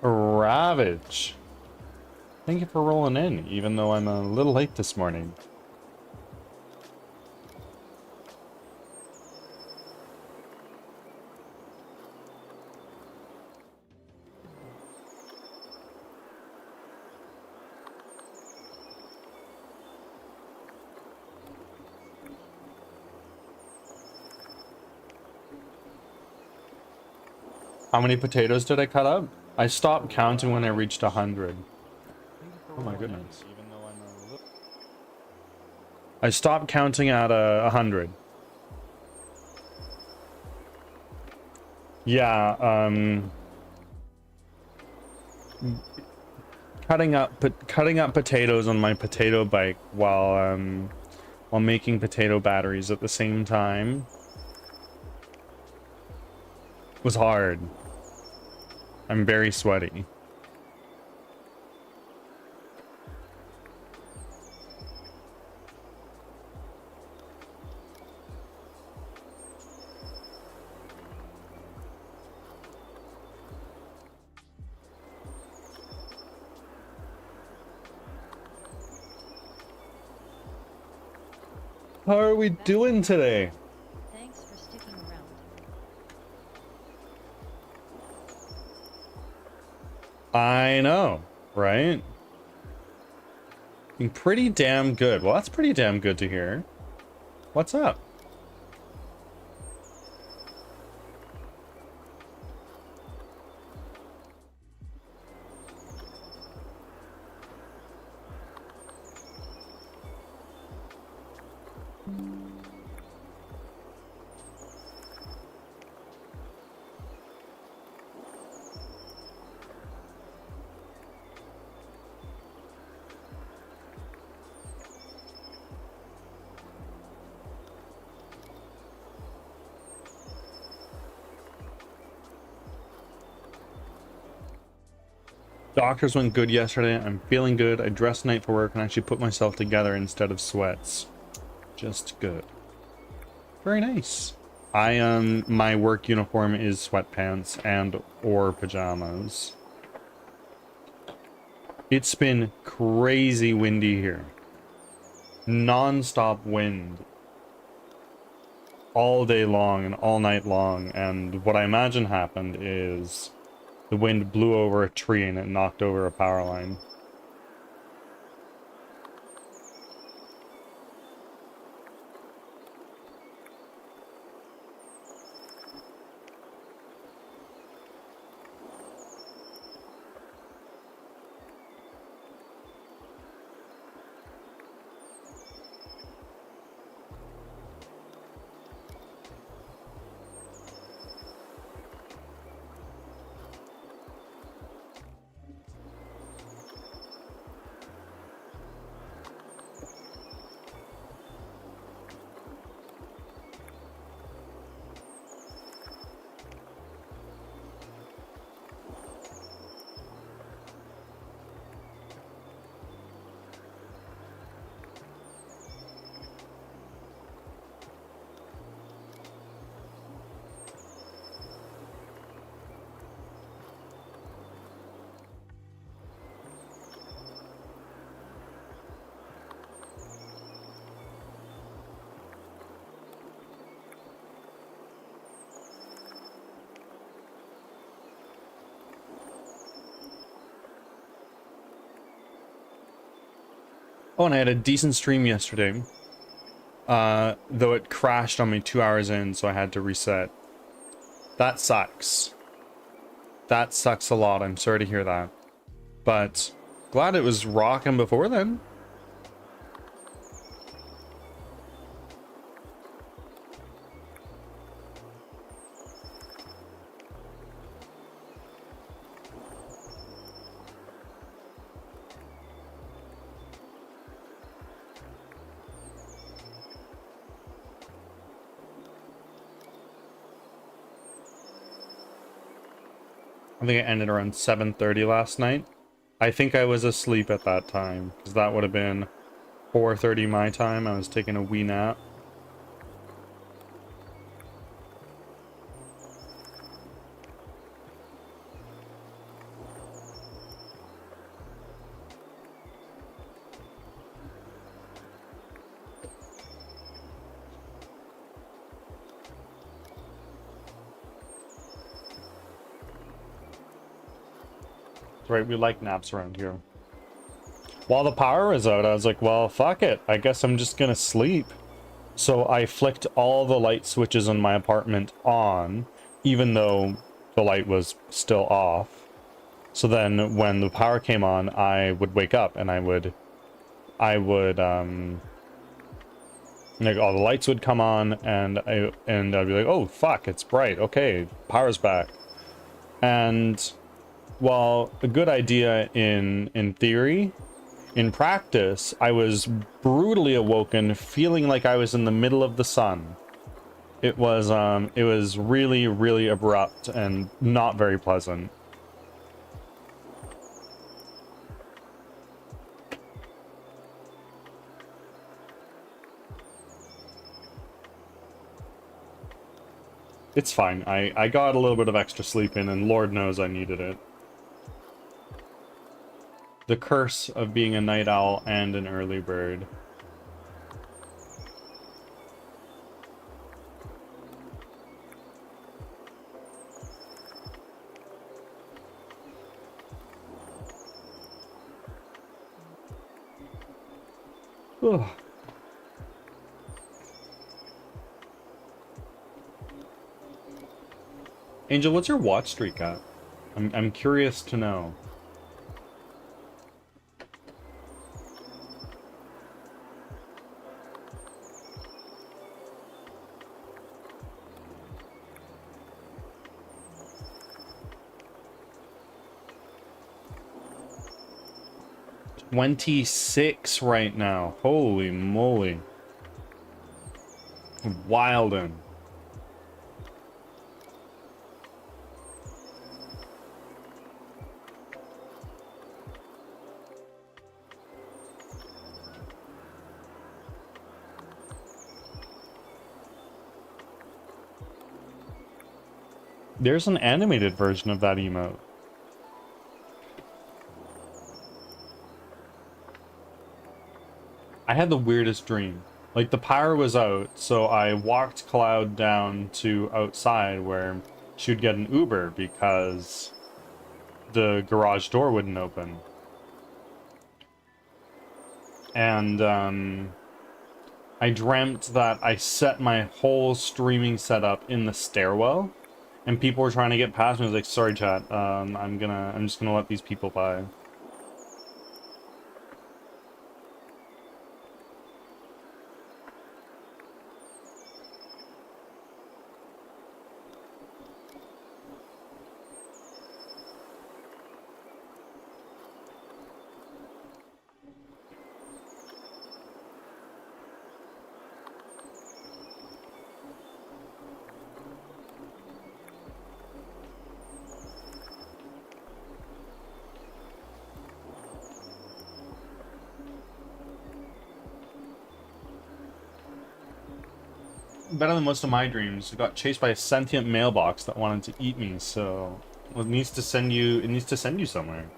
Ravage. Thank you for rolling in, even though I'm a little late this morning. How many potatoes did I cut up? I stopped counting when I reached 100. Oh my goodness. I stopped counting at 100. Yeah, cutting up potatoes on my potato bike while making potato batteries at the same time was hard. I'm very sweaty. How are we doing today? Thanks for sticking around. I know, right? Being pretty damn good. Well, that's pretty damn good to hear. What's up? Doctors went good yesterday. I'm feeling good. I dressed tonight for work and actually put myself together instead of sweats. Just good. Very nice. My work uniform is sweatpants and or pajamas. It's been crazy windy here. Non-stop wind. All day long and all night long. And what I imagine happened is the wind blew over a tree and it knocked over a power line. Oh, and I had a decent stream yesterday. Though it crashed on me 2 hours in, so I had to reset. That sucks. That sucks a lot. I'm sorry to hear that. But glad it was rocking before then. I think it ended around 7:30 last night. I think I was asleep at that time, because that would have been 4:30 my time. I was taking a wee nap. right? We like naps around here. While the power was out, I was like, well, fuck it. I guess I'm just gonna sleep. So I flicked all the light switches in my apartment on, even though the light was still off. So then when the power came on, I would wake up and like all the lights would come on and I'd be like, oh fuck, it's bright. Okay, power's back. And while a good idea in theory, in practice, I was brutally awoken, feeling like I was in the middle of the sun. It was really, really abrupt and not very pleasant. It's fine. I got a little bit of extra sleep in, and Lord knows I needed it. The curse of being a night owl and an early bird. Ugh. Angel, what's your watch streak at? I'm curious to know. $26 right now. Holy moly. Wildin'. There's an animated version of that emote. I had the weirdest dream. Like, the power was out, so I walked Cloud down to outside where she would get an Uber because the garage door wouldn't open. And, I dreamt that I set my whole streaming setup in the stairwell, and people were trying to get past me. I was like, sorry, chat, I'm just gonna let these people by. Better than most of my dreams. I got chased by a sentient mailbox that wanted to eat me, so it needs to send you somewhere.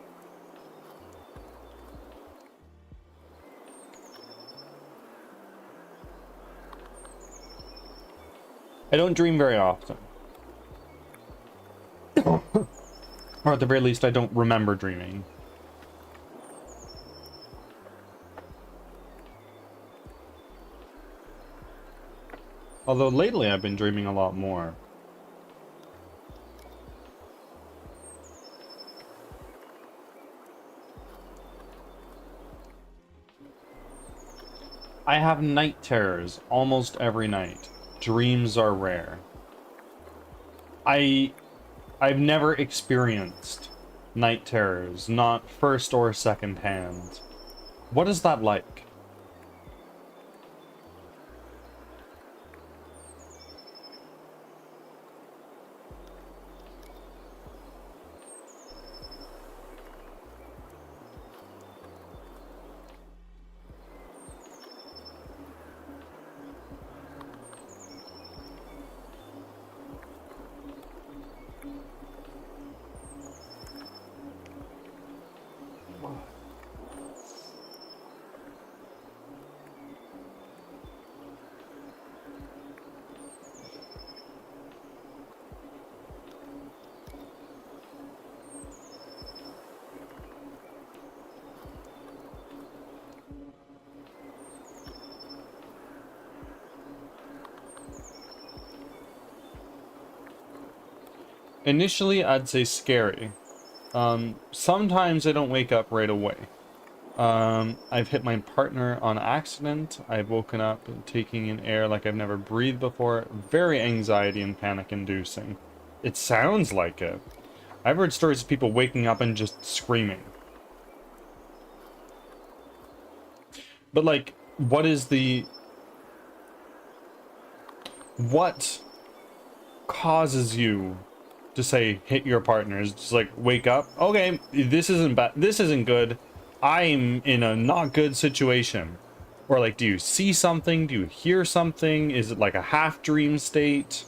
I don't dream very often. Or at the very least, I don't remember dreaming. Although lately I've been dreaming a lot more. I have night terrors almost every night. Dreams are rare. I've never experienced night terrors, not first or second hand. What is that like? Initially, I'd say scary. Sometimes I don't wake up right away. I've hit my partner on accident. I've woken up taking in air like I've never breathed before. Very anxiety and panic inducing. It sounds like it. I've heard stories of people waking up and just screaming. But like, what causes you to say hit your partner? Is just like wake up? Okay, this isn't bad. This isn't good. I'm in a not good situation. Or like, do you see something? Do you hear something? Is it like a half dream state?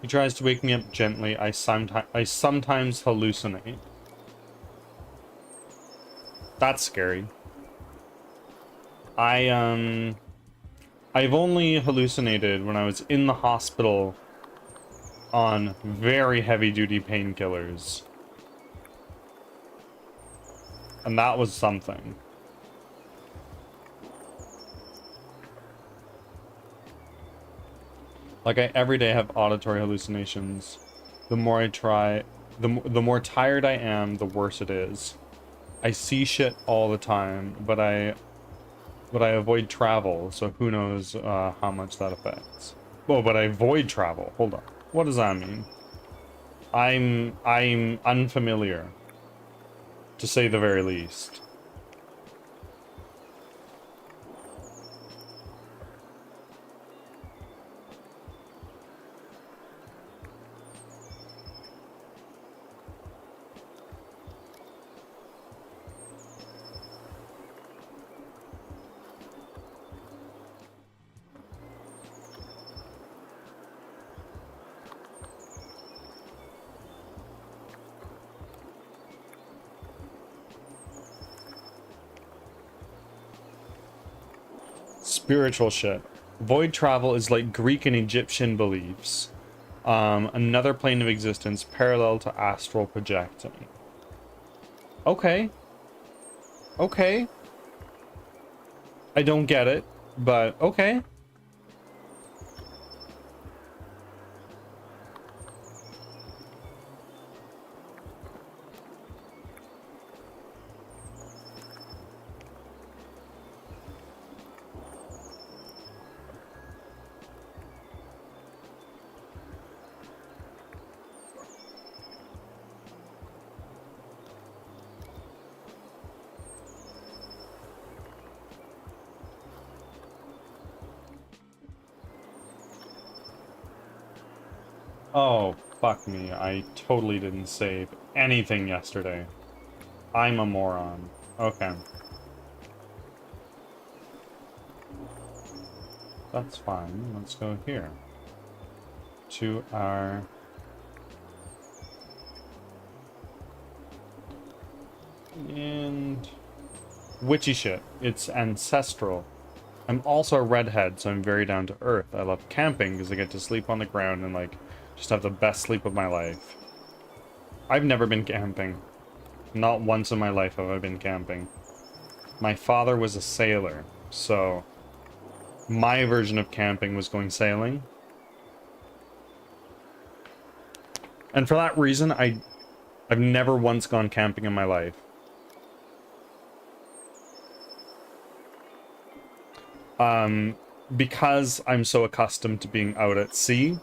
He tries to wake me up gently. I sometimes hallucinate. That's scary. I've only hallucinated when I was in the hospital on very heavy duty painkillers. And that was something. Like, I every day have auditory hallucinations. The more I try, the more tired I am, the worse it is. I see shit all the time, but I avoid travel, so who knows how much that affects. Oh, but I avoid travel. Hold on. What does that mean? I'm unfamiliar, to say the very least. Spiritual shit. Void travel is like Greek and Egyptian beliefs. Another plane of existence parallel to astral projecting. Okay. Okay. I don't get it, but okay. Oh, fuck me. I totally didn't save anything yesterday. I'm a moron. Okay. That's fine. Let's go here. To our... And... witchy shit. It's ancestral. I'm also a redhead, so I'm very down to earth. I love camping because I get to sleep on the ground and, like, just have the best sleep of my life. I've never been camping. Not once in my life have I been camping. My father was a sailor, so my version of camping was going sailing. And for that reason, I've never once gone camping in my life. Because I'm so accustomed to being out at sea,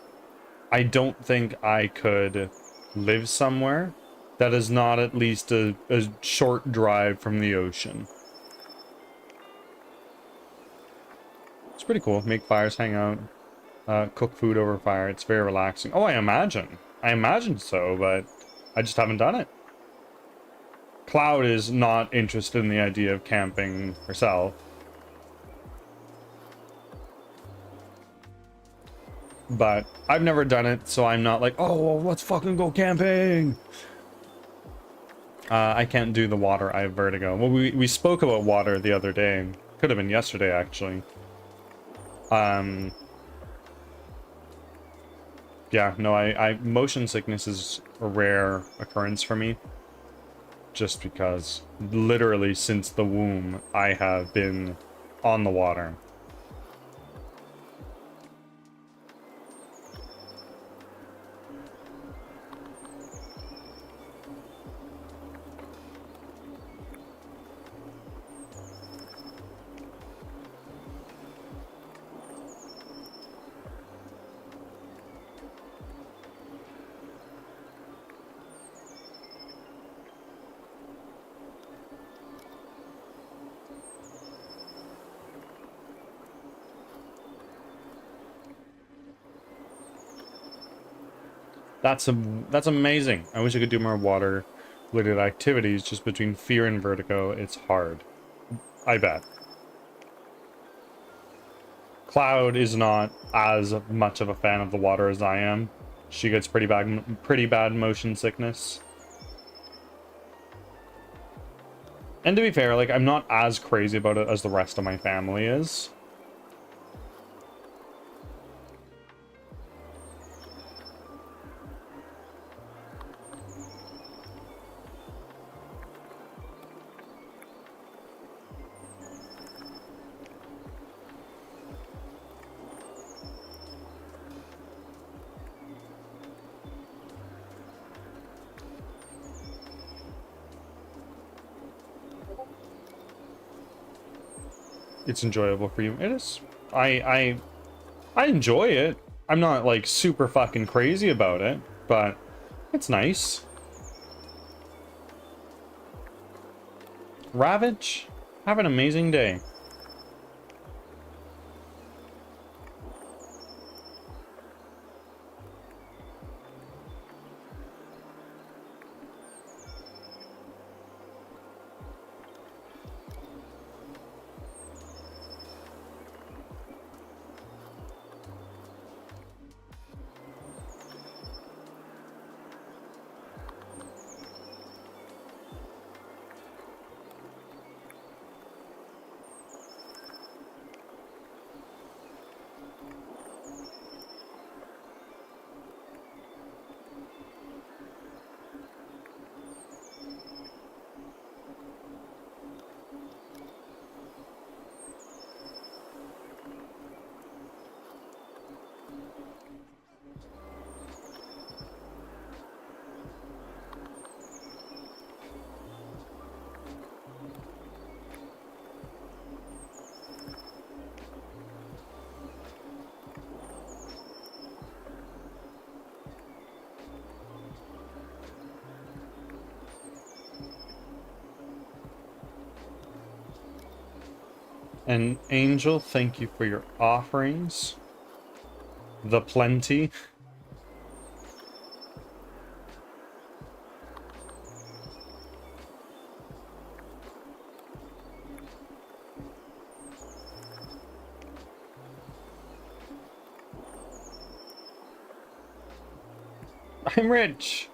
I don't think I could live somewhere that is not at least a short drive from the ocean. It's pretty cool. Make fires, hang out, cook food over fire. It's very relaxing. Oh, I imagine. I imagine so, but I just haven't done it. Cloud is not interested in the idea of camping herself. But I've never done it, so I'm not like, oh, well, let's fucking go camping. I can't do the water. I have vertigo. Well, we spoke about water the other day. Could have been yesterday, actually. Um, yeah, no, motion sickness is a rare occurrence for me. Just because literally since the womb, I have been on the water. That's amazing. I wish I could do more water-related activities. Just between fear and vertigo, it's hard. I bet. Cloud is not as much of a fan of the water as I am. She gets pretty bad motion sickness. And to be fair, like, I'm not as crazy about it as the rest of my family is. It's enjoyable for you. It is. I enjoy it. I'm not like super fucking crazy about it, but it's nice. Ravage, have an amazing day. And Angel, thank you for your offerings. The plenty. I'm rich.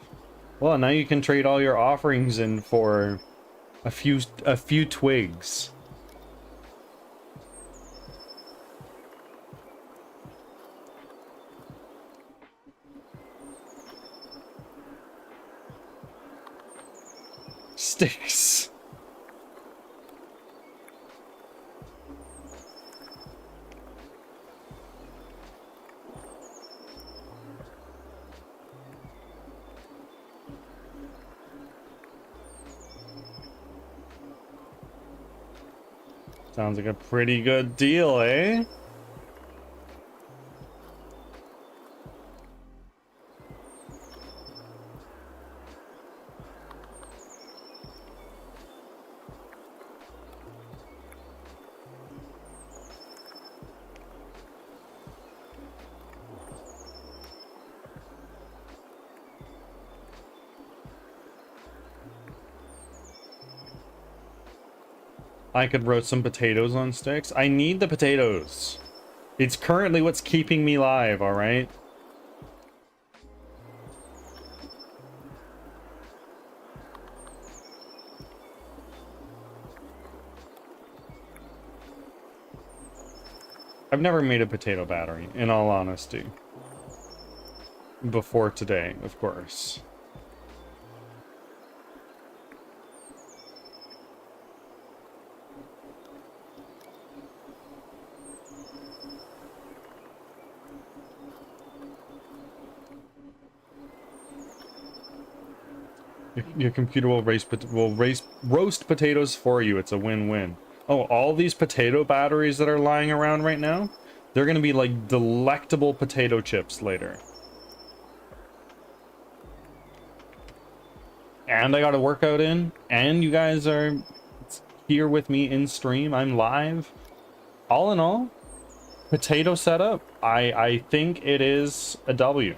Well, now you can trade all your offerings in for a few twigs. Sticks. Sounds like a pretty good deal, eh? I could roast some potatoes on sticks. I need the potatoes. It's currently what's keeping me alive, alright? I've never made a potato battery, in all honesty. Before today, of course. Your computer will roast potatoes for you. It's a win-win. Oh, all these potato batteries that are lying around right now, they're gonna be like delectable potato chips later. And I got a workout in, and you guys are here with me in stream. I'm live. All in all, potato setup, I think it is a W.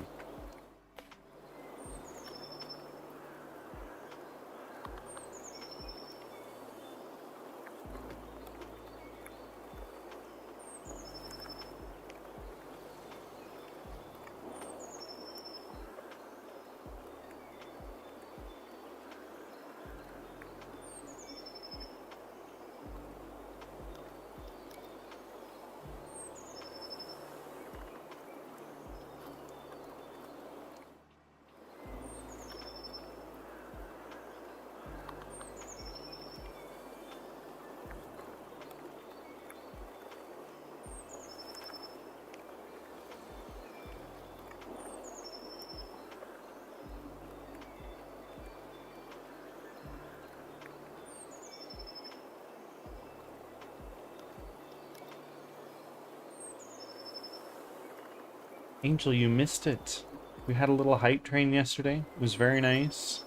Angel, you missed it. We had a little hype train yesterday. It was very nice.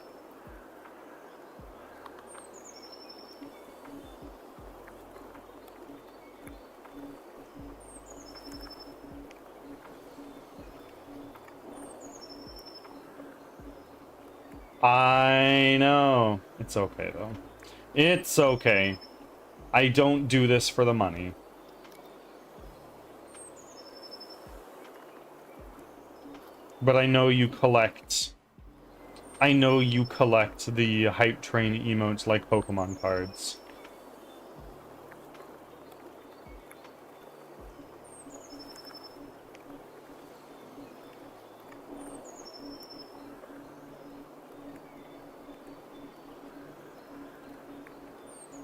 I know. It's okay, though. It's okay. I don't do this for the money. But I know you collect... I know you collect the hype train emotes like Pokemon cards.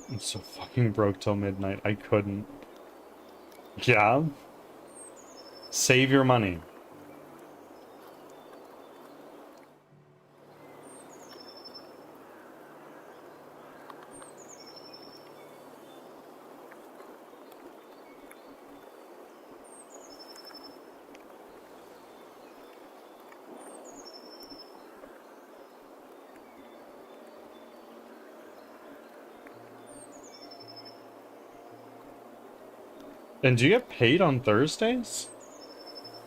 I'm so fucking broke till midnight. I couldn't. Yeah? Save your money. And do you get paid on Thursdays?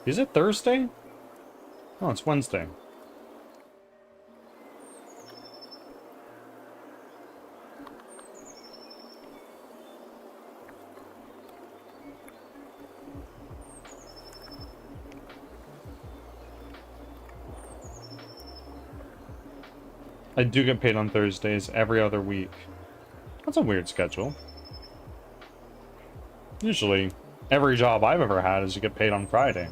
Is it Thursday? Oh, it's Wednesday. I do get paid on Thursdays every other week. That's a weird schedule. Usually, every job I've ever had is you get paid on Friday.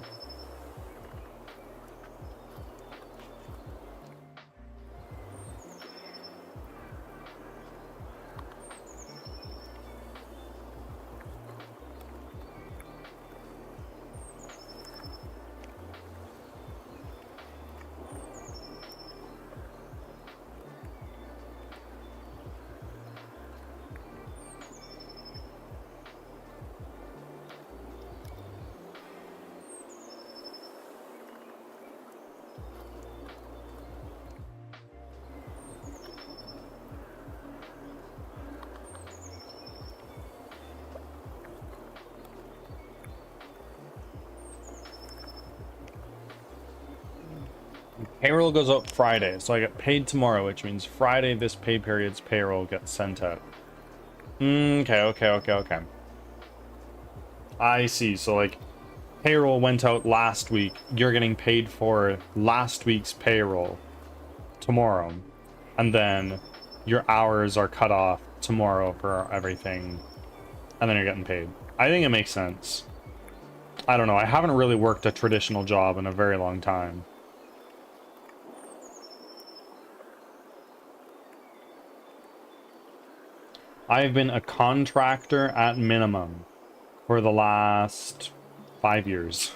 Payroll goes up Friday, so I get paid tomorrow, which means Friday this pay period's payroll gets sent out. Okay. I see, so like, payroll went out last week, you're getting paid for last week's payroll tomorrow, and then your hours are cut off tomorrow for everything, and then you're getting paid. I think it makes sense. I don't know. I haven't really worked a traditional job in a very long time. I've been a contractor at minimum for the last 5 years.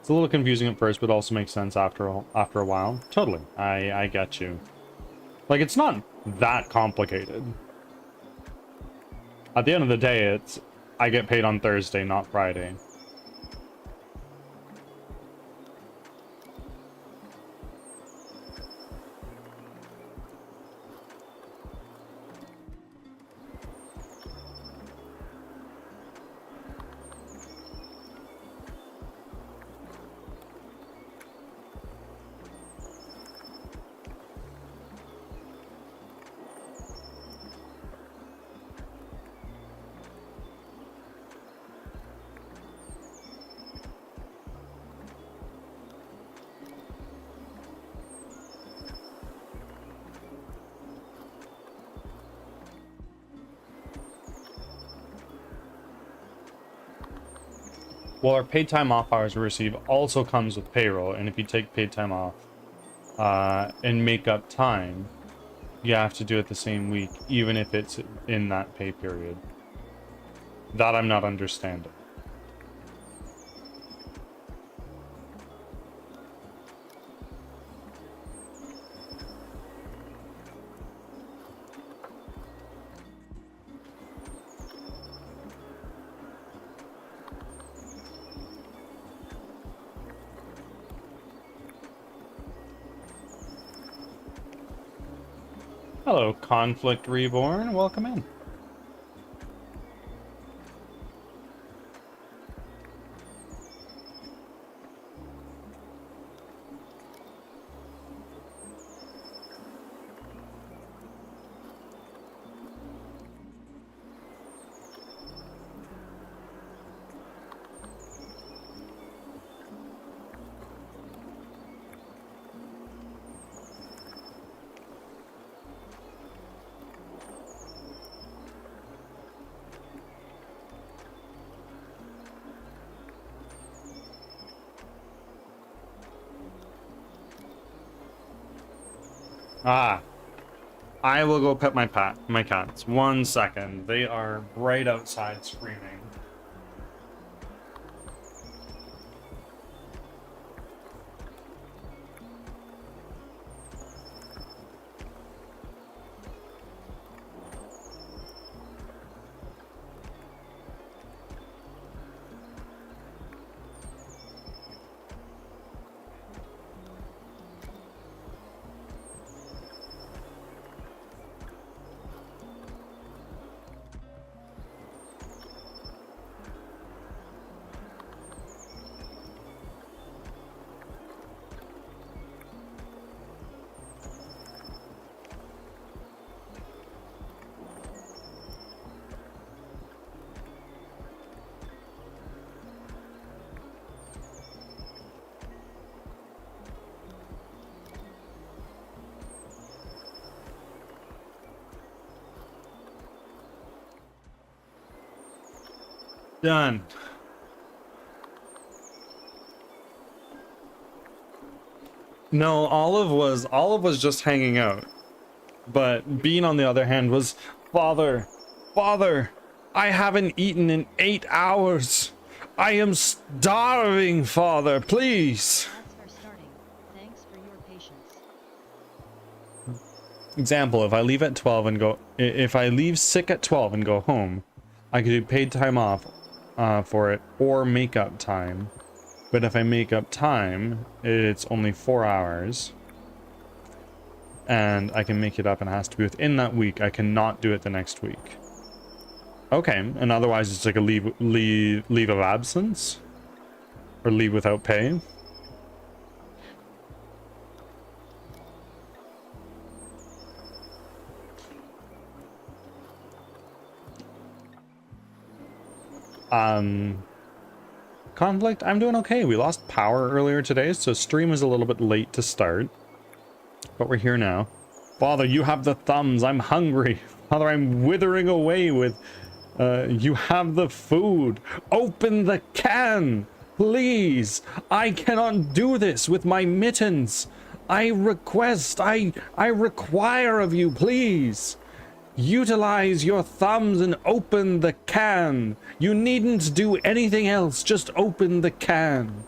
It's a little confusing at first, but also makes sense after a while. Totally. I get you. Like, it's not that complicated. At the end of the day, it's I get paid on Thursday, not Friday. Well, our paid time off hours we receive also comes with payroll, and if you take paid time off and make up time, you have to do it the same week, even if it's in that pay period. That I'm not understanding. Hello, Conflict Reborn. Welcome in. Ah, I will go pet my cats. 1 second. They are right outside screaming. Done. No, Olive was just hanging out. But Bean, on the other hand, was, Father, Father, I haven't eaten in 8 hours. I am starving, Father, please. Ads are starting. Thanks for your patience. Example, if I leave at 12 and go, if I leave sick at 12 and go home, I could do paid time off for it or make up time. But if I make up time, it's only 4 hours. And I can make it up and it has to be within that week. I cannot do it the next week. Okay, and otherwise it's like a leave of absence? Or leave without pay? Conflict, I'm doing okay. We lost power earlier today, so stream was a little bit late to start. But we're here now. Father, you have the thumbs. I'm hungry. Father, I'm withering away with... you have the food. Open the can! Please! I cannot do this with my mittens. I request, I require of you, please. Utilize your thumbs and open the can. You needn't do anything else. Just open the can.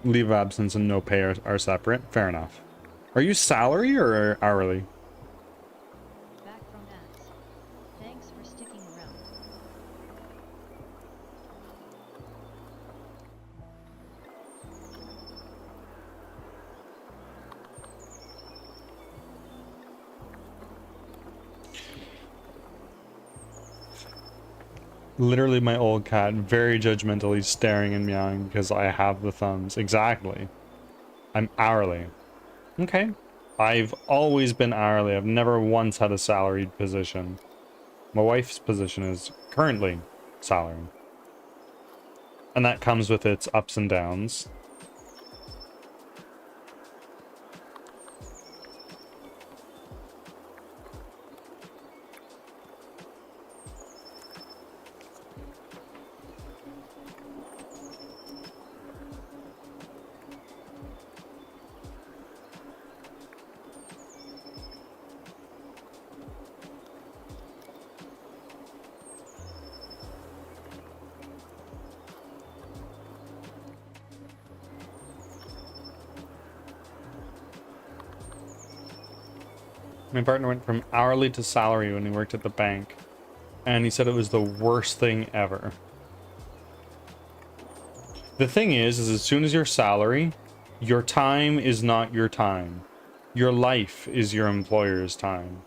Leave of absence and no pay are separate. Fair enough. Are you salary or hourly? Back from ads. Thanks for sticking around. Literally my old cat, very judgmentally staring and meowing because I have the thumbs. Exactly. I'm hourly. Okay. I've always been hourly. I've never once had a salaried position. My wife's position is currently salaried. And that comes with its ups and downs. My partner went from hourly to salary when he worked at the bank, and he said it was the worst thing ever. The thing is as soon as you're salary, your time is not your time. Your life is your employer's time.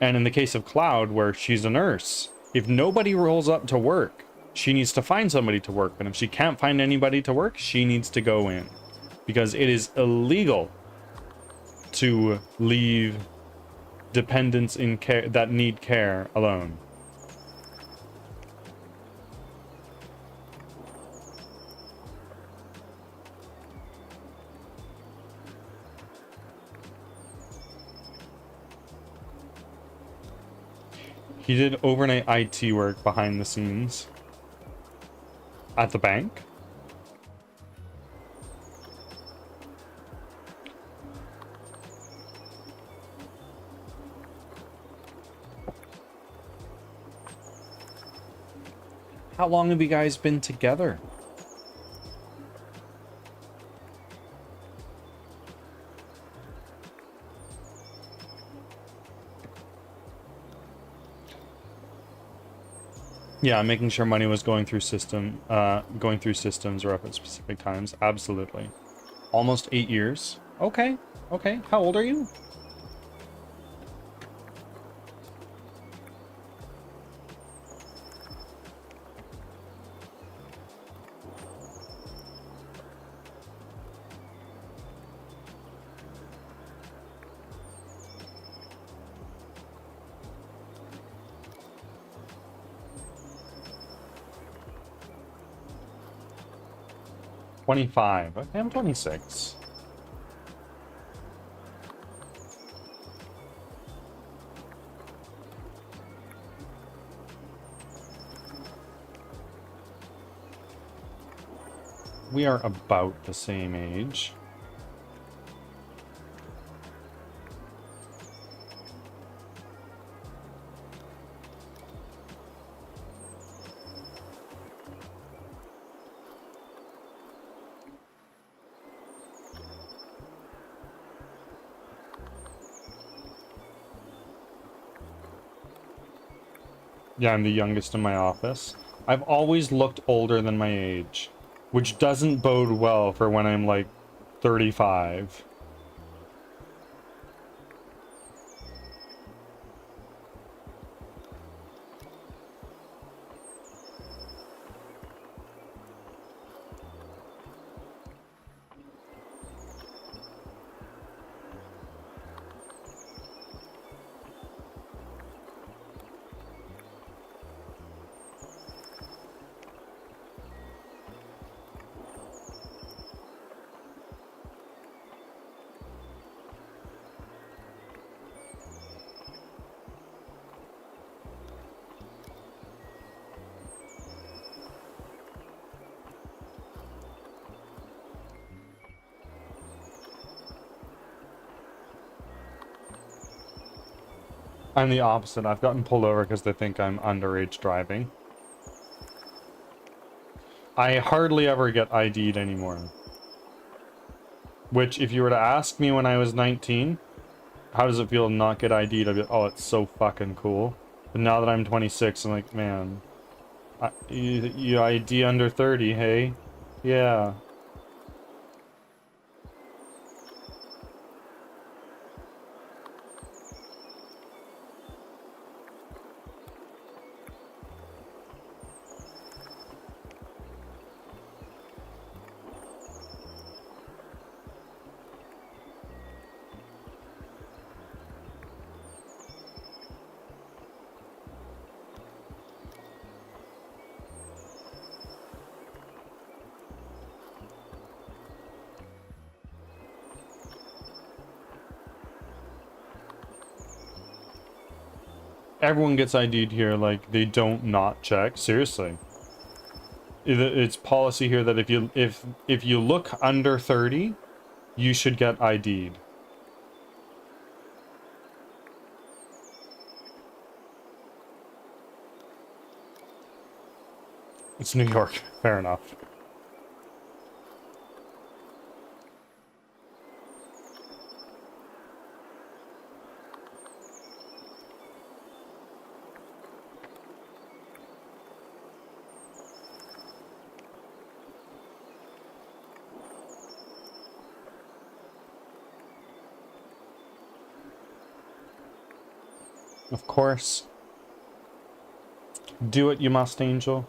And in the case of Cloud, where she's a nurse, if nobody rolls up to work, she needs to find somebody to work. And if she can't find anybody to work, she needs to go in. Because it is illegal to leave dependents in care that need care alone. He did overnight IT work behind the scenes at the bank. How long have you guys been together? Yeah, making sure money was going through systems or up at specific times. Absolutely. Almost 8 years. Okay. Okay. How old are you? $25. Okay, I'm 26. We are about the same age. Yeah, I'm the youngest in my office. I've always looked older than my age, which doesn't bode well for when I'm like 35. I'm the opposite. I've gotten pulled over because they think I'm underage driving. I hardly ever get ID'd anymore. Which, if you were to ask me when I was 19, how does it feel to not get ID'd? I'd be like, oh, it's so fucking cool. But now that I'm 26, I'm like, man, you ID under 30, hey? Yeah. Everyone gets ID'd here, like, they don't not check. Seriously. It's policy here that if you look under 30, you should get ID'd. It's New York. Fair enough. Of course. Do what you must, Angel.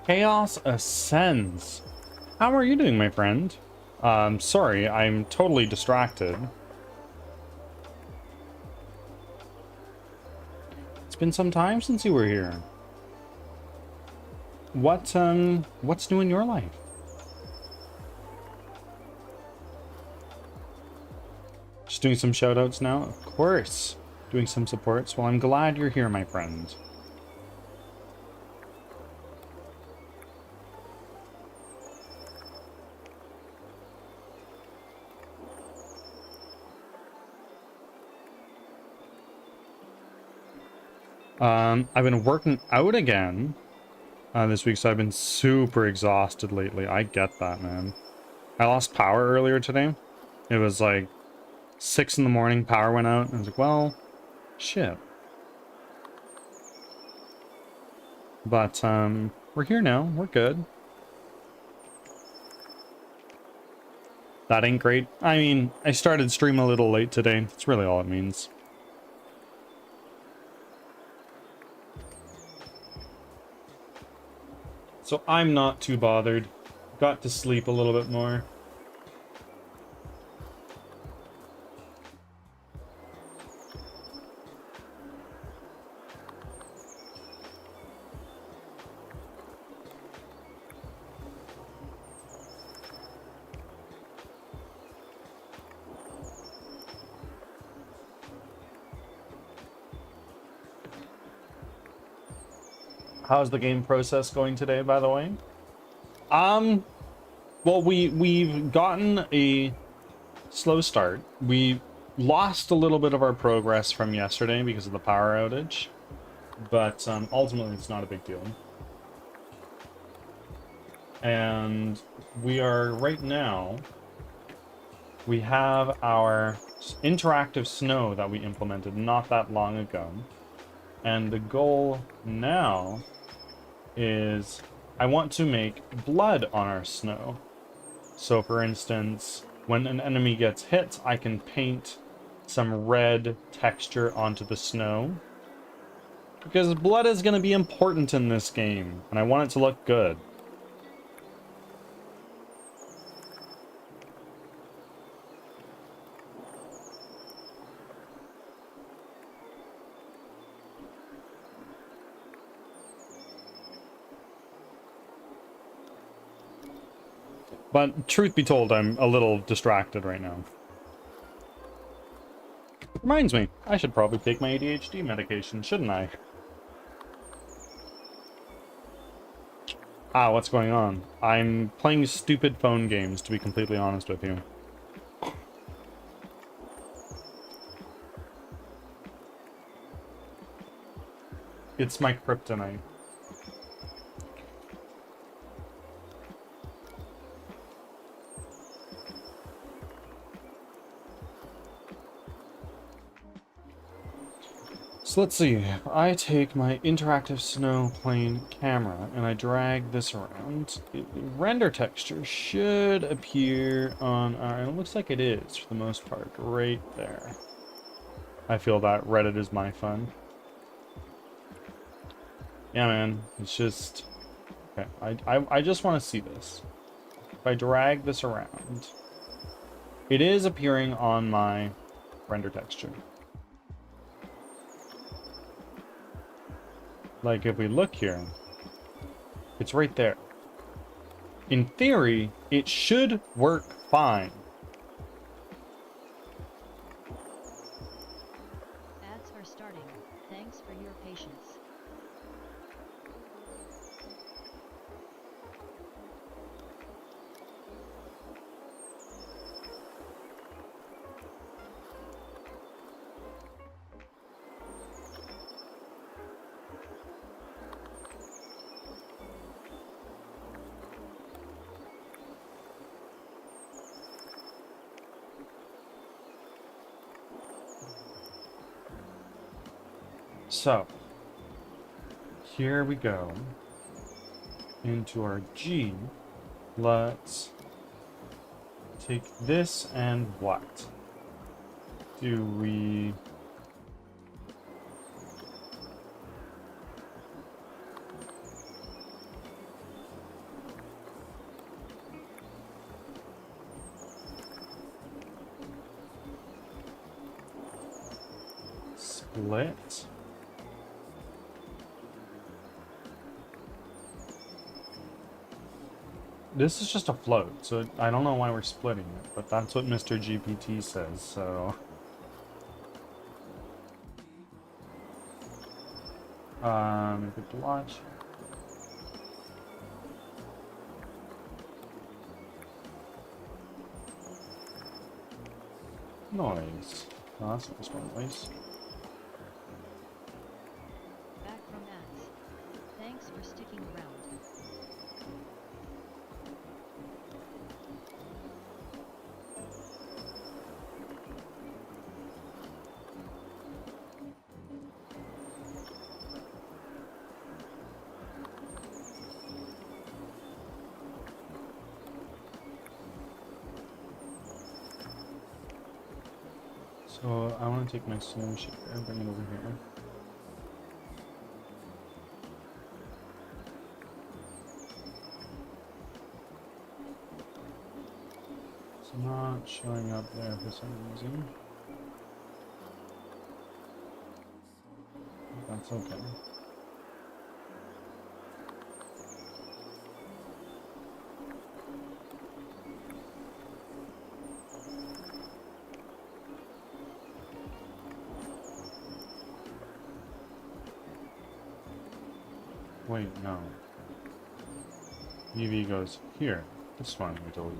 Chaos Ascends. How are you doing, my friend? Sorry, I'm totally distracted. It's been some time since you were here. What's new in your life? Just doing some shoutouts now? Of course. Doing some supports. Well, I'm glad you're here, my friend. I've been working out again this week, so I've been super exhausted lately. I get that, man. I lost power earlier today. It was like 6 in the morning, power went out, and I was like, well, shit. But, we're here now. We're good. That ain't great. I mean, I started stream a little late today. That's really all it means. So I'm not too bothered. Got to sleep a little bit more. How's the game process going today, by the way? Well, we've gotten a slow start. We lost a little bit of our progress from yesterday because of the power outage, but ultimately it's not a big deal. And we are right now, we have our interactive snow that we implemented not that long ago. And the goal now is I want to make blood on our snow. So for instance, when an enemy gets hit, I can paint some red texture onto the snow. Because blood is going to be important in this game, and I want it to look good. But truth be told, I'm a little distracted right now. Reminds me, I should probably take my ADHD medication, shouldn't I? Ah, what's going on? I'm playing stupid phone games, to be completely honest with you. It's my kryptonite. So let's see, if I take my interactive snow plane camera and I drag this around, the render texture should appear on our, and it looks like it is for the most part, right there. I feel that Reddit is my fun. Yeah, man, it's just, okay, I just want to see this. If I drag this around, it is appearing on my render texture. Like, if we look here, it's right there. In theory, it should work fine. Ads are starting. Thanks for your patience. So, here we go. Into our G. Let's take this and what? Do we... split. This is just a float, so I don't know why we're splitting it, but that's what Mr. GPT says, so... good to watch. Noise. Oh, that's nice noise. Back from ads. Thanks for sticking around. So I want to take my snow shaker and bring it over here. It's not showing up there for some reason. That's okay. Wait, no. UV goes here. This one we delete.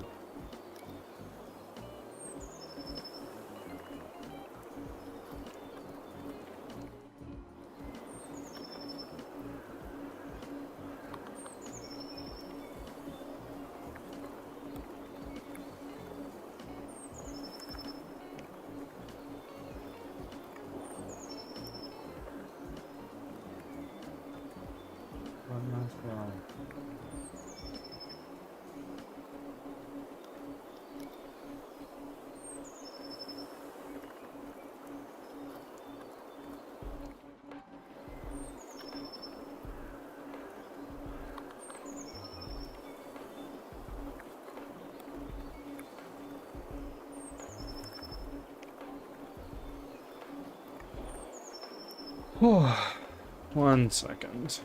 Well, 1 second.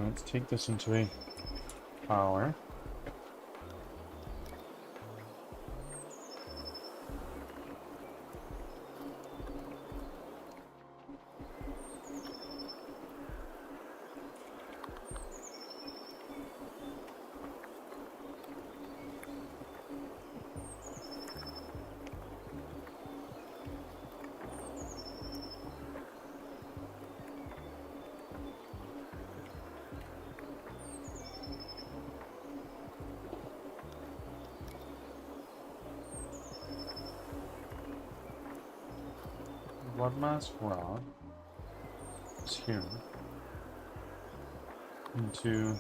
Let's take this into a power. Blood mask rod is here into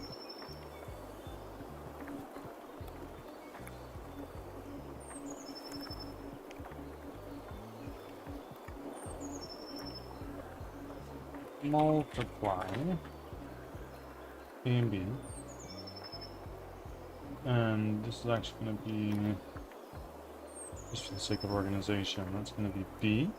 multiply A and B, and this is actually going to be, just for the sake of organization, that's going to be B.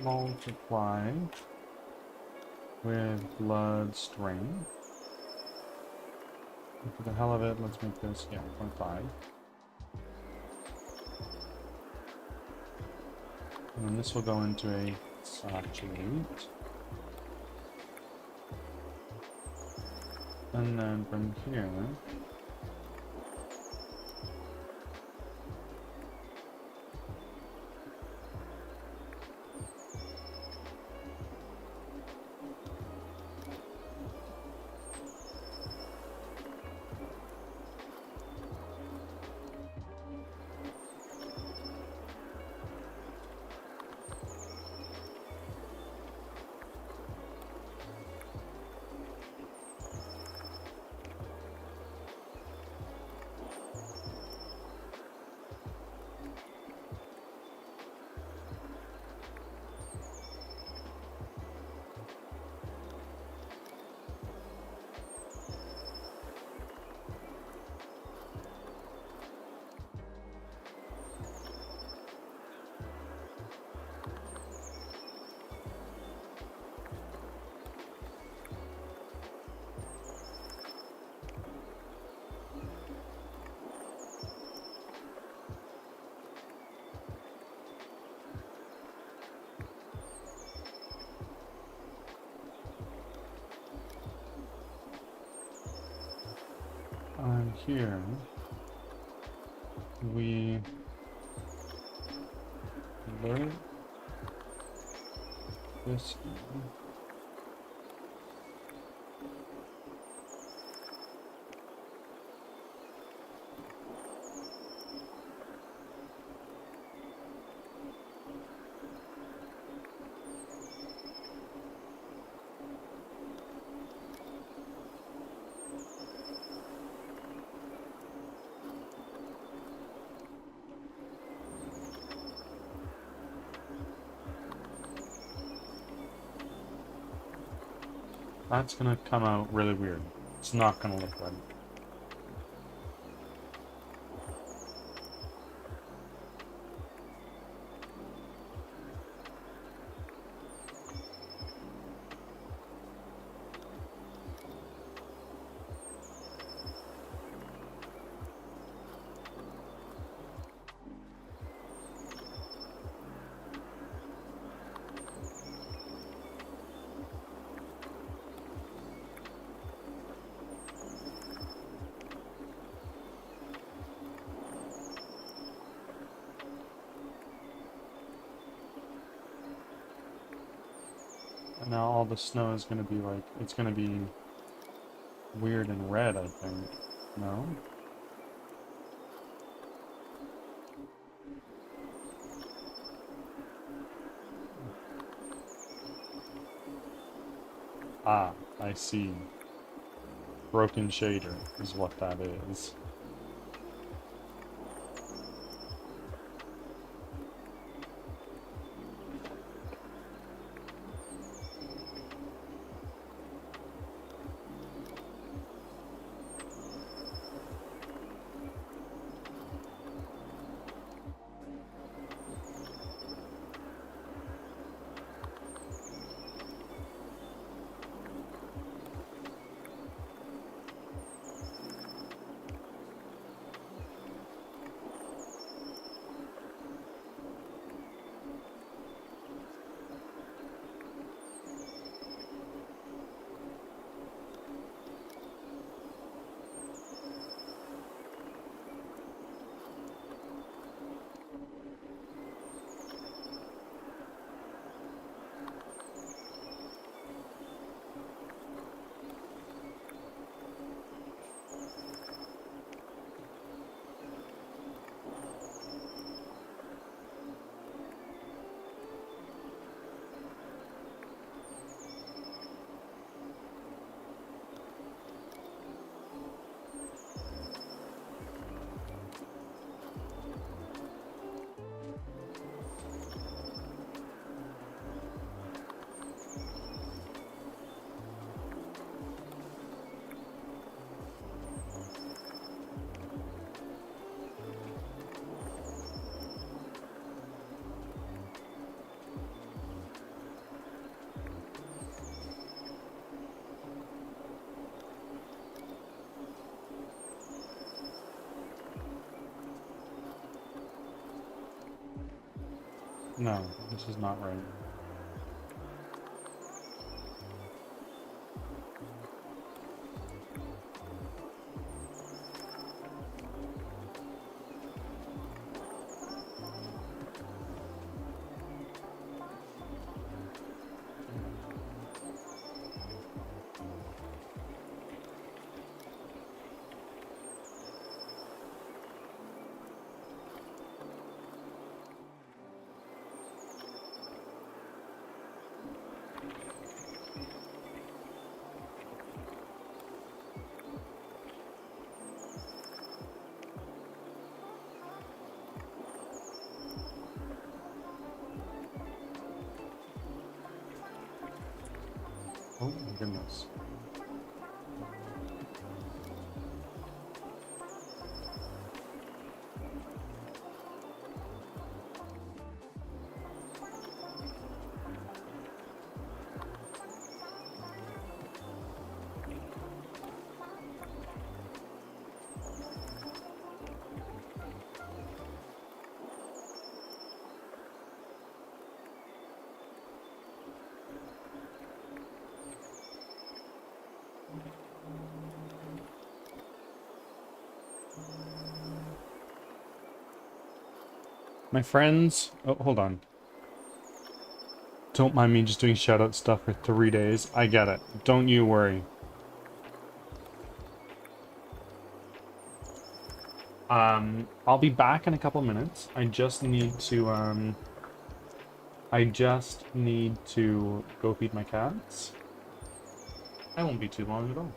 multiply with blood strength. And for the hell of it, let's make this, yeah, 0.5. And then this will go into a saturate. And then from here, on here, we alert this in. That's gonna come out really weird. It's not gonna look right. And now all the snow is gonna be like, it's gonna be weird and red, I think. No? Ah, I see. Broken shader is what that is. No, this is not right. Oh my goodness. My friends, oh, hold on. Don't mind me just doing shoutout stuff for 3 days. I get it. Don't you worry. I'll be back in a couple minutes. I just need to go feed my cats. I won't be too long at all.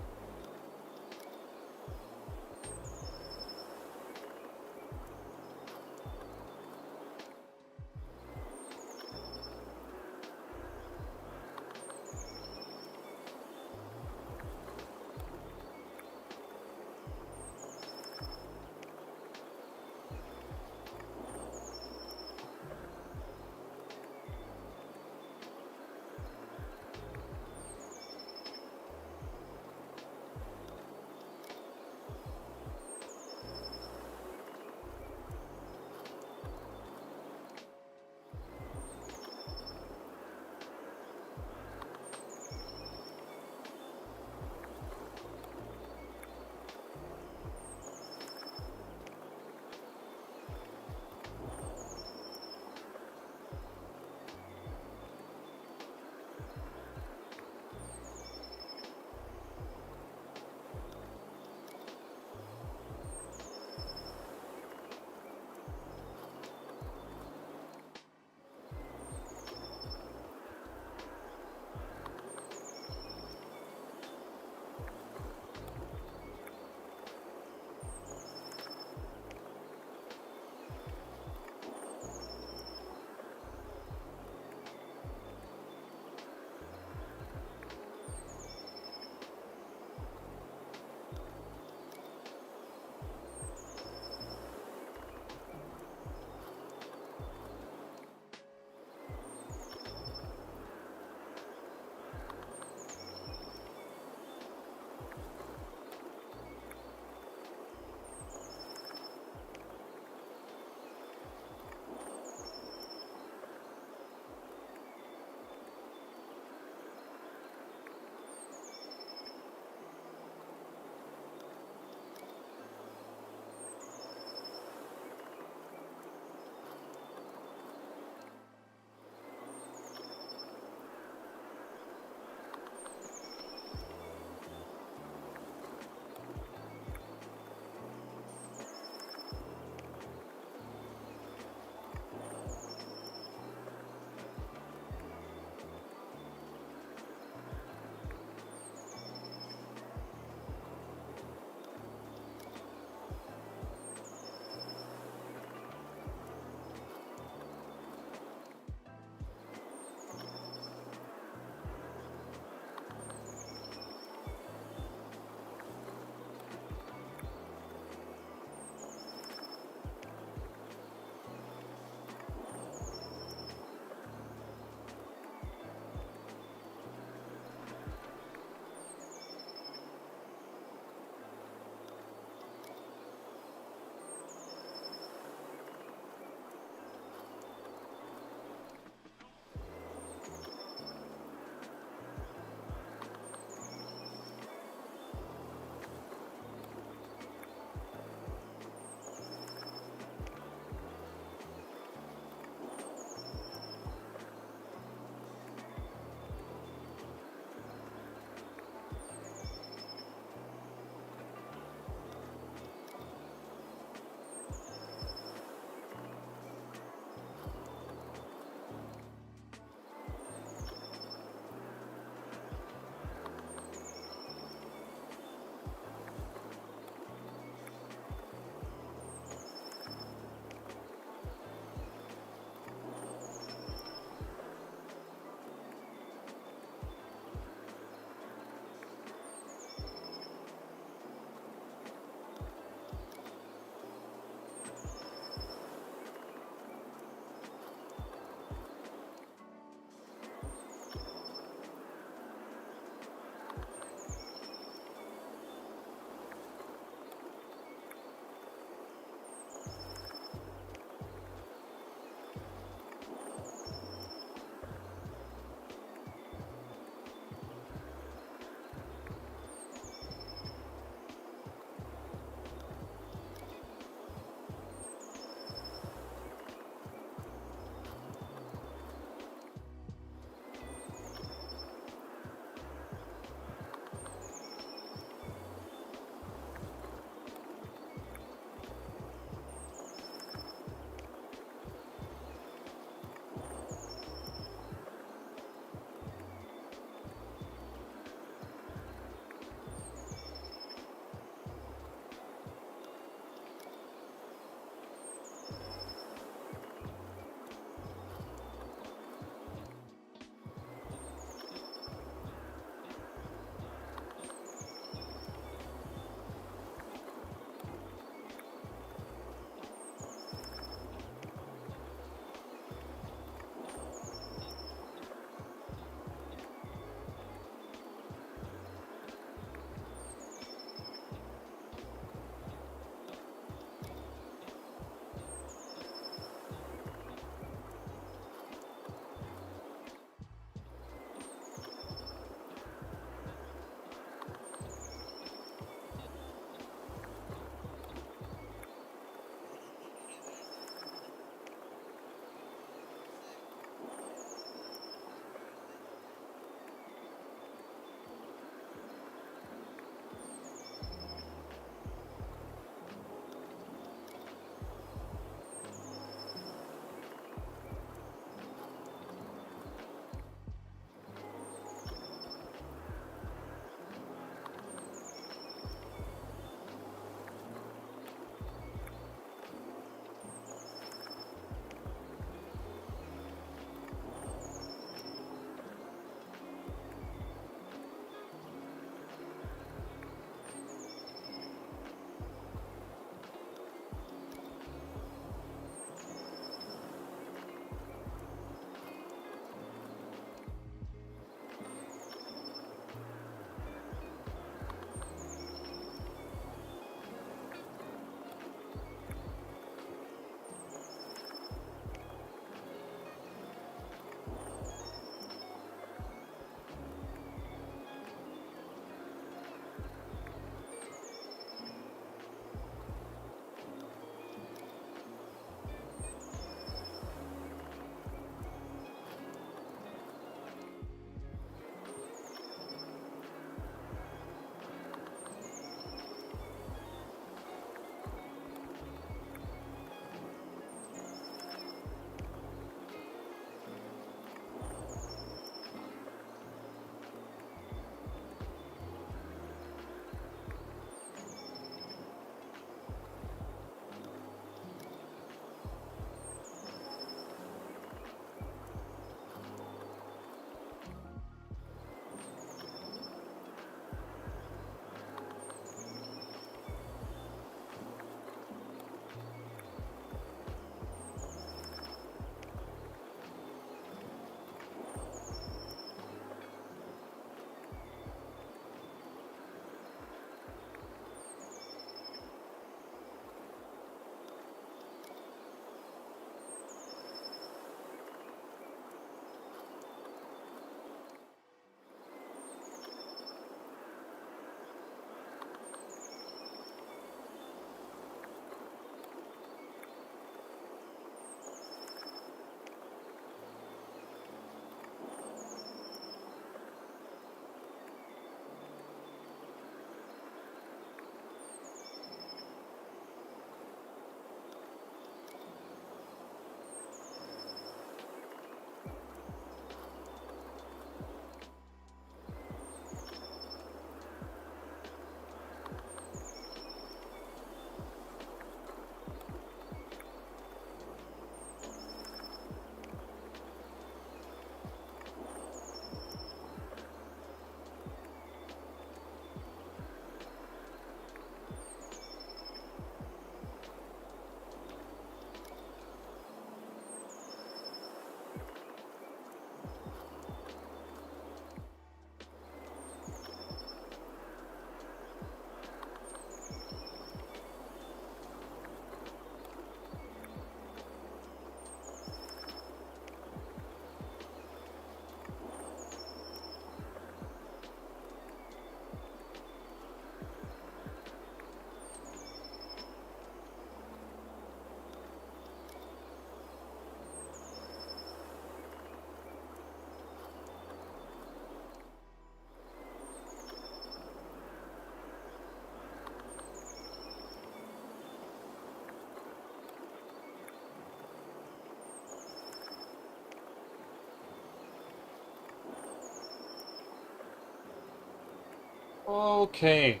Okay,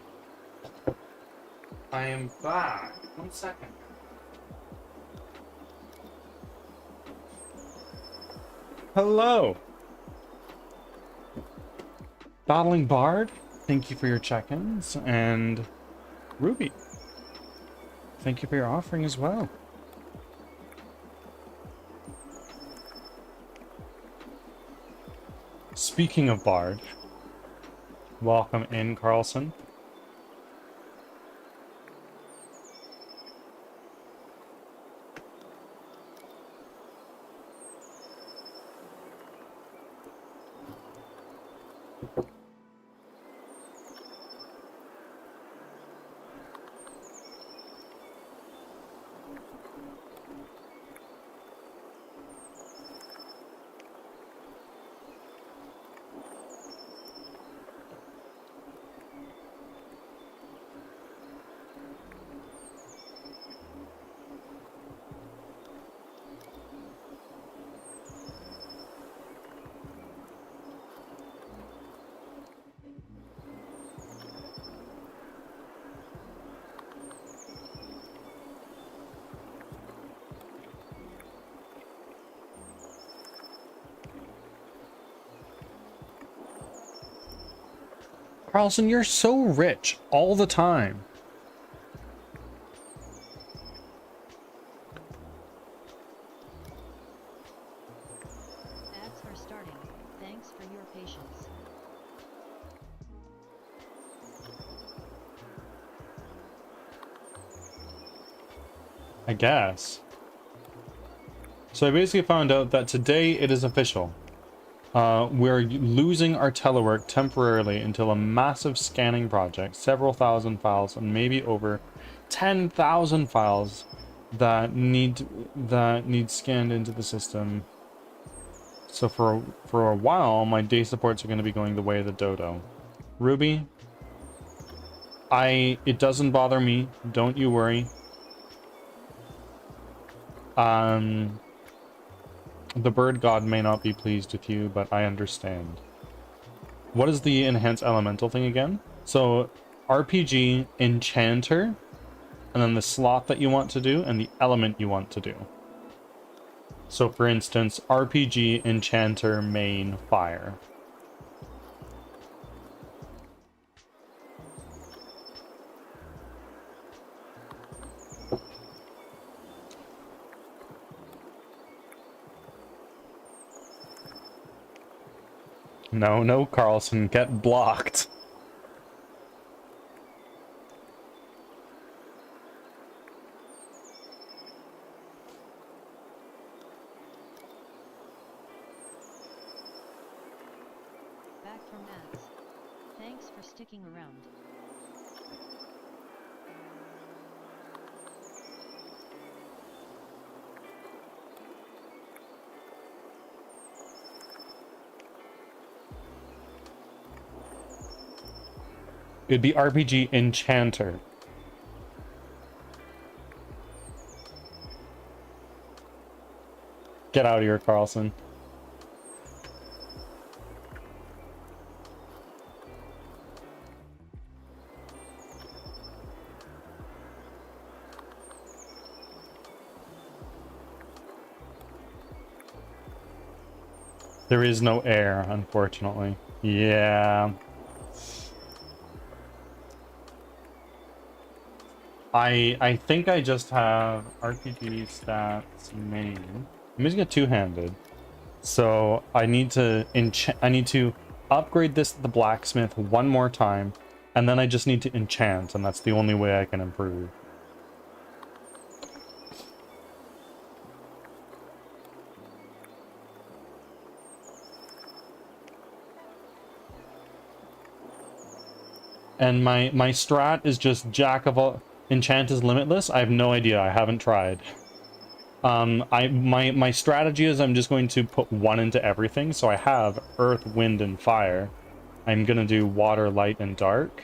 I am back. 1 second. Hello, Battling Bard. Thank you for your check-ins, and Ruby, thank you for your offering as well. Speaking of Bard, welcome in, Carlson. Carlson, you're so rich all the time. Ads are starting. Thanks for your patience. I guess. So I basically found out that today it is official. We're losing our telework temporarily until a massive scanning project, several thousand files, and maybe over 10,000 files that need scanned into the system. So for a while, my day supports are going to be going the way of the dodo. Ruby, it doesn't bother me. Don't you worry. The bird god may not be pleased with you, but I understand. What is the enhanced elemental thing again? So RPG, enchanter, and then the slot that you want to do, and the element you want to do. So for instance, RPG, enchanter, main, fire. No, Carlson, get blocked. Back from ads. Thanks for sticking around. It'd be RPG enchanter. Get out of here, Carlson. There is no air, unfortunately. Yeah. I think I just have RPG stats main. I'm using a two-handed. So I need to upgrade this to the blacksmith one more time, and then I just need to enchant, and that's the only way I can improve. And my strat is just jack of all, enchant is limitless. I have no idea. I haven't tried. My strategy is I'm just going to put one into everything. So I have earth, wind, and fire. I'm gonna do water, light, and dark.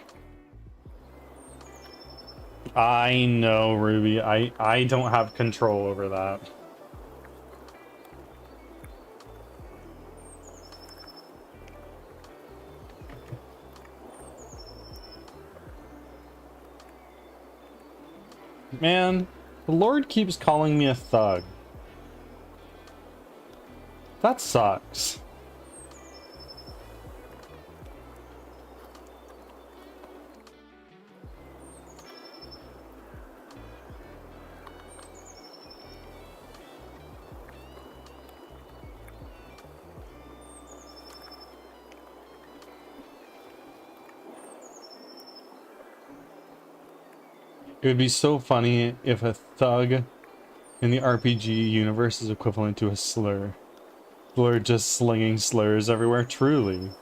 I know, Ruby. I don't have control over that. Man, the Lord keeps calling me a thug. That sucks. It would be so funny if a thug in the RPG universe is equivalent to a slur. People are just slinging slurs everywhere, truly.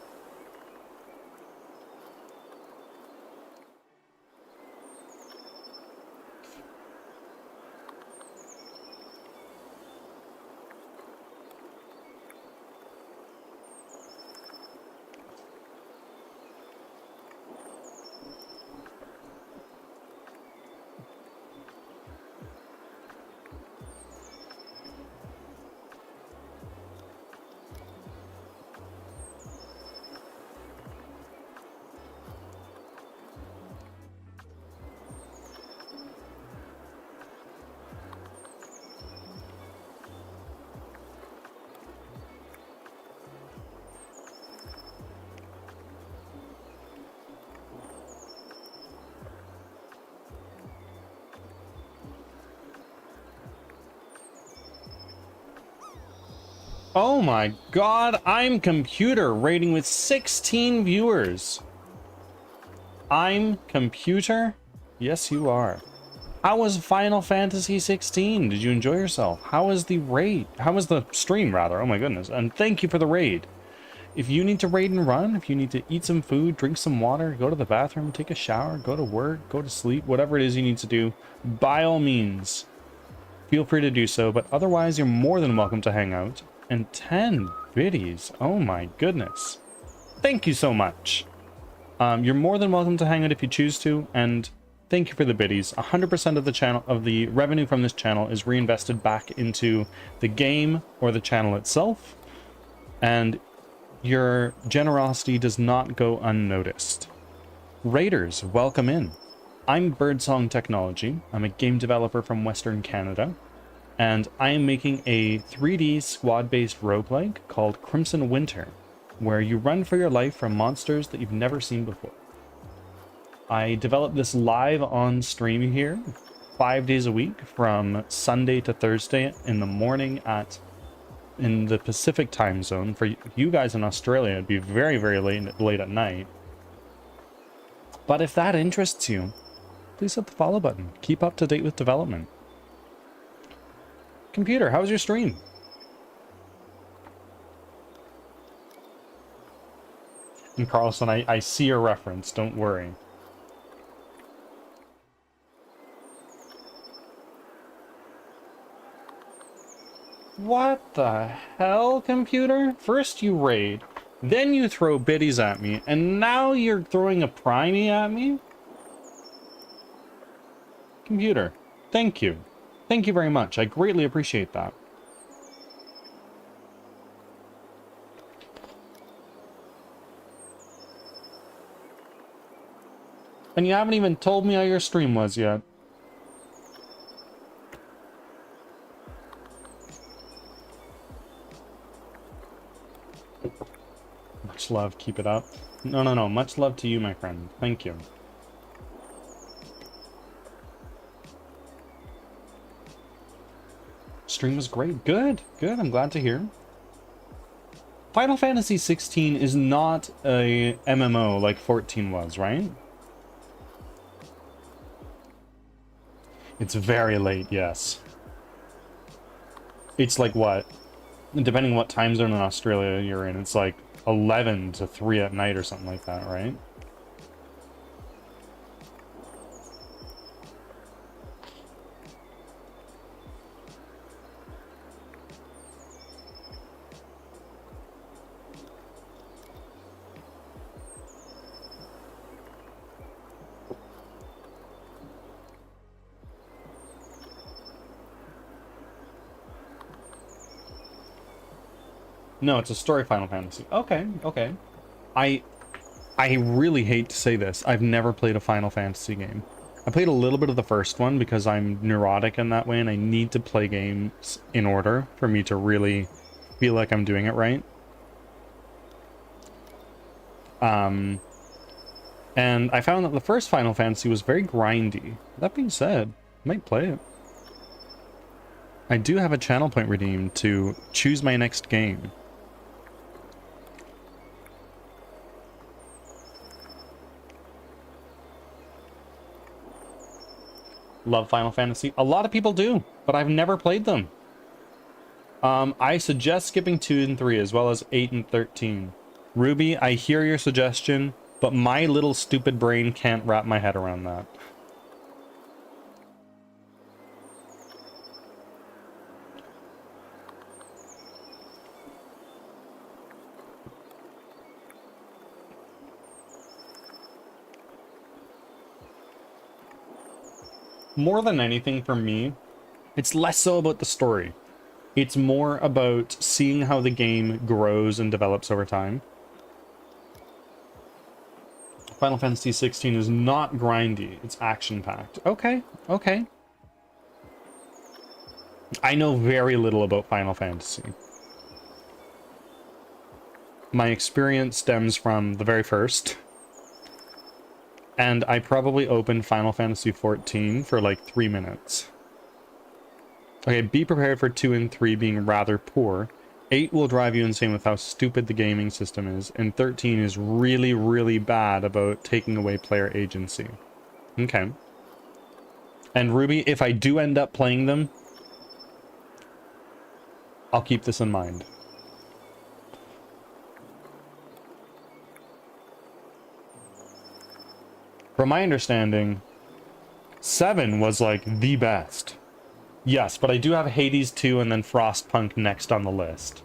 Oh my god, I'm computer rating with 16 viewers. I'm computer? Yes, you are. How was Final Fantasy 16? Did you enjoy yourself? How was the raid? How was the stream, rather? Oh my goodness. And thank you for the raid. If you need to raid and run, if you need to eat some food, drink some water, go to the bathroom, take a shower, go to work, go to sleep, whatever it is you need to do, by all means, feel free to do so. But otherwise, you're more than welcome to hang out. And 10 biddies. Oh my goodness. Thank you so much. You're more than welcome to hang out if you choose to, and thank you for the biddies. 100% of the channel, of the revenue from this channel, is reinvested back into the game or the channel itself, and your generosity does not go unnoticed. Raiders, welcome in. I'm Birdsong Technology. I'm a game developer from Western Canada, and I am making a 3D squad-based roguelike called Crimson Winter, where you run for your life from monsters that you've never seen before. I develop this live on stream here, 5 days a week, from Sunday to Thursday in the morning in the Pacific time zone. For you guys in Australia, it'd be very, very late at night. But if that interests you, please hit the follow button. Keep up to date with development. Computer, how was your stream? And Carlson, I see your reference, don't worry. What the hell, computer? First you raid, then you throw biddies at me, and now you're throwing a primey at me? Computer, thank you. Thank you very much. I greatly appreciate that. And you haven't even told me how your stream was yet. Much love, keep it up. No. Much love to you, my friend. Thank you. Stream was great. Good. I'm glad to hear. Final Fantasy 16 is not a MMO like 14 was, right? It's very late, yes. It's like what? Depending on what time zone in Australia you're in, it's like 11 to 3 at night or something like that, right? No, it's a story Final Fantasy. Okay. I really hate to say this. I've never played a Final Fantasy game. I played a little bit of the first one because I'm neurotic in that way and I need to play games in order for me to really feel like I'm doing it right. And I found that the first Final Fantasy was very grindy. That being said, I might play it. I do have a channel point redeemed to choose my next game. Love Final Fantasy. A lot of people do, but I've never played them. I suggest skipping 2 and 3 as well as 8 and 13. Ruby, I hear your suggestion, but my little stupid brain can't wrap my head around that. More than anything for me, it's less so about the story. It's more about seeing how the game grows and develops over time. Final Fantasy 16 is not grindy, it's action-packed. Okay, okay. I know very little about Final Fantasy. My experience stems from the very first. And I probably opened Final Fantasy 14 for like 3 minutes. Okay, be prepared for 2 and 3 being rather poor. 8 will drive you insane with how stupid the gaming system is, and 13 is really, really bad about taking away player agency. Okay. And Ruby, if I do end up playing them, I'll keep this in mind. From my understanding, 7 was like the best. Yes, but I do have Hades 2 and then Frostpunk next on the list.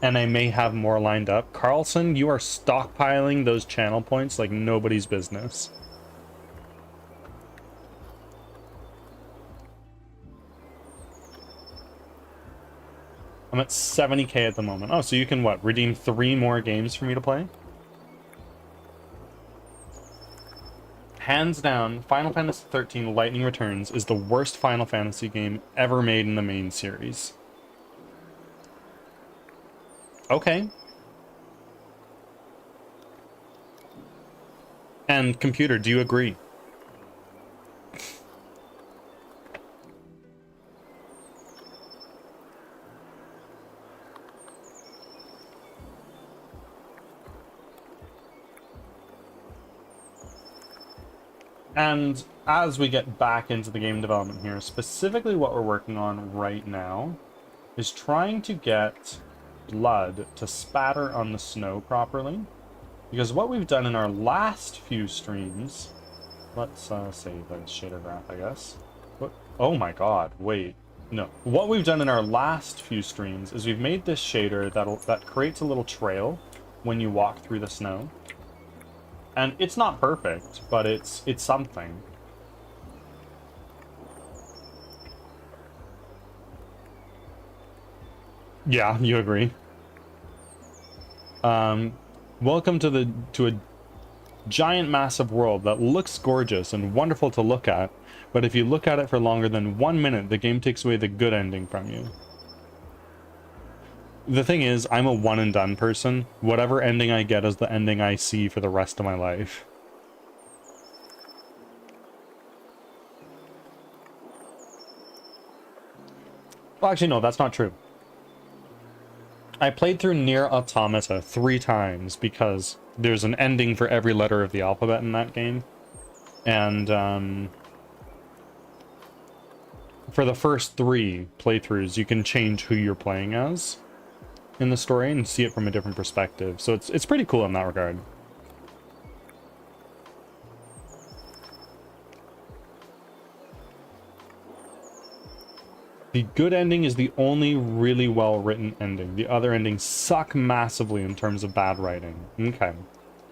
And I may have more lined up. Carlson, you are stockpiling those channel points like nobody's business. I'm at 70k at the moment. Oh, so you can what? Redeem 3 more games for me to play? Hands down, Final Fantasy XIII Lightning Returns is the worst Final Fantasy game ever made in the main series. Okay. And computer, do you agree? And as we get back into the game development here, specifically what we're working on right now is trying to get blood to spatter on the snow properly. Because what we've done in our last few streams... Let's save the shader graph, I guess. What? Oh my god, wait. No. What we've done in our last few streams is we've made this shader that creates a little trail when you walk through the snow. And it's not perfect, but it's something. Yeah, you agree. Welcome to a giant massive world that looks gorgeous and wonderful to look at, but if you look at it for longer than 1 minute, the game takes away the good ending from you. The thing is, I'm a one and done person. Whatever ending I get is the ending I see for the rest of my life. Well, actually, no, that's not true. I played through Nier Automata 3 times because there's an ending for every letter of the alphabet in that game. And, for the first 3 playthroughs, you can change who you're playing as in the story and see it from a different perspective. So it's pretty cool in that regard. The good ending is the only really well-written ending. The other endings suck massively in terms of bad writing. Okay.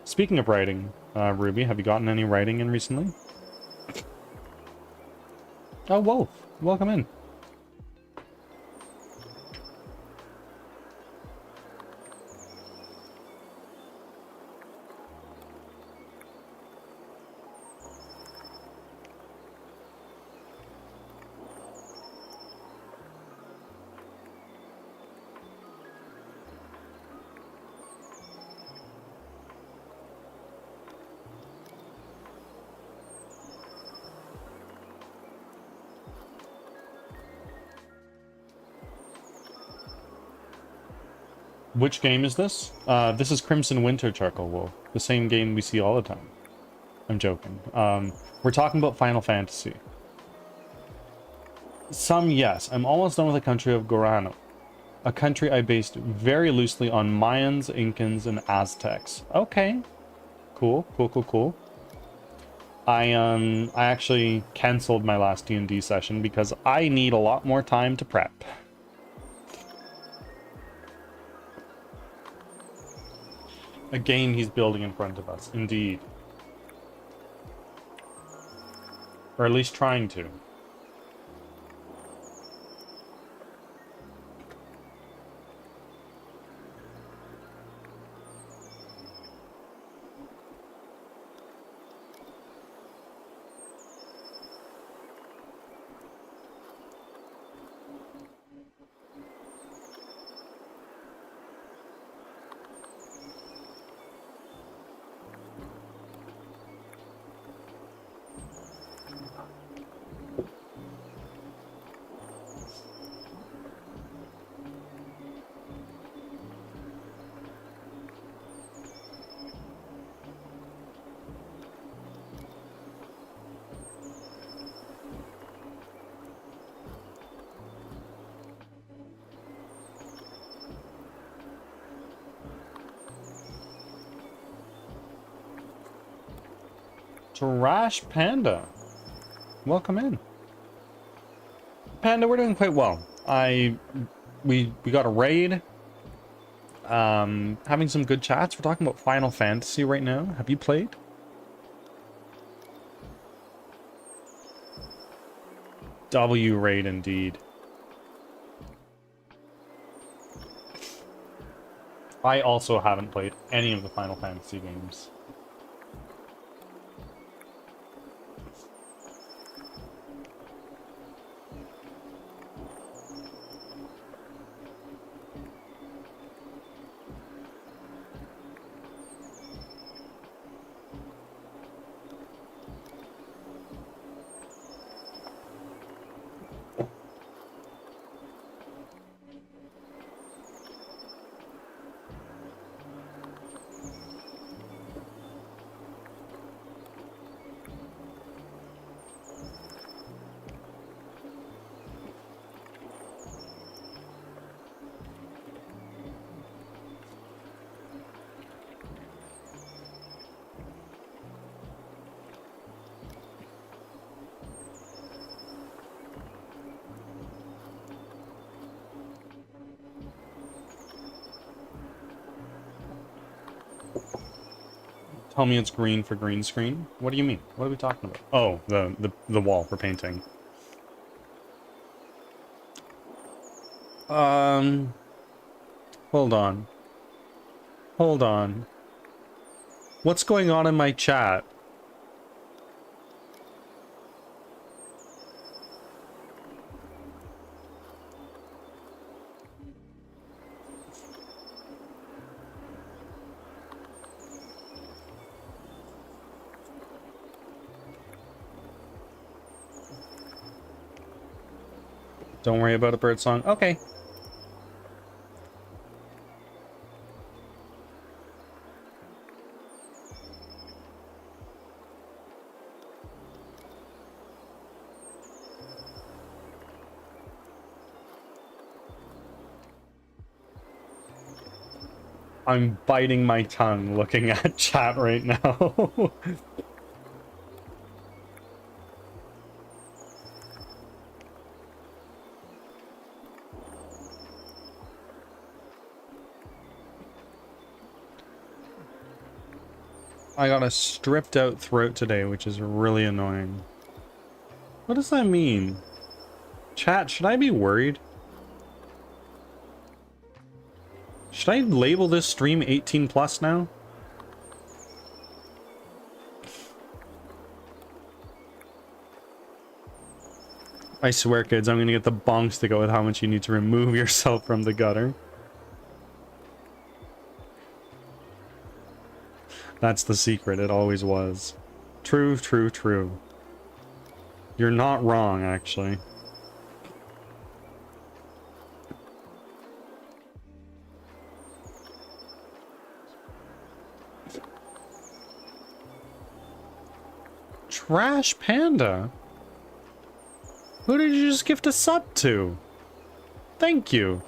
Speaking of writing, Ruby, have you gotten any writing in recently? Oh, Wolf. Welcome in. Which game is this? This is Crimson Winter Charcoal Wolf. The same game we see all the time. I'm joking. We're talking about Final Fantasy. Some, yes. I'm almost done with the country of Gorano. A country I based very loosely on Mayans, Incans, and Aztecs. Okay. Cool, cool, cool, cool. I actually canceled my last D&D session because I need a lot more time to prep. A game he's building in front of us, indeed. Or at least trying to. Trash Panda. Welcome in. Panda, we're doing quite well. We got a raid. Having some good chats. We're talking about Final Fantasy right now. Have you played? W raid indeed. I also haven't played any of the Final Fantasy games. Tell me it's green for green screen? What do you mean? What are we talking about? Oh, the wall for painting. Hold on. Hold on. What's going on in my chat? Don't worry about a bird song. Okay. I'm biting my tongue looking at chat right now. I got a stripped out throat today, which is really annoying. What does that mean? Chat, should I be worried? Should I label this stream 18 plus now? I swear, kids, I'm gonna get the bonks to go with how much you need to remove yourself from the gutter. That's the secret, it always was. True, true, true. You're not wrong, actually. Crash Panda? Who did you just gift a sub to? Thank you.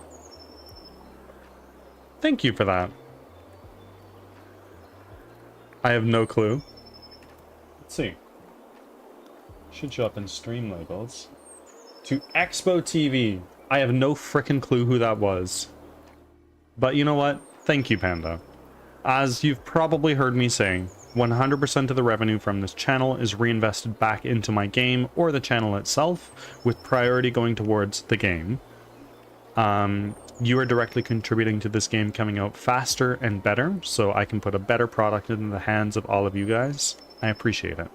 Thank you for that. I have no clue. Let's see. Should show up in stream labels. To Expo TV. I have no frickin' clue who that was. But you know what? Thank you, Panda. As you've probably heard me say, 100% of the revenue from this channel is reinvested back into my game or the channel itself, with priority going towards the game. You are directly contributing to this game coming out faster and better, so I can put a better product in the hands of all of you guys. I appreciate it.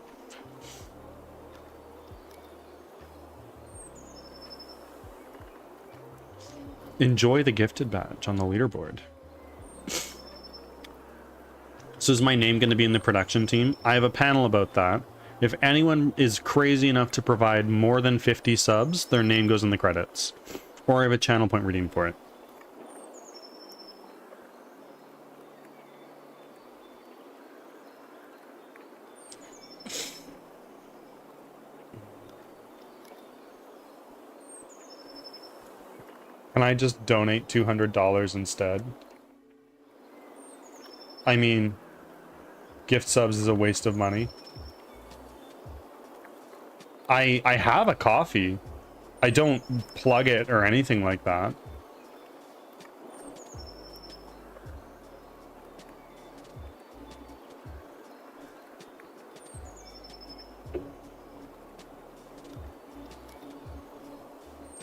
Enjoy the gifted badge on the leaderboard. So is my name going to be in the production team? I have a panel about that. If anyone is crazy enough to provide more than 50 subs, their name goes in the credits. Or I have a channel point redeem for it. Can I just donate $200 instead? I mean, gift subs is a waste of money. I have a coffee. I don't plug it or anything like that.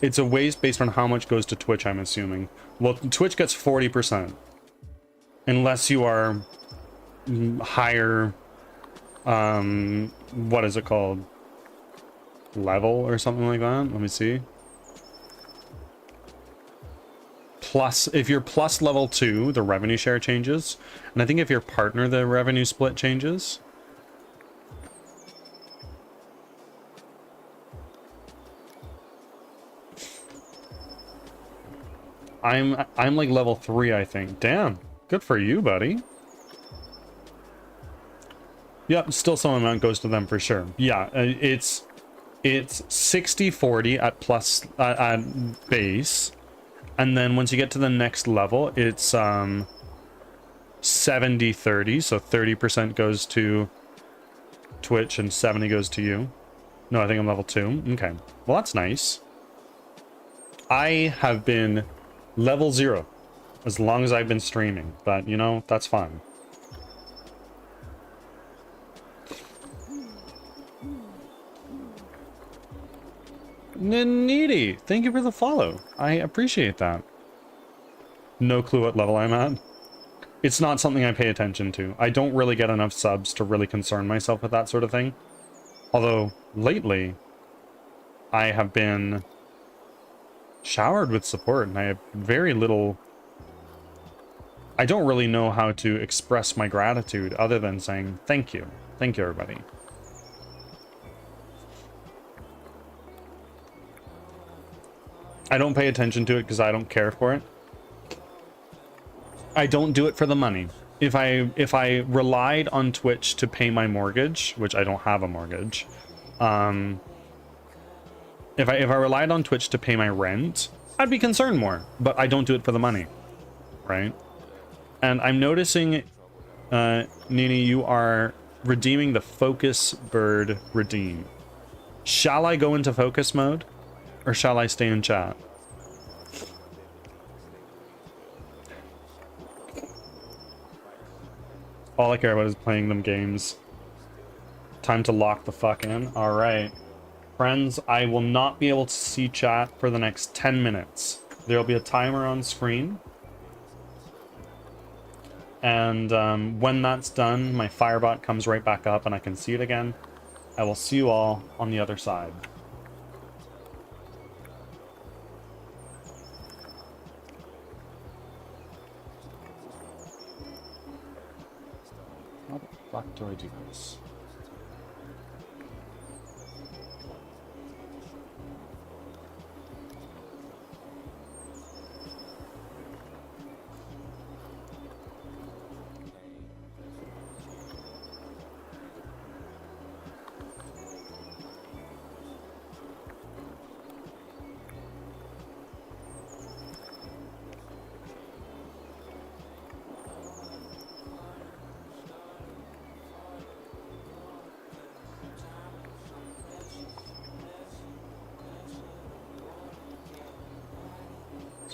It's a waste based on how much goes to Twitch, I'm assuming. Well, Twitch gets 40%. Unless you are higher, what is it called? Level or something like that? Let me see. Plus, if you're plus level 2, the revenue share changes. And I think if you're partner, the revenue split changes. I'm like level 3, I think. Damn. Good for you, buddy. Yep, still some amount goes to them for sure. Yeah, it's 60-40 at plus at base, and then once you get to the next level, it's 70-30, so 30% goes to Twitch and 70 goes to you. No, I think I'm level 2. Okay, well that's nice. I have been level 0 as long as I've been streaming, but you know, that's fine. Needy, thank you for the follow. I appreciate that. No clue what level I'm at. It's not something I pay attention to. I don't really get enough subs to really concern myself with that sort of thing. Although, lately, I have been showered with support, and I have very little... I don't really know how to express my gratitude other than saying thank you. Thank you, everybody. I don't pay attention to it because I don't care for it. I don't do it for the money. If I relied on Twitch to pay my mortgage, which I don't have a mortgage, if I relied on Twitch to pay my rent, I'd be concerned more. But I don't do it for the money, right? And I'm noticing, Nini, you are redeeming the focus bird redeem. Shall I go into focus mode, or shall I stay in chat? All I care about is playing them games. Time to lock the fuck in. All right. Friends, I will not be able to see chat for the next 10 minutes. There will be a timer on screen. And when that's done, my Firebot comes right back up and I can see it again. I will see you all on the other side. How the fuck do I do this?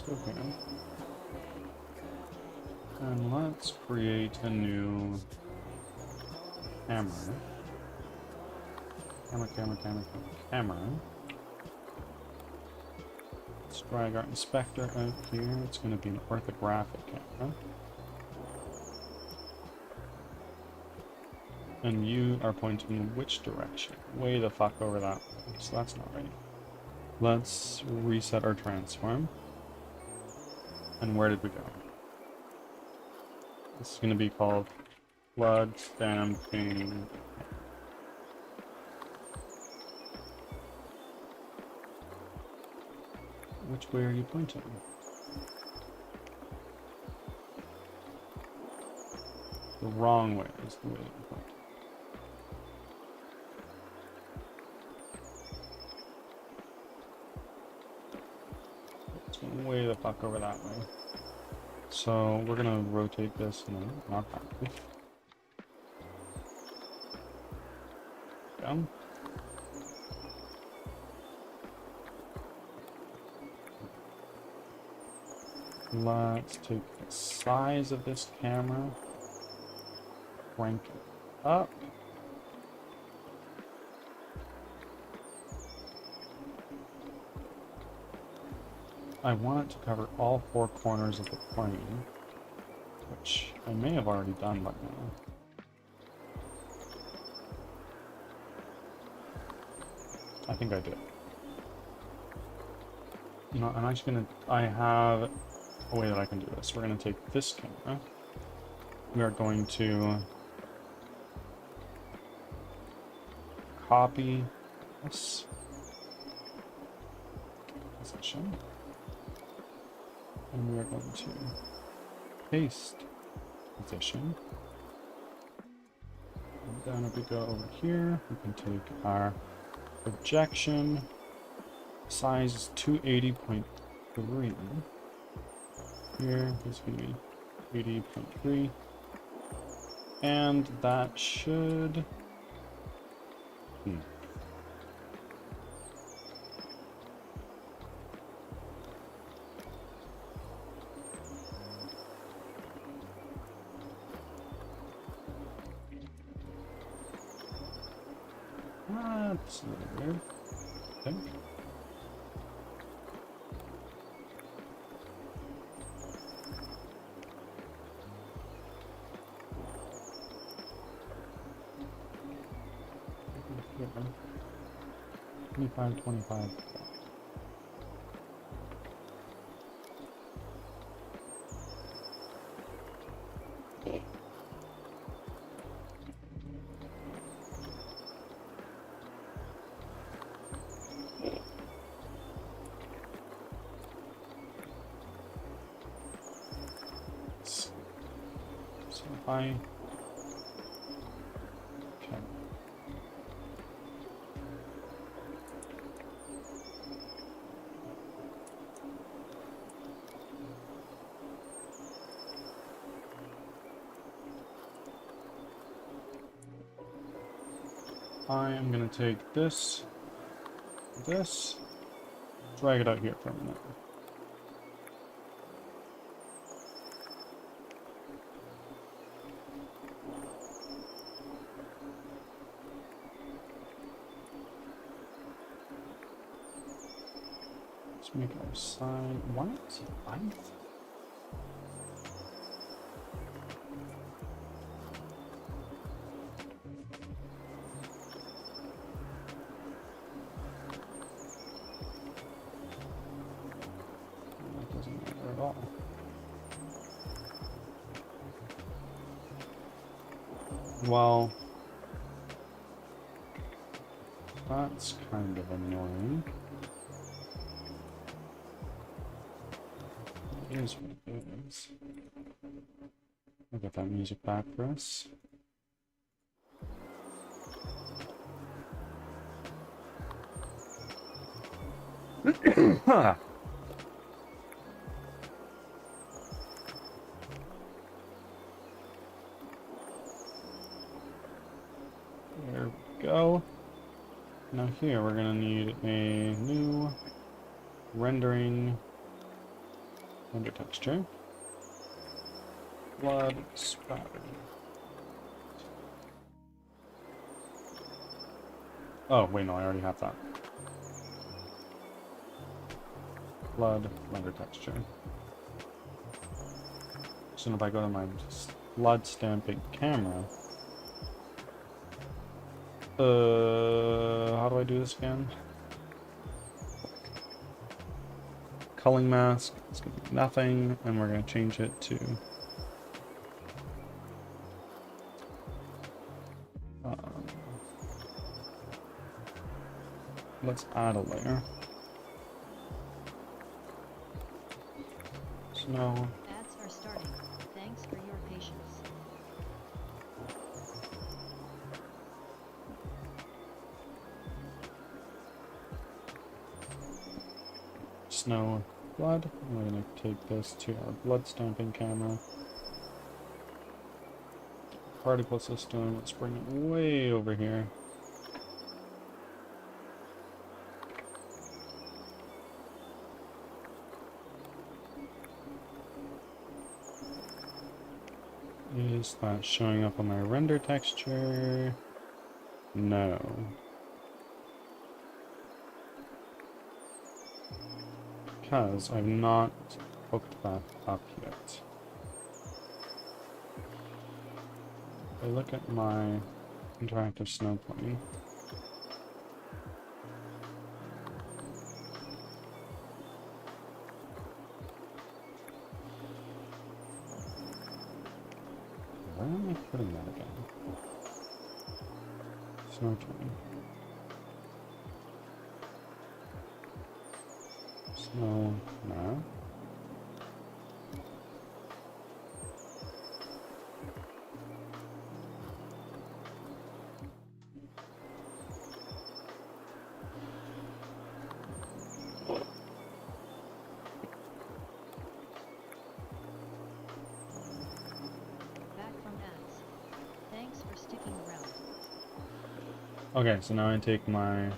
let's go here. And let's create a new camera. Camera. Let's drag our inspector out here. It's going to be an orthographic camera. And you are pointing in which direction? Way the fuck over that way. So that's not right. Let's reset our transform. And where did we go? This is going to be called flood damping. Which way are you pointing? The wrong way is the way you point. It's going way the fuck over that way. So we're gonna rotate this. No, not that way. Down. Let's take the size of this camera, crank it up. I want it to cover all four corners of the plane, which I may have already done by now. I think I did. No, I'm actually gonna, I have a way that I can do this. We're gonna take this camera. We are going to copy this position. And we are going to paste position. And then if we go over here, we can take our projection. Size is 280.3. Here, this is going to be 80.3. And that should... That's a little weird. Okay. Yeah. 25, 25. So if I... Okay. I am going to take this, drag it out here for a minute. Let's make our sign. Why is it white? That doesn't matter at all. Well, that's kind of annoying. Here's what it is. I'll get that music back for us. There we go. Now here we're gonna need a new rendering Render texture. Blood spatter. Oh, wait, no, I already have that. Blood render texture. So if I go to my blood stamping camera, how do I do this again? Culling mask, it's gonna be nothing, and we're gonna change it to let's add a layer. Snow. Ads are starting. Thanks for your patience. Snow blood. We're gonna take this to our blood stamping camera. Particle system, let's bring it way over here. Is that showing up on my render texture? No. Because I've not hooked that up yet. If I look at my interactive snow plane, where am I putting that again? Snow plane. Snow map. Back from ads. Thanks for sticking around. Okay, so now I take my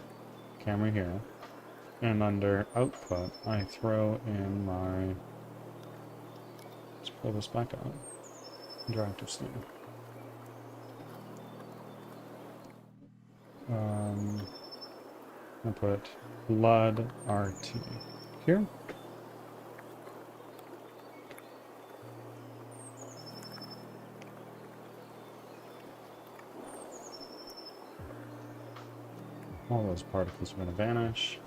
camera here, and under output, I throw in my, let's pull this back out, interactive snow. I put blood RT here. All those particles are going to vanish.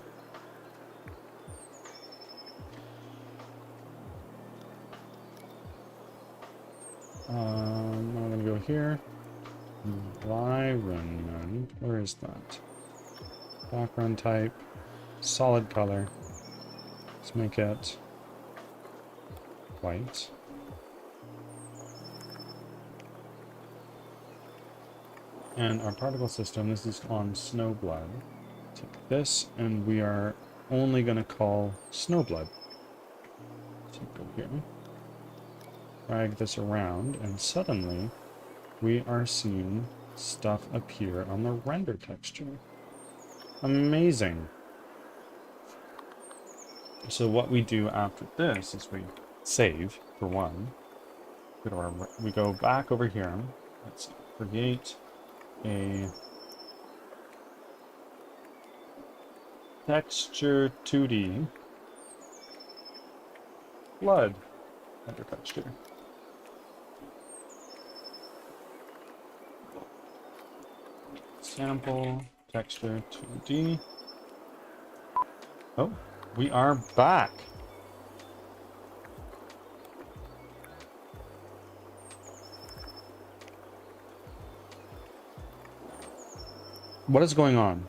I'm going to go here. Environment. Where is that? Background type. Solid color. Let's make it white. And our particle system, this is on Snowblood. Take this, and we are only going to call Snowblood. So go here. Drag this around, and suddenly we are seeing stuff appear on the render texture. Amazing. So what we do after this is we save, for one. We go back over here. Let's create a texture 2D blood render texture. Sample texture 2D. Oh, we are back. What is going on?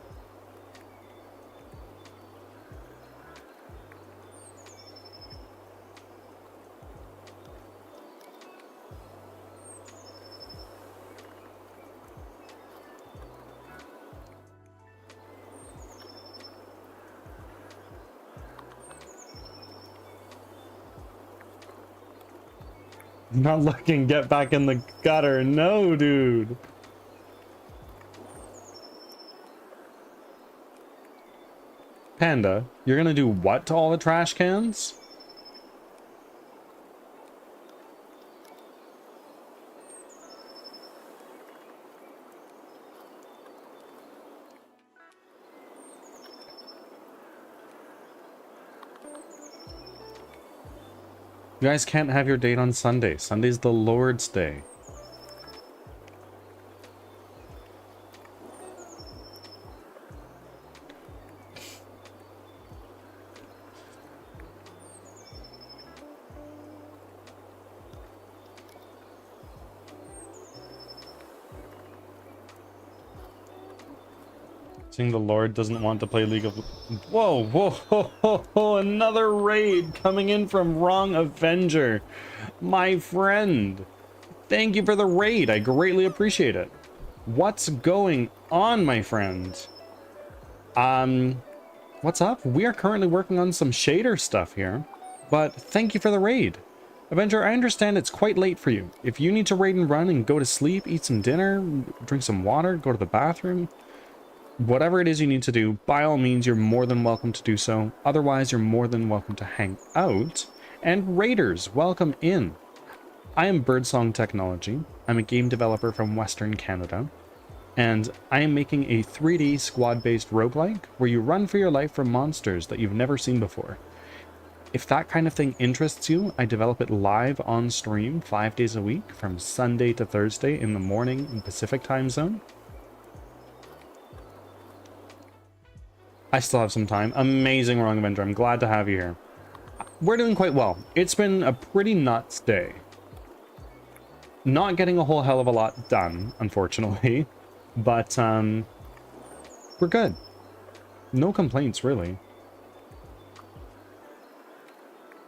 Not looking, get back in the gutter. No, dude. Panda, you're gonna do what to all the trash cans? You guys can't have your date on Sunday. Sunday's the Lord's Day. Seeing the Lord doesn't want to play League of... Whoa, whoa, ho, ho, ho, another raid coming in from Wrong Avenger. My friend. Thank you for the raid. I greatly appreciate it. What's going on, my friend? What's up? We are currently working on some shader stuff here, but thank you for the raid. Avenger, I understand it's quite late for you. If you need to raid and run and go to sleep, eat some dinner, drink some water, go to the bathroom, whatever it is you need to do, by all means, you're more than welcome to do so. Otherwise, you're more than welcome to hang out. And raiders, welcome in. I am Birdsong Technology. I'm a game developer from Western Canada. And I am making a 3D squad-based roguelike where you run for your life from monsters that you've never seen before. If that kind of thing interests you, I develop it live on stream 5 days a week from Sunday to Thursday in the morning in Pacific time zone. I still have some time. Amazing, Wrong Avenger. I'm glad to have you here. We're doing quite well. It's been a pretty nuts day. Not getting a whole hell of a lot done, unfortunately. But, we're good. No complaints, really.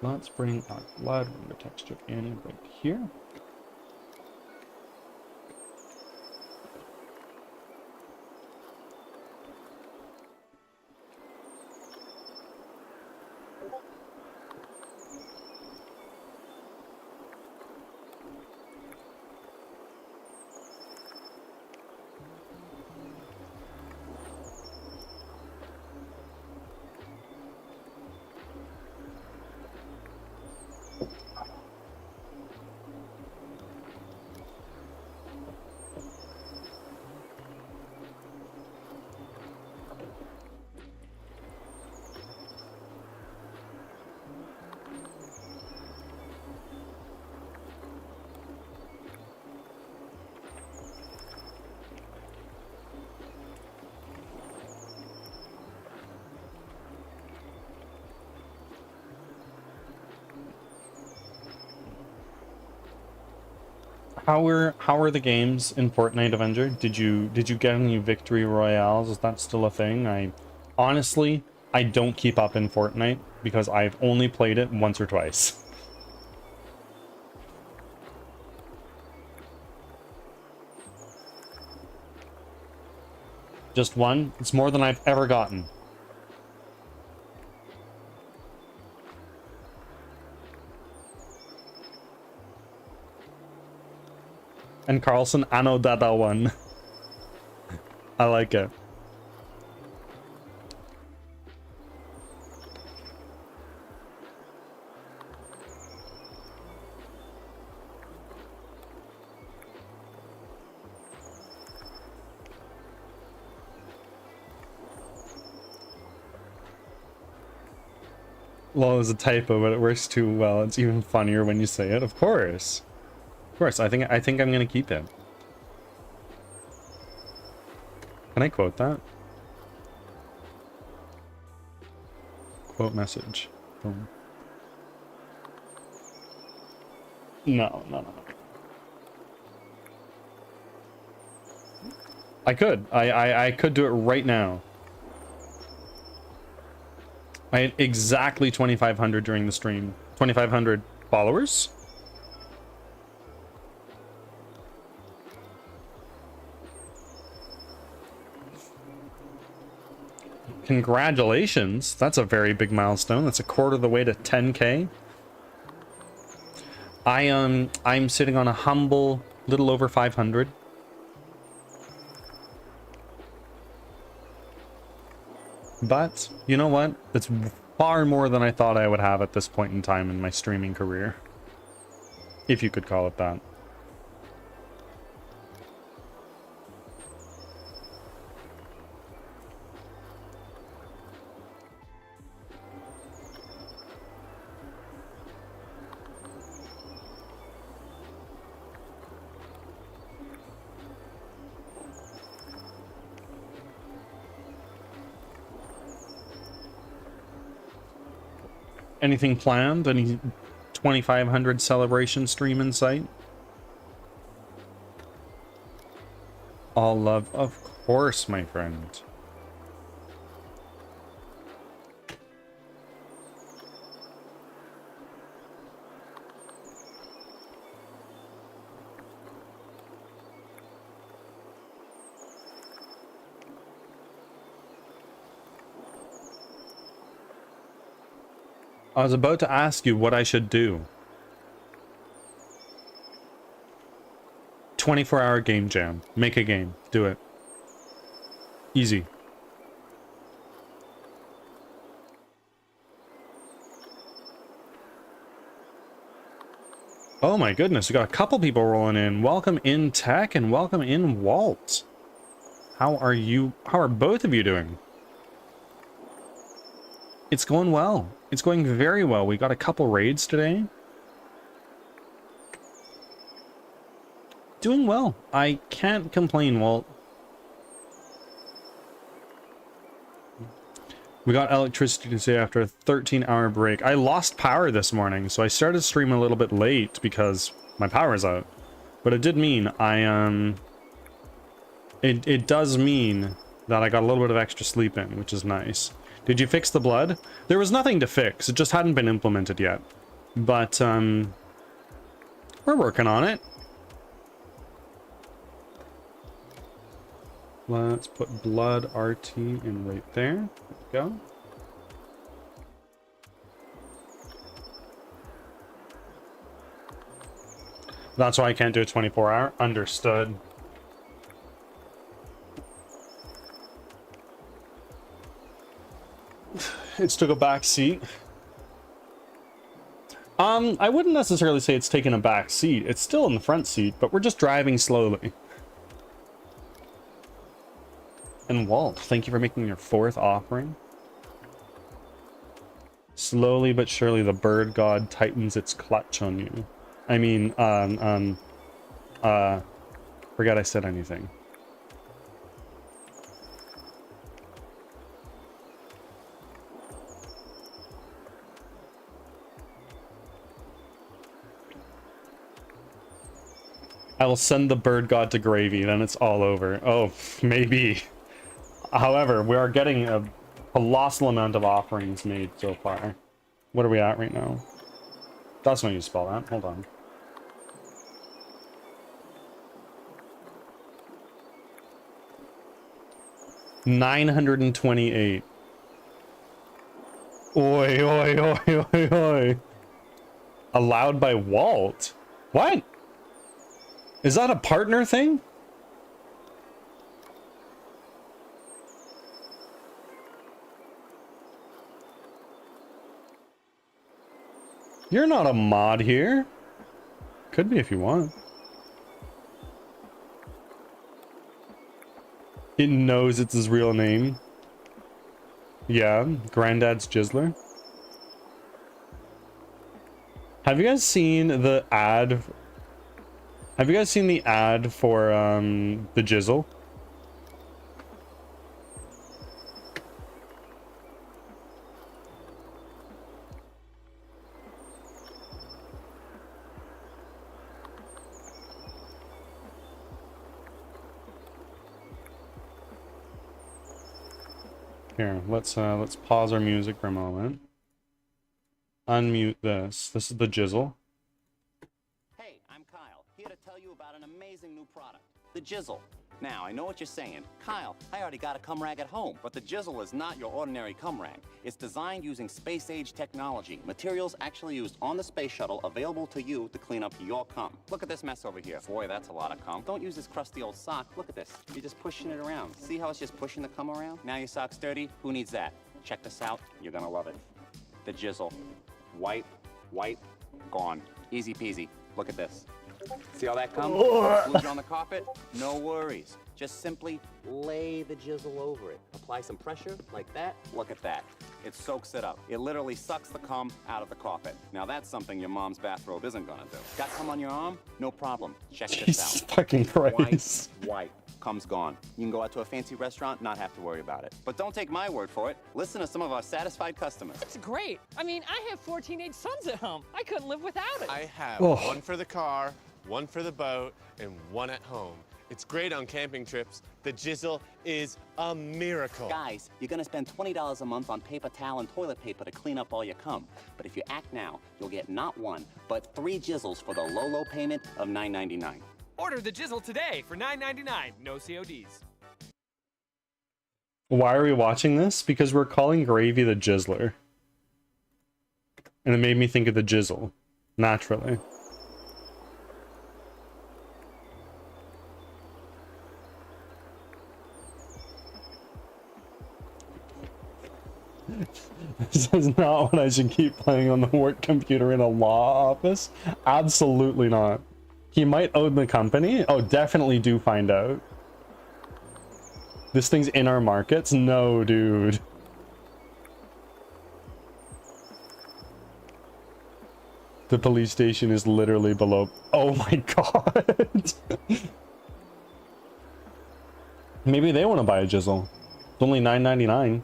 Let's bring our blood render texture in right here. How are the games in Fortnite, Avenger? Did you get any victory royales? Is that still a thing? I honestly don't keep up in Fortnite because I've only played it once or twice. Just one. It's more than I've ever gotten. And Carlson, I know that one. I like it. Lol is a typo, but it works too well. It's even funnier when you say it. Of course. Of course, I think I'm gonna keep it. Can I quote that? Quote message. Boom. No. I could. I could do it right now. I had exactly 2,500 during the stream. 2,500 followers? Congratulations. That's a very big milestone. That's a quarter of the way to 10K. I'm sitting on a humble little over 500. But you know what? It's far more than I thought I would have at this point in time in my streaming career. If you could call it that. Anything planned? Any 2500 celebration stream in sight? All love, of course, my friend. I was about to ask you what I should do. 24-hour game jam. Make a game. Do it. Easy. Oh my goodness, we got a couple people rolling in. Welcome in Tech and welcome in Walt. How are you? How are both of you doing? It's going well. It's going very well. We got a couple raids today. Doing well. I can't complain, Walt. We got electricity today after a 13-hour break. I lost power this morning, so I started streaming a little bit late because my power's out. But it did mean it does mean that I got a little bit of extra sleep in, which is nice. Did you fix the blood? There was nothing to fix. It just hadn't been implemented yet. But we're working on it. Let's put blood RT in right there. There we go. That's why I can't do a 24-hour. Understood. It's took a back seat. I wouldn't necessarily say it's taken a back seat. It's still in the front seat, but we're just driving slowly. And Walt, thank you for making your 4th offering. Slowly but surely the bird god tightens its clutch on you. I mean, forget I said anything. I will send the bird god to gravy, then it's all over. Oh, maybe. However, we are getting a colossal amount of offerings made so far. What are we at right now? That's not how you spell that. Hold on. $928. Oi, oi, oi, oi, oi. Allowed by Walt? What? Is that a partner thing? You're not a mod here. Could be if you want. It knows it's his real name. Yeah, Granddad's Jizzler. Have you guys seen the ad? Have you guys seen the ad for the Jizzle? Here, let's pause our music for a moment. Unmute this. This is the Jizzle. Hey, I'm Kyle, here to tell you about an amazing new product, the Jizzle. Now, I know what you're saying. Kyle, I already got a cum rag at home, but the Jizzle is not your ordinary cum rag. It's designed using space-age technology, materials actually used on the space shuttle available to you to clean up your cum. Look at this mess over here. Boy, that's a lot of cum. Don't use this crusty old sock. Look at this. You're just pushing it around. See how it's just pushing the cum around? Now your sock's dirty. Who needs that? Check this out. You're gonna love it. The Jizzle. Wipe, wipe, gone. Easy peasy. Look at this. See all that cum? Smooth on the carpet? No worries. Just simply lay the Jizzle over it. Apply some pressure, like that. Look at that. It soaks it up. It literally sucks the cum out of the carpet. Now that's something your mom's bathrobe isn't gonna do. Got cum on your arm? No problem. Check this Jesus out. fucking Christ. Wipe, wipe. comes gone. You can go out to a fancy restaurant, not have to worry about it. But don't take my word for it. Listen to some of our satisfied customers. That's great. I mean, I have 4 teenage sons at home. I couldn't live without it. I have Oh. one for the car, one for the boat, and one at home. It's great on camping trips. The Jizzle is a miracle. Guys, you're gonna spend $20 a month on paper towel and toilet paper to clean up all your cum. But if you act now, you'll get not one, but 3 Jizzles for the low payment of $9.99. Order the Jizzle today for $9.99. No CODs. Why are we watching this? Because we're calling Gravy the Jizzler. And it made me think of the Jizzle. Naturally. This is not what I should keep playing on the work computer in a law office. Absolutely not. He might own the company. Oh, definitely do find out. This thing's in our markets? No, dude. The police station is literally below. Oh my god. Maybe they want to buy a Jizzle. It's only $9.99.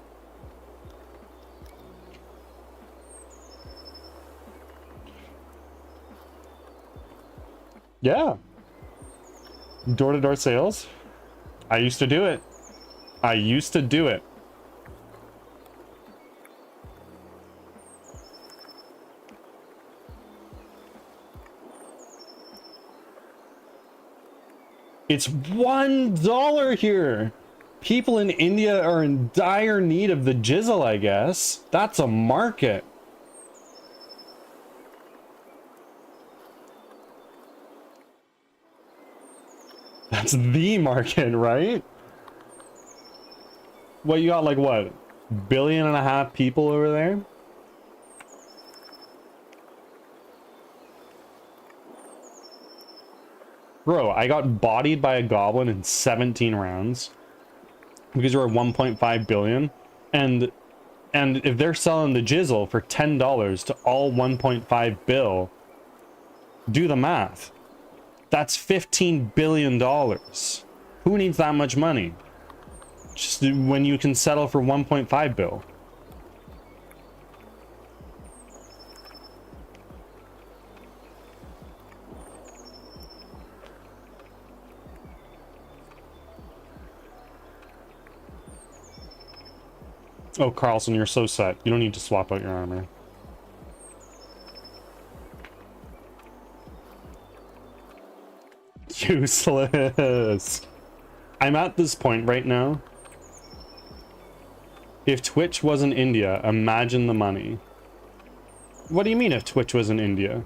Yeah. Door-to-door sales. I used to do it. I used to do it. It's $1 here. People in India are in dire need of the Jizzle, I guess. That's a market. That's the market, right? What, you got like what? 1.5 billion people over there? Bro, I got bodied by a goblin in 17 rounds because we're 1.5 billion, and if they're selling the Jizzle for $10 to all 1.5 bill, do the math. That's $15 billion. Who needs that much money? Just when you can settle for 1.5 bill. Oh, Carlson, you're so set. You don't need to swap out your armor. Useless. I'm at this point right now. If Twitch was in India, imagine the money. What do you mean if Twitch was in India?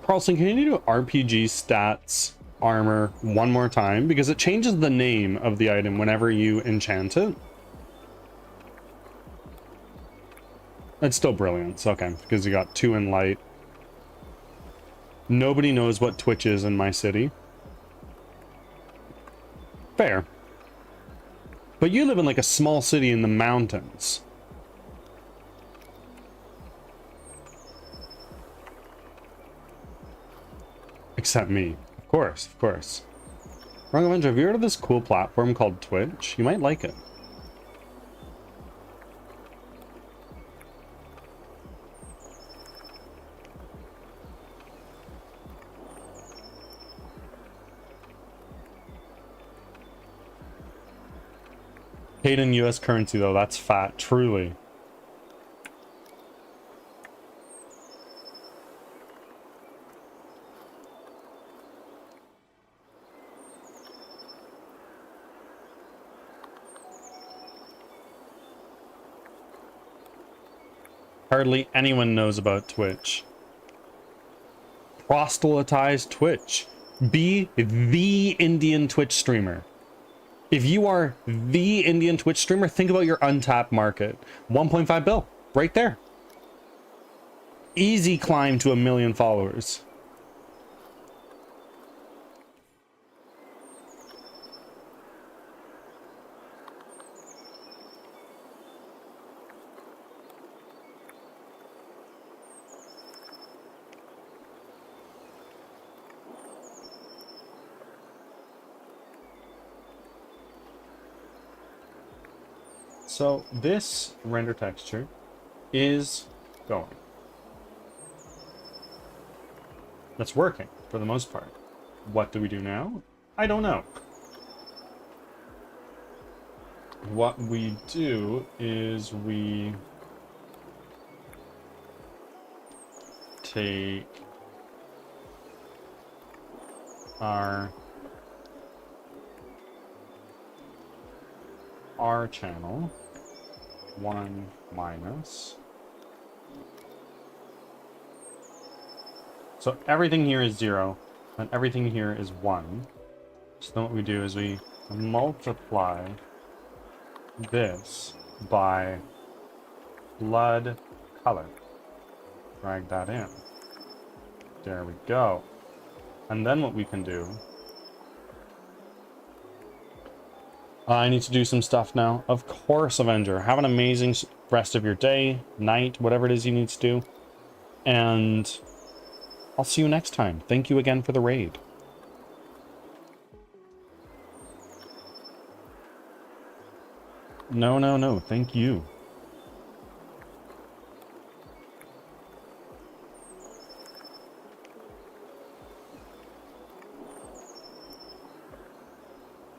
Carlson, can you do RPG stats armor one more time? Because it changes the name of the item whenever you enchant it. It's still brilliance. Okay, because you got 2 in light. Nobody knows what Twitch is in my city. Fair. But you live in like a small city in the mountains. Except me. Of course, of course. Wrong Avenger, have you heard of this cool platform called Twitch? You might like it. Paid in US currency though, that's fat, truly. Hardly anyone knows about Twitch. Proselytize Twitch. Be the Indian Twitch streamer. If you are the Indian Twitch streamer, think about your untapped market. 1.5 bill, right there. Easy climb to 1 million followers. So this render texture is going. That's working for the most part. What do we do now? I don't know. What we do is we take our R channel 1 minus. So everything here is 0 and everything here is 1. So then what we do is we multiply this by blood color. Drag that in. There we go. And then what we can do... I need to do some stuff now. Of course, Avenger. Have an amazing rest of your day, night, whatever it is you need to do. And I'll see you next time. Thank you again for the raid. No, no, no. Thank you.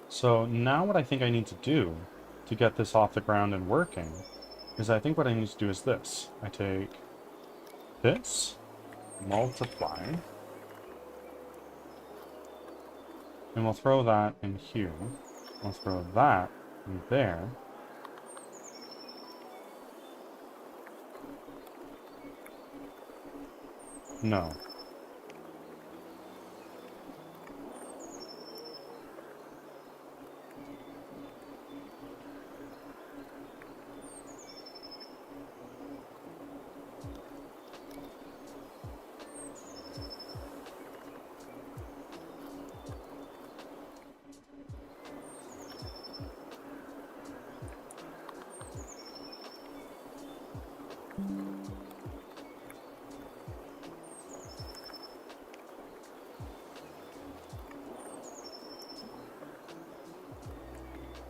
So now what I think I need to do to get this off the ground and working is I think what I need to do is this. I take this, multiply, and we'll throw that in here. We'll throw that in there. No.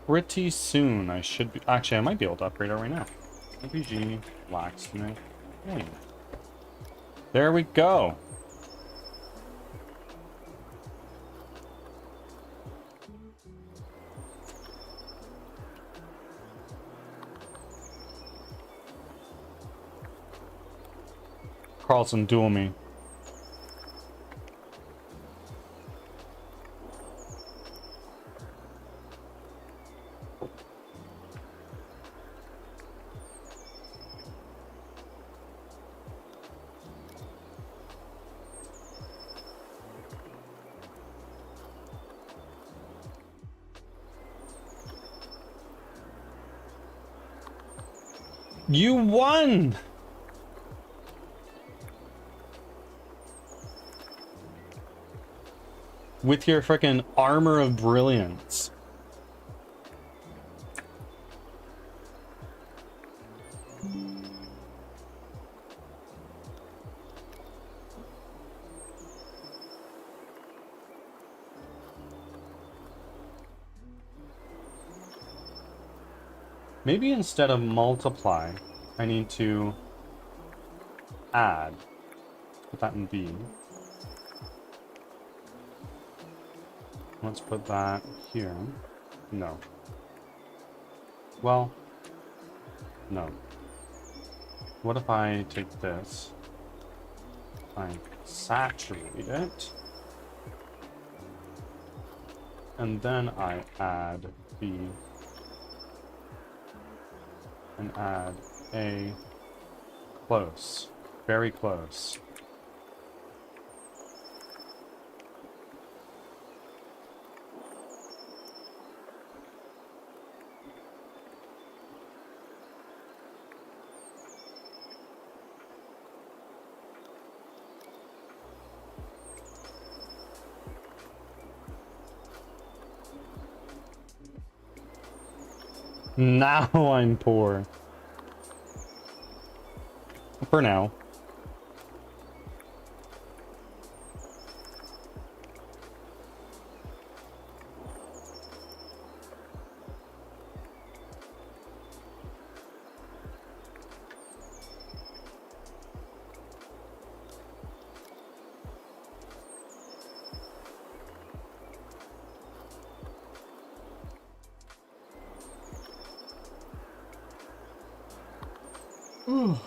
Pretty soon I should be... Actually, I might be able to upgrade it right now. RPG, blacksmith. Hey. There we go. Carlson, duel me. You won! With your frickin' armor of brilliance. Maybe instead of multiply, I need to add. Put that in B. Let's put that here. No. Well, no. What if I take this, I saturate it, and then I add B, and add A, close, very close. Now I'm poor. For now. Ooh.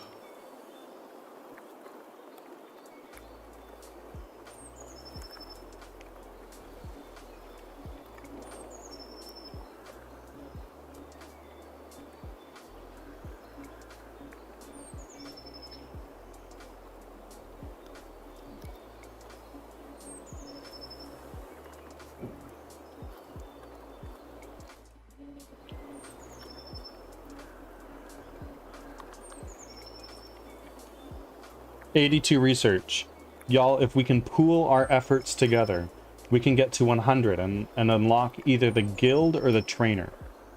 $82 research. Y'all, if we can pool our efforts together, we can get to 100 and unlock either the guild or the trainer.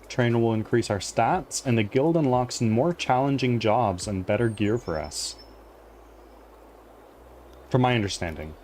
Trainer will increase our stats, and the guild unlocks more challenging jobs and better gear for us. From my understanding.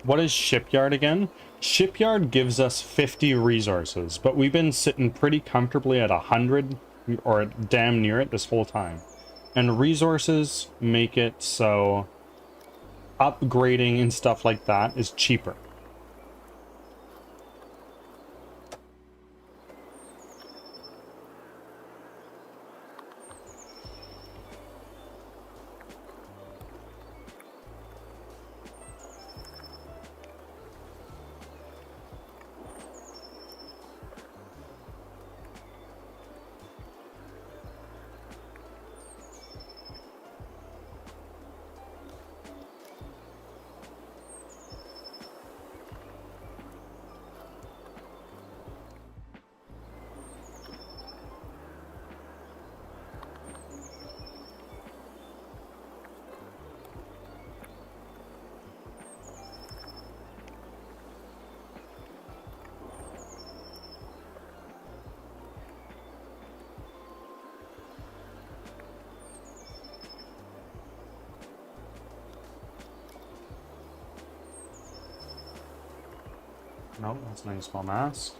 What is Shipyard again? Shipyard gives us 50 resources, but we've been sitting pretty comfortably at 100 or damn near it this whole time. And resources make it so upgrading and stuff like that is cheaper. Nope, that's a nice small mask.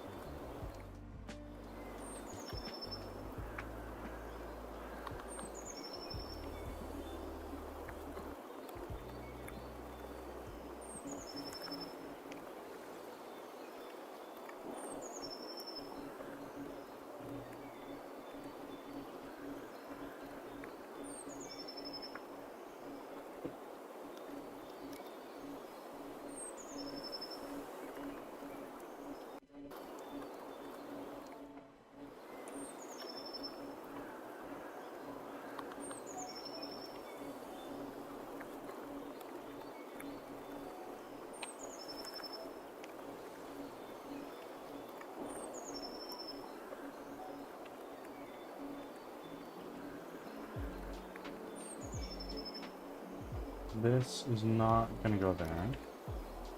This is not gonna go there.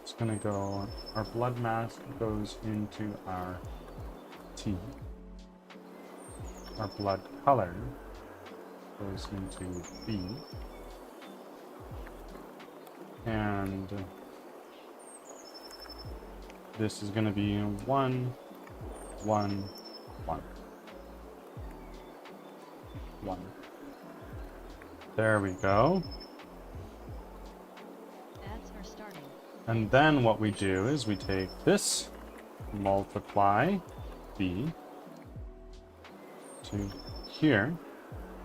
It's gonna go, our blood mask goes into our T. Our blood color goes into B. And this is gonna be 1, 1, 1. 1. There we go. Ads are starting. And then what we do is we take this, multiply B to here.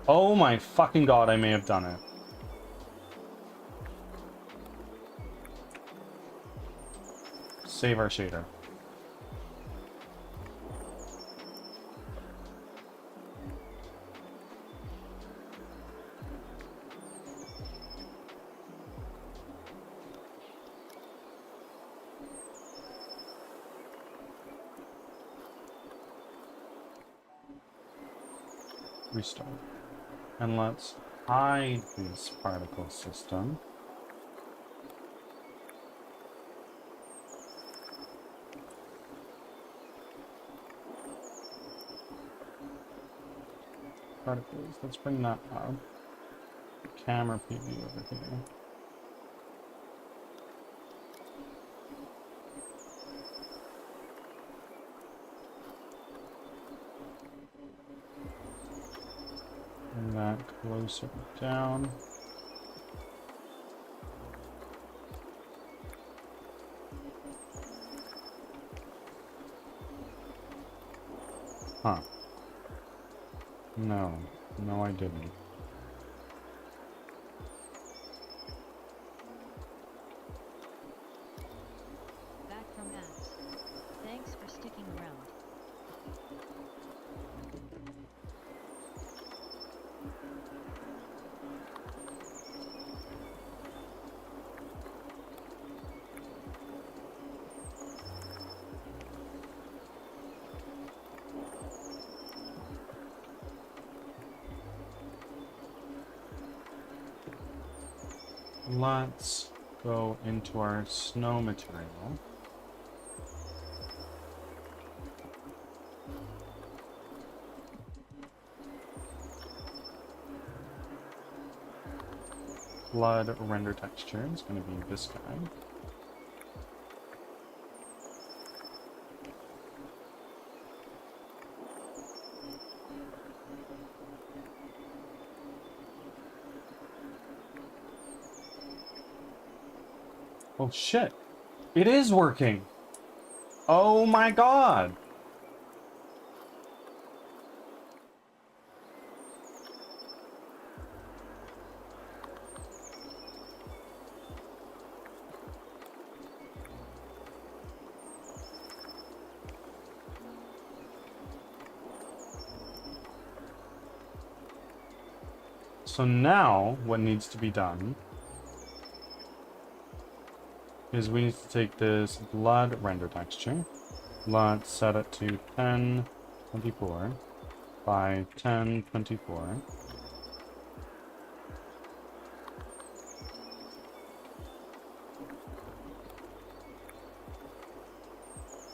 Oh my fucking god, I may have done it. Save our shader. Restart. And let's hide this particle system. Particles, let's bring that up. Camera preview over here. Bring that closer down. Huh. No. No, I didn't. Back from ads. Thanks for sticking around. Let's go into our snow material. Blood render texture is going to be this guy. Oh shit! It is working! Oh my god! So now, what needs to be done is we need to take this blood render texture. Let's set it to 1024 by 1024.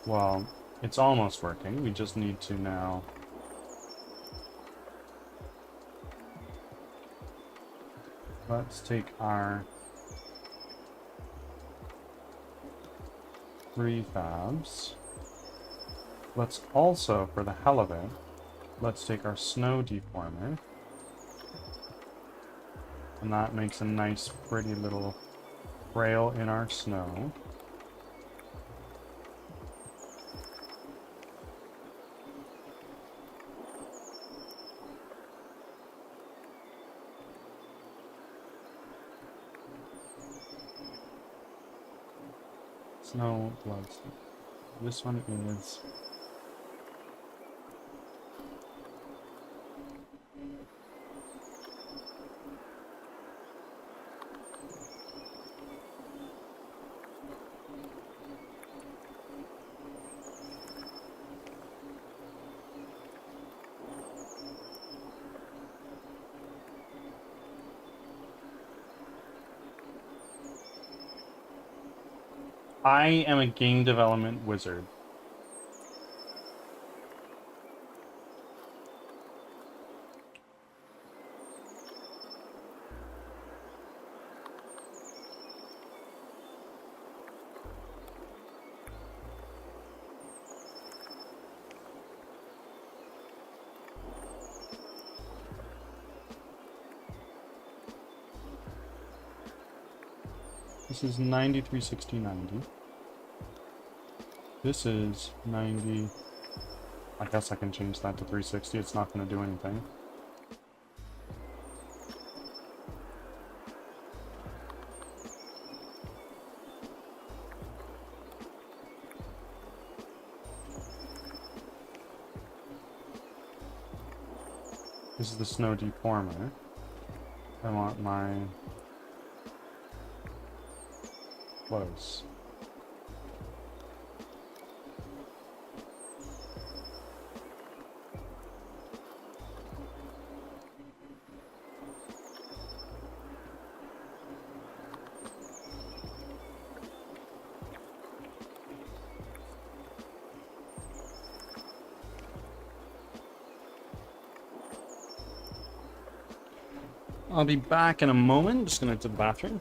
Well, it's almost working. We just need to now let's take our prefabs. Let's also, for the hell of it, let's take our snow deformer. And that makes a nice, pretty little trail in our snow. Snow blood. This one is I am a game development wizard. This is 93, 60, 90. This is 90. I guess I can change that to 360. It's not going to do anything. This is the snow deformer. I want my close. I'll be back in a moment. Just gonna to the bathroom.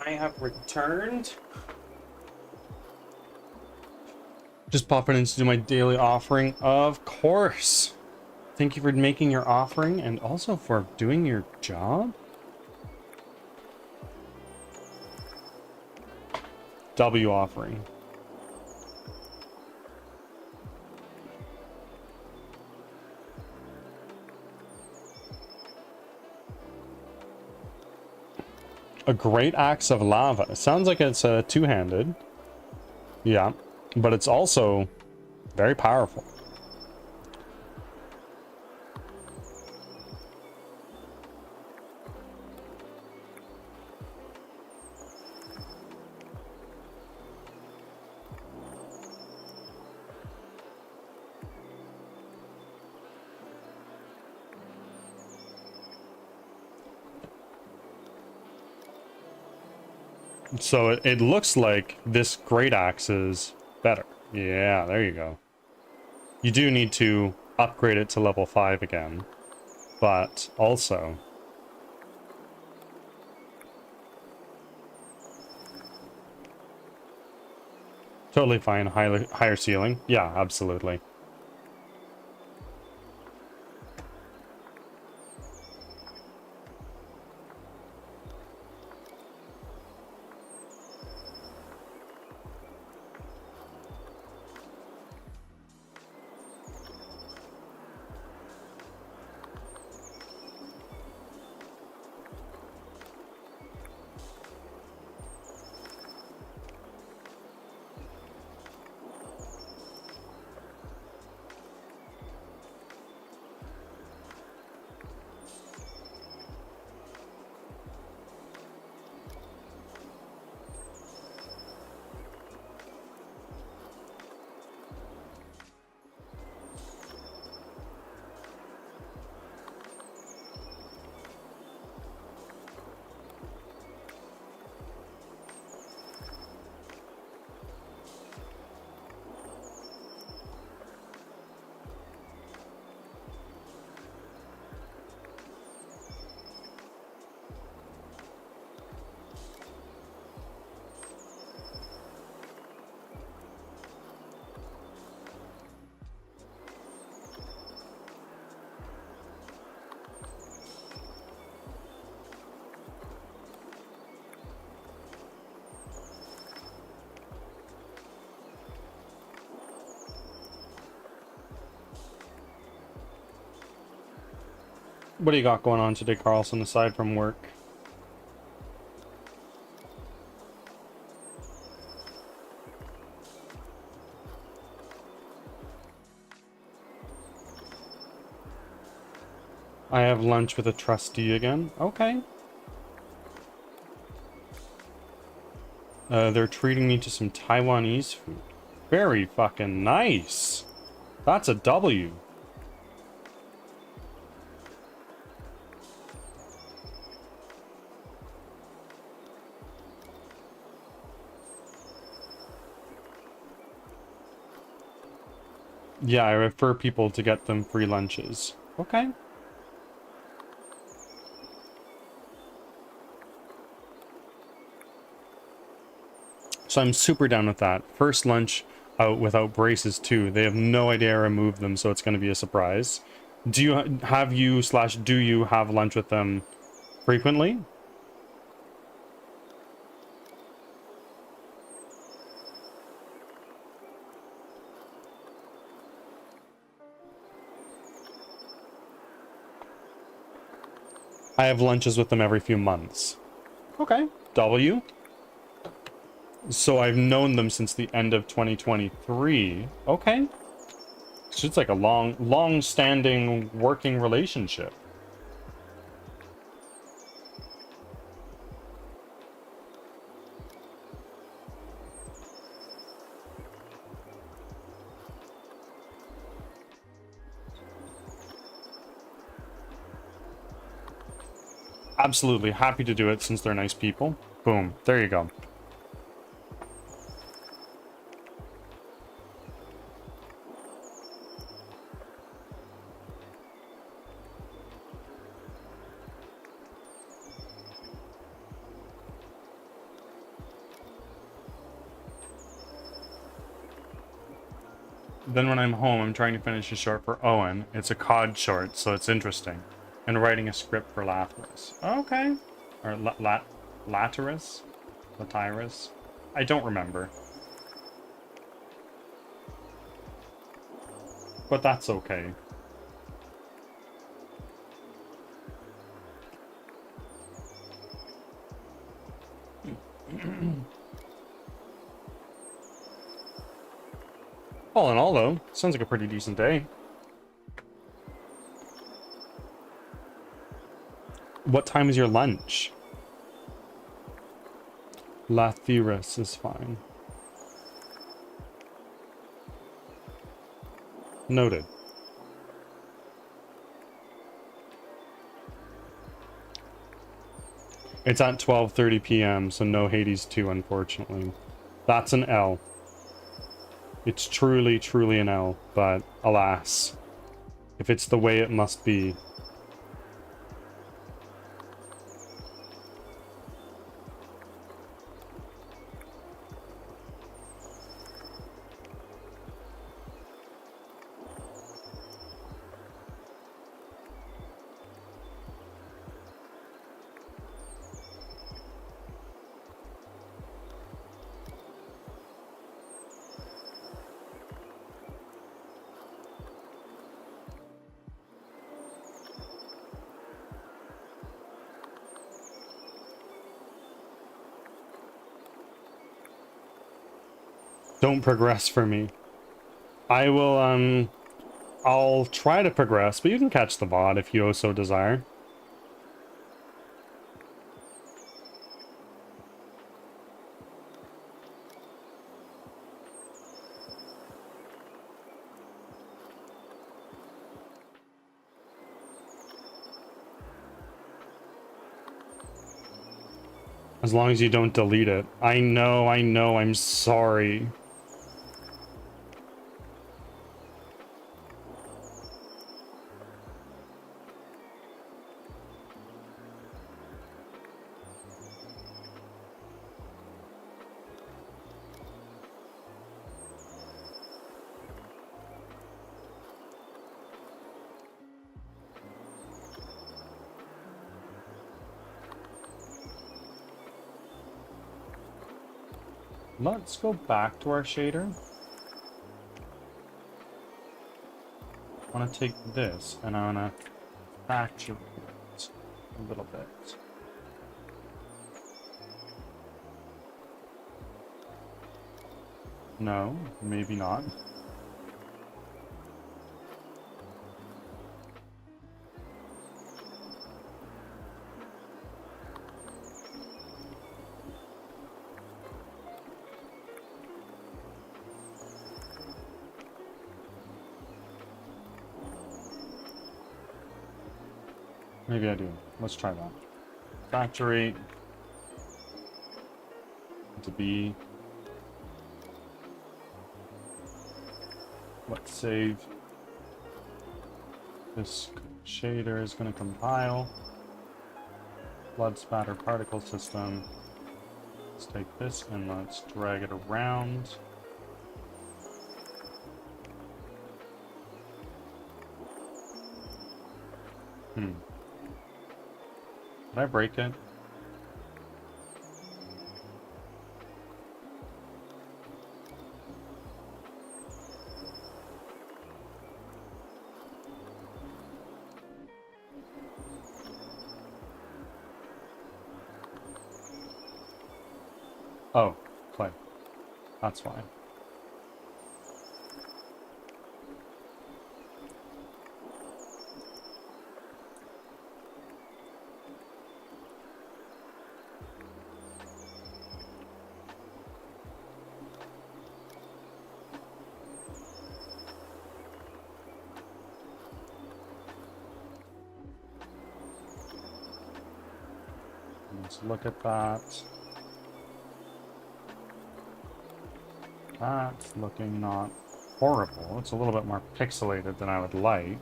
I have returned. Just popping in to do my daily offering. Of course. Thank you for making your offering and also for doing your job. W offering. A great axe of lava. It sounds like it's two-handed. Yeah, but it's also very powerful. So it looks like this great axe is better. Yeah, there you go. You do need to upgrade it to level 5 again, but also totally fine. Higher ceiling. Yeah, absolutely. What do you got going on today, Carlson, aside from work? I have lunch with a trustee again. Okay. They're treating me to some Taiwanese food. Very fucking nice. That's a W. Yeah, I refer people to get them free lunches. Okay. So I'm super down with that. First lunch out without braces too. They have no idea I removed them, so it's going to be a surprise. Do you have you / do you have lunch with them frequently? I have lunches with them every few months. Okay. W. So I've known them since the end of 2023. Okay. So it's like a long-standing working relationship. Absolutely. Happy to do it since they're nice people. Boom. There you go. then when I'm home, I'm trying to finish a short for Owen. It's a COD short, so it's interesting. And writing a script for Lathyrus. Okay. Or Latyrus? Latyrus? I don't remember. But that's okay. All in all, though, sounds like a pretty decent day. What time is your lunch? Lathyrus is fine. Noted. It's at 12:30 p.m., so no Hades 2, unfortunately. That's an L. It's truly, truly an L, but alas, if it's the way it must be. Don't progress for me. I will, I'll try to progress, but you can catch the VOD if you so desire. As long as you don't delete it. I know, I'm sorry. Let's go back to our shader. I want to take this and I want to saturate it a little bit. No, maybe not. Maybe I do. Let's try that. Saturate to be. Let's save. This shader is going to compile. Blood spatter particle system. Let's take this and let's drag it around. Did I break it? Oh, play. That's why. Let's look at that. That's looking not horrible. It's a little bit more pixelated than I would like.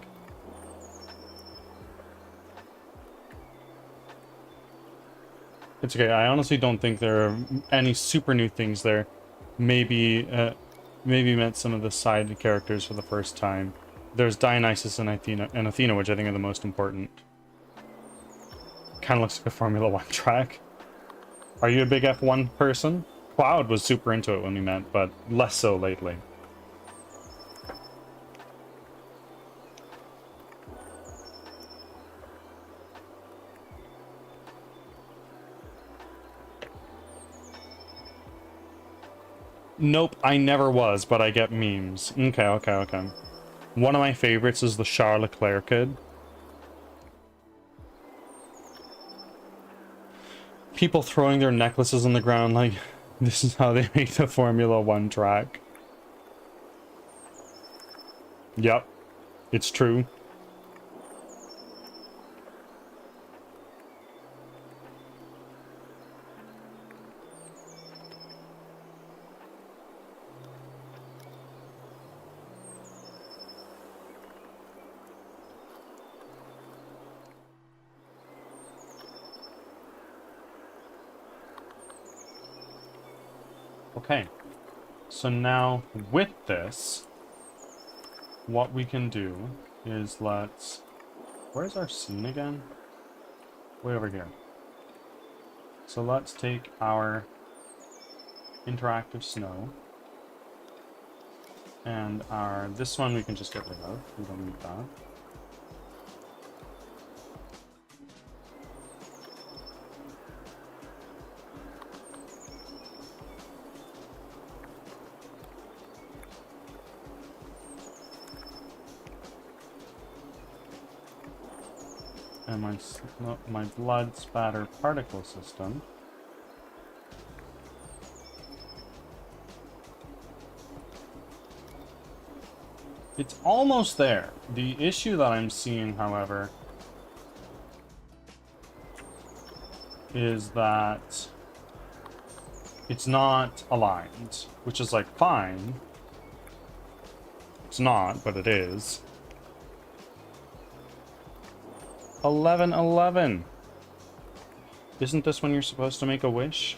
It's okay. I honestly don't think there are any super new things there. Maybe maybe met some of the side characters for the first time. There's Dionysus and Athena, which I think are the most important. Kind of looks like a Formula 1 track. Are you a big F1 person? Cloud was super into it when we met, but less so lately. Nope, I never was, but I get memes. Okay. One of my favorites is the Charles Leclerc kid. People throwing their necklaces on the ground like, this is how they make the Formula 1 track. Yep, it's true. Okay, so now with this, what we can do is let's... Where's our scene again? Way over here. So let's take our interactive snow. And our... This one we can just get rid of. We don't need that. And my blood spatter particle system. It's almost there. The issue that I'm seeing, however, is that it's not aligned, which is like fine. It's not, but it is. 11:11. Isn't this when you're supposed to make a wish?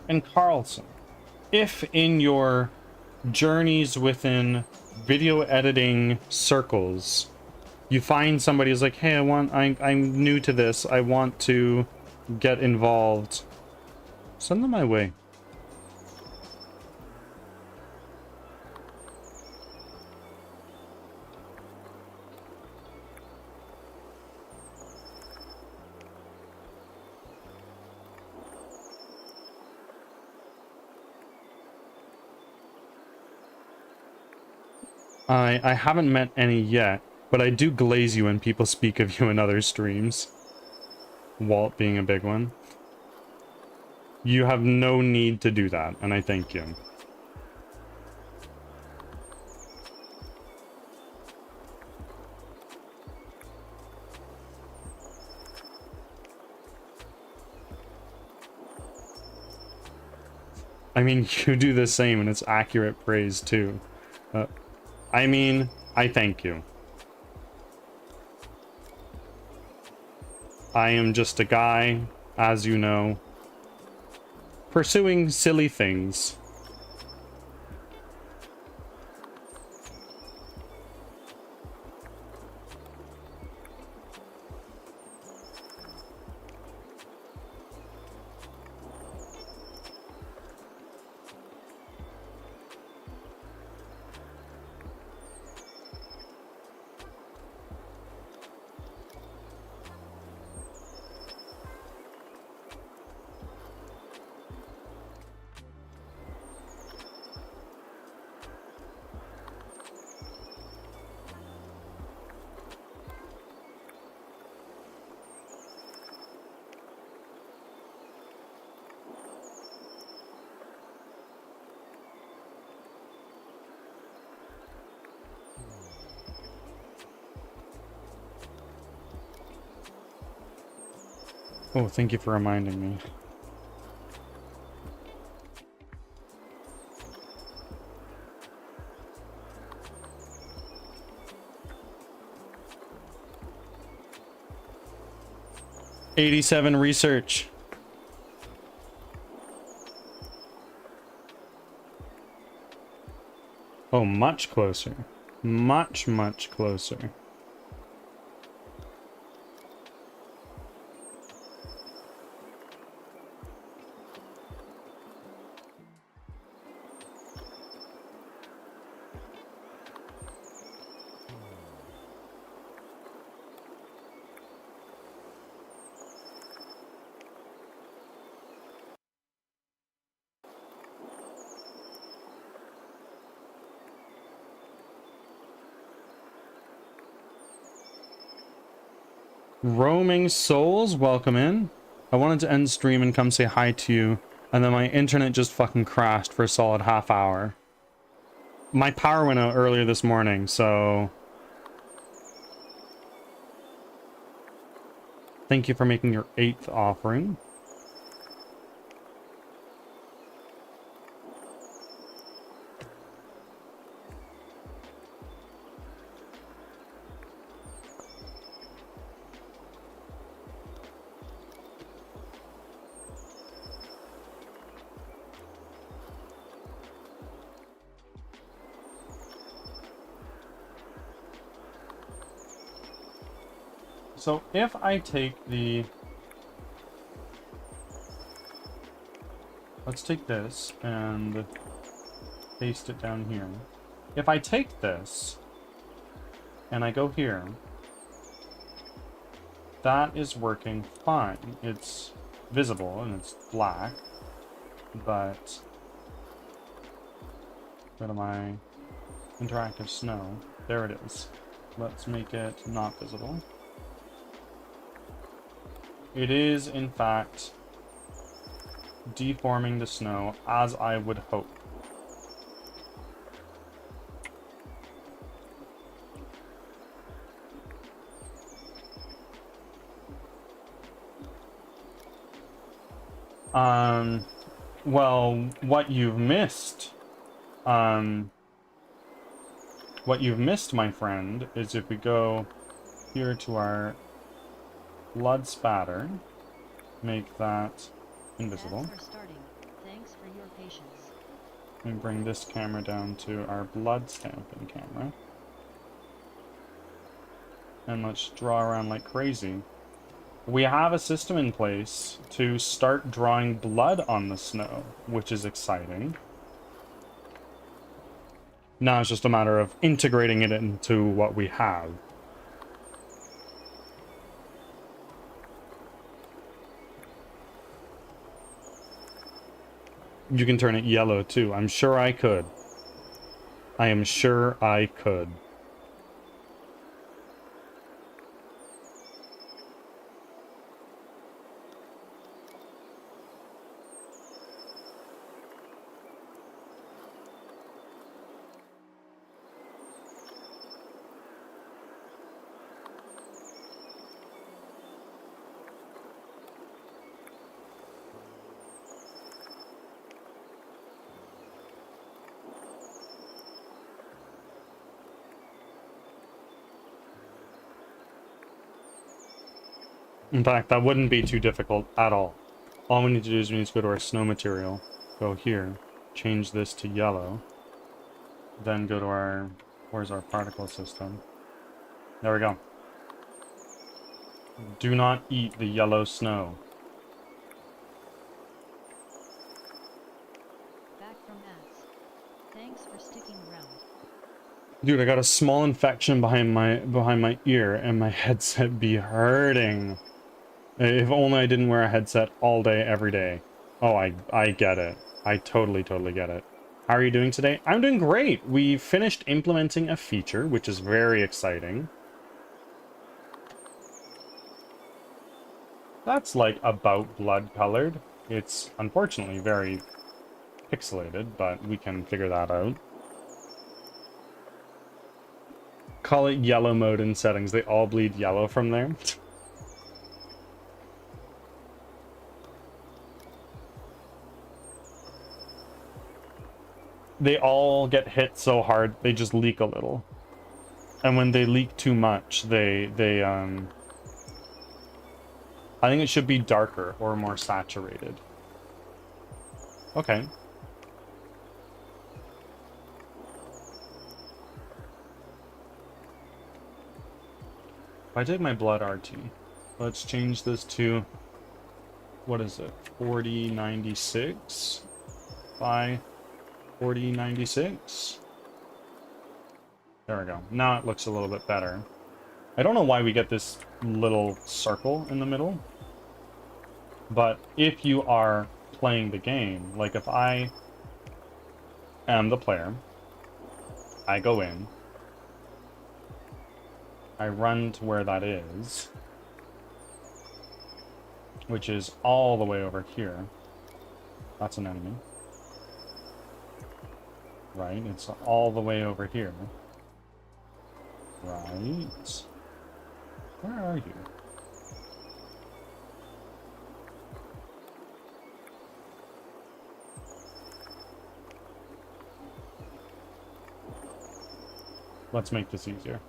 And Carlson, if in your journeys within video editing circles, you find somebody who's like, hey, I'm new to this, I want to get involved, send them my way. I haven't met any yet, but I do glaze you when people speak of you in other streams. Walt being a big one. You have no need to do that, and I thank you. I mean, you do the same, and it's accurate praise, too. I mean, I thank you. I am just a guy, as you know, pursuing silly things. Oh, thank you for reminding me. '87 research. Oh, much closer. Much, much closer. Roaming Souls, welcome in. I wanted to end stream and come say hi to you, and then my internet just fucking crashed for a solid half hour. My power went out earlier this morning, so... Thank you for making your 8th offering. So if I take the... Let's take this and paste it down here. If I take this and I go here, that is working fine. It's visible and it's black, but go to my interactive snow. There it is. Let's make it not visible. It is, in fact, deforming the snow as I would hope. Well, what you've missed, my friend, is if we go here to our blood spatter, make that invisible. Ads are starting. Thanks for your patience. And bring this camera down to our blood stamping camera. And let's draw around like crazy. We have a system in place to start drawing blood on the snow, which is exciting. Now it's just a matter of integrating it into what we have. You can turn it yellow too. I'm sure I could. I am sure I could. In fact, that wouldn't be too difficult at all. All we need to do is we need to go to our snow material, go here, change this to yellow, then go to our, where's our particle system? There we go. Do not eat the yellow snow. Back from ads. Thanks for sticking around. Dude, I got a small infection behind my ear and my headset be hurting. If only I didn't wear a headset all day, every day. Oh, I get it. I totally get it. How are you doing today? I'm doing great. We finished implementing a feature, which is very exciting. That's like about blood colored. It's unfortunately very pixelated, but we can figure that out. Call it yellow mode in settings. They all bleed yellow from there. they all get hit so hard they just leak a little. And when they leak too much, I think it should be darker or more saturated. Okay. If I take my blood RT, let's change this to, what is it, 4096 by 4096. There we go. Now it looks a little bit better. I don't know why we get this little circle in the middle, but if you are playing the game, like if I am the player, I go in, I run to where that is, which is all the way over here. That's an enemy. Right, it's all the way over here. Right. Where are you? Let's make this easier.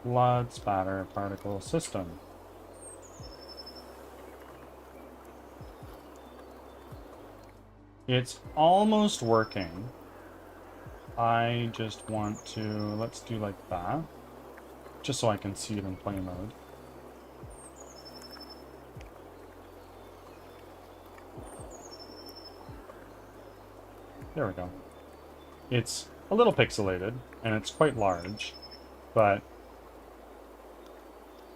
Blood spatter particle system. It's almost working. I just want to, let's do like that, just so I can see it in play mode. There we go. It's a little pixelated, and it's quite large, but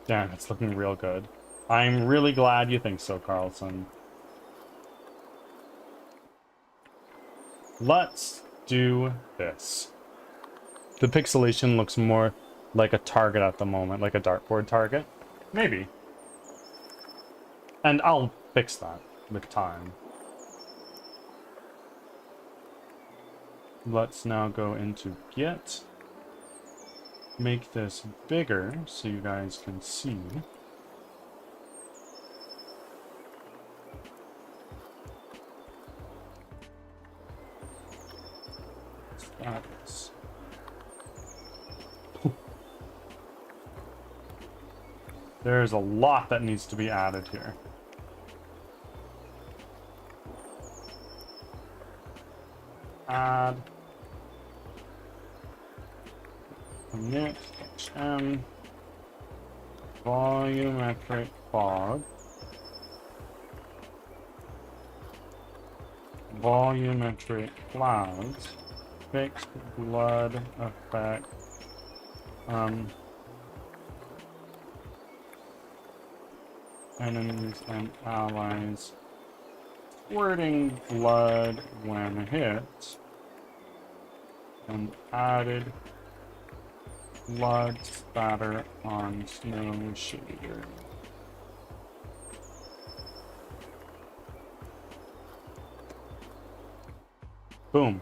damn, it's looking real good. I'm really glad you think so, Carlson. Let's do this. The pixelation looks more like a target at the moment, like a dartboard target. Maybe. And I'll fix that with time. Let's now go into Git. Make this bigger so you guys can see. Status. There's a lot that needs to be added here. Add commit HM volumetric fog volumetric clouds fixed blood effect enemies and allies squirting blood when hit, and added blood spatter on snow shader. Boom.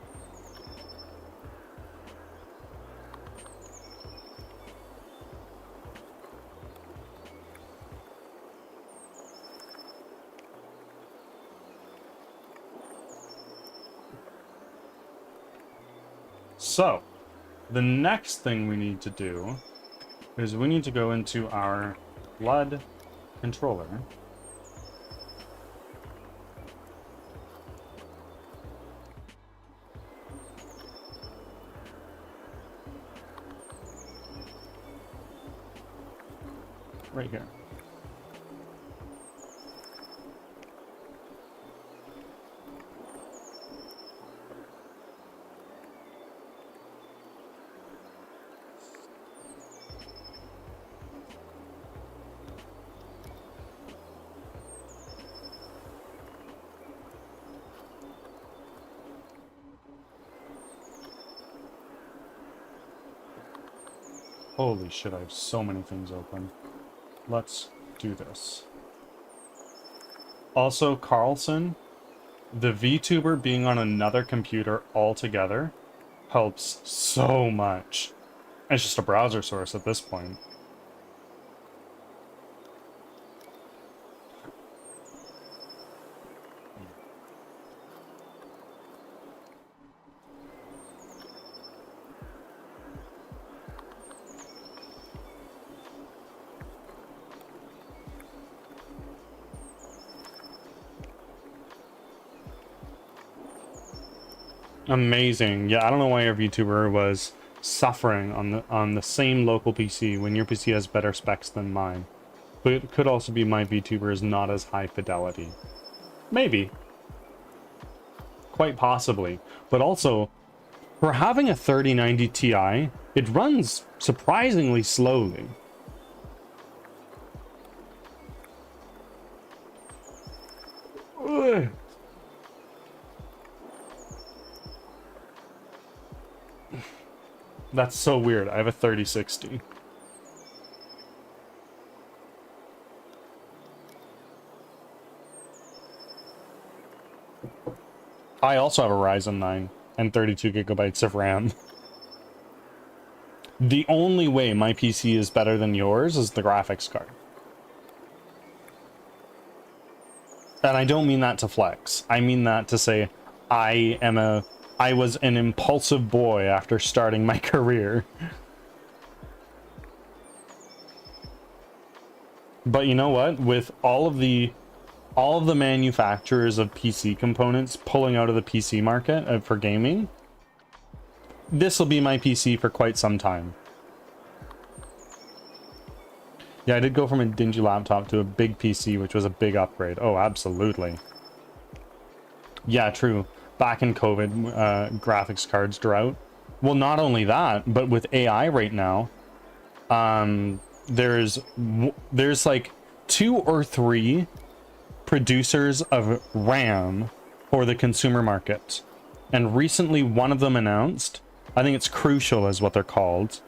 So, the next thing we need to do is we need to go into our blood controller. Right here. Holy shit, I have so many things open. Let's do this. Also, Carlson, the VTuber being on another computer altogether helps so much. It's just a browser source at this point. Amazing. Yeah, I don't know why your VTuber was suffering on the same local PC when your PC has better specs than mine. But it could also be my VTuber is not as high fidelity. Maybe. Quite possibly. But also, for having a 3090 Ti, it runs surprisingly slowly. Ugh. That's so weird. I have a 3060. I also have a Ryzen 9 and 32 gigabytes of RAM. The only way my PC is better than yours is the graphics card. And I don't mean that to flex. I mean that to say I was an impulsive boy after starting my career. But you know what? With all of the manufacturers of PC components pulling out of the PC market for gaming, this will be my PC for quite some time. Yeah, I did go from a dingy laptop to a big PC, which was a big upgrade. Oh, absolutely. Yeah, true. Back in COVID, graphics cards drought. Well, not only that, but with AI right now, there's like 2 or 3 producers of RAM for the consumer market. And recently one of them announced, I think it's Crucial is what they're called.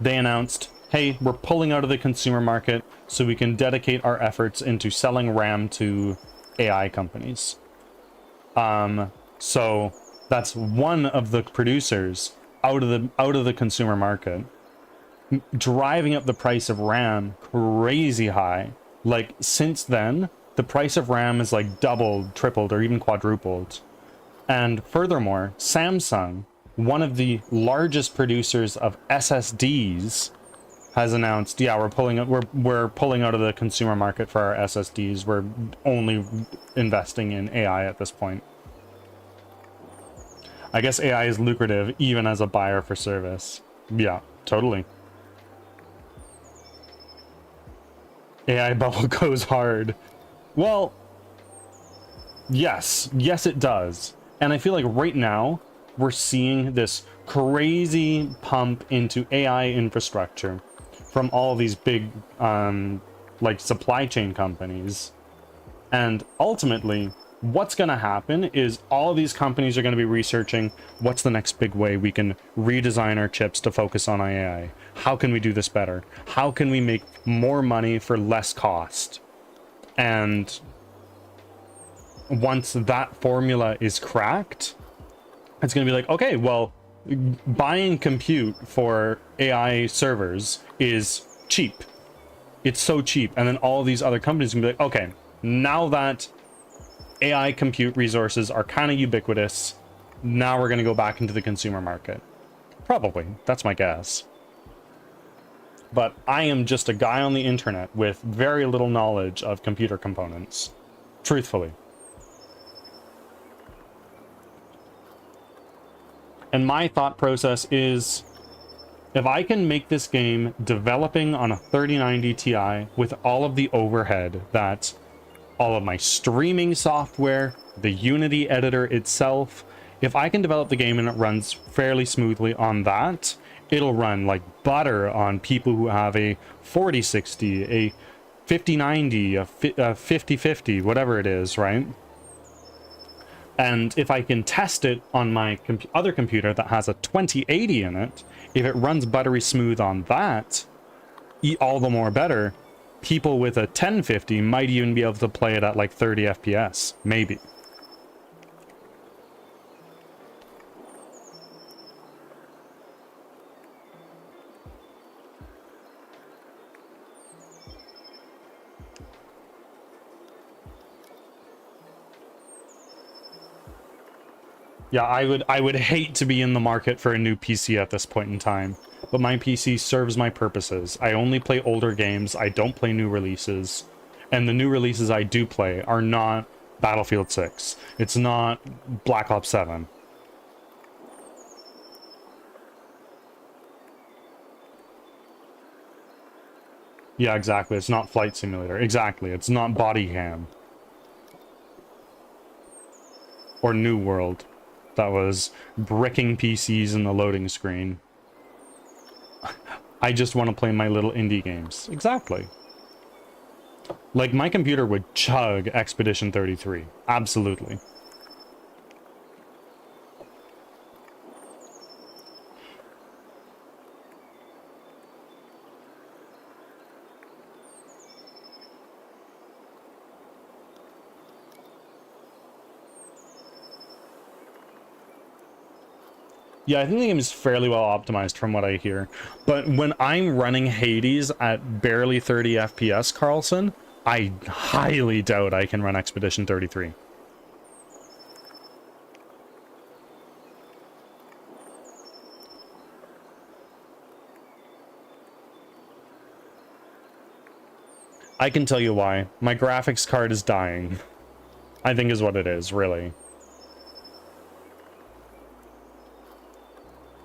They announced, hey, we're pulling out of the consumer market so we can dedicate our efforts into selling RAM to AI companies. So that's one of the producers out of the consumer market, driving up the price of RAM crazy high. Like, since then, the price of RAM is like doubled, tripled, or even quadrupled. And furthermore, Samsung, one of the largest producers of SSDs, has announced, yeah, we're pulling out of the consumer market for our SSDs. We're only investing in AI at this point. I guess AI is lucrative even as a buyer for service. Yeah, totally. AI bubble goes hard. Well, yes it does. And I feel like right now we're seeing this crazy pump into AI infrastructure from all these big like supply chain companies. And ultimately, what's going to happen is all of these companies are going to be researching what's the next big way we can redesign our chips to focus on AI. How can we do this better? How can we make more money for less cost? And once that formula is cracked, it's going to be like, okay, well, buying compute for AI servers is cheap. It's so cheap. And then all these other companies can be like, okay, now that AI compute resources are kind of ubiquitous, now we're going to go back into the consumer market. Probably. That's my guess. But I am just a guy on the internet with very little knowledge of computer components. Truthfully. And my thought process is, if I can make this game developing on a 3090 Ti with all of the overhead that all of my streaming software, the Unity editor itself, if I can develop the game and it runs fairly smoothly on that, it'll run like butter on people who have a 4060, a 5090, a 5050, whatever it is, right? And if I can test it on my other computer that has a 2080 in it, if it runs buttery smooth on that, all the more better. People with a 1050 might even be able to play it at like 30 FPS, maybe. Yeah, I would hate to be in the market for a new PC at this point in time, but my PC serves my purposes. I only play older games, I don't play new releases, and the new releases I do play are not Battlefield 6. It's not Black Ops 7. Yeah, exactly. It's not Flight Simulator. Exactly. It's not Body Cam. Or New World. That was bricking PCs in the loading screen. I just want to play my little indie games. Exactly. Like, my computer would chug Expedition 33. Absolutely. Yeah, I think the game is fairly well optimized from what I hear. But when I'm running Hades at barely 30 FPS, Carlson, I highly doubt I can run Expedition 33. I can tell you why. My graphics card is dying. I think is what it is, really.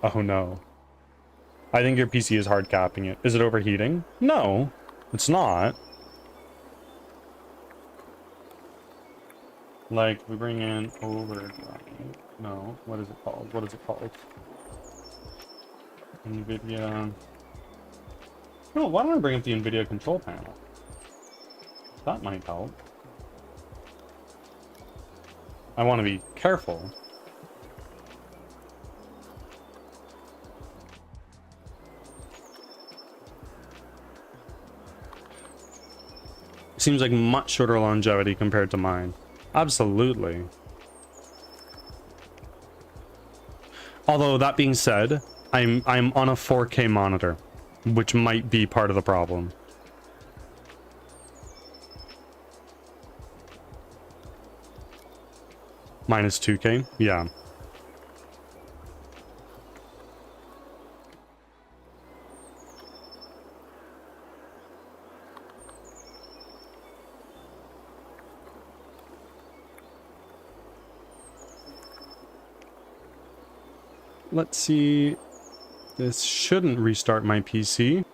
Oh no. I think your PC is hard capping it. Is it overheating? No, it's not. Like, we bring in overdrive. No, what is it called? What is it called? NVIDIA. No, why don't I bring up the NVIDIA control panel? That might help. I want to be careful. Seems like much shorter longevity compared to mine. Absolutely. Although that being said, I'm on a 4K monitor, which might be part of the problem. Mine is 2K? Yeah. Let's see. This shouldn't restart my PC.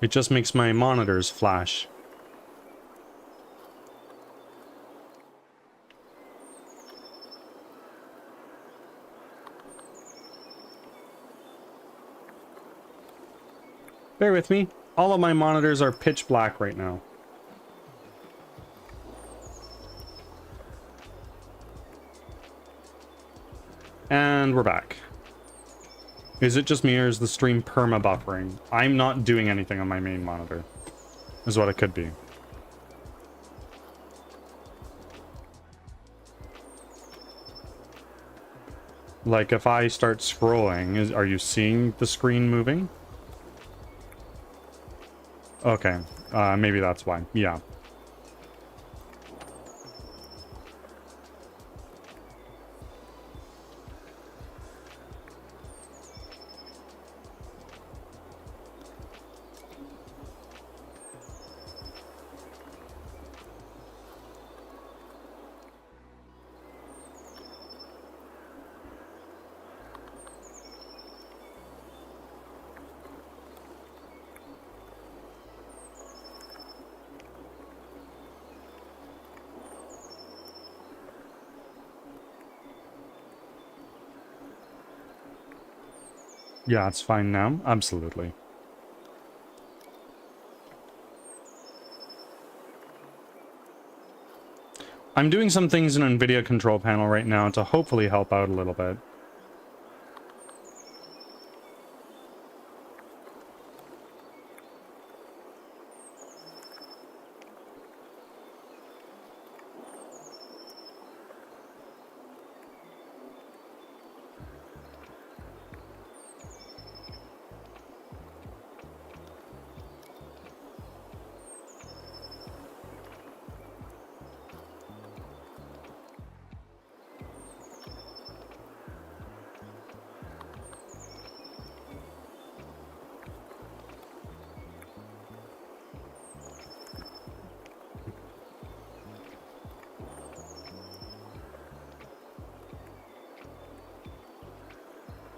It just makes my monitors flash. Bear with me. All of my monitors are pitch black right now. And we're back. Is it just me or is the stream perma buffering? I'm not doing anything on my main monitor. Is what it could be. Like if I start scrolling, are you seeing the screen moving? Okay, maybe that's why. Yeah. Yeah, it's fine now. Absolutely. I'm doing some things in NVIDIA control panel right now to hopefully help out a little bit.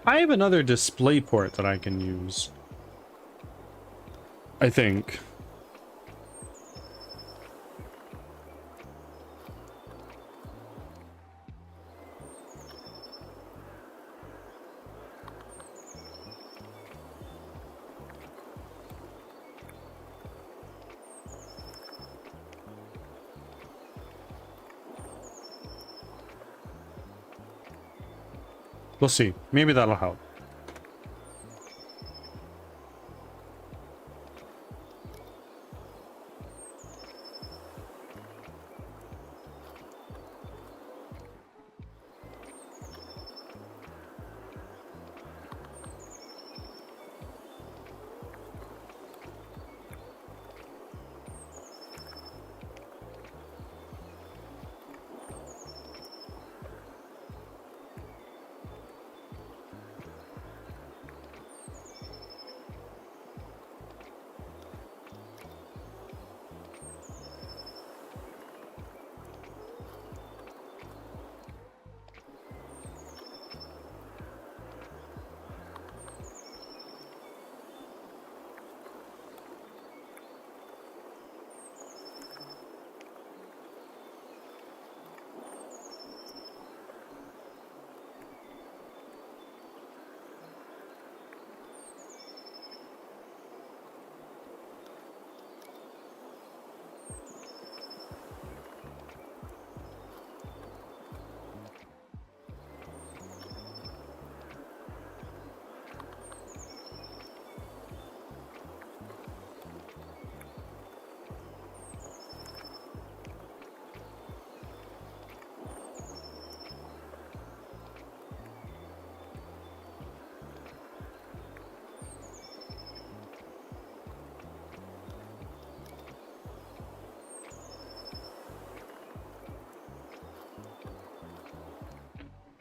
I have another display port that I can use. I think. We'll see. Maybe that'll help.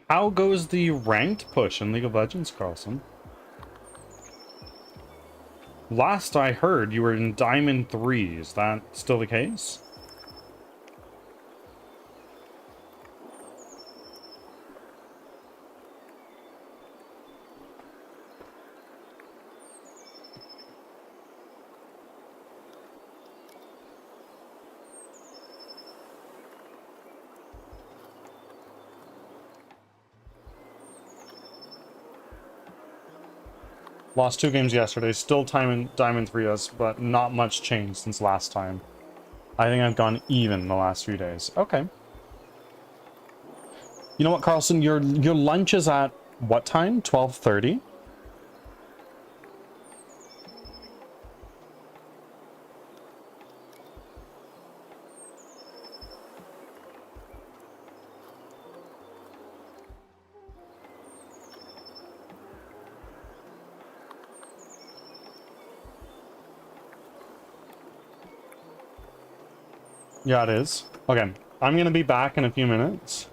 How goes the ranked push in League of Legends, Carlson? Last I heard, you were in Diamond 3. Is that still the case? Lost 2 games yesterday. Still Diamond 3s, but not much changed since last time. I think I've gone even the last few days. Okay. You know what, Carlson? Your lunch is at what time? 12:30? Yeah, it is. Okay. I'm gonna be back in a few minutes.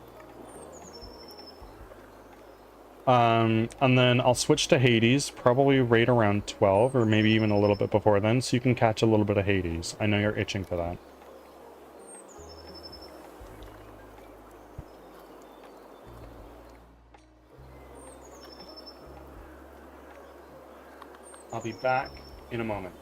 And then I'll switch to Hades, probably right around 12, or maybe even a little bit before then, so you can catch a little bit of Hades. I know you're itching for that. I'll be back in a moment.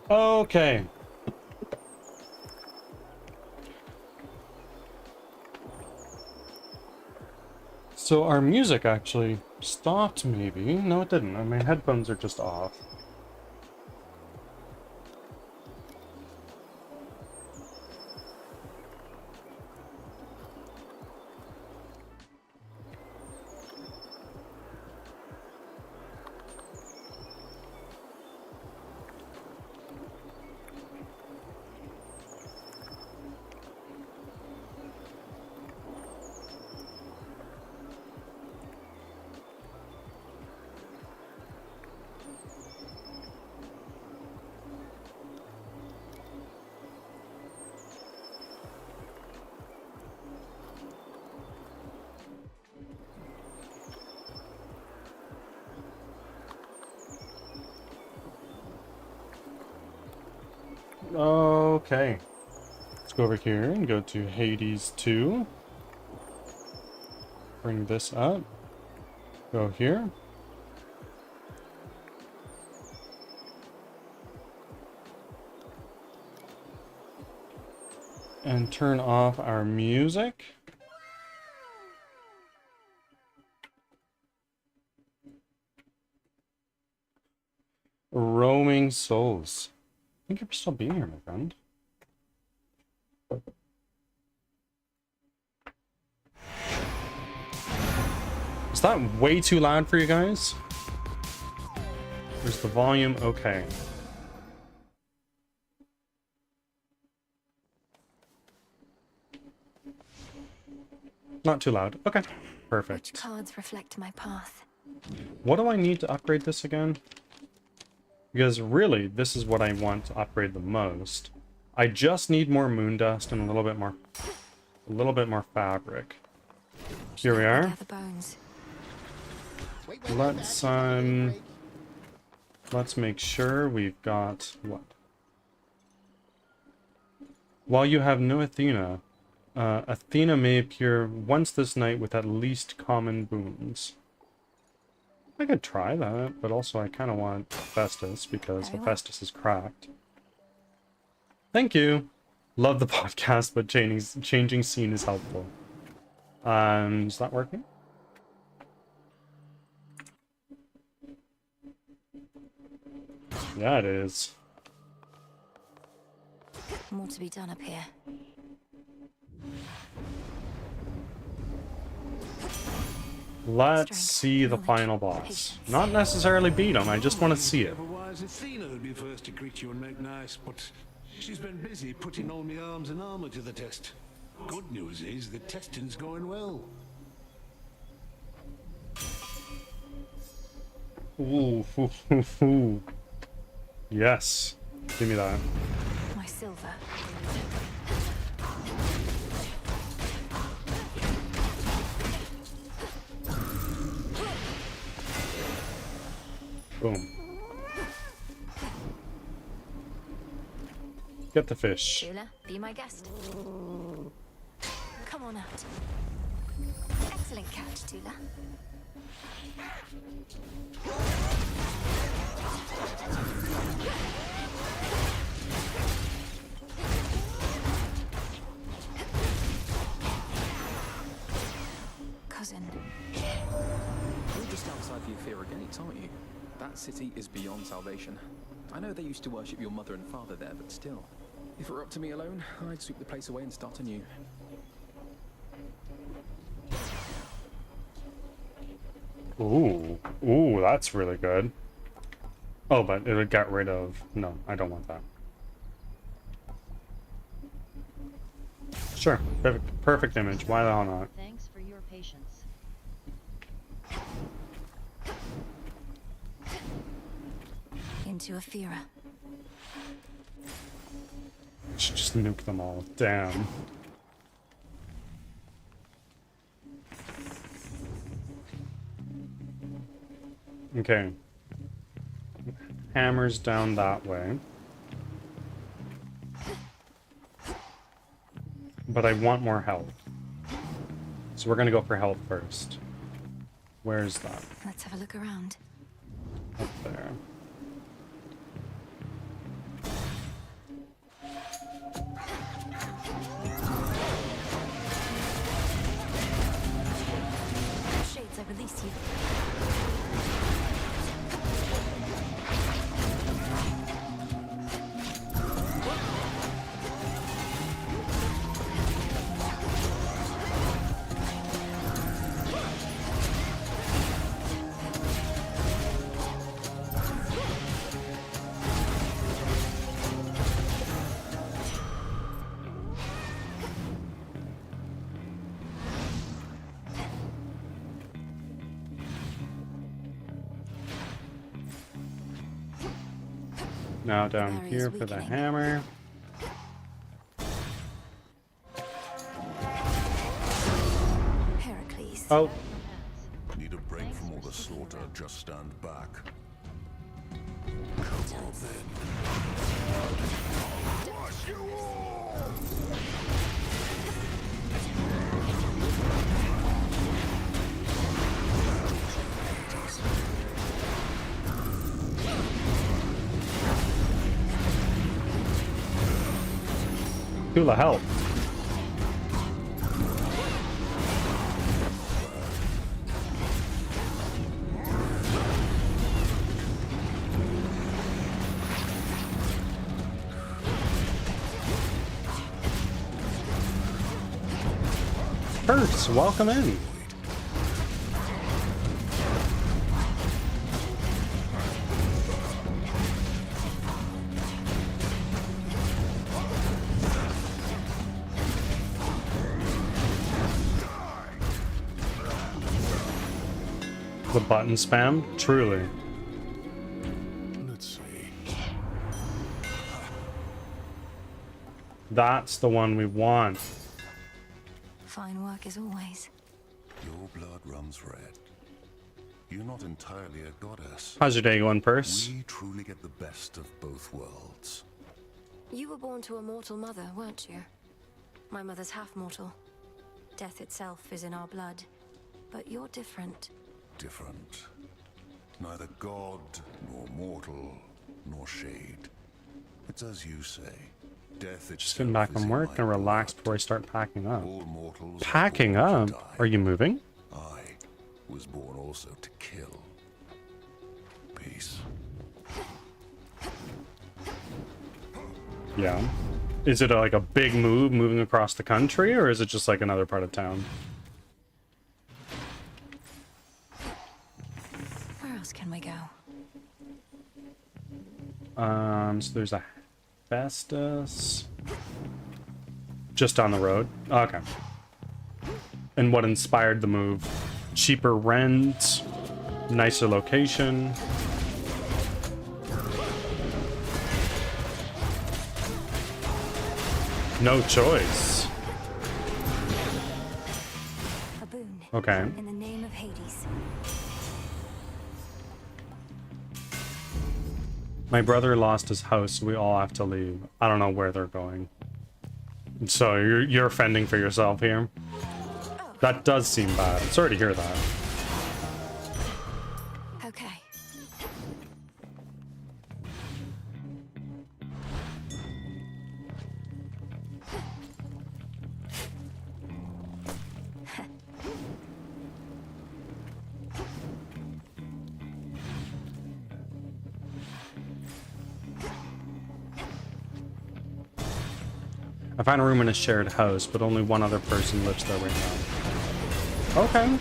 Okay. So our music actually stopped, maybe. No, it didn't. My headphones are just off. Okay. Let's go over here and go to Hades 2. Bring this up. Go here. And turn off our music. Roaming souls. Thank you for still being here, my friend. Is that way too loud for you guys? Where's the volume? Okay. Not too loud. Okay. Perfect. Which cards reflect my path? What do I need to upgrade this again? Because really, this is what I want to upgrade the most. I just need more moon dust and a little bit more fabric. Here we are. The bones. Let's make sure we've got what? While you have no Athena, Athena may appear once this night with at least common boons. I could try that, but also I kind of want Hephaestus because Hephaestus is cracked. Thank you. Love the podcast, but changing scene is helpful. Is that working? Yeah, it is. More to be done up here. Let's see the final boss. Not necessarily beat him, I just want to see it. Otherwise, Athena would be first to greet you and make nice, but she's been busy putting all my arms and armor to the test. Good news is the testing's going well. Ooh, hoo, hoo, hoo. Yes. Give me that. My silver. Boom. Get the fish. Tula, be my guest. Come on out. Excellent catch, Tula. Cousin. You're just outside the Ephira Gates, aren't you? That city is beyond salvation. I know they used to worship your mother and father there, but still. If it were up to me alone, I'd sweep the place away and start anew. Ooh. Ooh, that's really good. Oh, but it would get rid of... No, I don't want that. Sure. Perfect image. Why the hell not? Thanks for your patience. Into Ephira. Should just nuke them all. Damn. Okay. Hammers down that way. But I want more health. So we're gonna go for health first. Where's that? Let's have a look around. Up there. miss you. Now down here for the hammer. Heracles. Oh, Back from ants. Need a break Thanks from all for the sticking slaughter, around. just stand back. Come on then. Wash you all! Tula, help. Curse, welcome in. The button spam? Truly. Let's see. That's the one we want. Fine work as always. Your blood runs red. You're not entirely a goddess. How's your day going, Purse? We truly get the best of both worlds. You were born to a mortal mother, weren't you? My mother's half mortal. Death itself is in our blood. But you're different. Different. Neither god, nor mortal, nor shade. It's as you say. Death itself. Just getting back is from in work my and relax blood. before I start packing up. All mortals are Packing born up? to die. Are you moving? I was born also to kill. Peace. Yeah. Is it like a big move moving across the country, or is it just like another part of town? Where else can we go? So there's a Festus just down the road. Okay. And what inspired the move? Cheaper rent, nicer location. No choice. A boon. Okay. In the name of Hades. My brother lost his house, so we all have to leave. I don't know where they're going. So you're fending for yourself here. That does seem bad. Sorry to hear that. Okay. I found a room in a shared house, but only one other person lives there right now. Okay.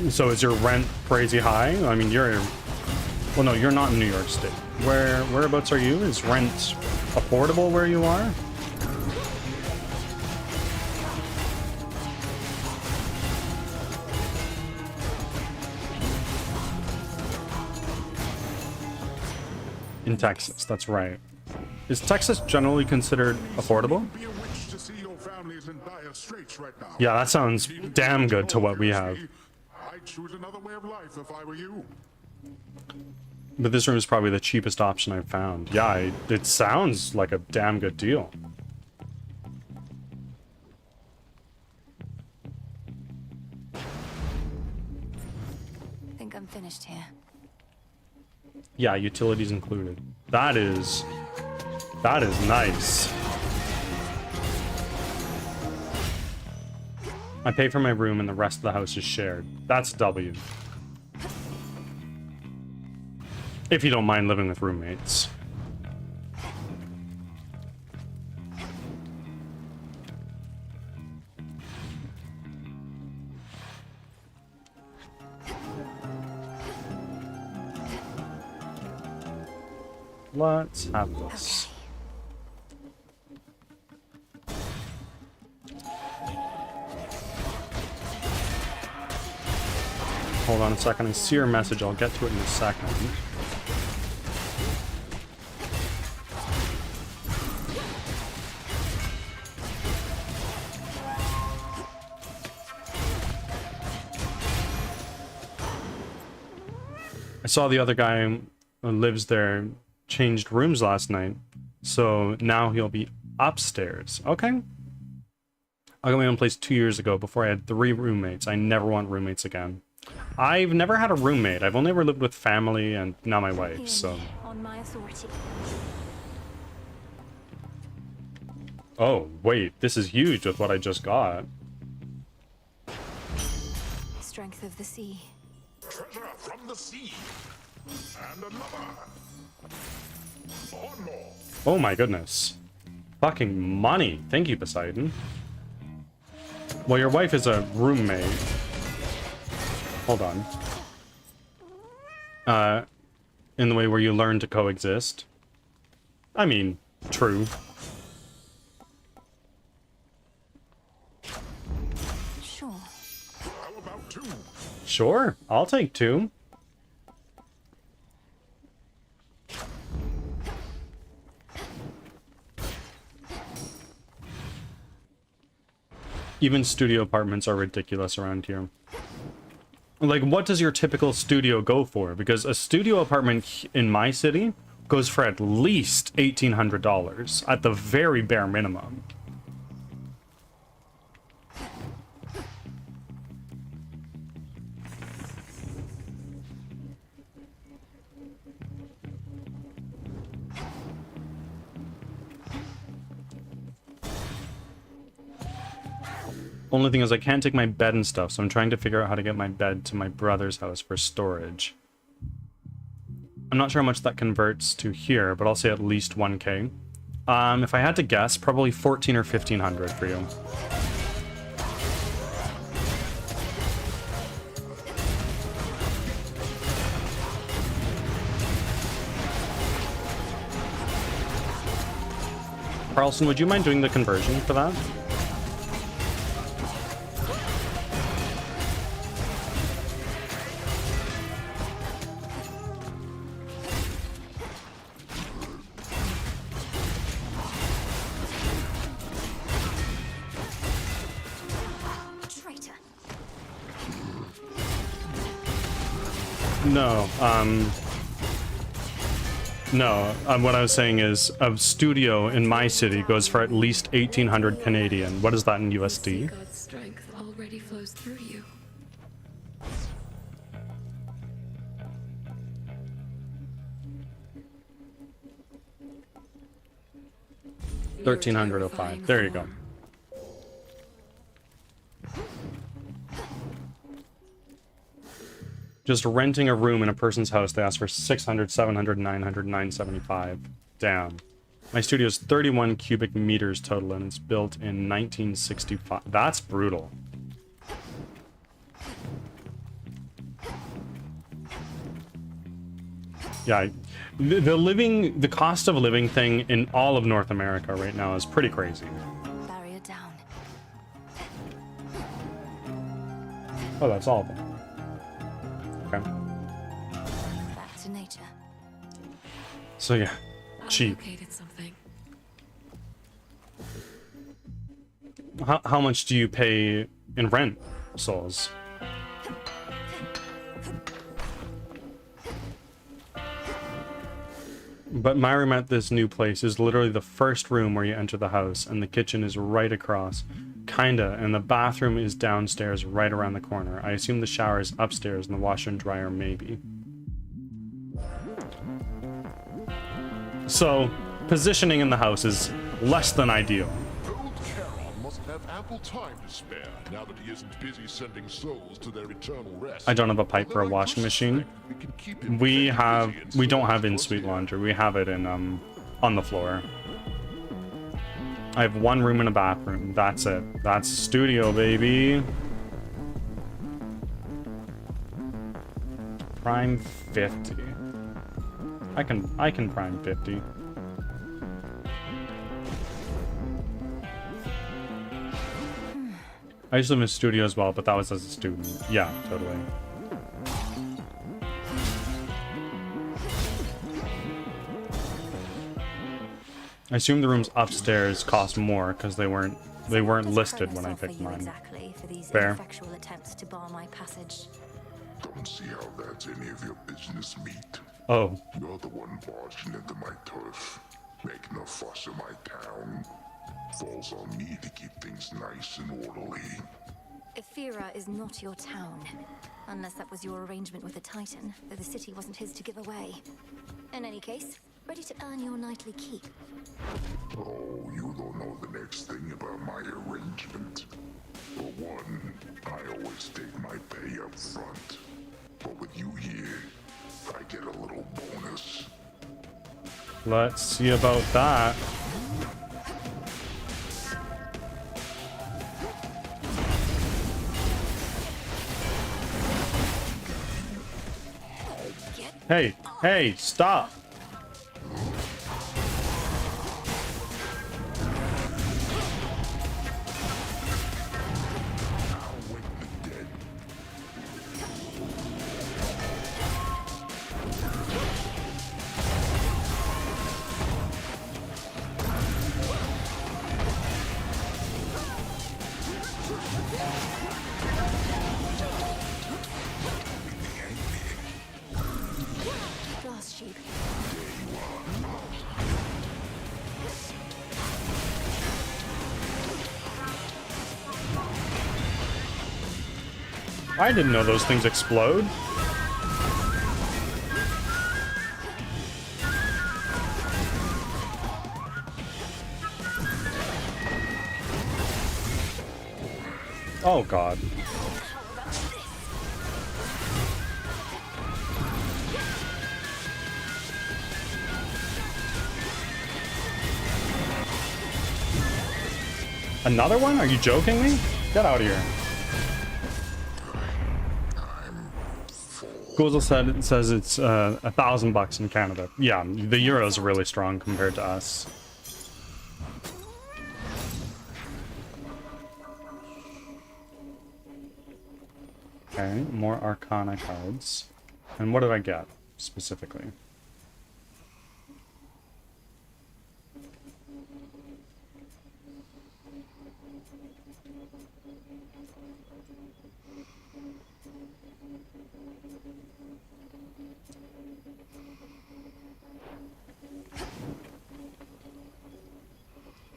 So is your rent crazy high? I mean, well, no, you're not in New York State. Whereabouts are you? Is rent affordable where you are? In Texas, that's right. Is Texas generally considered affordable? Be a witch to see your family is in dire straits right now. Yeah, that sounds damn good to what we have. I'd choose another way of life if I were you. But this room is probably the cheapest option I've found. Yeah, it sounds like a damn good deal. Think I'm finished here. Yeah, utilities included. That is nice. I pay for my room and the rest of the house is shared. That's W. If you don't mind living with roommates. Let's have this. Hold on a second. I see your message. I'll get to it in a second. I saw the other guy who lives there changed rooms last night, so now he'll be upstairs. Okay. I got my own place 2 years ago before I had 3 roommates. I never want roommates again. I've never had a roommate. I've only ever lived with family and now my wife, so... On my authority. Oh, wait. This is huge with what I just got. Strength of the sea. Treasure from the sea. And another. One more. Oh my goodness. Fucking money. Thank you, Poseidon. Well, your wife is a roommate. Hold on. In the way where you learn to coexist. I mean, true. Sure. How about 2? Sure, I'll take 2. Even studio apartments are ridiculous around here. Like, what does your typical studio go for? Because a studio apartment in my city goes for at least $1,800 at the very bare minimum. Only thing is I can't take my bed and stuff, so I'm trying to figure out how to get my bed to my brother's house for storage. I'm not sure how much that converts to here, but I'll say at least 1K. If I had to guess, probably 14 or 1500 for you. Carlson, would you mind doing the conversion for that? No, what I was saying is a studio in my city goes for at least 1,800 Canadian. What is that in USD? God's strength already flows through you. $1,305. There you go. Just renting a room in a person's house, they ask for 600, 700, 900, 975. Damn. My studio is 31 cubic meters total, and it's built in 1965. That's brutal. Yeah, the cost of living thing in all of North America right now is pretty crazy. Barrier down. Oh, that's all of them. Okay. Back to nature. So yeah, cheap. Something. How much do you pay in rent, Souls? But my room at this new place is literally the first room where you enter the house, and the kitchen is right across. Kinda, and the bathroom is downstairs right around the corner. I assume the shower is upstairs and the washer and dryer maybe. So, positioning in the house is less than ideal. Old Charon must have ample time to spare now that he isn't busy sending souls to their eternal rest. I don't have a pipe for a washing machine. We don't have in-suite laundry. We have it in on the floor. I have one room and a bathroom. That's it. That's studio, baby. Prime 50. I can prime 50. I used to live in a studio as well, but that was as a student. Yeah, totally. I assume the rooms upstairs cost more because they weren't listed when I picked mine. Exactly for these Fair. ineffectual attempts to bar my passage. Don't see how that's any of your business, meat. Oh, You're the one barging into my turf, making a fuss in my town. Falls on me to keep things nice and orderly. Ephira is not your town, unless that was your arrangement with the Titan, though the city wasn't his to give away. In any case, ready to earn your nightly keep. Oh, you don't know the next thing about my arrangement. For one, I always take my pay up front. But with you here, I get a little bonus. let's see about that. Hey, hey, stop. Glass sheep. I didn't know those things explode. Oh god. Another one? Are you joking me? Get out of here. Google says it's $1,000 in Canada. Yeah, the euro's really strong compared to us. Okay, more Arcana cards. And what did I get specifically?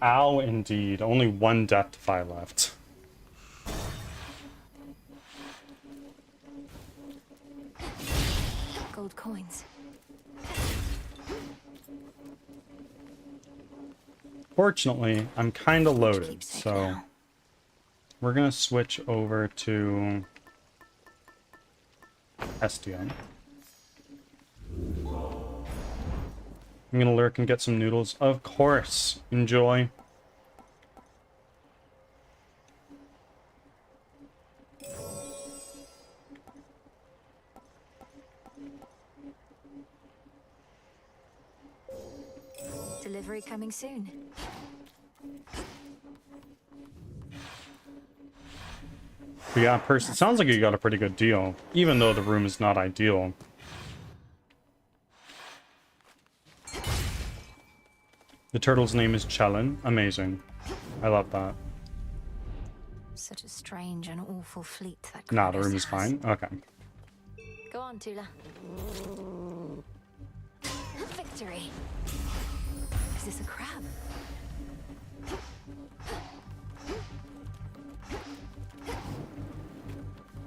Ow, indeed. Only one Deathify left. Gold coins. Fortunately, I'm kind of loaded, so we're gonna switch over to Estia. I'm gonna lurk and get some noodles. Of course. Enjoy. Delivery coming soon. But yeah, it sounds like you got a pretty good deal, even though the room is not ideal. The turtle's name is Chelin. Amazing. I love that. Such a strange and awful fleet that. Nah, the room Kratos is has. fine. Okay. Go on, Tula. Victory. Is this a crab?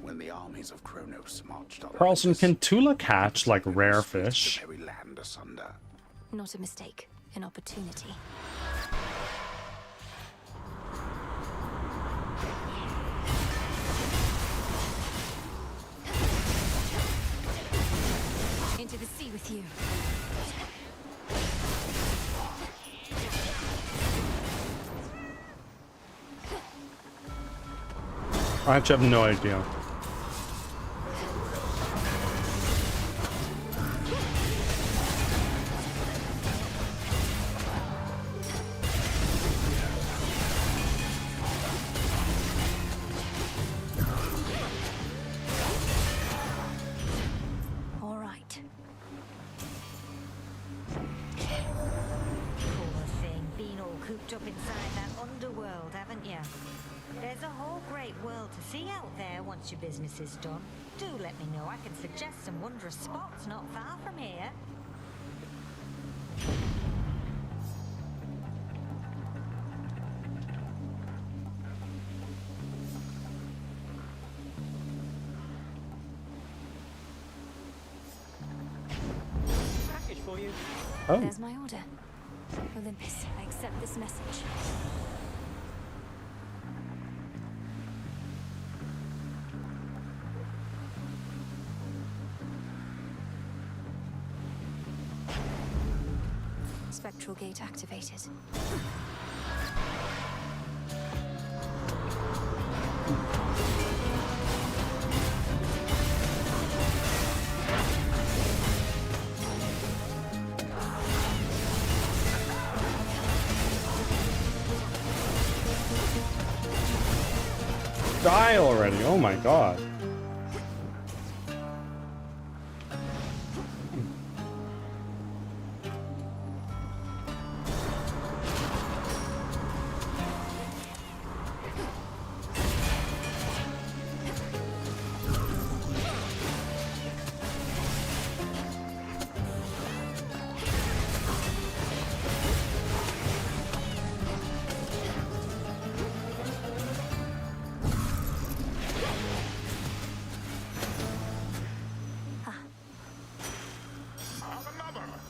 When the armies of Kronos marched on Carlson, can Tula catch, like, rare fish? the very land asunder. Not a mistake. An opportunity. with you. I actually have no idea. All right. Poor thing, been all cooped up inside that underworld, haven't you? There's a whole great world to see out there once your business is done. Do let me know. I can suggest some wondrous spots not far from here. Package for you. Oh. There's my order. Olympus, I accept this message. Spectral gate activated. Die already. Oh my god.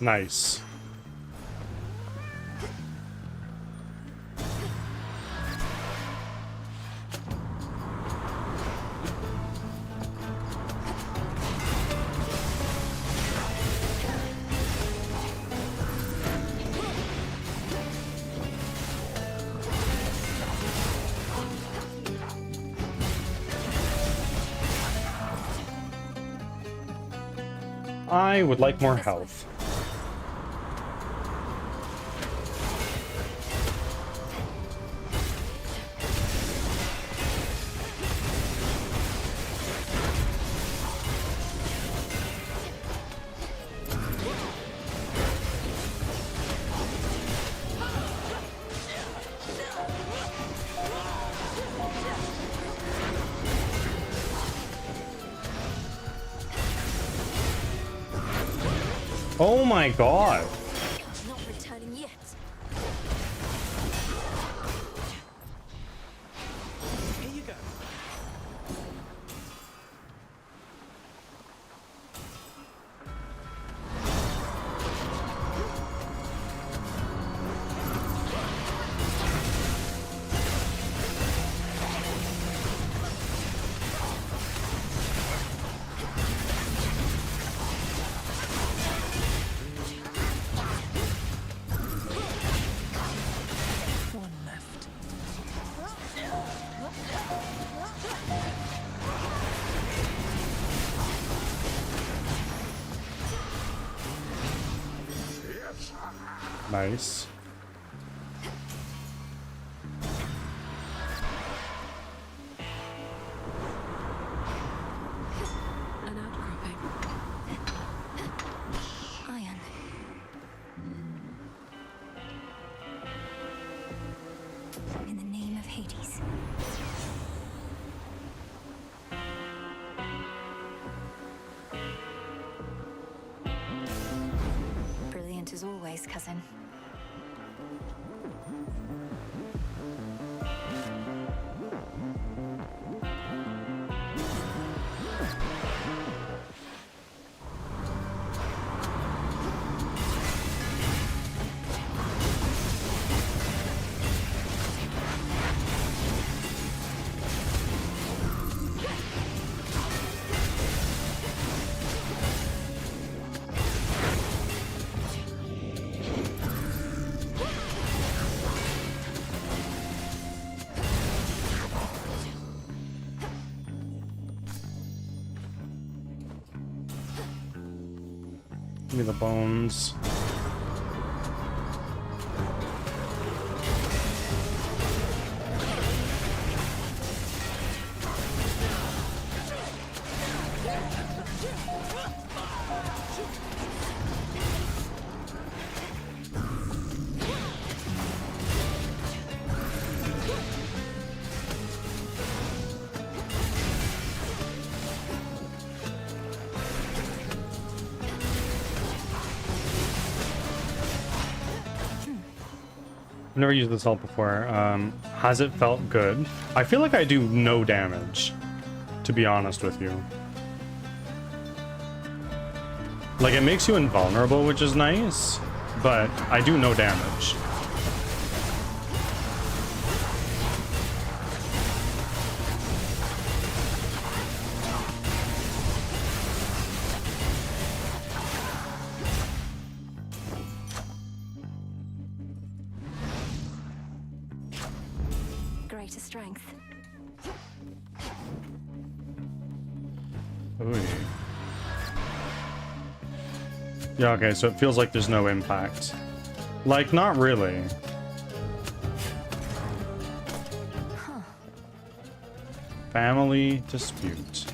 Nice. I would like more health. Oh my god. Not returning yet. Here you go. One left. Nice. An outcropping. Iron. In the name of Hades. Brilliant as always, cousin. Give me the bones. I've never used this ult before. Has it felt good? I feel like I do no damage, to be honest with you. Like, it makes you invulnerable, which is nice, but I do no damage. Greater strength. Ooh. Yeah, okay, so it feels like there's no impact. Like, not really. Huh. Family dispute.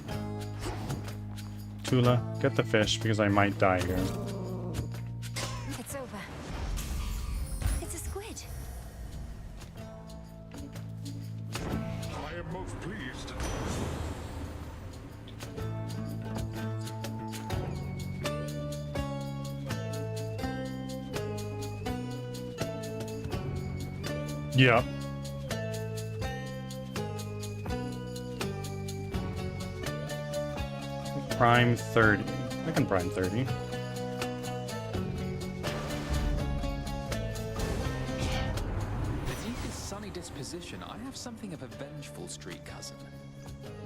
Tula, get the fish because I might die here. It's over. It's a squid. I am most pleased. Yeah. Prime 30. I can prime 30. Beneath his sunny disposition, I have something of a vengeful street cousin.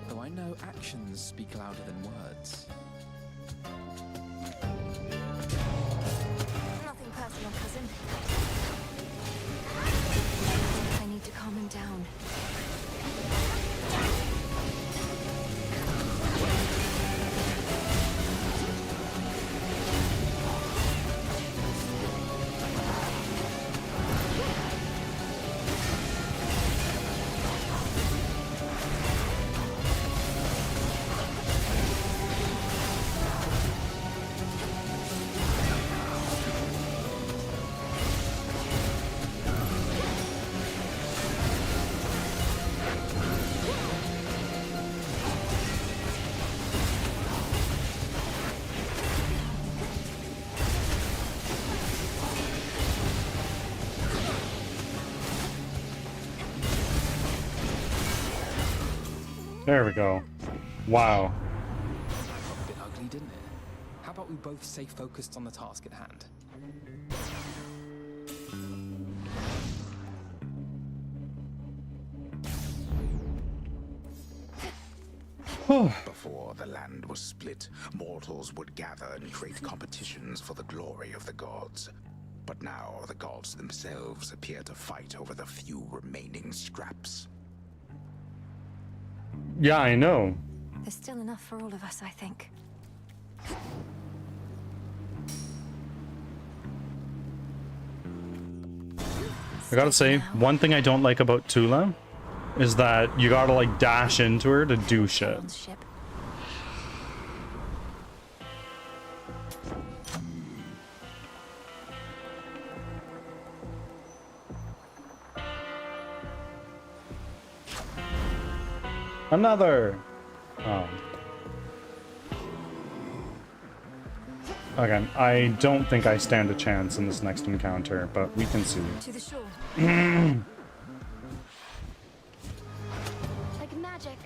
Though I know actions speak louder than words. Nothing personal, cousin. I need to calm him down. There we go. Wow. A bit ugly, didn't it? How about we both stay focused on the task at hand? Before the land was split, mortals would gather and create competitions for the glory of the gods. But now the gods themselves appear to fight over the few remaining scraps. Yeah, I know. There's still enough for all of us, I think. I gotta say, one thing I don't like about Tula is that you gotta like dash into her to do shit. Ship. Another. Oh. Again, I don't think I stand a chance in this next encounter, but we can see. To the shore. Like magic.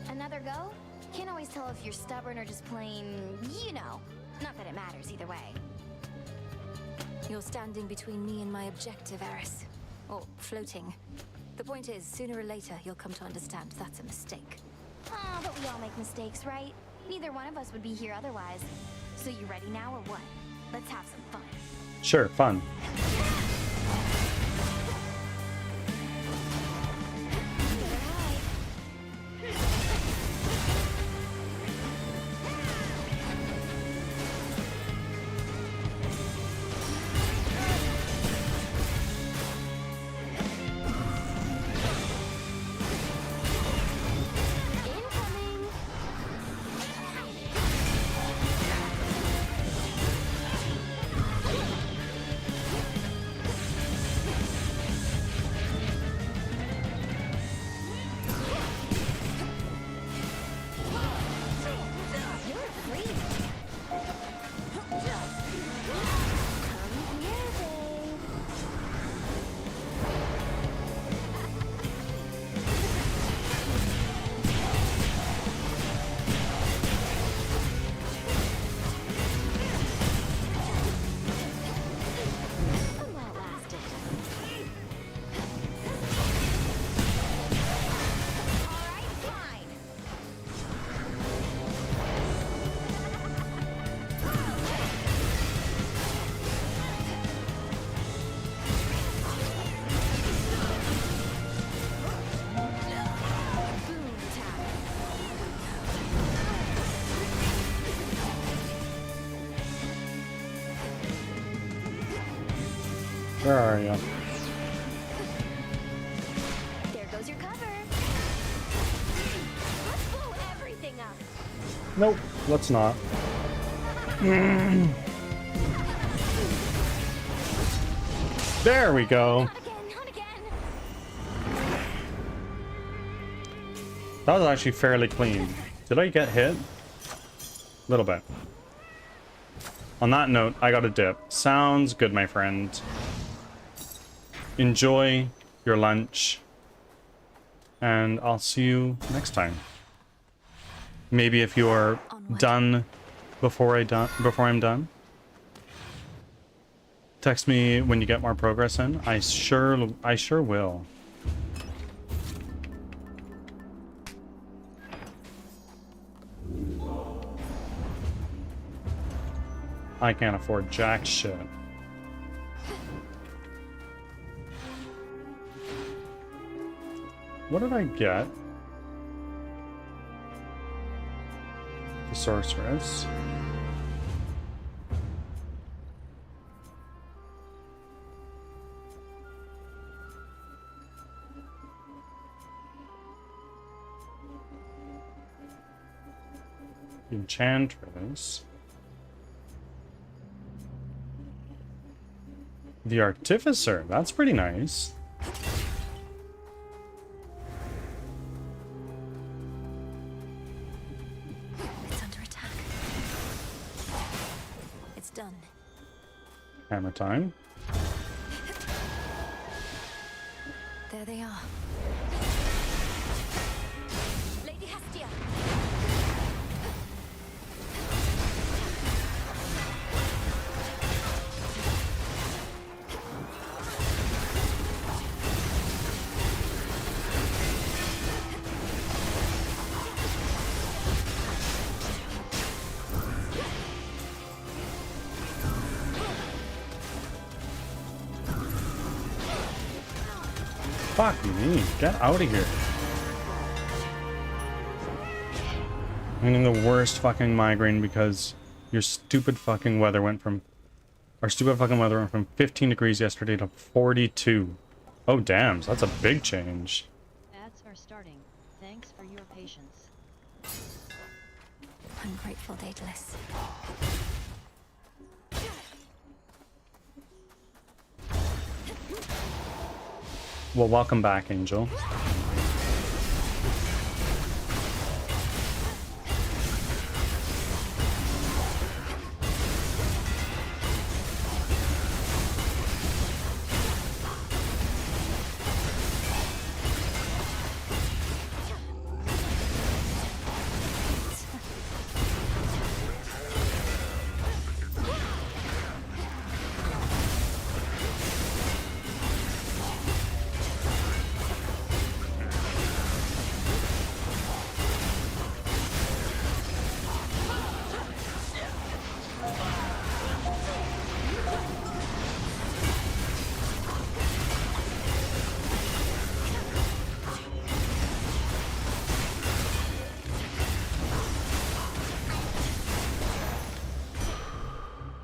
Another go? Can't always tell if you're stubborn or just plain, you know. Not that it matters either way. You're standing between me and my objective, Eris. Or floating. The point is, sooner or later, you'll come to understand that's a mistake. Ah, but we all make mistakes, right? Neither one of us would be here otherwise. So you ready now or what? Let's have some fun. Sure, fun. Where are you? There goes your cover. Let's blow everything up. Nope, let's not. There we go. Not again, not again. That was actually fairly clean. Did I get hit? A little bit. On that note, I got a dip. Sounds good, my friend. Enjoy your lunch. And I'll see you next time. Maybe if you're done before I'm done. Text me when you get more progress in. I sure will. I can't afford jack shit. What did I get? The sorceress. Enchantress. The Artificer. That's pretty nice. It's under attack. It's done. Hammer time. There they are. Lady Hestia. Fuck me. Get out of here. I'm getting the worst fucking migraine because your stupid fucking weather went from... Our stupid fucking weather went from 15 degrees yesterday to 42. Oh, damn. So that's a big change. Ads are starting. Thanks for your patience. Ungrateful Daedalus. Well, welcome back, Angel.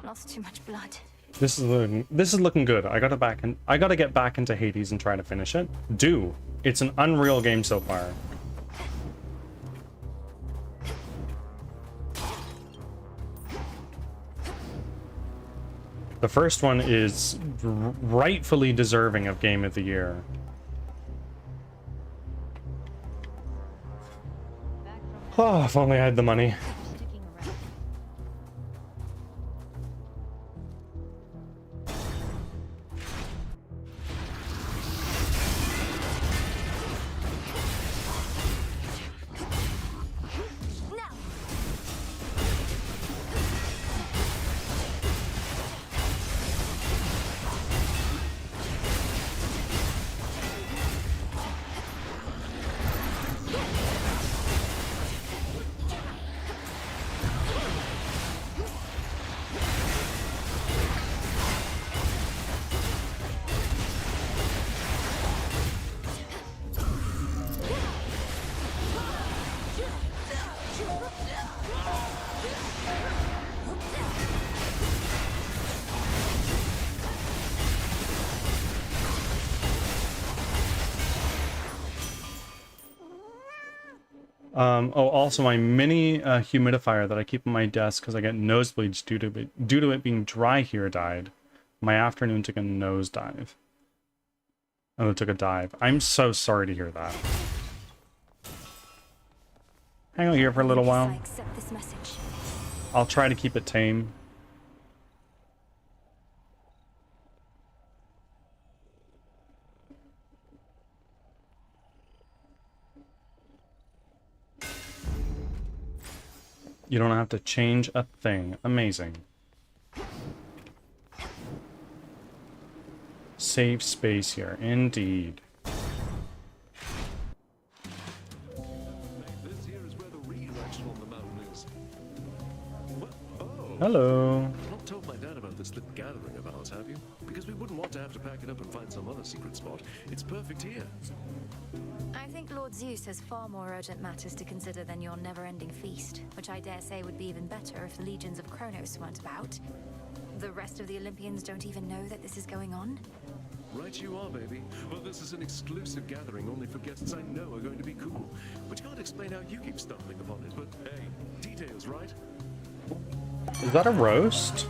Lost too much blood. This is looking good. I gotta get back into Hades and try to finish it. It's an unreal game so far. The first one is rightfully deserving of Game of the Year. Oh, if only I had the money. Oh, also my mini humidifier that I keep on my desk because I get nosebleeds due to it being dry here died. My afternoon took a nosedive. Oh, it took a dive. I'm so sorry to hear that. Hang out here for a little while. I'll try to keep it tame. You don't have to change a thing. Amazing. Save space here, indeed. This here is where the real action on the mountain is. Hello. Not told my dad about this little gathering of ours, have you? Because we wouldn't want to have to pack it up and find some other secret spot. It's perfect here. I think Lord Zeus has far more urgent matters to consider than your never-ending feast, which I dare say would be even better if the legions of Kronos weren't about. The rest of the Olympians don't even know that this is going on. Right you are, baby. Well, this is an exclusive gathering only for guests I know are going to be cool. Which can't explain how you keep stumbling upon it, but hey, details, right? Is that a roast?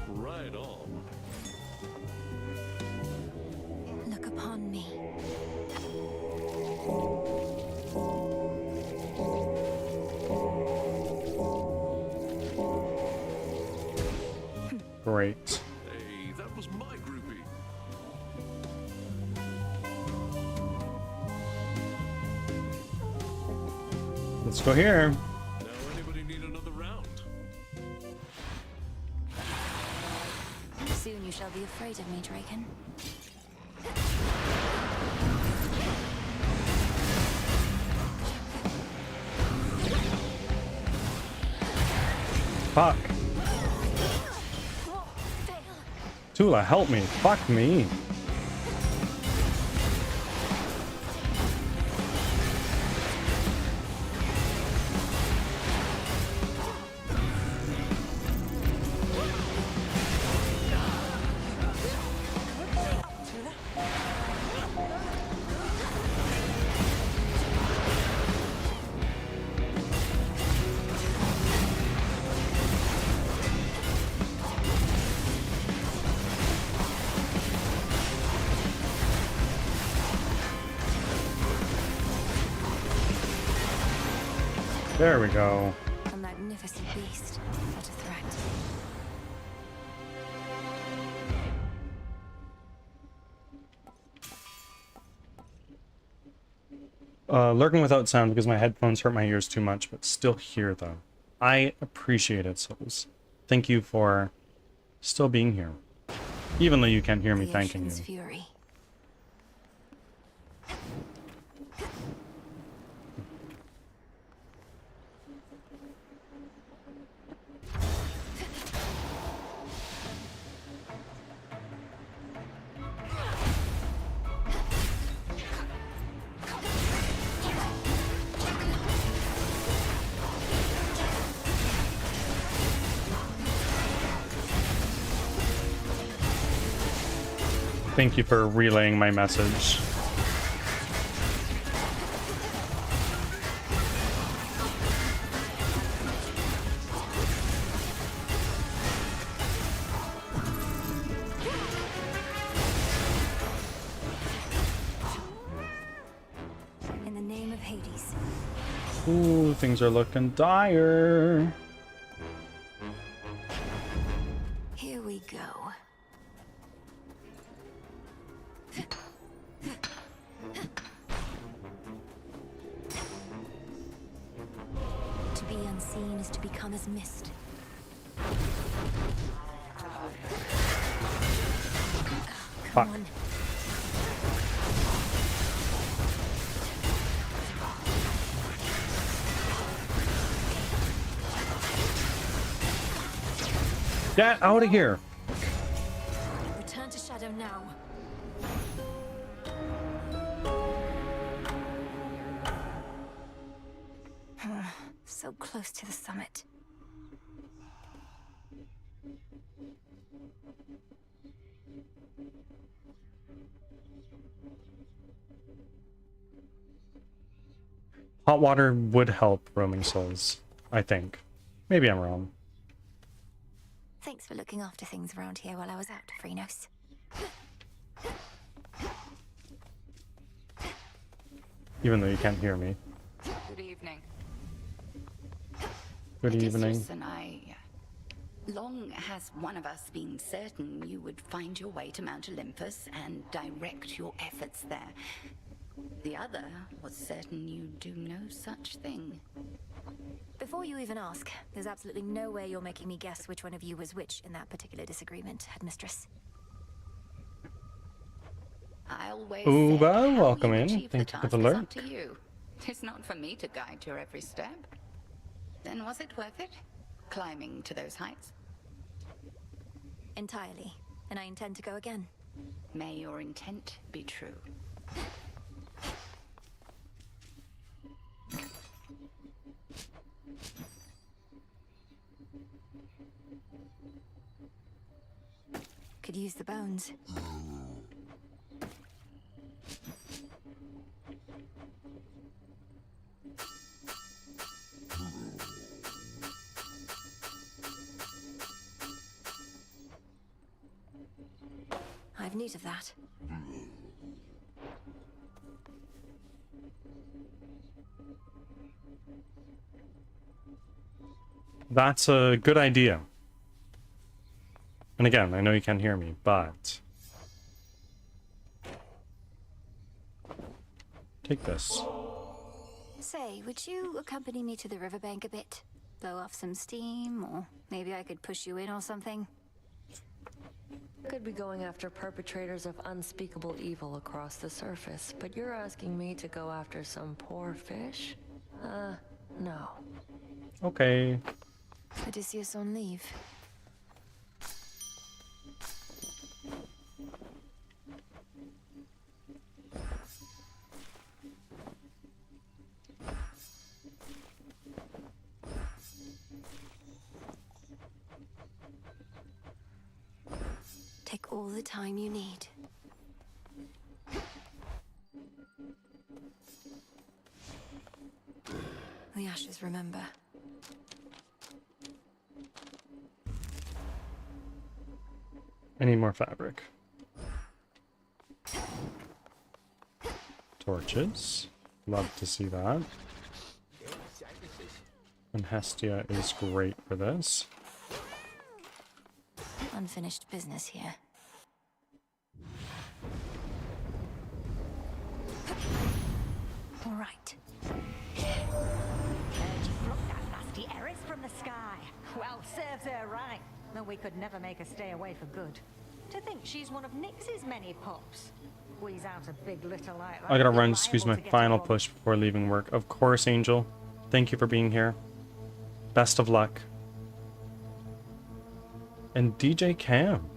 Right on. Look upon me. Great. Hey, that was my groupie. Let's go here. Now, anybody need another round? Soon you shall be afraid of me, Draken. Fuck. Tula, help me. Fuck me. There we go. A magnificent beast, not a threat. Lurking without sound because my headphones hurt my ears too much, but still here though. I appreciate it, Souls. Thank you for still being here. Even though you can't hear me The thanking you. ocean's fury. Thank you for relaying my message. In the name of Hades. Ooh, things are looking dire. Here we go. To be unseen is to become as mist. Fuck. Come on. Get out of here. Return to Shadow now. So so close to the summit. Hot water would help roaming souls, I think. Maybe I'm wrong. Thanks for looking after things around here while I was out, Phrynos. Even though you can't hear me. Good evening. Good evening. Odysseus and I. Long has one of us been certain you would find your way to Mount Olympus and direct your efforts there. The other was certain you do no such thing. Before you even ask, there's absolutely no way you're making me guess which one of you was which in that particular disagreement, Headmistress. I always Uba, said how welcome you in. achieve Thank the you for the task is lurk. up to you. It's not for me to guide your every step. Then was it worth it? Climbing to those heights? Entirely. And I intend to go again. May your intent be true. Could use the bones. I've need of that. That's a good idea. And again, I know you can't hear me, but... Take this. Say, would you accompany me to the riverbank a bit? Blow off some steam, or maybe I could push you in or something? Could be going after perpetrators of unspeakable evil across the surface, but you're asking me to go after some poor fish? No. Okay. Odysseus on leave. Take all the time you need. The ashes remember. I need more fabric. Torches. Love to see that. And Hestia is great for this. Unfinished business here. All right. Look, that nasty heiress from the sky. Well, serves her right. Though we could never make her stay away for good. To think she's one of Nyx's many pups. Squeeze out a big litter like that. I gotta run you're to squeeze liable my to get final a run. push before leaving work. Of course, Angel. Thank you for being here. Best of luck. And DJ Cam.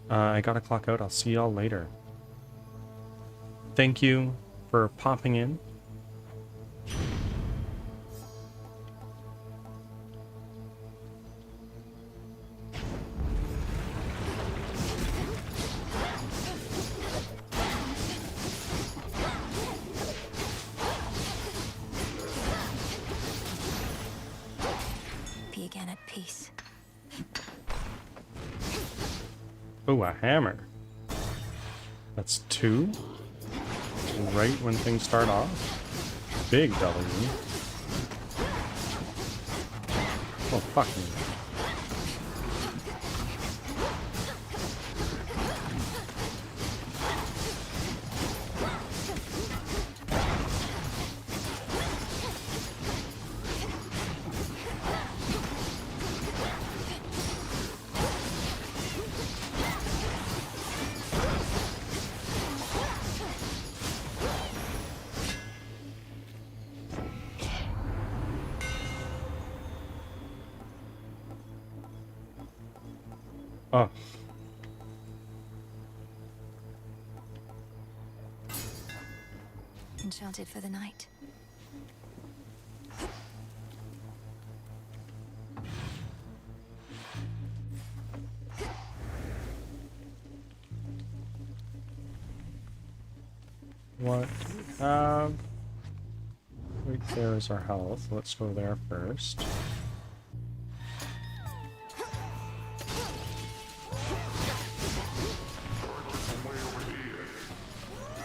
I gotta clock out. I'll see y'all later. Thank you for popping in. Be again at peace. Oh, a hammer. That's 2. Right when things start off. Big W. Oh, fuck me. Oh. Enchanted for the night. What do we have? Right there is our health. Let's go there first.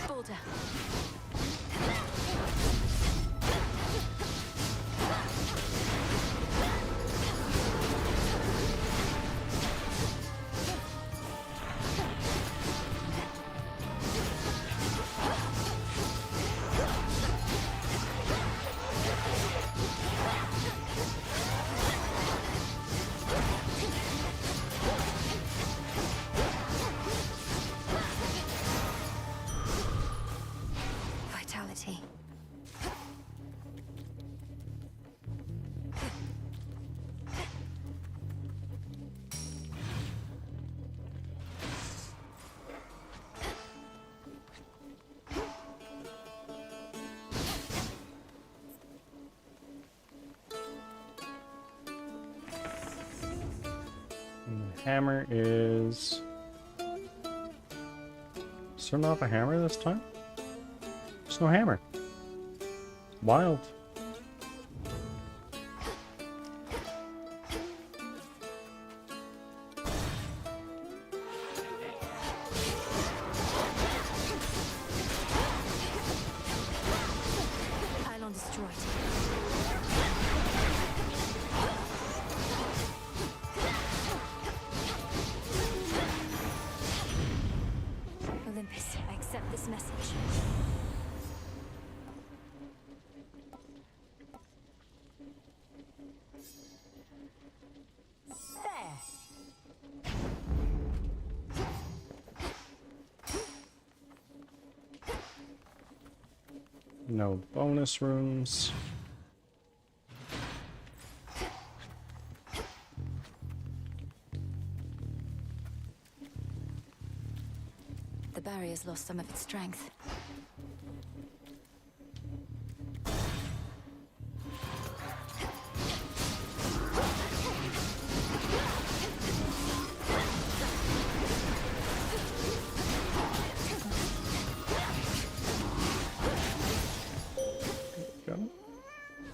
Boulder. Vitality. And the hammer is... Is there not a hammer this time? There's no hammer. Wild. Pylon destroyed. Olympus, I accept this message. No bonus rooms. The barrier's lost some of its strength.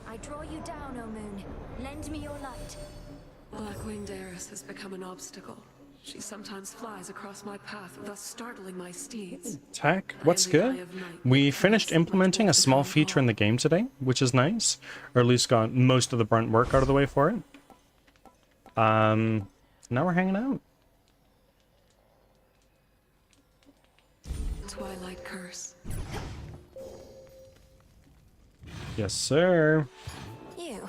I draw you down, O moon. Lend me your light. Blackwinged Eris has become an obstacle. She sometimes flies across my path, thus startling my steeds. Tech, what's good? We finished implementing a small feature in the game today, which is nice. Or at least got most of the brunt work out of the way for it. Now we're hanging out. Twilight curse. Yes, sir. You.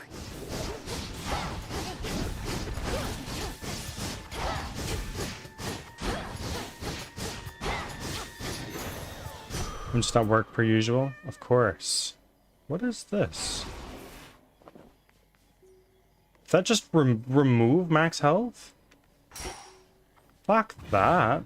I'm just at work per usual. Of course. What is this? Did that just remove max health? Fuck that.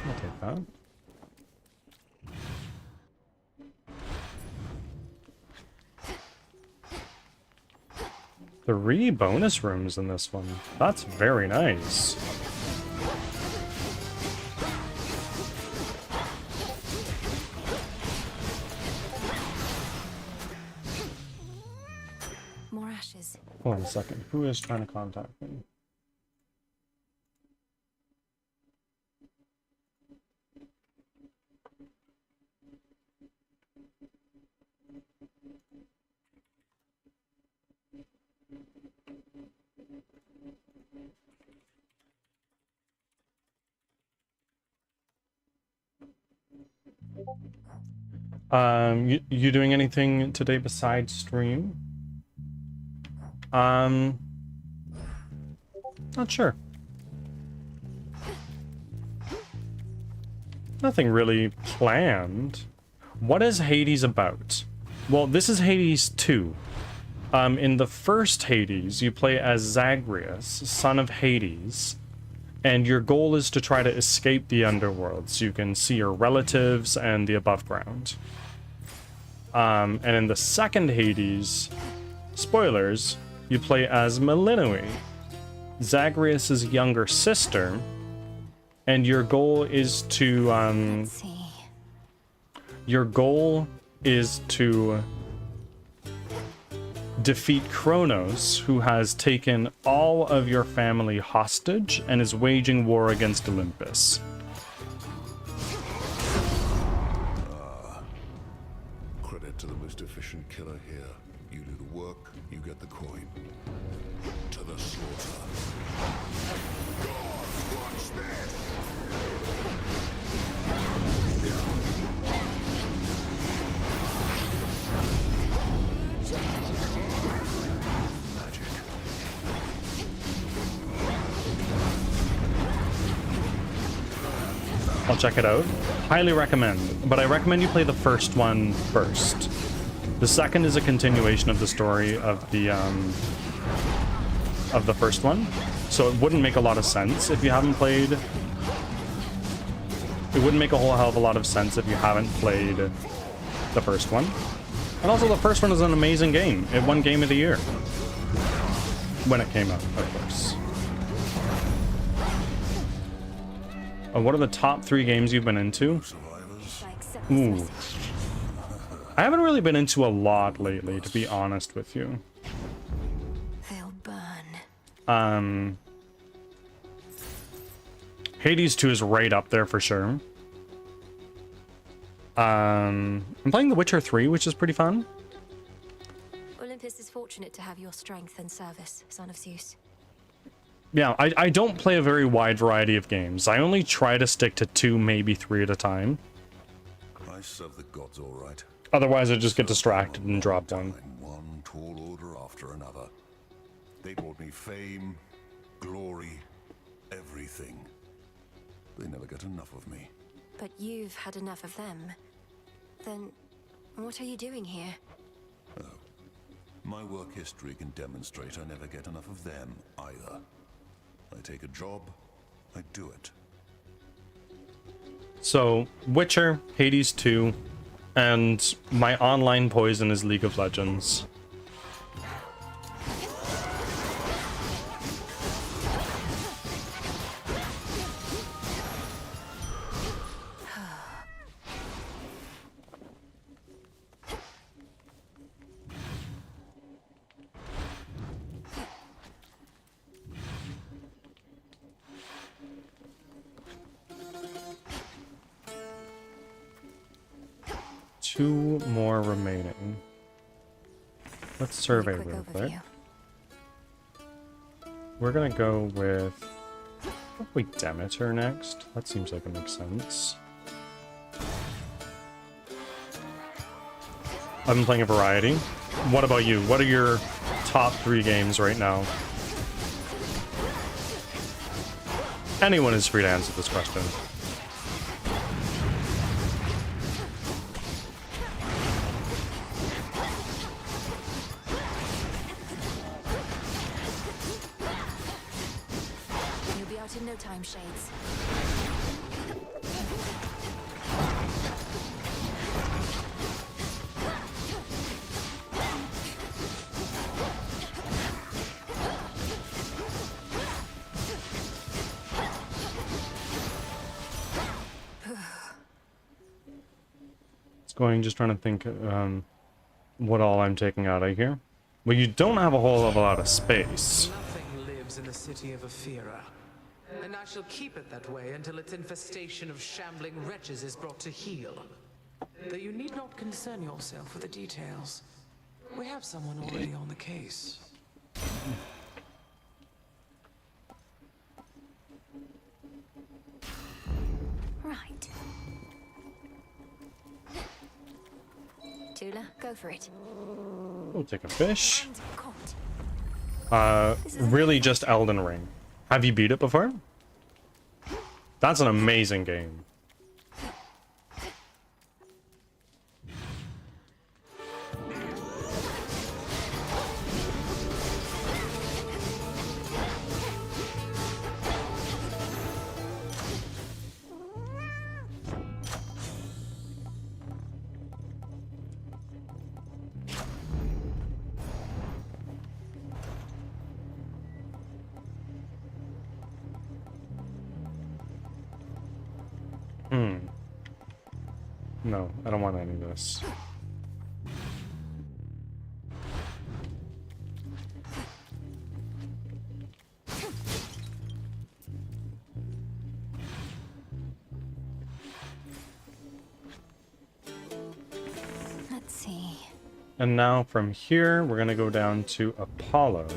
I'll take that. Three bonus rooms in this one. That's very nice. More ashes. Hold on a second. Who is trying to contact me? You doing anything today besides stream? Not sure. Nothing really planned. What is Hades about? Well, this is Hades 2. In the first Hades, you play as Zagreus, son of Hades, and your goal is to try to escape the underworld so you can see your relatives and the above ground. And in the second Hades, spoilers, you play as Melinoe, Zagreus' younger sister, and your goal is to defeat Kronos, who has taken all of your family hostage and is waging war against Olympus. Credit to the most efficient killer here. You do the work, you get the coin. To the slaughter. God, watch this! I'll check it out. Highly recommend, but I recommend you play the first one first. The second is a continuation of the story of the first one, so it wouldn't make a lot of sense if you haven't played. It wouldn't make a whole hell of a lot of sense if you haven't played the first one. And also, the first one is an amazing game. It won Game of the Year when it came out, of course. What are the top 3 games you've been into? Ooh. I haven't really been into a lot lately, to be honest with you. They'll burn. Hades 2 is right up there for sure. I'm playing The Witcher 3, which is pretty fun. Olympus is fortunate to have your strength and service, son of Zeus. Yeah, I don't play a very wide variety of games. I only try to stick to 2, maybe 3 at a time. I serve the gods all right. Otherwise, I just get distracted and drop one. One tall order after another. They brought me fame, glory, everything. They never get enough of me. But you've had enough of them. Then, what are you doing here? Oh. My work history can demonstrate I never get enough of them either. I take a job, I do it. So, Witcher, Hades 2, and my online poison is League of Legends. Two more remaining. Let's survey real quick. We're gonna go with probably Demeter next. That seems like it makes sense. I've been playing a variety. What about you? What are your top 3 games right now? Anyone is free to answer this question. Just trying to think what all I'm taking out of here. Well, you don't have a whole lot of space. Nothing lives in the city of Ephira, and I shall keep it that way until its infestation of shambling wretches is brought to heel. Though you need not concern yourself with the details. We have someone already on the case. Right. Tula, go for it. We'll take a fish. Really just Elden Ring. Have you beat it before? That's an amazing game. No, I don't want any of this. Let's see. And now from here, we're gonna go down to Apollo.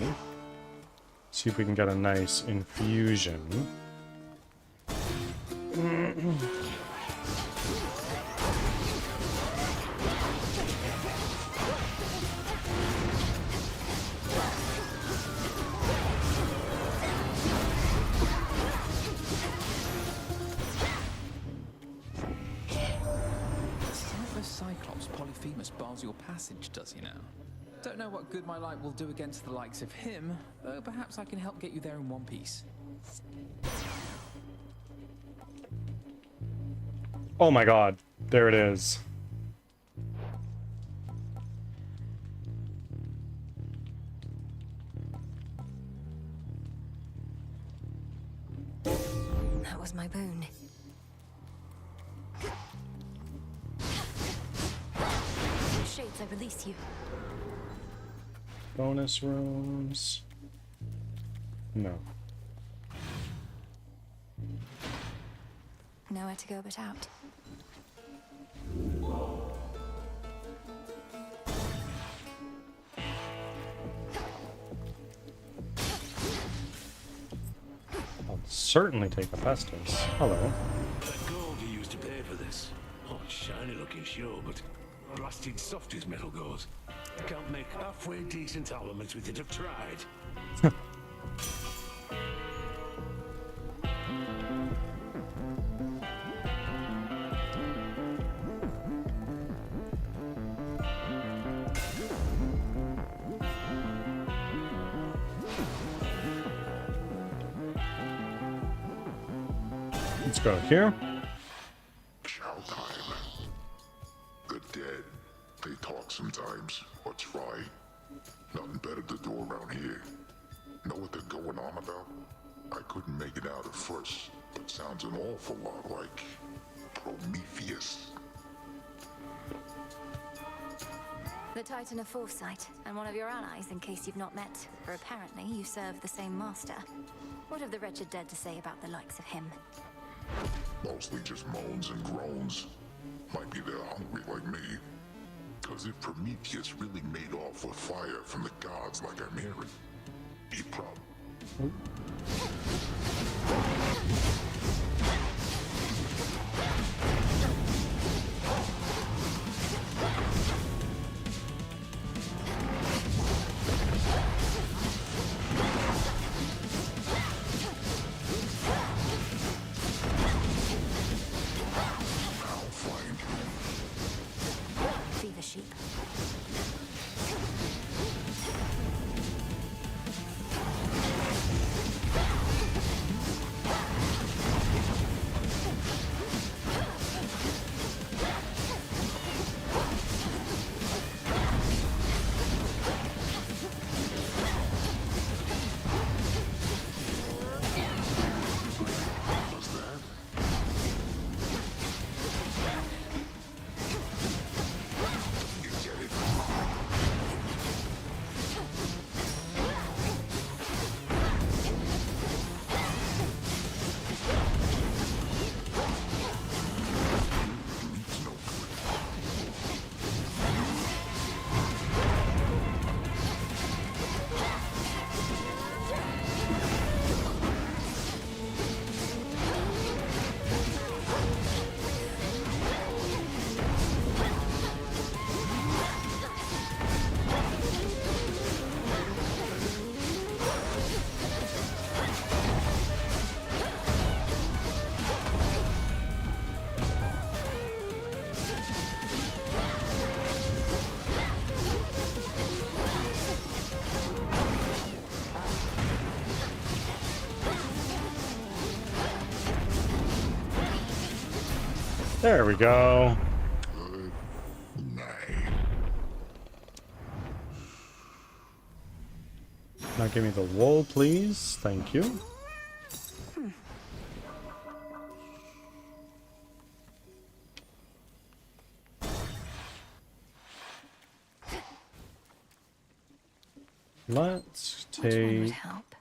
See if we can get a nice infusion. Sightless Cyclops Polyphemus bars your passage, does he now? Don't know what good my light will do against the likes of him, though perhaps I can help get you there in one piece. Oh my god, there it is. That was my boon. Shades, I release you. Bonus rooms. No. Nowhere to go but out. I'll certainly take a Festus. Hello. That gold you used to pay for this. Oh, shiny looking sure, but blasted soft as metal goes. Can't make halfway decent armaments with it. I've tried. Let's go here. Chow time. The dead, they talk sometimes, or try. Nothing better to do around here. Know what they're going on about? I couldn't make it out at first, but sounds an awful lot like Prometheus. The Titan of Foresight, and one of your allies in case you've not met, for apparently you serve the same master. What have the wretched dead to say about the likes of him? Mostly just moans and groans. Might be they're hungry like me. Cause if Prometheus really made off with fire from the gods like I'm hearing, he probably... Fever sheep. There we go. Now give me the wool, please. Thank you. Let's Which one would take help?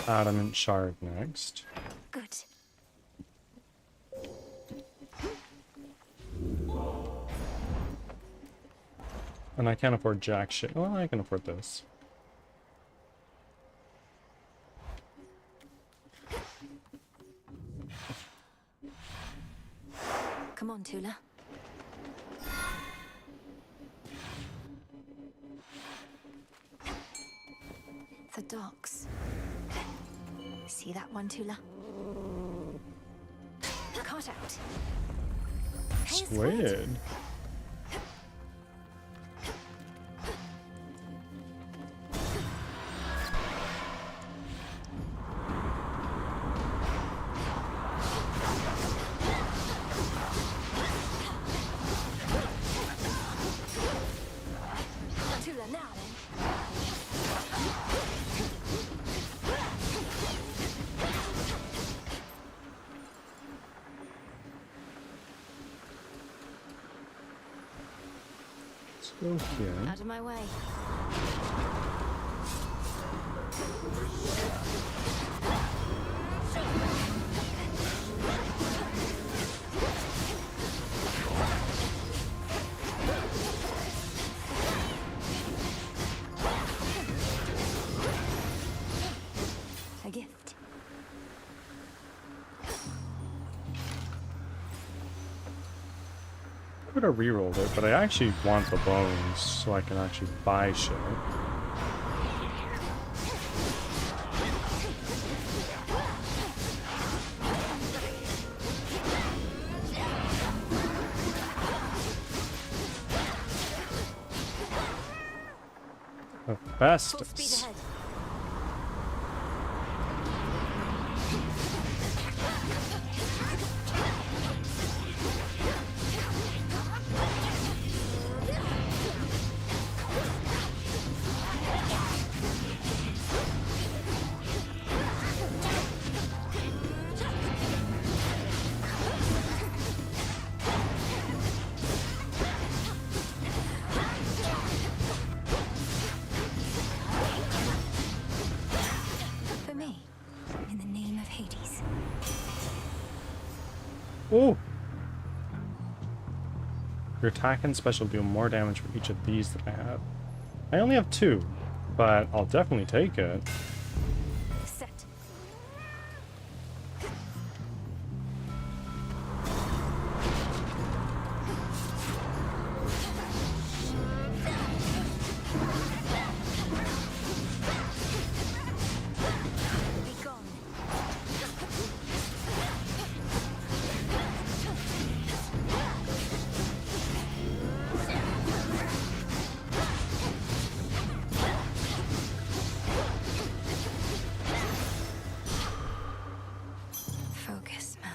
adamant shard next. Good. And I can't afford jack shit. Well, I can afford this. Come on, Tula. The docks. See that one, Tula? Caught out. Hey, it's Squid. Tula now. Let's go here. Out of my way. A gift. I could have rerolled it, but I actually want the bones so I can actually buy shit. Full speed Asbestos. ahead. For me, in the name of Hades. Oh! Your attack and special deal more damage for each of these that I have. I only have 2, but I'll definitely take it. Set. Be gone. Focus, Mel.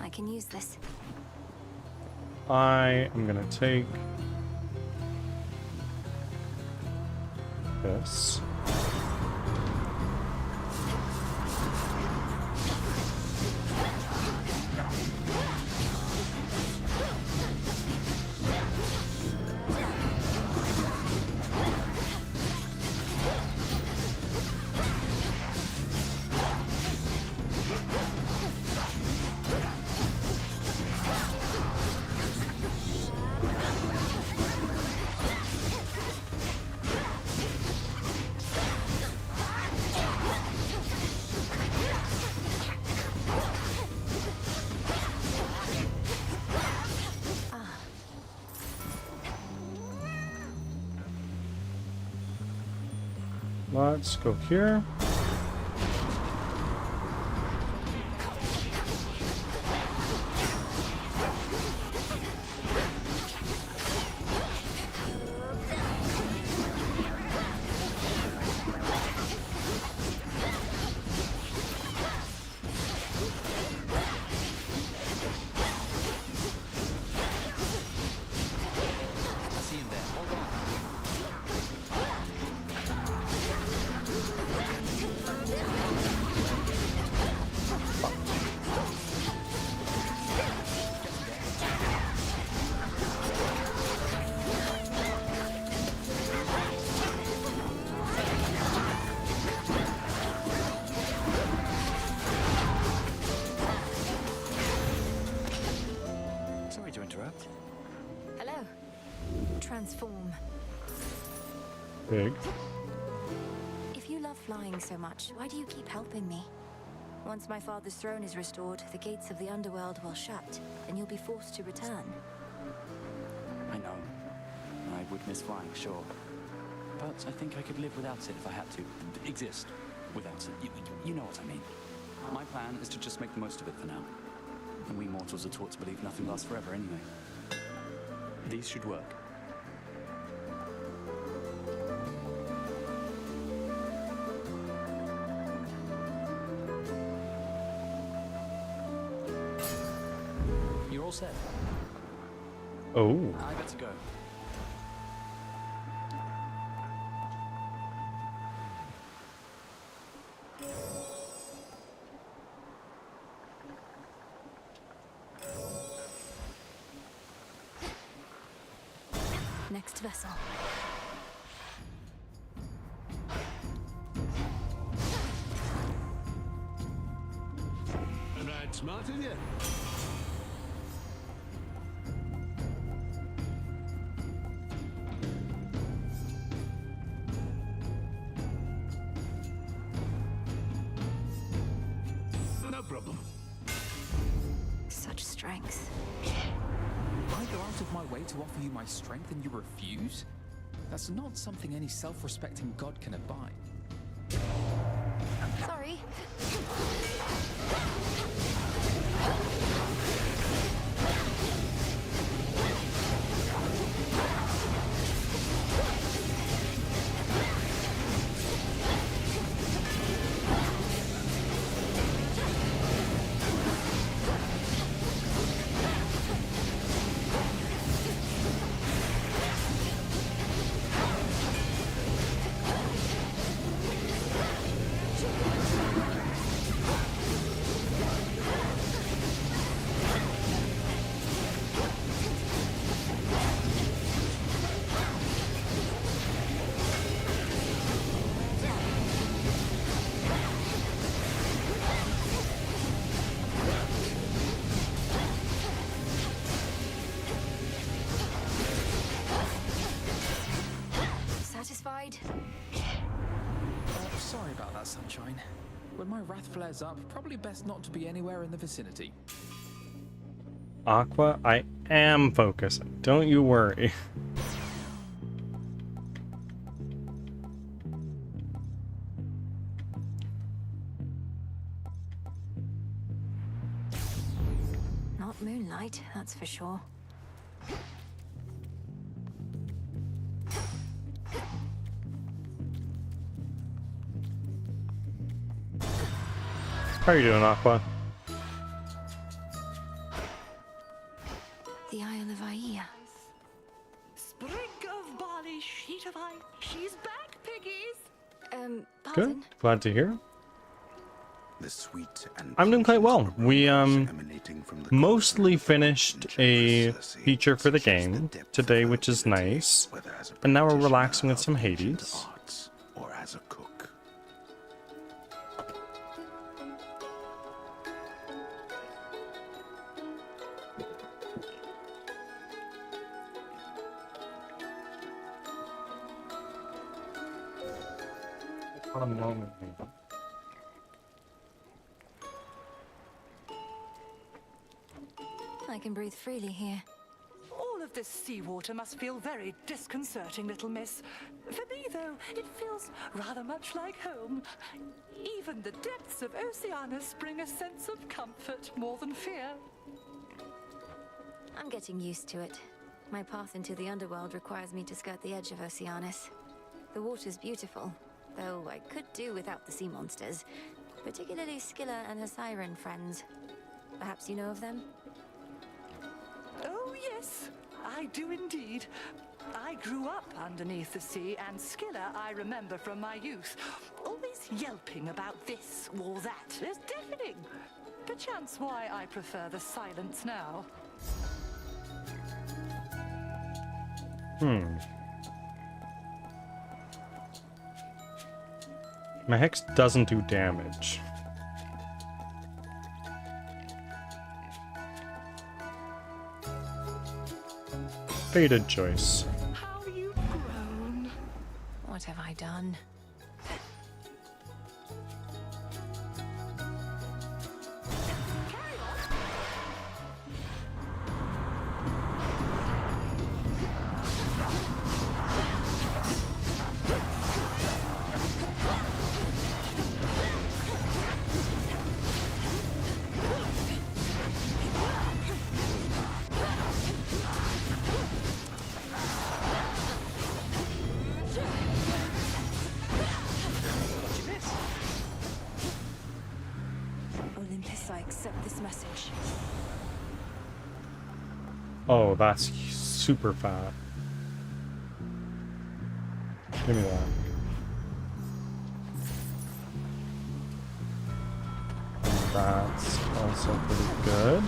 I can use this. I am gonna take this. Let's go here. transform. Big. If you love flying so much, why do you keep helping me? Once my father's throne is restored, the gates of the underworld will shut, and you'll be forced to return. I know. I would miss flying, sure. But I think I could live without it if I had to. Exist without it. You know what I mean. My plan is to just make the most of it for now. And we mortals are taught to believe nothing lasts forever anyway. These should work. You're all set. Oh. I better go. Next vessel. Right, smart of you. No problem. Such strength. I go out of my way to offer you my strength and you refuse? That's not something any self-respecting god can abide. Sorry. Satisfied? Sorry about that, Sunshine. When my wrath flares up, probably best not to be anywhere in the vicinity. Aqua, I am focusing. Don't you worry. Not moonlight, that's for sure. How are you doing, Aqua? The Isle of Aia. Sprig of barley, sheet of ice. She's back, piggies. Pardon? Good. Glad to hear. The sweet and I'm doing quite well. We mostly finished a feature for the game today, which is nice. And now we're relaxing with some Hades. or as a cook. A moment. I can breathe freely here. All of this seawater must feel very disconcerting, little miss. For me, though, it feels rather much like home. Even the depths of Oceanus bring a sense of comfort more than fear. I'm getting used to it. My path into the underworld requires me to skirt the edge of Oceanus. The water's beautiful, though I could do without the sea monsters, particularly Scylla and her siren friends. Perhaps you know of them? Oh, yes, I do indeed. I grew up underneath the sea, and Scylla I remember from my youth. Always yelping about this or that. It's deafening. Perchance why I prefer the silence now. My Hex doesn't do damage. Fated choice. How What have I done? Olympus, I accept this message. Oh, that's super fat. Give me that. And that's also pretty good.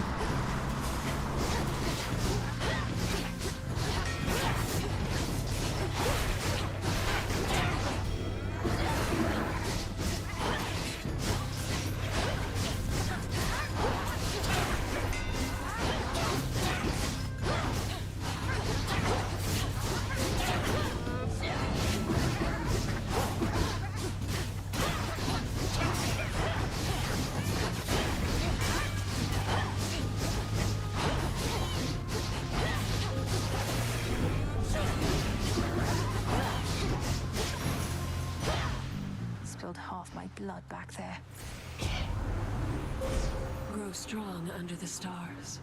Spilled half my blood back there. Grow strong under the stars.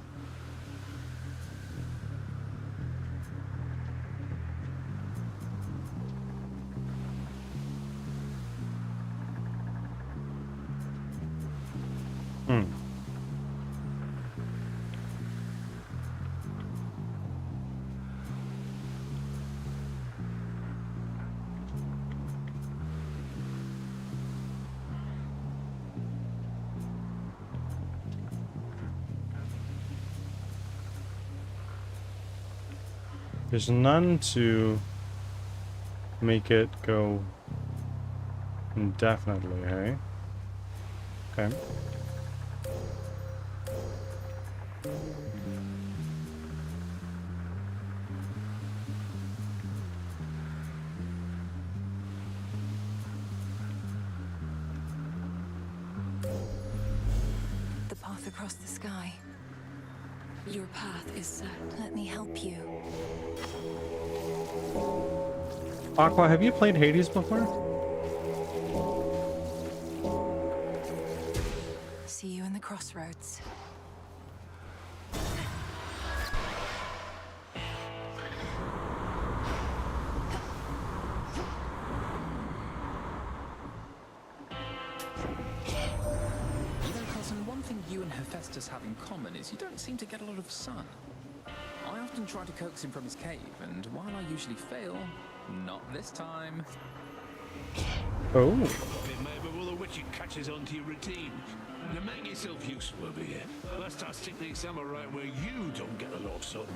Hmm. There's none to make it go indefinitely, hey? Okay. The path across the sky. Your path is set. Let me help you. Aqua, have you played Hades before? See you in the crossroads. You know, cousin, one thing you and Hephaestus have in common is you don't seem to get a lot of sun. I often try to coax him from his cave, and while I usually fail, not this time. Oh. It may be well the witch catches on to your routine. Now make yourself useful over here. Let's start sticking summer right where you don't get a lot of sun.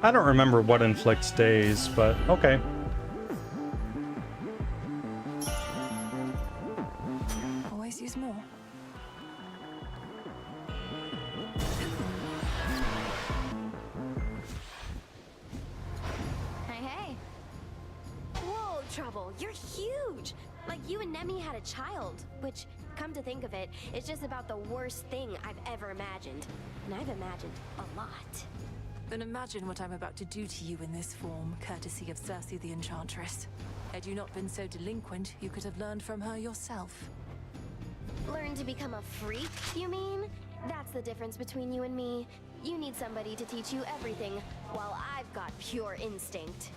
I don't remember what inflicts days, but okay. Always use more. Hey, hey. Whoa, Trouble, you're huge! Like you and Nemi had a child, which, come to think of it, is just about the worst thing I've ever imagined. And I've imagined a lot. Then imagine what I'm about to do to you in this form, courtesy of Circe the Enchantress. Had you not been so delinquent, you could have learned from her yourself. Learn to become a freak, you mean? That's the difference between you and me. You need somebody to teach you everything, while I've got pure instinct.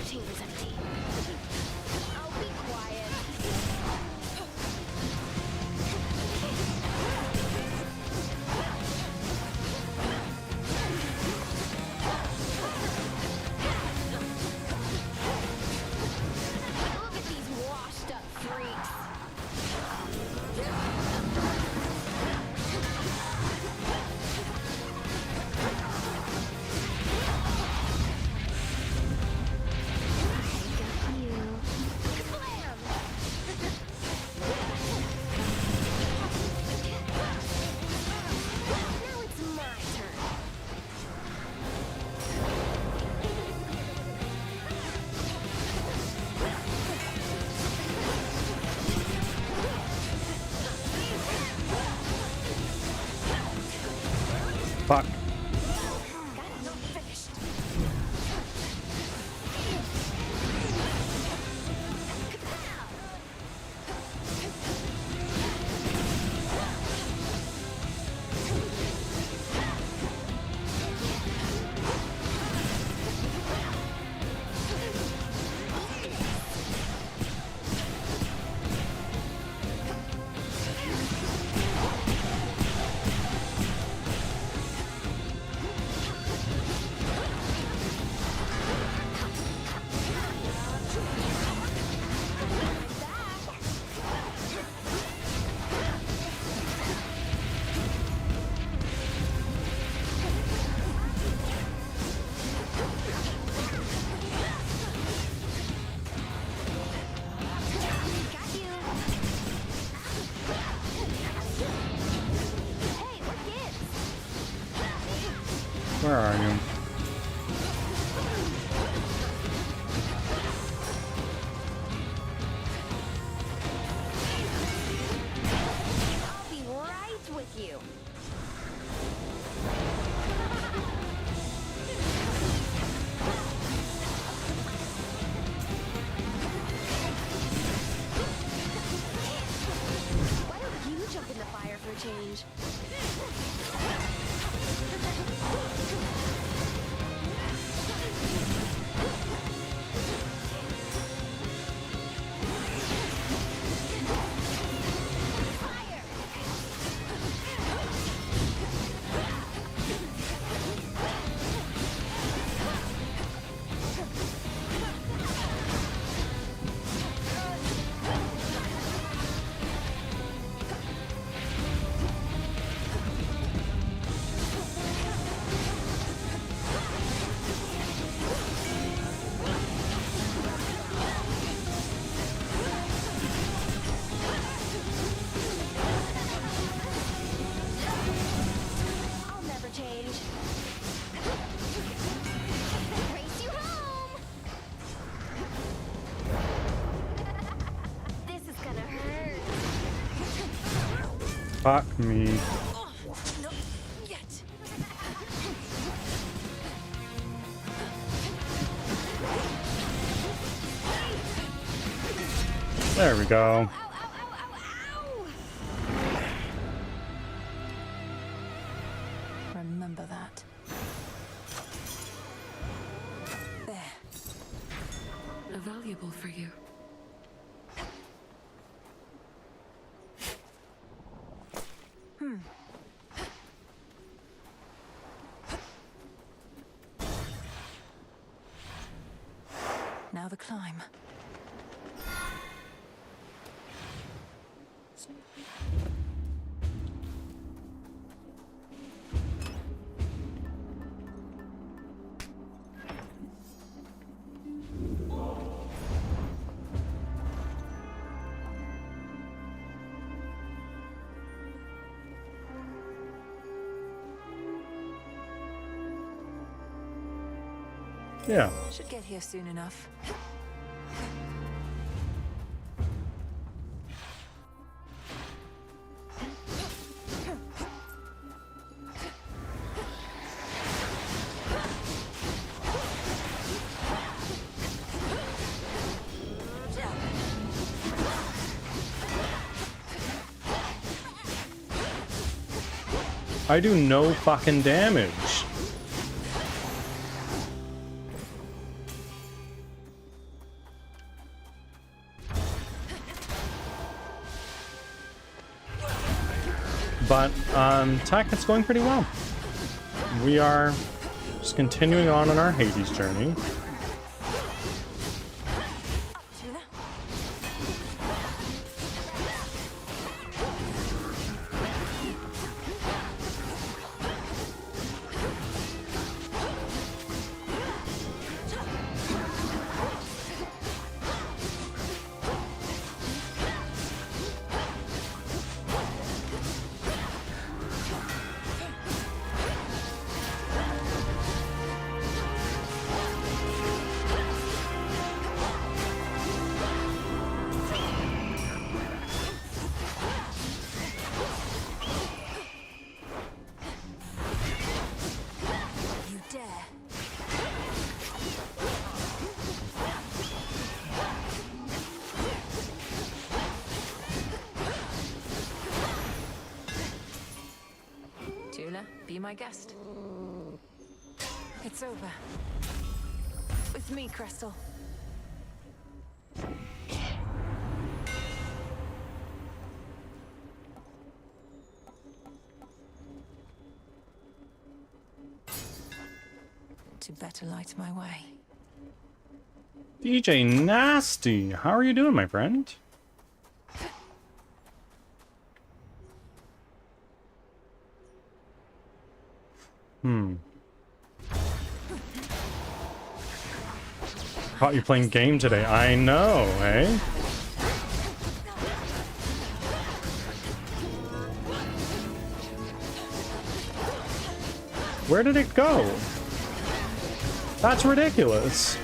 Chamber's empty. I'll be quiet. Look at these washed up freaks. Where are you? I'll be right with you. Why don't you jump in the fire for a change? I'll never change. Race you home. This is gonna hurt. Fuck me. Not yet. There we go. Remember that. There. Valuable for you. Now the climb. Yeah. Should get here soon enough. I do no fucking damage. But, tactic's going pretty well. We are just continuing on our Hades journey. Be my guest. It's over. With me, Crystal. To better light my way. DJ Nasty, how are you doing, my friend? Caught you playing game today. I know, eh? Where did it go? That's ridiculous.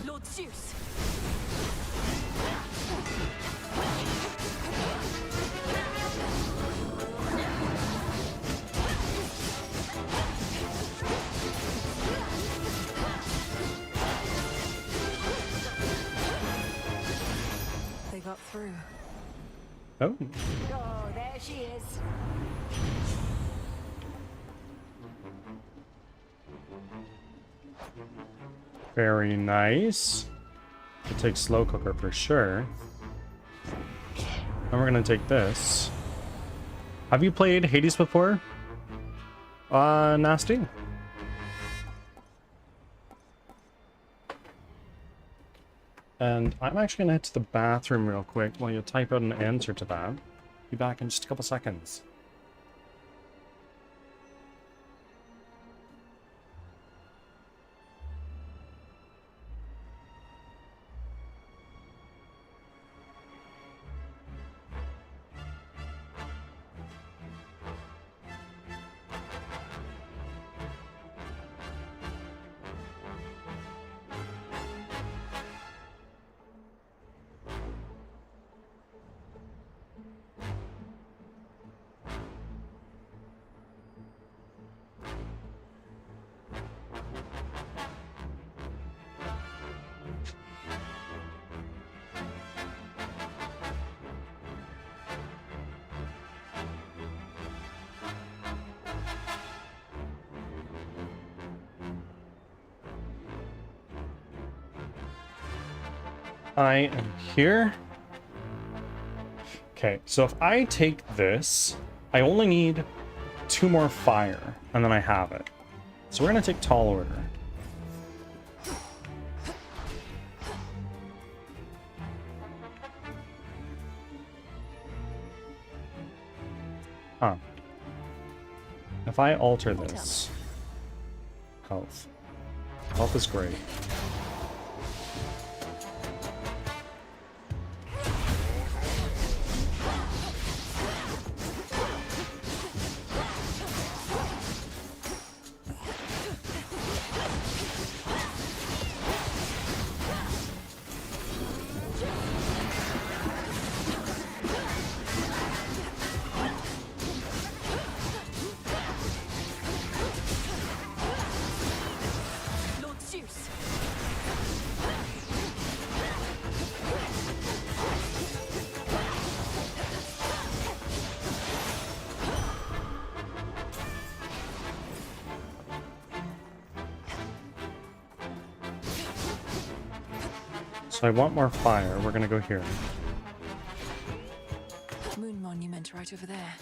Lord Zeus. They got through. Oh. Oh, there she is. Very nice. We'll take slow cooker for sure. And we're gonna take this. Have you played Hades before? Nasty? And I'm actually gonna head to the bathroom real quick while you type out an answer to that. Be back in just a couple seconds. I am here. Okay, so if I take this, I only need 2 more fire, and then I have it. So we're gonna take tall order. Huh. If I alter this, health. Health is great. Lord Zeus. So I want more fire. We're gonna go here. Moon monument right over there.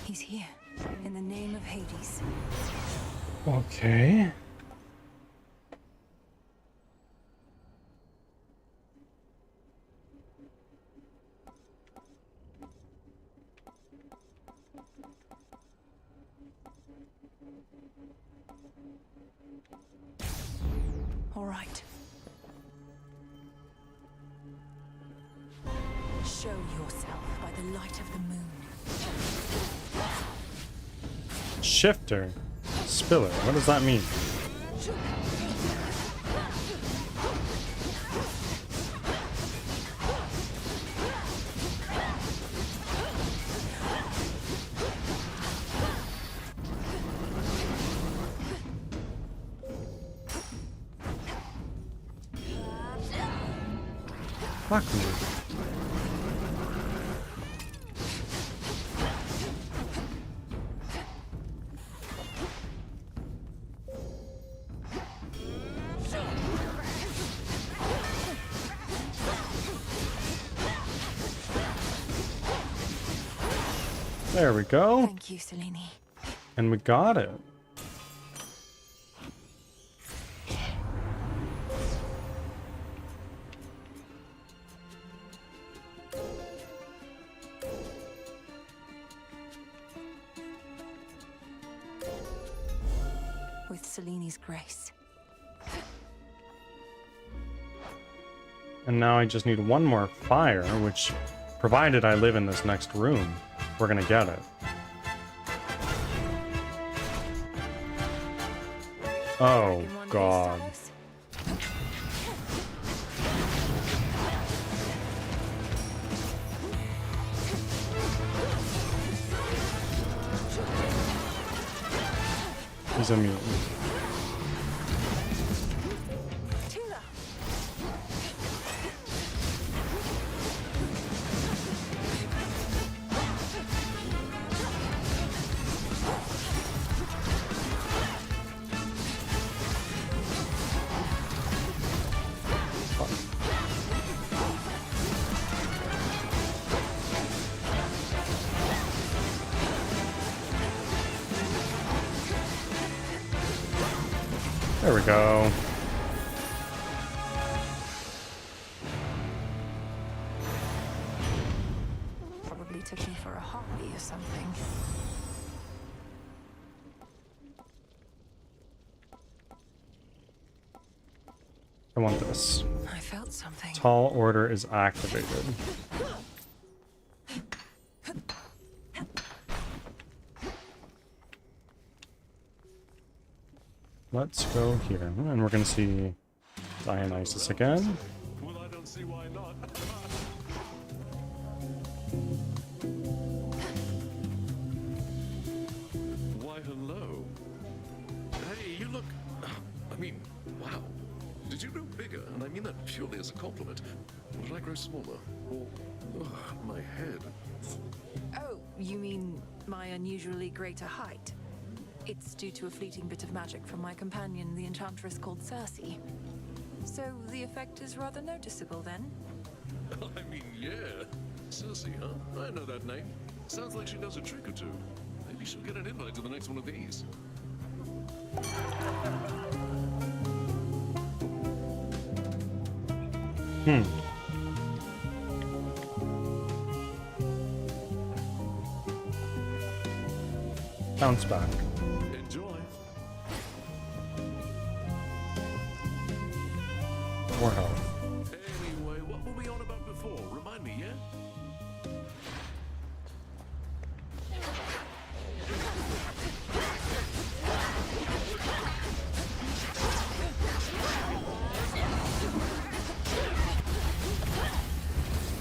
He's here, in the name of Hades. Okay. All right. Show yourself by the light of the moon. Shifter. Spiller. What does that mean? Fuck me. There we go. Thank you, Selene. And we got it. With Selene's grace. And now I just need one more fire, which, provided I live in this next room, we're gonna get it. Oh, God. He's a mutant. There we go. Probably took me for a hobby or something. I want this. I felt something. Tall order is activated. Let's go here, and we're gonna see Dionysus again. Well, I don't see why not. Why, hello. Hey, you look... I mean, wow. Did you grow bigger? And I mean that purely as a compliment. Or did I grow smaller? Or... my head. Oh, you mean my unusually greater height? It's due to a fleeting bit of magic from my companion, the enchantress called Circe. So the effect is rather noticeable then? I mean, yeah. Circe, huh? I know that name. Sounds like she knows a trick or two. Maybe she'll get an invite to the next one of these. Bounce back. Enjoy. More health. Anyway, what were we on about before? Remind me, yeah?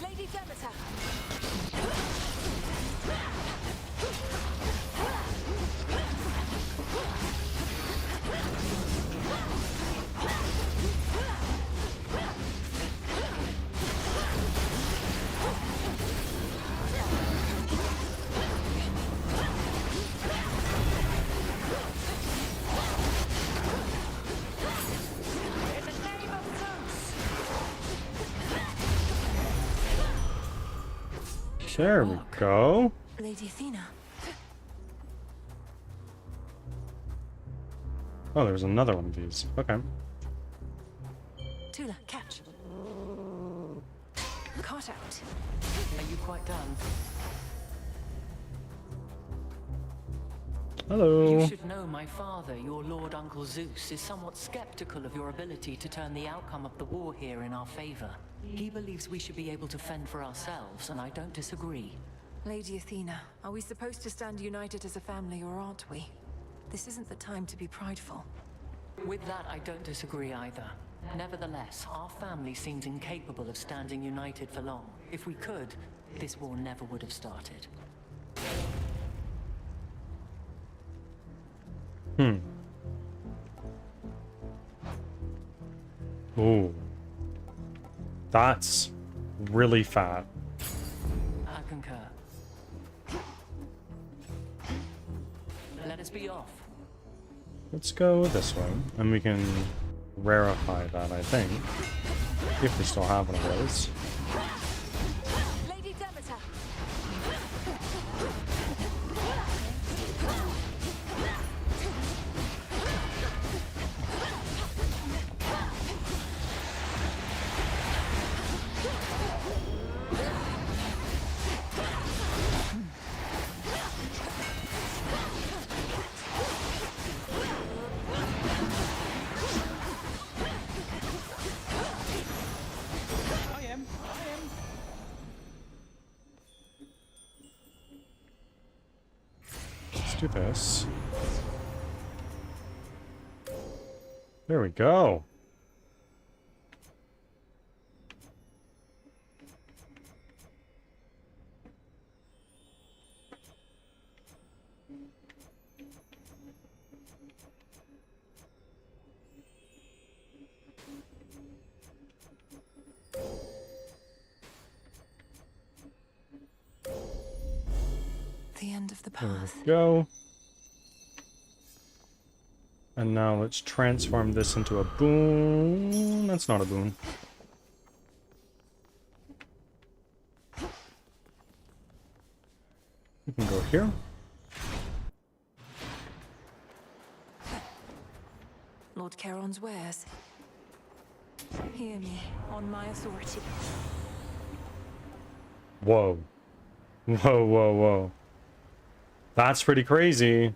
Lady Demeter! There we go. Lady Athena. Oh, there's another one of these. Okay. Tula, catch. Caught out. Are you quite done? Hello. You should know my father, your Lord Uncle Zeus, is somewhat skeptical of your ability to turn the outcome of the war here in our favor. He believes we should be able to fend for ourselves, and I don't disagree. Lady Athena, are we supposed to stand united as a family or aren't we? This isn't the time to be prideful. With that, I don't disagree either. Nevertheless, our family seems incapable of standing united for long. If we could, this war never would have started. Ooh. That's really fat. I concur. Let us be off. Let's go this way, and we can rarefy that, I think. If we still have one of those. Lady Demeter. Let's do this. There we go. The end of the There path. we go. And now let's transform this into a boon. That's not a boon. We can go here. Lord Charon's wares. Hear me, on my authority. Whoa. Whoa, whoa, whoa. That's pretty crazy.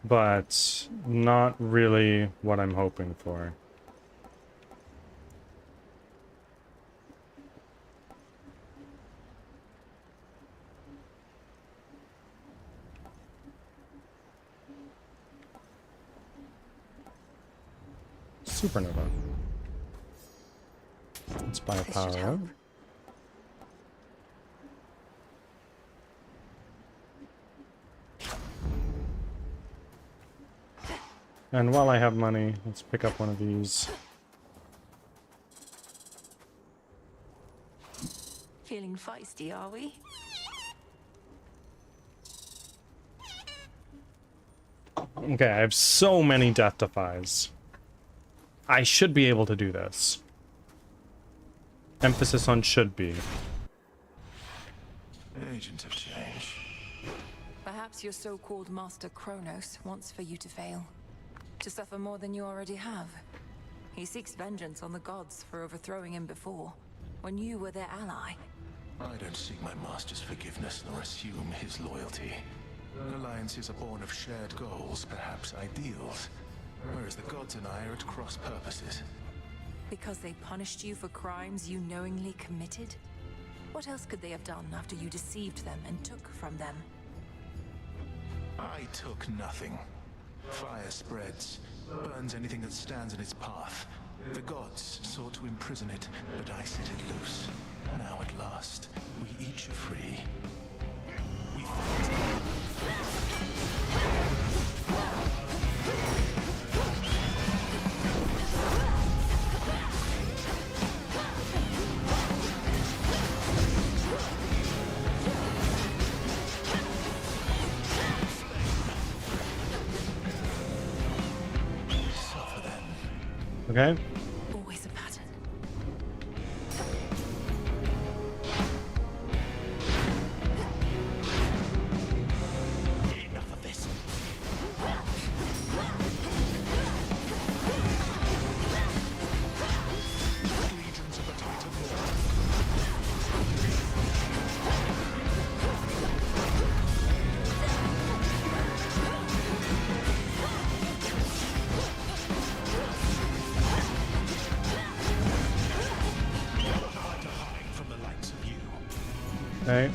But not really what I'm hoping for. Supernova. Let's buy a power up. And while I have money, let's pick up one of these. Feeling feisty, are we? Okay, I have so many death defies. I should be able to do this. Emphasis on should be. Agent of change. Perhaps your so-called Master Kronos wants for you to fail. To suffer more than you already have. He seeks vengeance on the gods for overthrowing him before, when you were their ally. I don't seek my master's forgiveness nor assume his loyalty. Alliances are born of shared goals, perhaps ideals. Whereas the gods and I are at cross purposes. Because they punished you for crimes you knowingly committed? What else could they have done after you deceived them and took from them? I took nothing. Fire spreads, burns anything that stands in its path. The gods sought to imprison it, but I set it loose. Now at last, we each are free. We Okay. Always a pattern. Enough of this. Legions of the Titan Okay.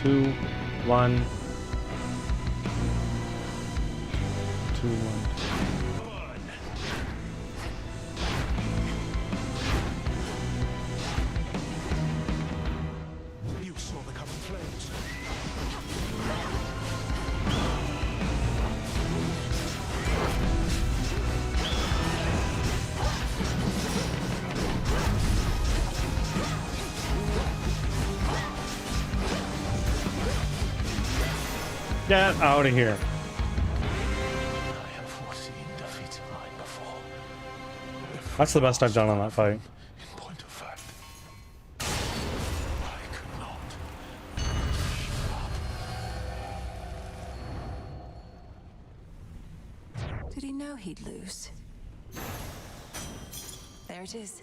2, 1. 2, 1. You saw the coming flames. Get out of here. I have foreseen defeats of mine before. That's the best I've done on that fight. In point of fact, I could not. Did he know he'd lose? There it is.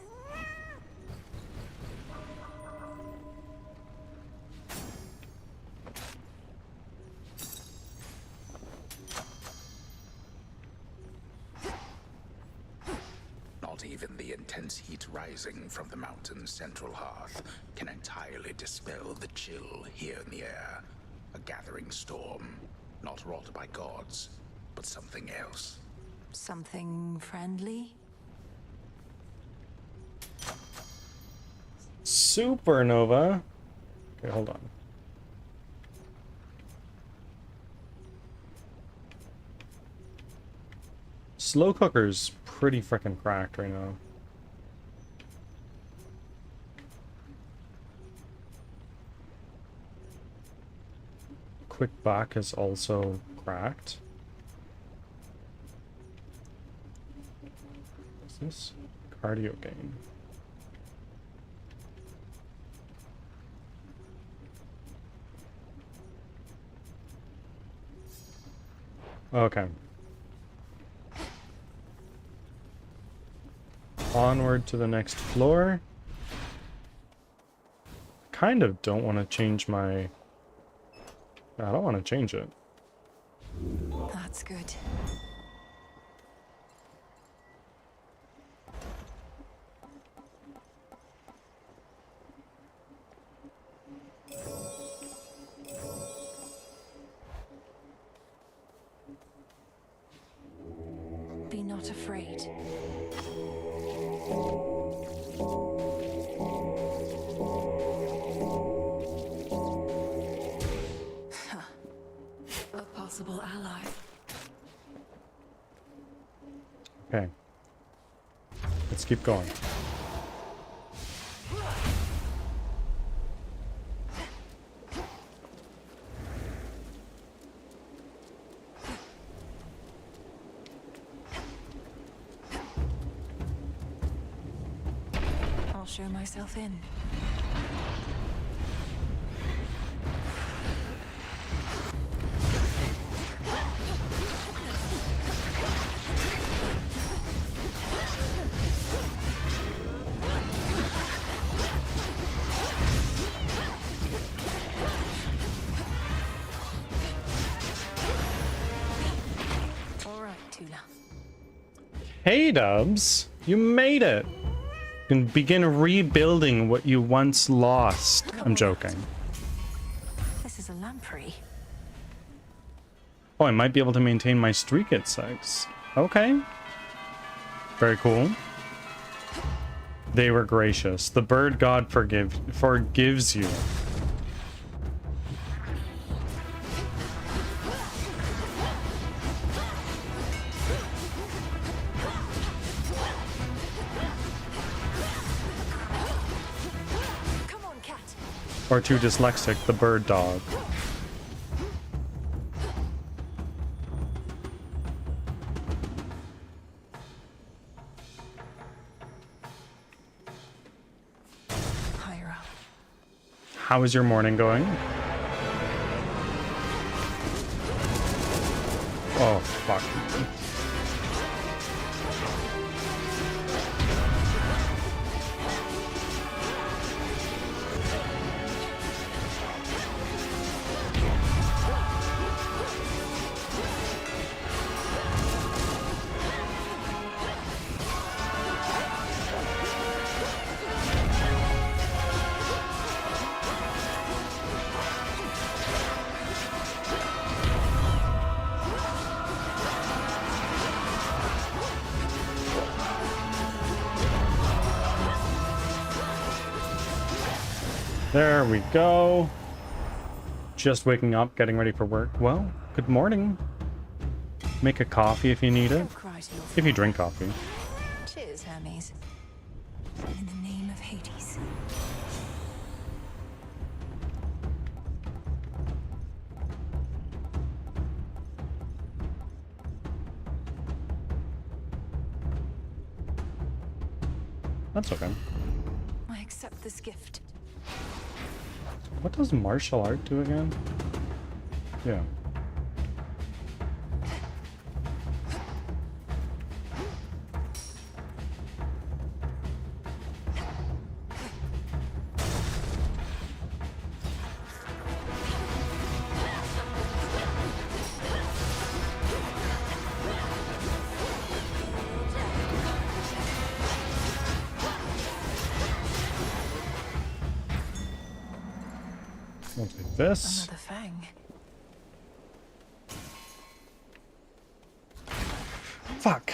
Not even the intense heat rising from the mountain's central hearth can entirely dispel the chill here in the air. A gathering storm, not wrought by gods, but something else. Something friendly? Supernova. Okay, hold on. Slow cooker's pretty freaking cracked right now. Quick back is also cracked. What's this? Cardio gain. Okay. Onward to the next floor. Kind of don't want to change my... I don't want to change it. That's good. Be not afraid. A possible ally. Okay. Let's keep going. I'll show myself in. All right, Tula. Hey, Dubs! You made it! You can begin rebuilding what you once lost. I'm joking. This is a lamprey. Oh, I might be able to maintain my streak at 6. Okay. Very cool. They were gracious. The bird god forgives you. Come on, cat. Or too dyslexic, the bird dog. Higher up. How is your morning going? Oh, fuck. There we go. Just waking up, getting ready for work. Well, good morning. Make a coffee if you need it. If you drink coffee. Cheers, Hermes. In the name of Hades. That's okay. I accept this gift. What does martial art do again? Yeah. We'll take this. Another fang. Fuck.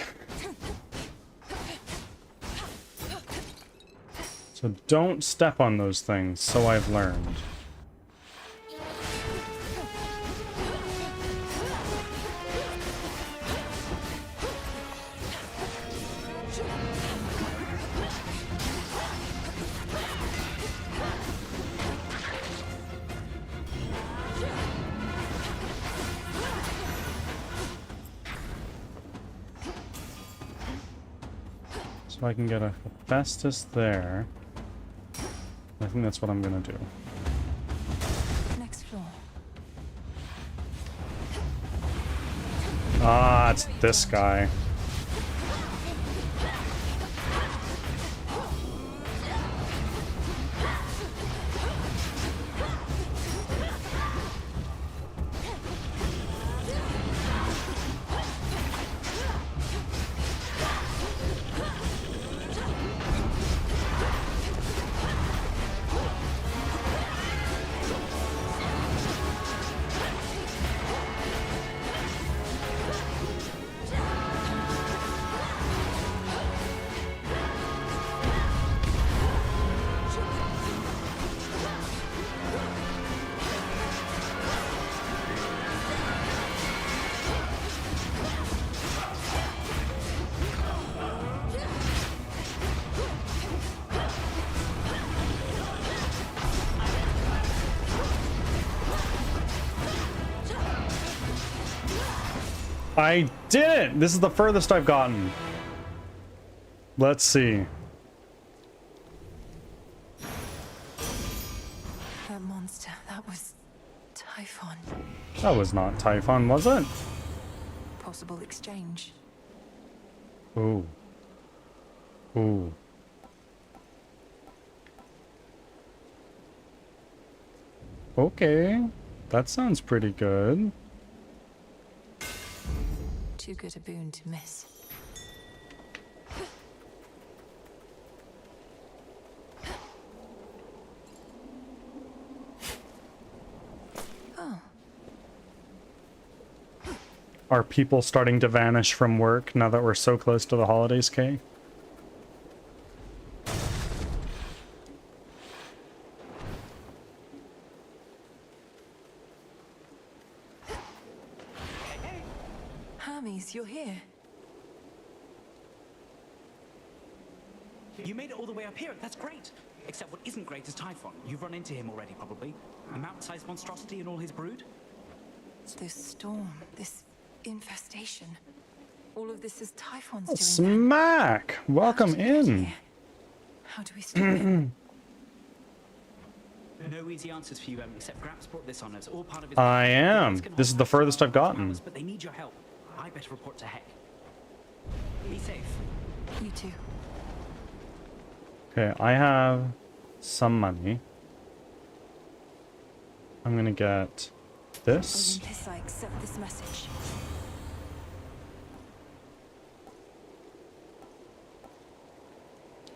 So don't step on those things, so I've learned. So I can get a Hephaestus there. I think that's what I'm gonna do. Next floor. Ah, it's this guy. I did it! This is the furthest I've gotten. Let's see. That monster, that was Typhon. That was not Typhon, was it? Possible exchange. Ooh. Ooh. Okay. That sounds pretty good. Too good a boon to miss. Oh. Are people starting to vanish from work now that we're so close to the holidays, Kay? Hermes, you're here. You made it all the way up here. That's great. Except what isn't great is Typhon. You've run into him already, probably. A mountain-sized monstrosity and all his brood. This storm, this infestation. All of this is Typhon's doing. Smack! Welcome in. How do we stop it? No easy answers for you, except Gramps brought this on us. All part of his I am. This is the furthest I've gotten. But they need your help. I better report to Heck. Be safe. You too. Okay, I have some money. I'm gonna get this. Olympus, I accept this message.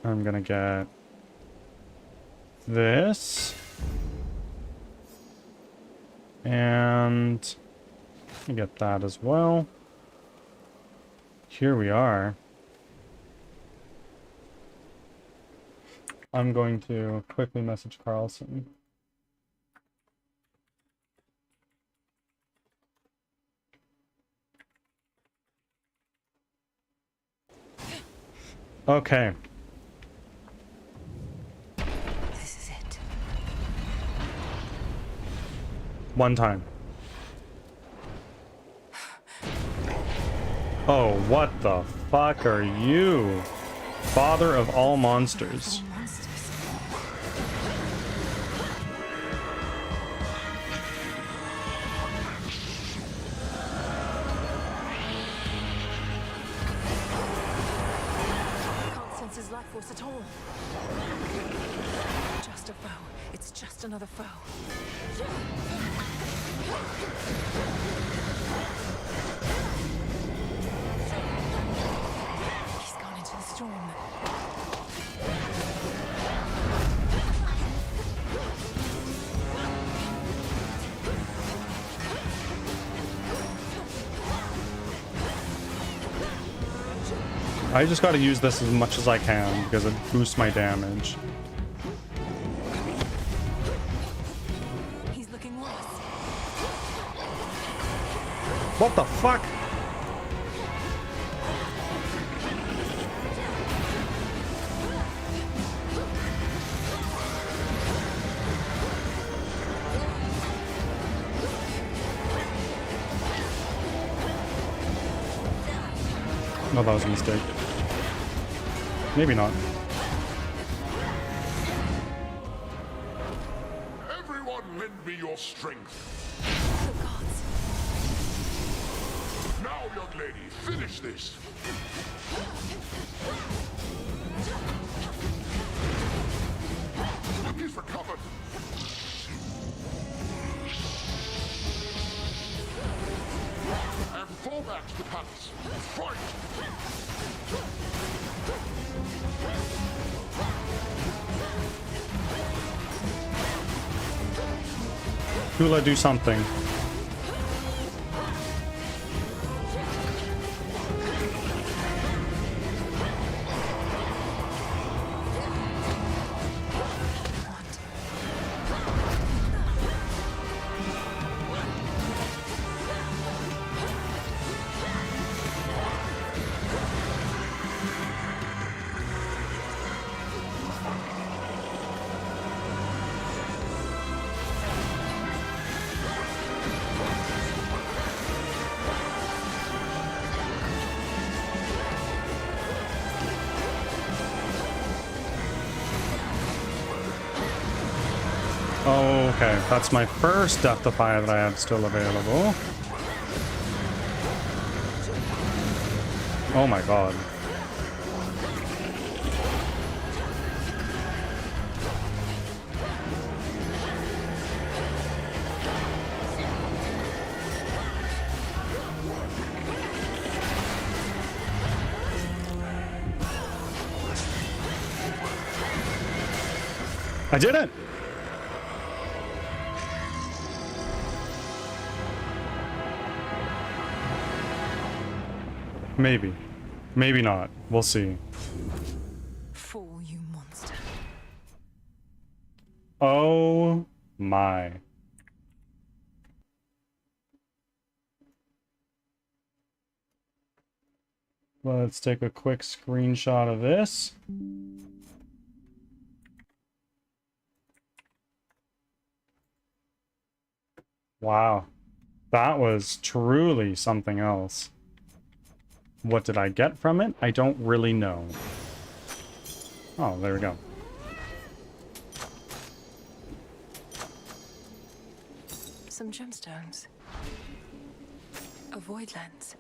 I'm gonna get this. And I get that as well. Here we are. I'm going to quickly message Carlson. Okay. This is it. One time. Oh, what the fuck are you? Father of all monsters. Can't sense his life force at all. Just a foe. It's just another foe. He's gone into the storm. I just gotta use this as much as I can because it boosts my damage. He's looking worse. What the fuck? No, that was a mistake. Maybe not. Everyone lend me your strength. The gods. Now, young lady, finish this. He's recovered. And fall back to the palace. Fight! Kula, do something. Okay, that's my first Death Defy that I have still available. Oh my god. I did it! Maybe. Maybe not. We'll see. Fool, you monster. Oh my. Let's take a quick screenshot of this. Wow. That was truly something else. What did I get from it? I don't really know. Oh, there we go. Some gemstones. A void lens.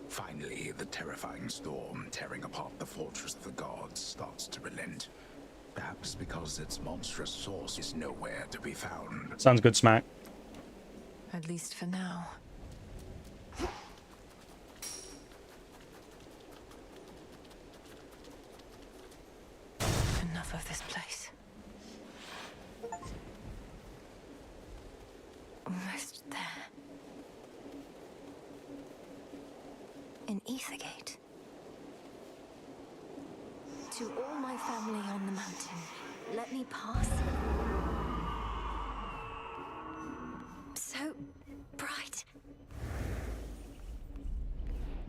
Finally, the terrifying storm tearing apart the fortress of the gods starts to relent. Perhaps because its monstrous source is nowhere to be found. Sounds good, Smack. At least for now. Enough of this place. Almost there. In Ethergate. To all my family on the mountain, let me pass. So bright.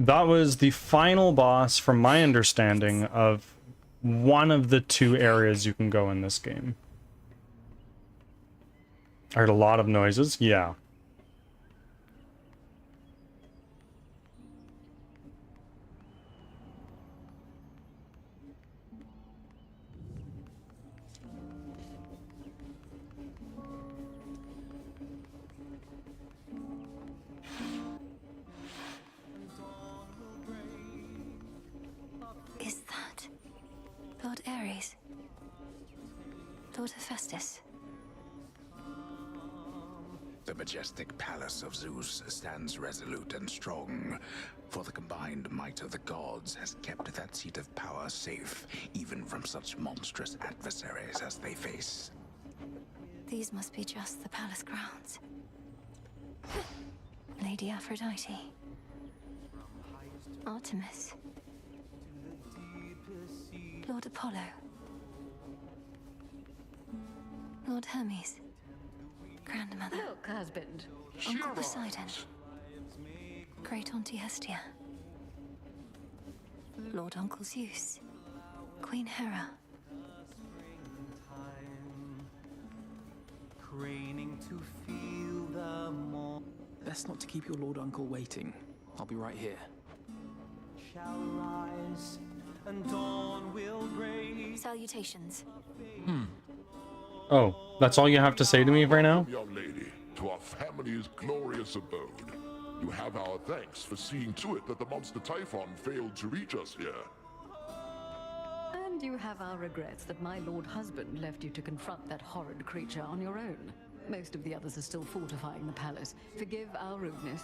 That was the final boss, from my understanding, of one of the two areas you can go in this game. I heard a lot of noises. Yeah. Lord Ares. Lord Hephaestus. The majestic palace of Zeus stands resolute and strong, for the combined might of the gods has kept that seat of power safe, even from such monstrous adversaries as they face. These must be just the palace grounds. Lady Aphrodite. Artemis. Lord Apollo. Lord Hermes. Grandmother. Look, husband. Uncle Poseidon. Great Auntie Hestia. Lord Uncle Zeus. Queen Hera. Best not to keep your Lord Uncle waiting. I'll be right here. Salutations. Oh, that's all you have to say to me right now? Young lady, to our family's glorious abode. You have our thanks for seeing to it that the monster Typhon failed to reach us here. And you have our regrets that my lord husband left you to confront that horrid creature on your own. Most of the others are still fortifying the palace. Forgive our rudeness.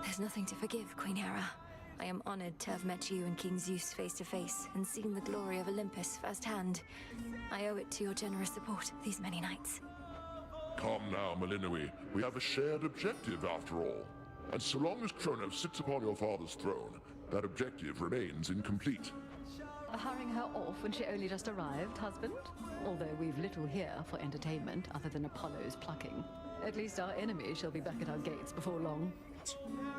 There's nothing to forgive, Queen Hera. I am honored to have met you and King Zeus face to face and seen the glory of Olympus firsthand. I owe it to your generous support these many nights. Come now, Melinoe. We have a shared objective after all. And so long as Kronos sits upon your father's throne, that objective remains incomplete. Hurrying her off when she only just arrived, husband? Although we've little here for entertainment other than Apollo's plucking. At least our enemy shall be back at our gates before long.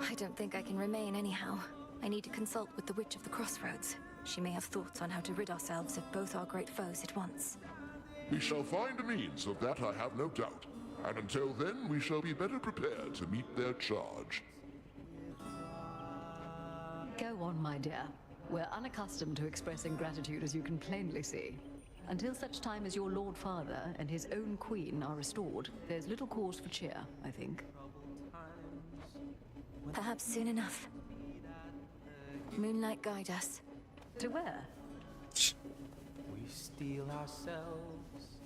I don't think I can remain anyhow. I need to consult with the Witch of the Crossroads. She may have thoughts on how to rid ourselves of both our great foes at once. We shall find a means of that, I have no doubt. And until then, we shall be better prepared to meet their charge. Go on, my dear. We're unaccustomed to expressing gratitude, as you can plainly see. Until such time as your Lord Father and his own queen are restored, there's little cause for cheer, I think. Perhaps soon enough. Moonlight, guide us. To where? We steel ourselves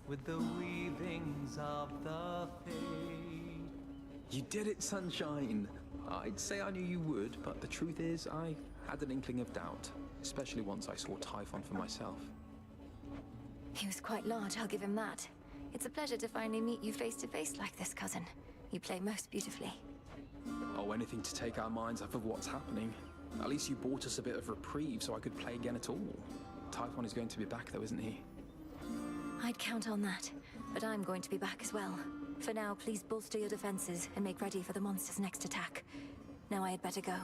with the weavings of the fate. You did it, Sunshine. I'd say I knew you would, but the truth is, I had an inkling of doubt, especially once I saw Typhon for myself. He was quite large, I'll give him that. It's a pleasure to finally meet you face to face like this, cousin. You play most beautifully. Oh, anything to take our minds off of what's happening. At least you bought us a bit of reprieve so I could play again at all. Typhon is going to be back though, isn't he? I'd count on that, but I'm going to be back as well. For now, please bolster your defenses and make ready for the monster's next attack. Now I had better go.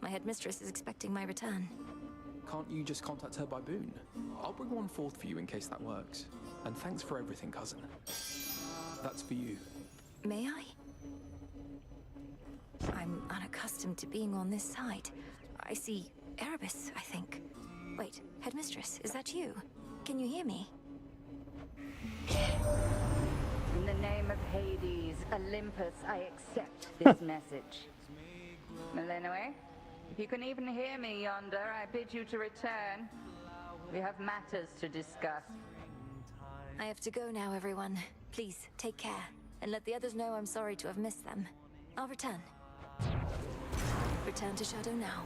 My headmistress is expecting my return. Can't you just contact her by boon? I'll bring one forth for you in case that works. And thanks for everything, cousin. That's for you. May I? I'm unaccustomed to being on this side. I see Erebus, I think. Wait, headmistress, is that you? Can you hear me? In the name of Hades, Olympus, I accept this message. Melinoe, if you can even hear me yonder, I bid you to return. We have matters to discuss. I have to go now, everyone. Please, take care, and let the others know I'm sorry to have missed them. I'll return. Return to Shadow now.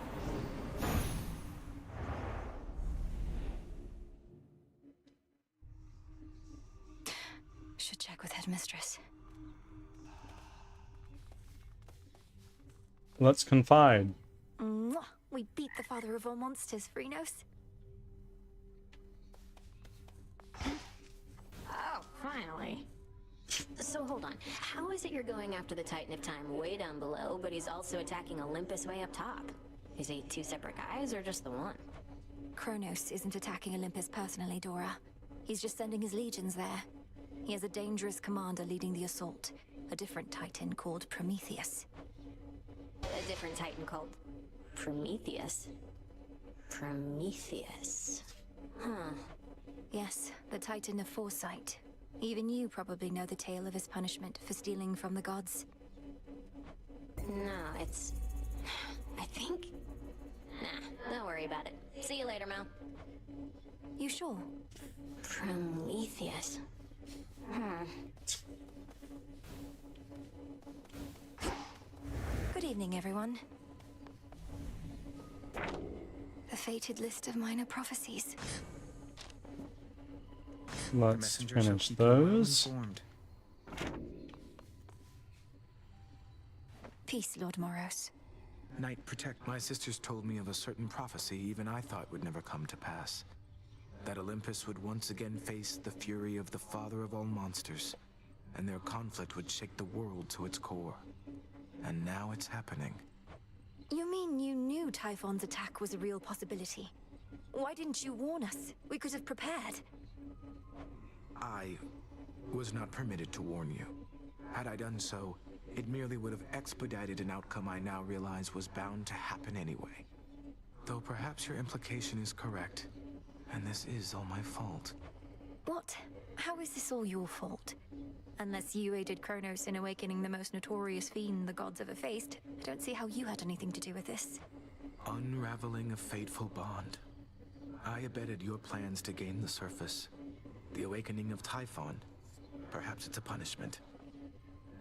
Should check with headmistress. Let's confide. Mwah! We beat the father of all monsters, Phrynos. Oh, finally. So hold on, how is it you're going after the Titan of Time way down below, but he's also attacking Olympus way up top? Is he two separate guys or just the one? Kronos isn't attacking Olympus personally, Dora. He's just sending his legions there. He has a dangerous commander leading the assault, a different Titan called Prometheus. A different Titan called Prometheus? Prometheus. Huh. Yes, the Titan of Foresight. Even you probably know the tale of his punishment for stealing from the gods. No, it's... I think... Nah, don't worry about it. See you later, Mel. You sure? Prometheus. Good evening, everyone. The fated list of minor prophecies. Let's finish those. Peace, Lord Moros. Knight, protect. My sisters told me of a certain prophecy even I thought would never come to pass. That Olympus would once again face the fury of the father of all monsters, and their conflict would shake the world to its core. And now it's happening. You mean you knew Typhon's attack was a real possibility? Why didn't you warn us? We could have prepared. I was not permitted to warn you. Had I done so, it merely would have expedited an outcome I now realize was bound to happen anyway. Though perhaps your implication is correct, and this is all my fault. What? How is this all your fault? Unless you aided Kronos in awakening the most notorious fiend the gods ever faced, I don't see how you had anything to do with this. Unraveling a fateful bond. I abetted your plans to gain the surface. The awakening of Typhon. Perhaps it's a punishment.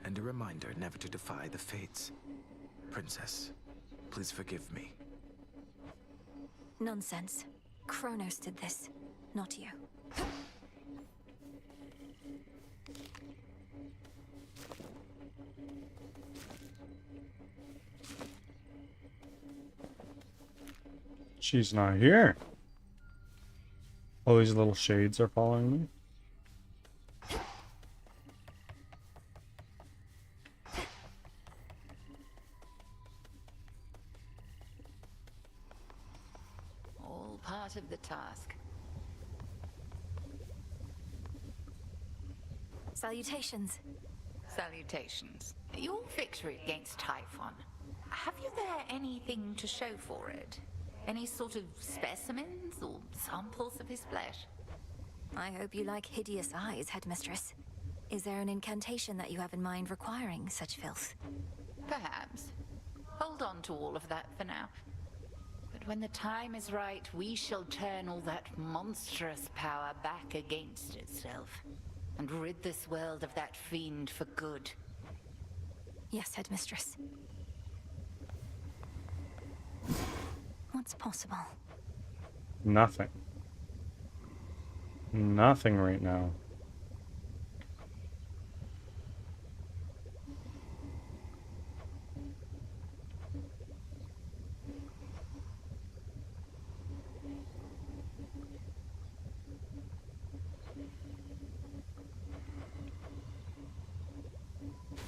And a reminder never to defy the fates. Princess, please forgive me. Nonsense. Kronos did this, not you. She's not here. All these little shades are following me. All part of the task. Salutations. Salutations. Your victory against Typhon. Have you there anything to show for it? Any sort of specimens or samples of his flesh? I hope you like hideous eyes, Headmistress. Is there an incantation that you have in mind requiring such filth? Perhaps. Hold on to all of that for now. But when the time is right, we shall turn all that monstrous power back against itself, and rid this world of that fiend for good. Yes, Headmistress. What's possible? Nothing. Nothing right now.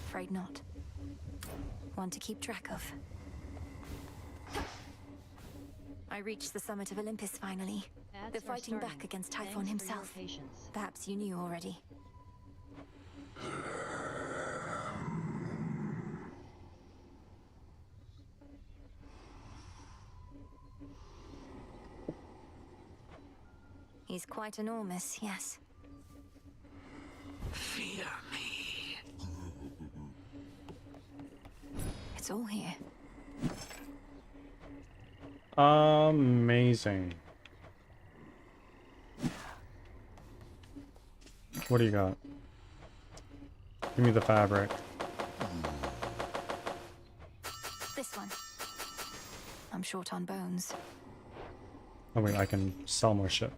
Afraid not. One to keep track of. I reached the summit of Olympus finally. They're fighting back against Typhon himself. Perhaps you knew already. He's quite enormous, yes. Fear me. It's all here. Amazing. What do you got? Give me the fabric. This one. I'm short on bones. Oh wait, I can sell more shit.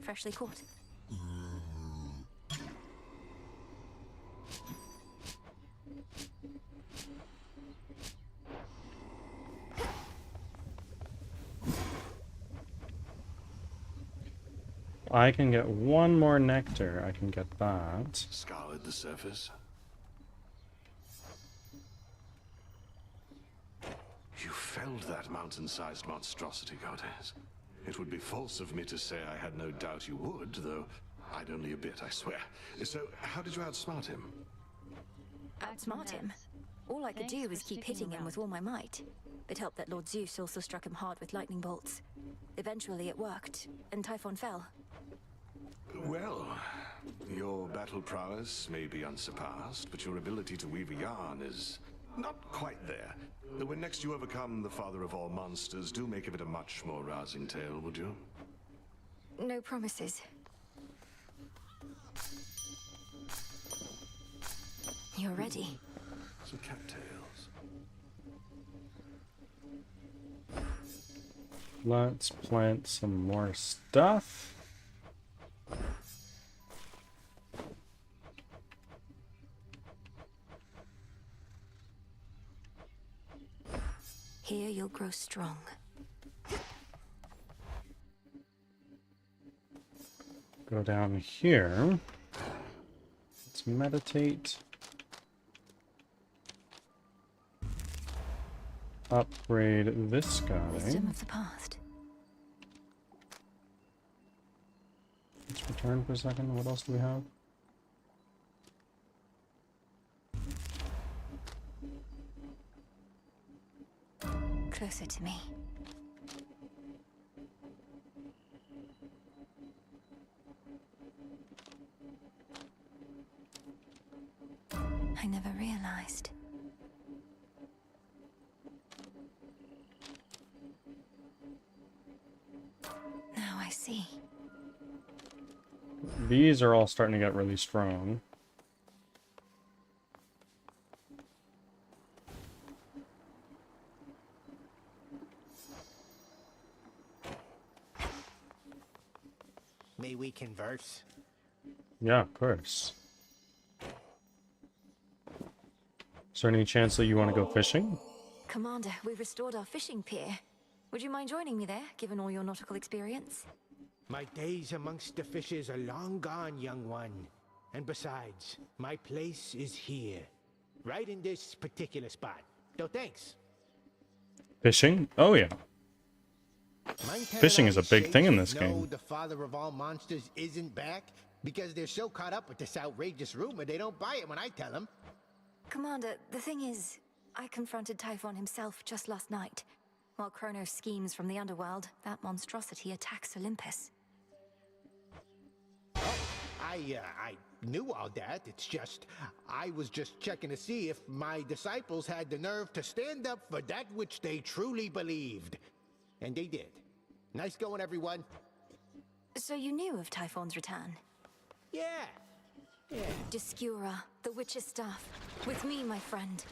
Freshly caught. I can get one more nectar. I can get that. Scoured the surface. You felled that mountain-sized monstrosity, goddess. It would be false of me to say I had no doubt you would, though I'd only a bit, I swear. So, how did you outsmart him? Outsmart him? All I could do was keep hitting him with all my might. It helped that Lord Zeus also struck him hard with lightning bolts. Eventually it worked, and Typhon fell. Well, Your battle prowess may be unsurpassed, but your ability to weave a yarn is not quite there. When next you overcome the father of all monsters, do make of it a much more rousing tale, would you? No promises. You're ready. Some cattails. Let's plant some more stuff. Here you'll grow strong. Go down here. Let's meditate. Upgrade this guy. Wisdom of the past. Let's return for a second. What else do we have? Closer to me. I never realized. Now I see. These are all starting to get really strong. May we converse? Yeah, of course. Is there any chance that you want to go fishing? Commander, we've restored our fishing pier. Would you mind joining me there, given all your nautical experience? My days amongst the fishes are long gone, young one. And besides, my place is here. Right in this particular spot. No thanks. Fishing? Oh yeah. Fishing is a big thing in this No, game. the father of all monsters isn't back because they're so caught up with this outrageous rumor they don't buy it when I tell them. Commander, the thing is, I confronted Typhon himself just last night. While Kronos schemes from the underworld, that monstrosity attacks Olympus. I knew all that. It's just, I was just checking to see if my disciples had the nerve to stand up for that which they truly believed. And they did. Nice going, everyone. So you knew of Typhon's return? Yeah. Yeah. Discura, the witch's staff. With me, my friend.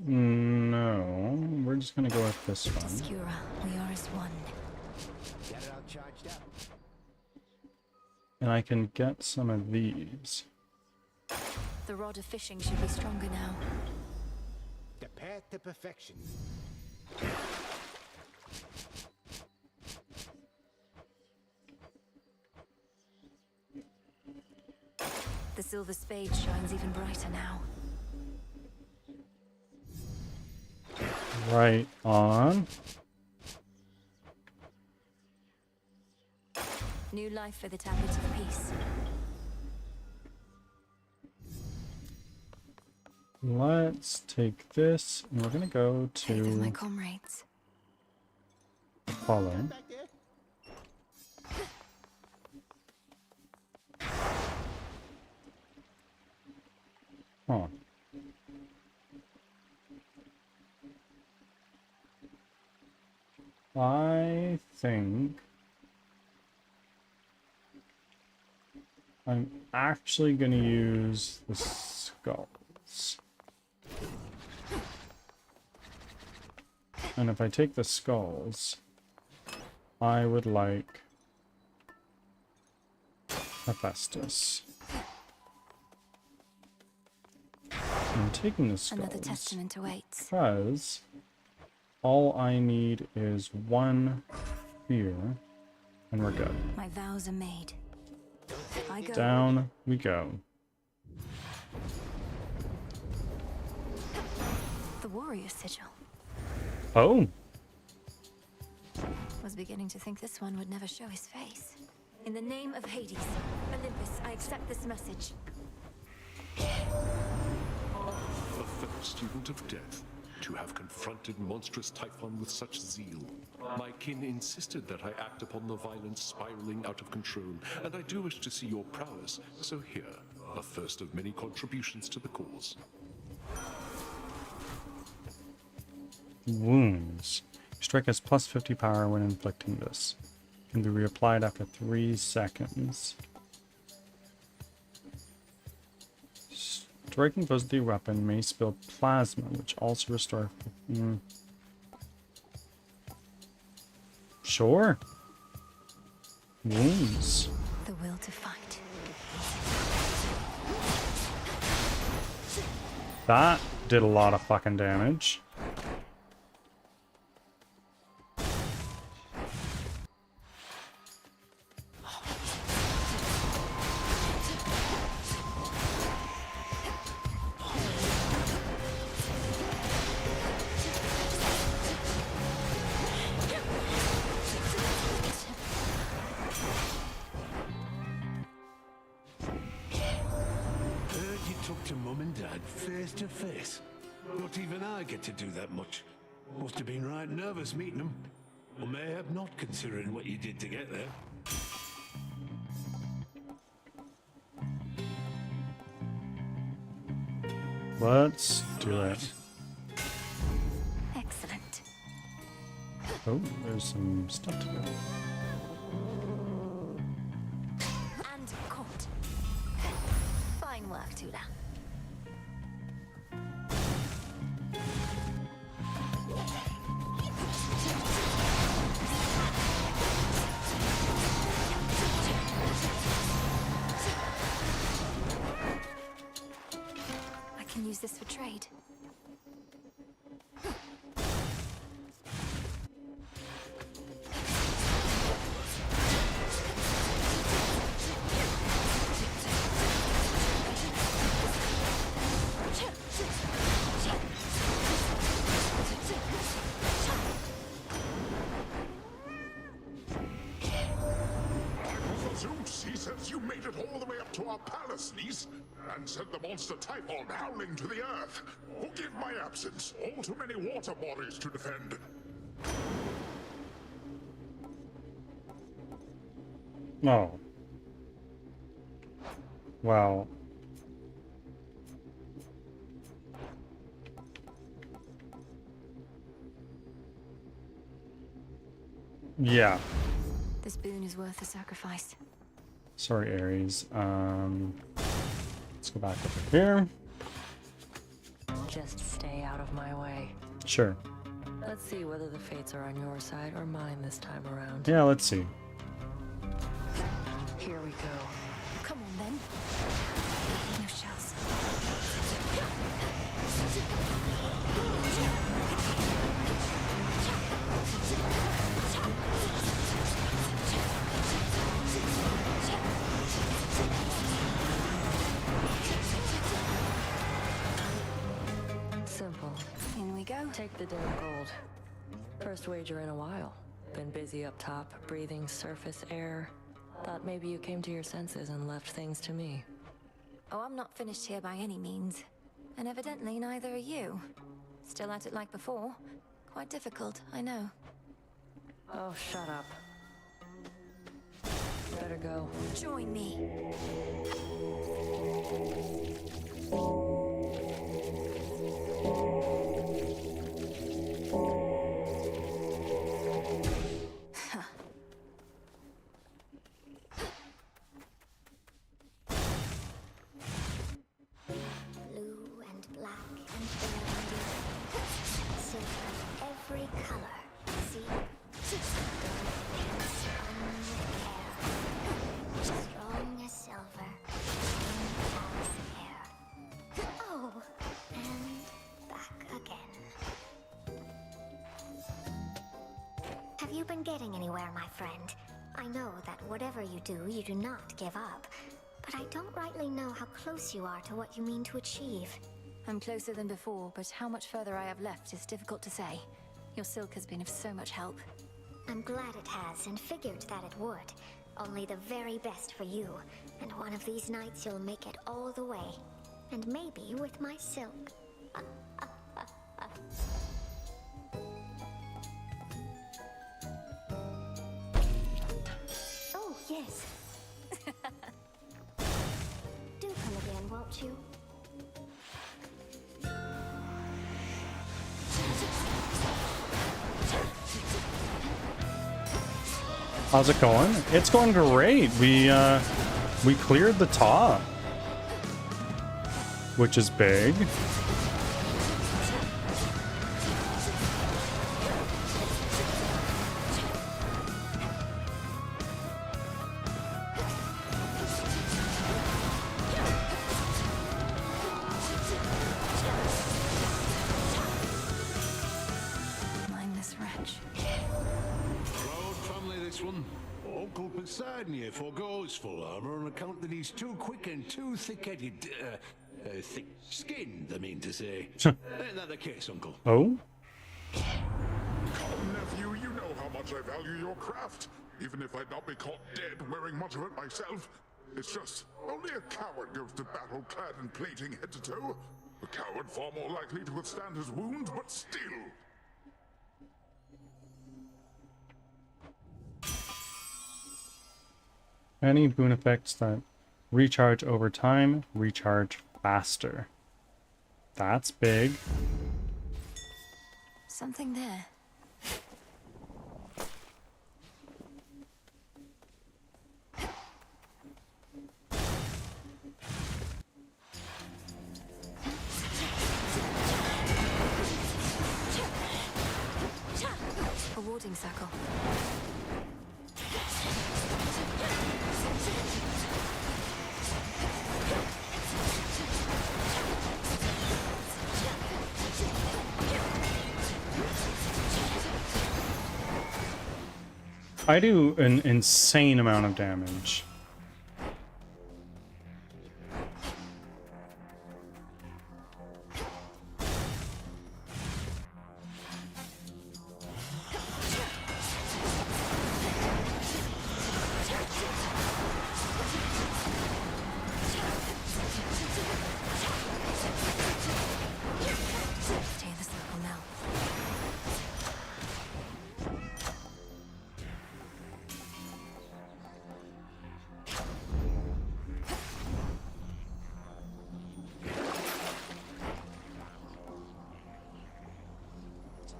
No, we're just gonna go with this one. Discura, we are as one. Got it all charged up. And I can get some of these. The rod of fishing should be stronger now. The path to perfection. The silver spade shines even brighter now. Right on. New life for the tablet of peace. Let's take this, and we're gonna go Faith of my to comrades. follow. Huh. I think I'm actually going to use the skulls. And if I take the skulls, I would like Hephaestus. I'm taking the skulls Another testament awaits. because all I need is one fear, and we're good. My vows are made. I go. Down we go. The warrior sigil. Oh. Was beginning to think this one would never show his face. In the name of Hades, Olympus, I accept this message. A fellow student of death, to have confronted monstrous Typhon with such zeal. My kin insisted that I act upon the violence spiraling out of control, and I do wish to see your prowess, so here, a first of many contributions to the cause. Wounds. Strike has plus 50 power when inflicting this. Can be reapplied after 3 seconds. Striking foes with the weapon may spill plasma, which also restores. Sure. Wounds. The will to fight. That did a lot of fucking damage. To Mum and Dad face to face. Not even I get to do that much. Must have been right nervous meeting them. Or mayhap not, considering what you did to get there. Let's do it. Excellent. Oh, there's some stuff to do. And caught. Fine work, Tula. I can use this for trade. Zeus, he says you made it all the way up to our palace, niece, and sent the monster Typhon howling to the earth. Forgive my absence. All too many water bodies to defend. Oh. Well. Yeah. This boon is worth the sacrifice. Sorry, Ares. Let's go back over here. Just stay out of my way. Sure. Let's see whether the fates are on your side or mine this time around. Yeah, let's see. Here we go. Come on then. No shells. Simple. In we go. Take the damn gold. First wager in a while. Been busy up top, breathing surface air. Thought maybe you came to your senses and left things to me. Oh, I'm not finished here by any means. And evidently neither are you. Still at it like before. Quite difficult, I know. Oh, shut up. Better go. Join me. Blue and black and burgundy, silver every color. See, strong as silver, strong as air. Oh, and back again. Have you been getting anywhere, my friend? I know that whatever you do not give up. But I don't rightly know how close you are to what you mean to achieve. I'm closer than before, but how much further I have left is difficult to say. Your silk has been of so much help. I'm glad it has, and figured that it would. Only the very best for you. And one of these nights you'll make it all the way. And maybe with my silk. Oh, yes. Do come again, won't you? How's it going? It's going great. We cleared the top, which is big. Mindless wretch. Proud family, this one. Uncle Poseidon here forgoes full armor on account that he's too quick and too thick-headed. Thick-skinned, I mean to say. Ain't that the case, Uncle? Oh? Come, nephew, you know how much I value your craft. Even if I'd not be caught dead wearing much of it myself. It's just, only a coward goes to battle clad in plating head to toe. A coward far more likely to withstand his wounds, but still. Any boon effects that recharge over time, recharge faster. That's big. Something there. A warding circle. I do an insane amount of damage. Stay in the circle now.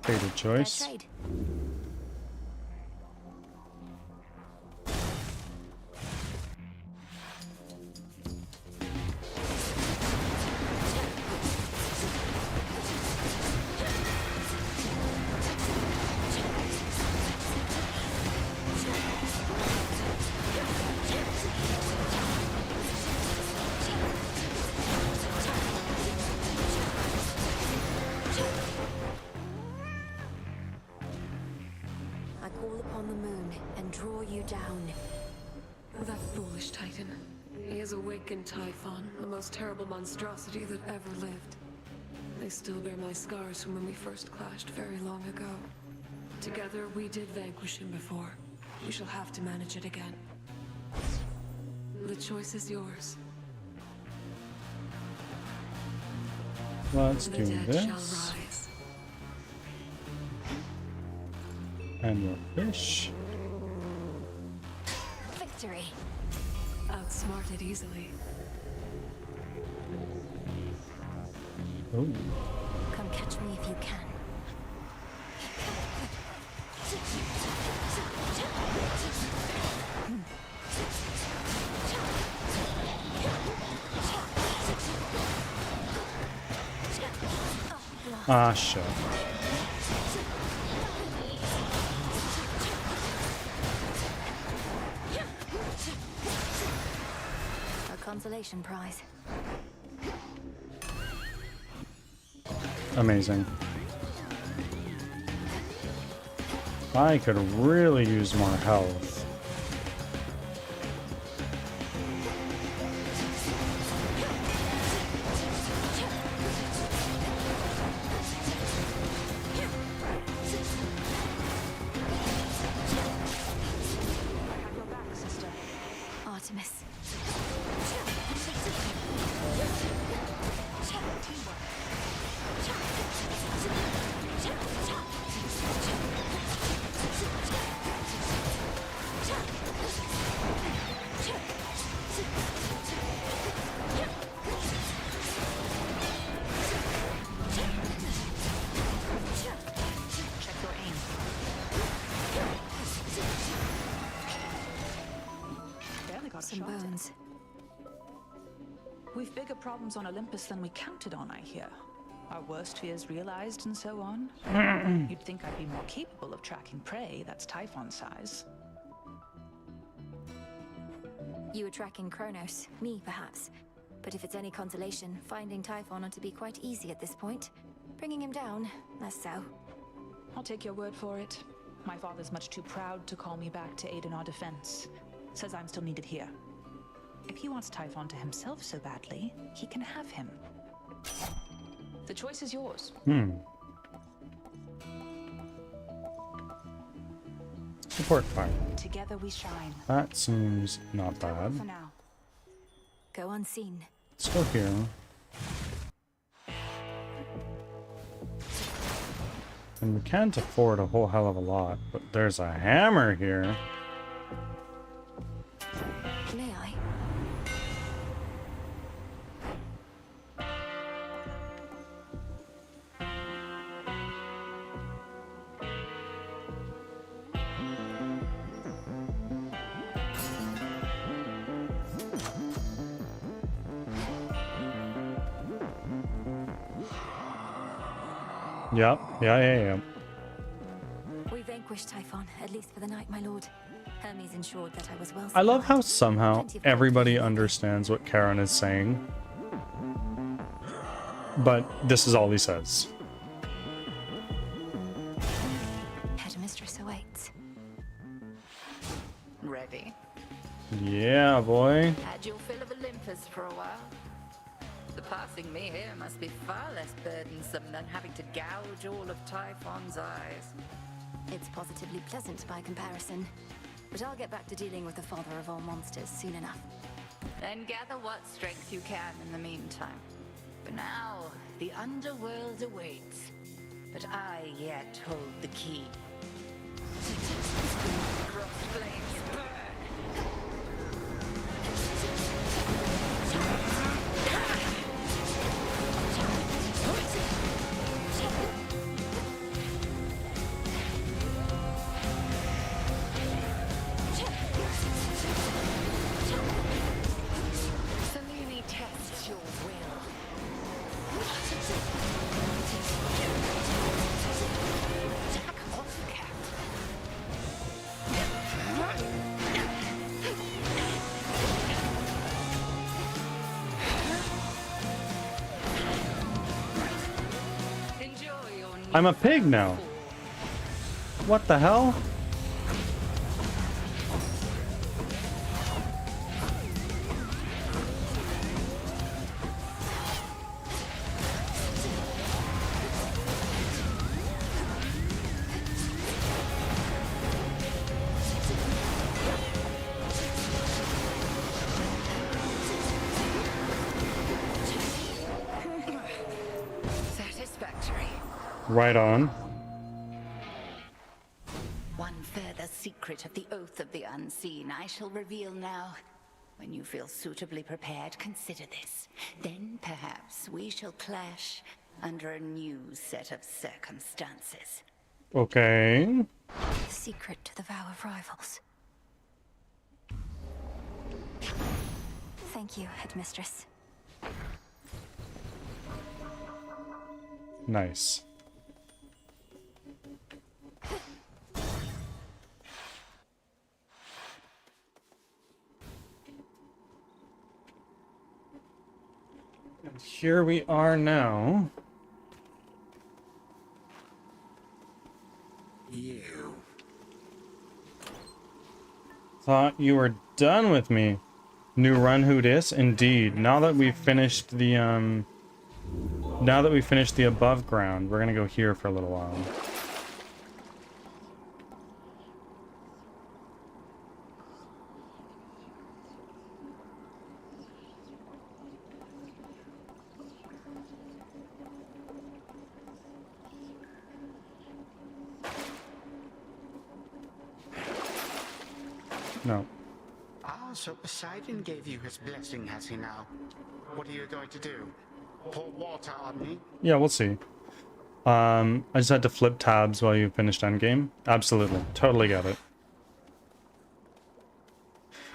Fatal choice. Fair trade. I call upon the moon and draw you down. That foolish Titan. He has awakened Typhon, the most terrible monstrosity that ever lived. They still bear my scars from when we first clashed very long ago. Together, we did vanquish him before. We shall have to manage it again. The choice is yours. Let's The do dead this. shall rise. And your fish. Victory. Outsmarted easily. Oh. Come catch me if you can. Ah, shit. A consolation prize. Amazing. I could really use more health. We've bigger problems on Olympus than we counted on, I hear. Our worst fears realized and so on. You'd think I'd be more capable of tracking prey that's Typhon size. You were tracking Kronos, me perhaps. But if it's any consolation, finding Typhon ought to be quite easy at this point. Bringing him down, less so. I'll take your word for it. My father's much too proud to call me back to aid in our defense. Says I'm still needed here. If he wants Typhon to himself so badly, he can have him. The choice is yours. Support fire. Together we shine. That seems not bad. For now. Go unseen. Let's go here. And we can't afford a whole hell of a lot, but there's a hammer here. May I? Yep. Yeah. We vanquished Typhon, at least for the night, my lord. Hermes ensured that I was well. I love how somehow everybody understands what Charon is saying. But this is all he says. Headmistress awaits. Ready? Yeah, boy. Had your fill of Olympus for a while. The passing me here must be far less burdensome than having to gouge all of Typhon's eyes. It's positively pleasant by comparison. But I'll get back to dealing with the father of all monsters soon enough. Then gather what strength you can in the meantime. For now, the underworld awaits. But I yet hold the key. Cross flames burn! I'm a pig now. What the hell? Satisfactory. Right on. One further secret of the Oath of the Unseen I shall reveal now. When you feel suitably prepared, consider this. Then perhaps we shall clash under a new set of circumstances. Okay. Secret to the vow of rivals. Thank you, Headmistress. Nice. And here we are now. You. Thought you were done with me. New run, who dis? Indeed. Now that we've finished the above ground, we're gonna go here for a little while. No. Ah, so Poseidon gave you his blessing, has he now? What are you going to do? Pour water on me? Yeah, we'll see. I just had to flip tabs while you finished endgame. Absolutely. Totally get it.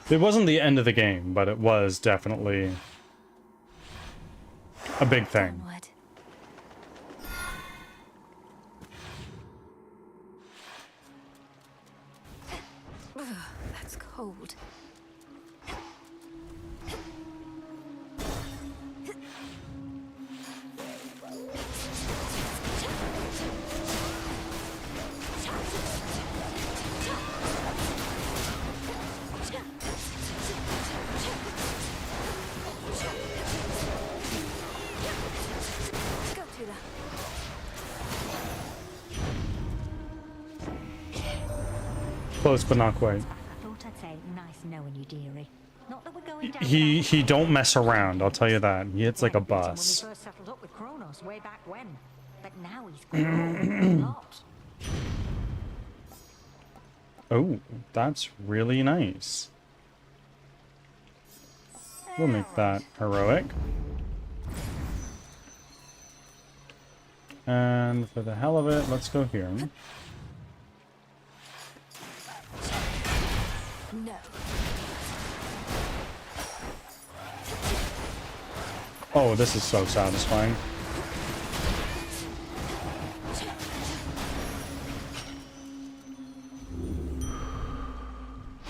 It wasn't the end of the game, but it was definitely a big thing. Onward. Ugh, that's cold. Go, Tula. Close, but not quite. I thought I'd say nice knowing you, dearie. Not that we're going down He don't mess around, I'll tell you that. He hits like a when we bus. first settled up with Kronos way back when. But now he's grown a lot. Oh, that's really nice. We'll make that heroic. And for the hell of it, let's go here. No. Oh, this is so satisfying.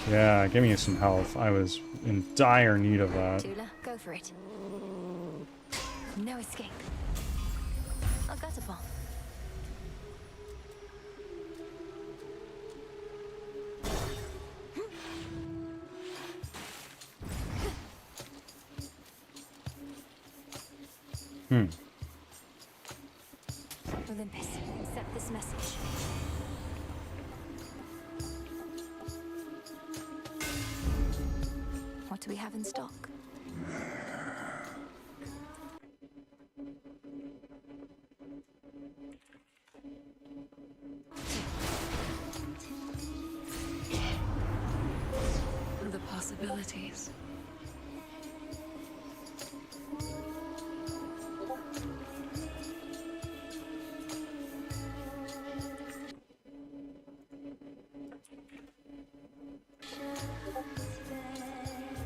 Yeah, give me some health. I was in dire need of that. Tula, go for it. No escape. I'll gut upon. Olympus, accept this message. What do we have in stock? The possibilities.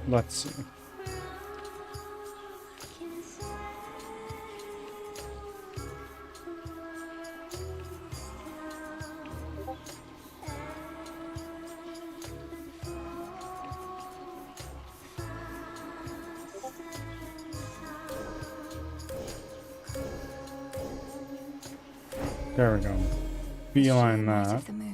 Let's see. There we go. Beeline that. Of the moon.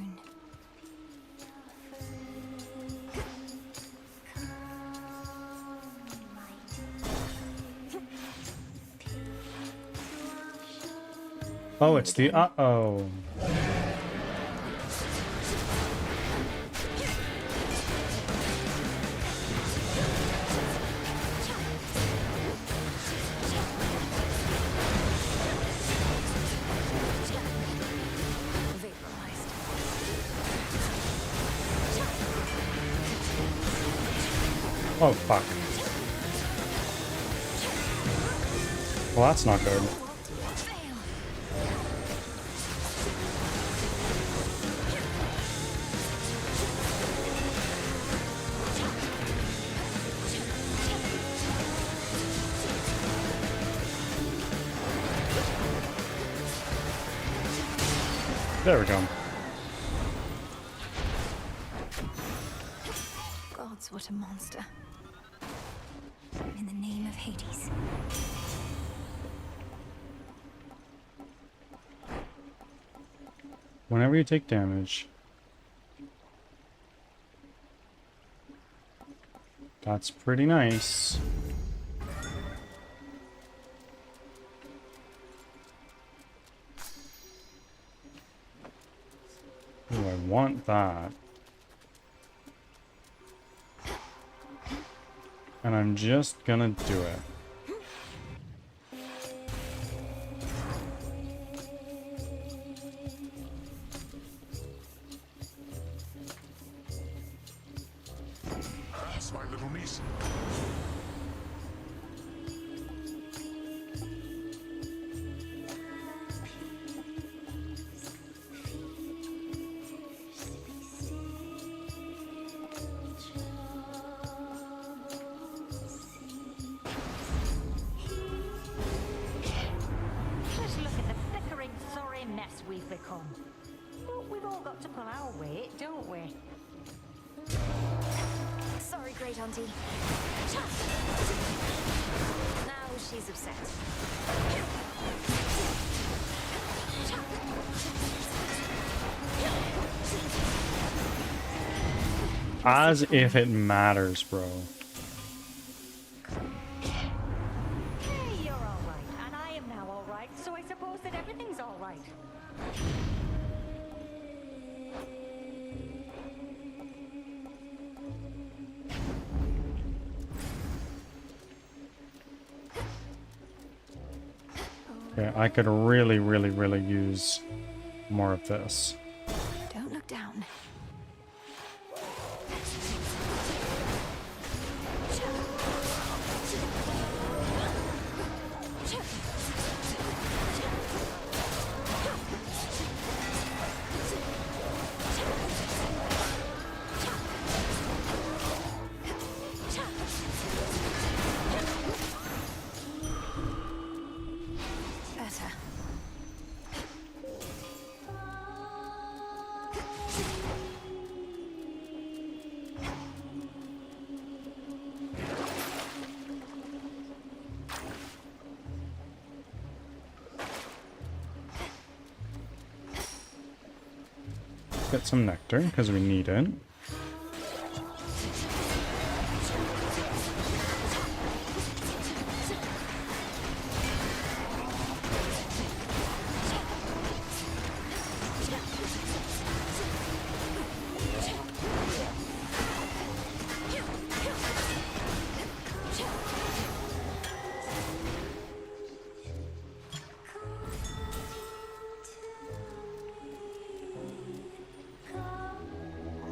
Oh, it's the uh-oh. Oh, fuck. Well, that's not good. There we go. Gods, what a monster. In the name of Hades. Whenever you take damage. That's pretty nice. Ooh, I want that. And I'm just gonna do it. That's my little niece. we've become. But we've all got to pull our weight, don't we? Sorry, Great Auntie. Now she's upset. As if it matters, bro. Hey, you're all right, and I am now all right, so I suppose that everything's all right. Okay, I could really use more of this. Don't look down. Better. Get some nectar, because we need it.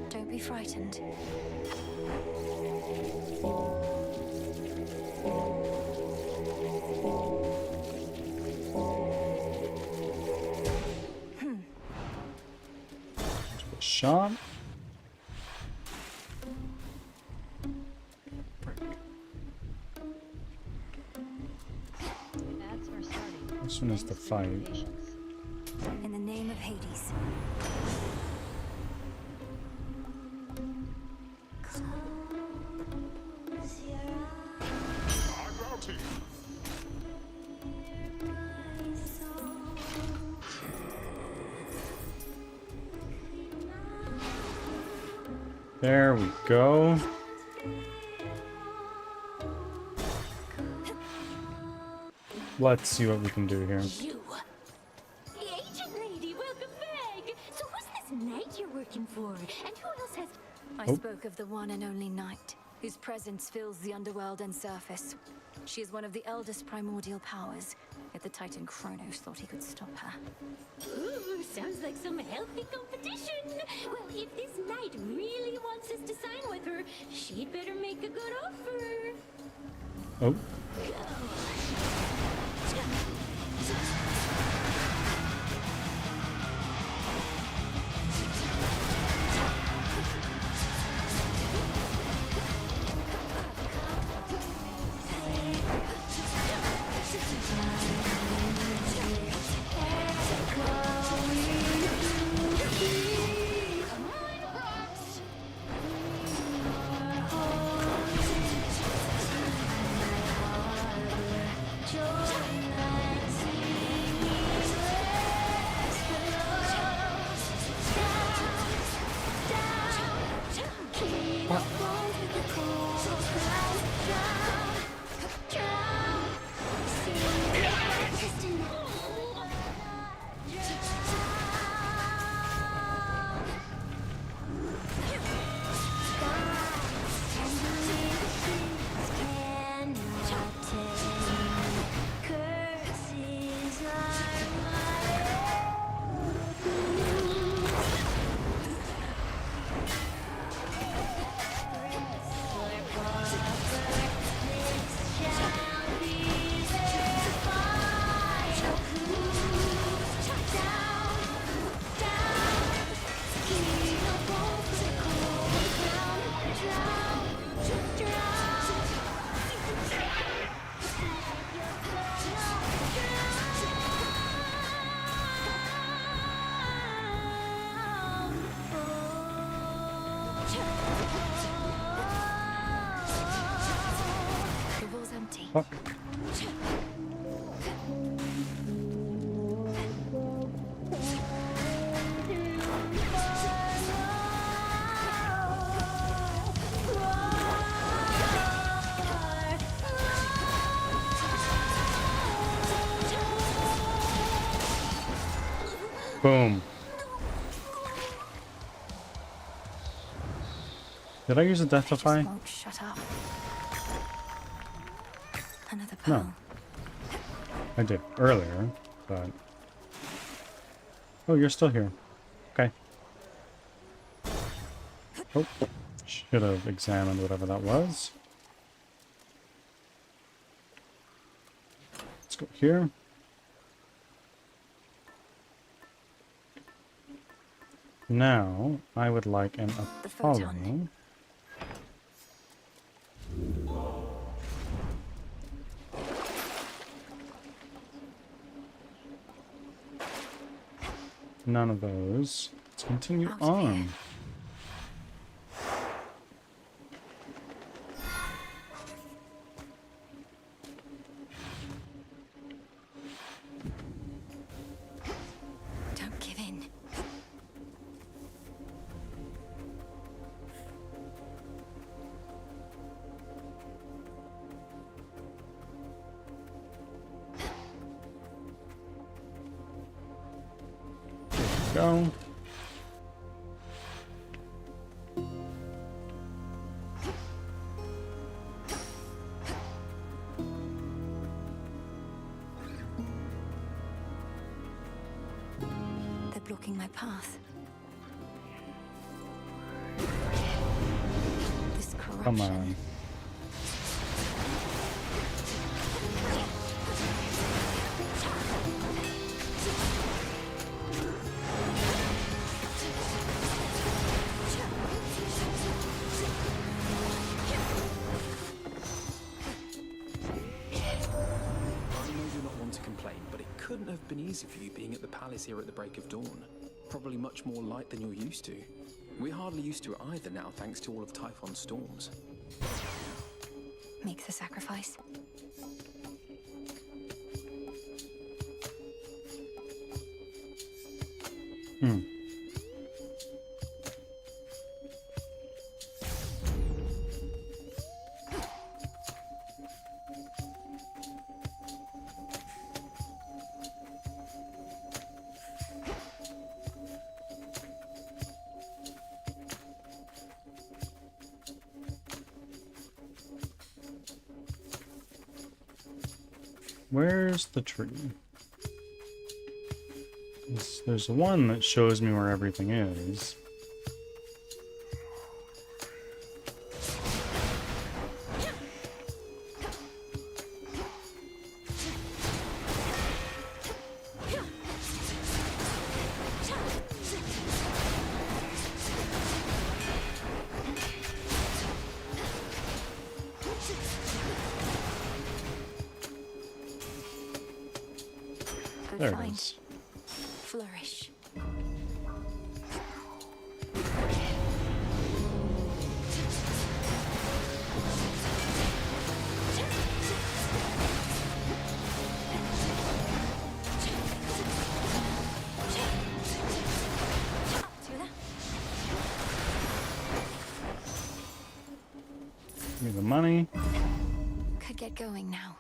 Don't be frightened. Shot. This one is the fight. In the name of Hades. There we go. Let's see what we can do here. You! The agent lady, welcome back! So who's this knight you're working for? And who else has... I Oh. spoke of the one and only Night, whose presence fills the underworld and surface. She is one of the eldest primordial powers, yet the Titan Kronos thought he could stop her. Ooh, sounds like some healthy competition. Well, if this knight really wants us to sign with her, she'd better make a good offer. Oh. Boom. Did I use a Deathify? Won't shut up. Another No. I did earlier, but... Oh, you're still here. Okay. Oh, should have examined whatever that was. Let's go here. Now, I would like an Apollo. None of those. Let's continue on. Don't give in. Go. They're blocking my path. This corruption. Come on. Couldn't have been easy for you being at the palace here at the break of dawn. Probably much more light than you're used to. We're hardly used to it either now, thanks to all of Typhon's storms. Make the sacrifice. Where's the tree? There's one that shows me where everything is. There it is. Flourish. Give me the money. Could get going now.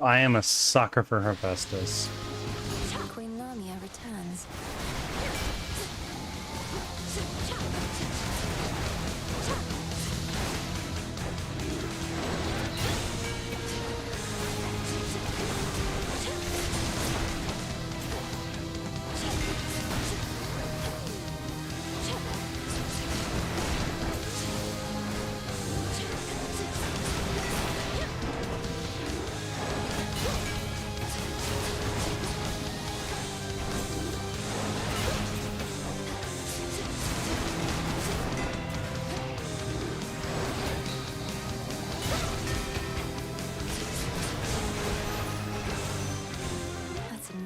I am a sucker for Hephaestus. Queen Lamia returns.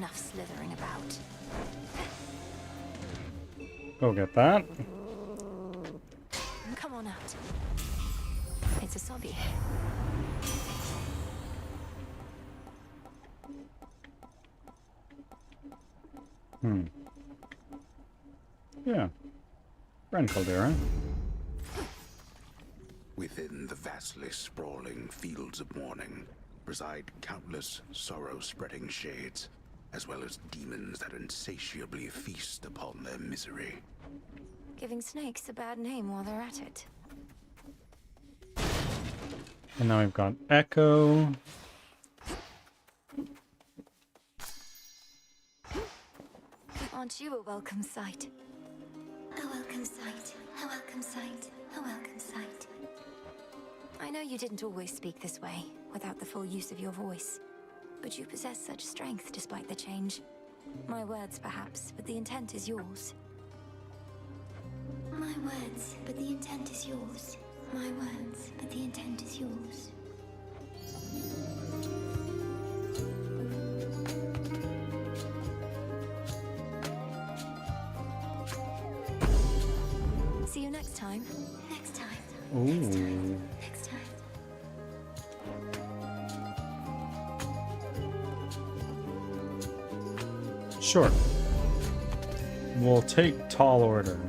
enough slithering about. Go get that. Come on out. It's a sobby. Yeah. Friend Caldera. Within the vastly sprawling fields of morning reside countless sorrow-spreading shades, as well as demons that insatiably feast upon their misery. Giving snakes a bad name while they're at it. And now we've got Echo. Aren't you a welcome sight? A welcome sight, a welcome sight, a welcome sight. I know you didn't always speak this way, without the full use of your voice. But you possess such strength despite the change. My words, perhaps, but the intent is yours. My words, but the intent is yours. My words, but the intent is yours. See you next time. Next time. Ooh. Next time. Sure. We'll take tall order.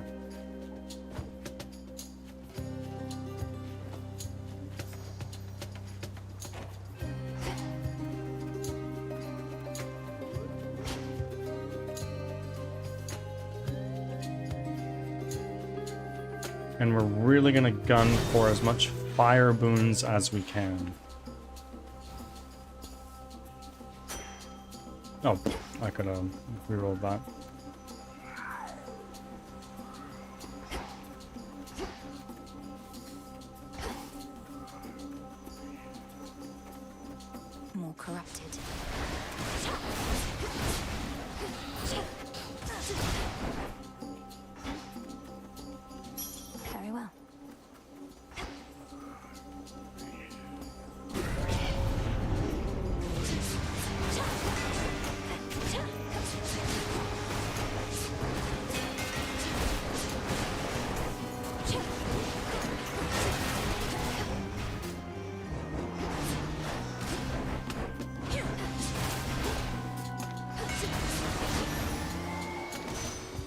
And we're really gonna gun for as much fire boons as we can. Oh, I could have rerolled that. More corrupted. Very well.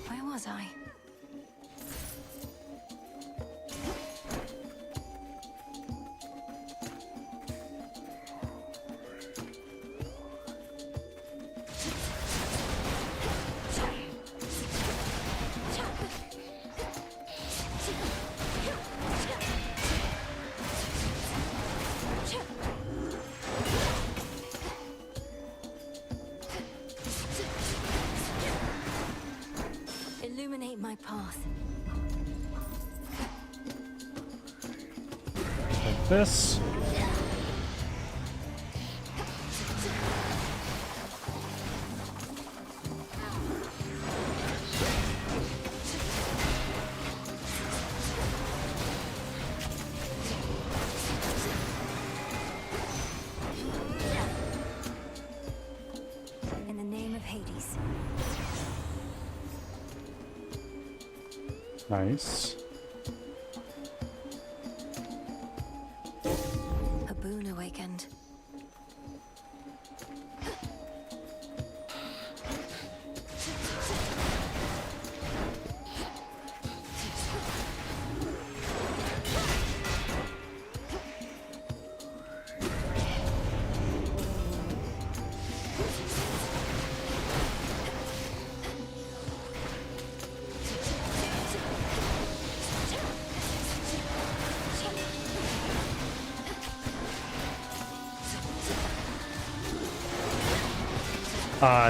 Where was I? Illuminate my path. Like this. In the name of Hades. Nice. A boon awakened.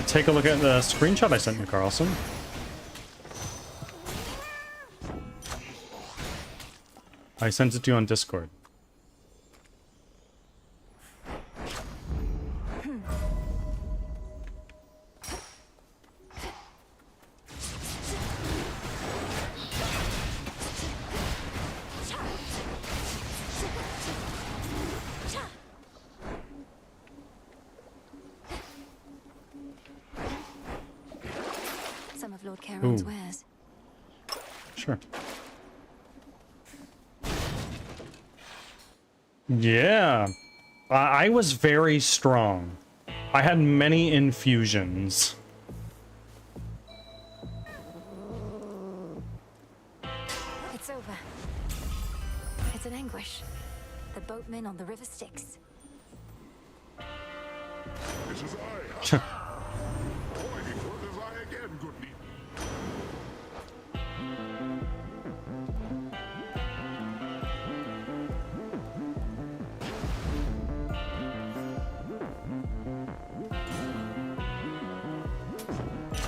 Take a look at the screenshot I sent you, Carlson. I sent it to you on Discord. of Lord Charon's Ooh. wares? Sure. Yeah. I was very strong. I had many infusions. It's over. It's an anguish. The boatman on the river Styx. It is I. Pointing for it is I again, good need.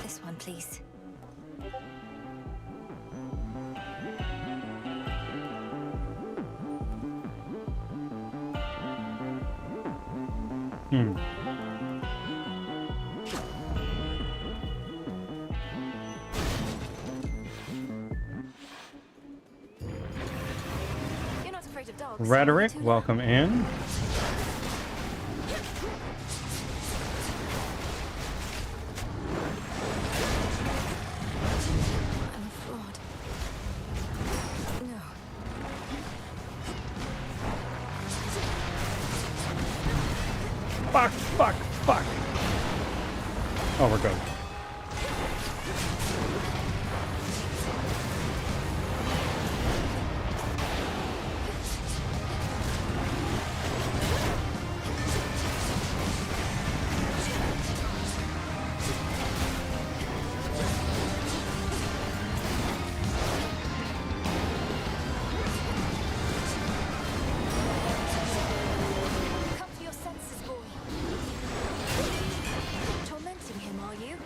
This one, please. Hmm. You're not afraid of dogs. Rhetoric, welcome in. I'm a fraud. No. Fuck, fuck, fuck. Oh, we're good. Come to your senses, boy. Tormenting him, are you?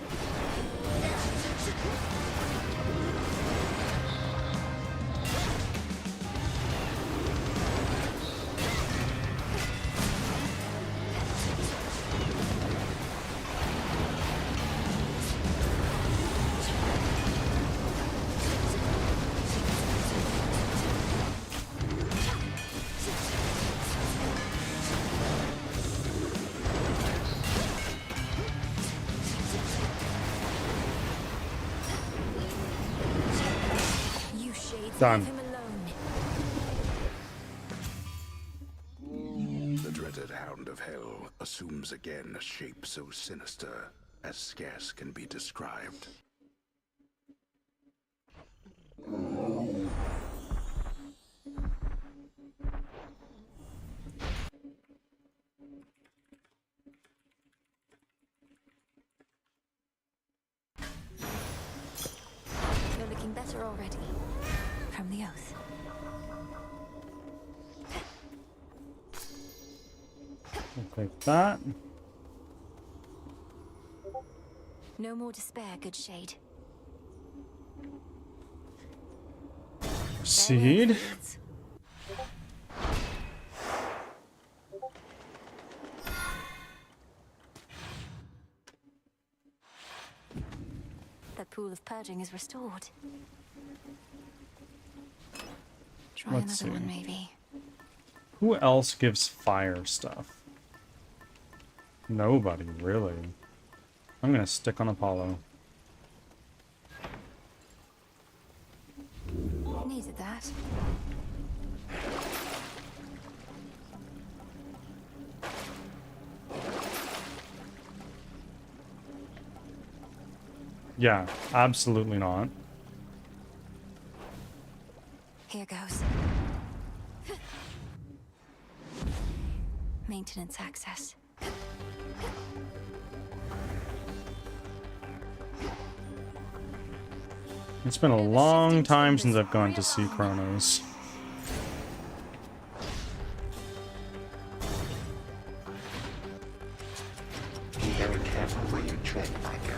You shades, Done. leave him alone. The dreaded Hound of Hell assumes again a shape so sinister as scarce can be described. You're looking better already. From the oath. I'll take that. No more despair, good shade. Proceed. The pool of purging is restored. Try Let's another see. one, maybe. Who else gives fire stuff? Nobody, really. I'm gonna stick on Apollo. Needed that. Yeah, absolutely not. Here goes. Maintenance access. It's been a long time since I've gone to see Kronos. Be very careful where you tread, my girl.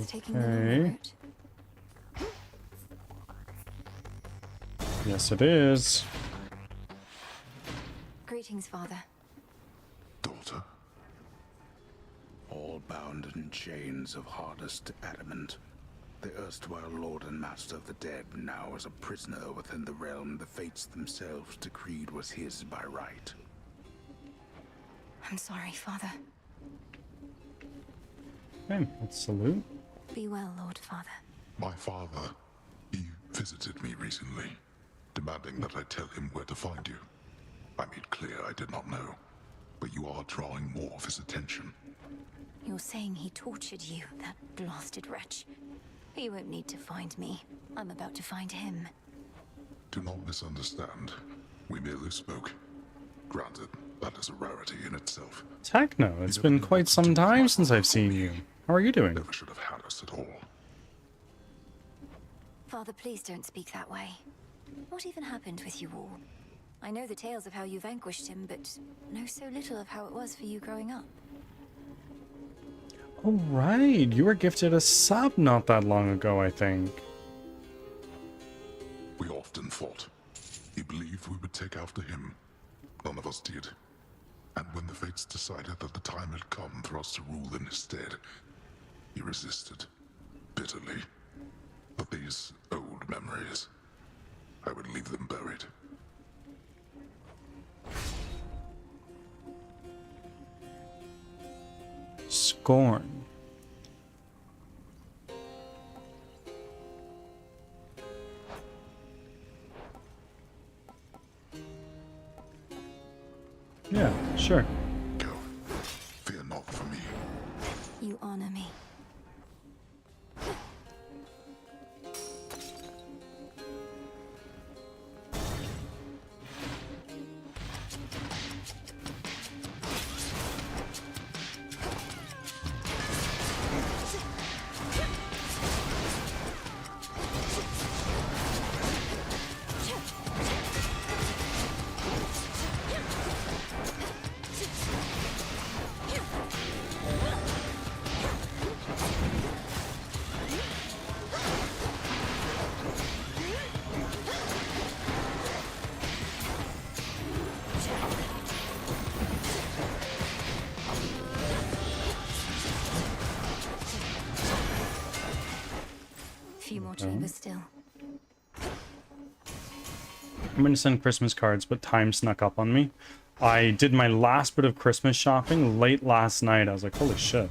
taking the longer Okay. route. Yes, it is. Greetings, Father. Daughter. All bound in chains of hardest adamant. The erstwhile lord and master of the dead now is a prisoner within the realm the fates themselves decreed was his by right. I'm sorry, Father. Okay, let's salute. Be well, Lord Father. My father, he visited me recently, demanding that I tell him where to find you. I made clear I did not know, but you are drawing more of his attention. You're saying he tortured you, that blasted wretch. He won't need to find me. I'm about to find him. Do not misunderstand. We merely spoke. Granted, that is a rarity in itself. Techno, it's been quite some time since I've seen you. How are you doing? Never should have had us at all. Father, please don't speak that way. What even happened with you all? I know the tales of how you vanquished him, but know so little of how it was for you growing up. Oh, right. You were gifted a sub not that long ago, I think. We often fought. He believed we would take after him. None of us did. And when the fates decided that the time had come for us to rule in his stead, he resisted, bitterly. But these old memories, I would leave them buried. Scorn. Yeah, sure. Go. Fear not for me. You honor me. Few more chambers still. I'm going to send Christmas cards, but time snuck up on me. I did my last bit of Christmas shopping late last night. I was like, holy shit.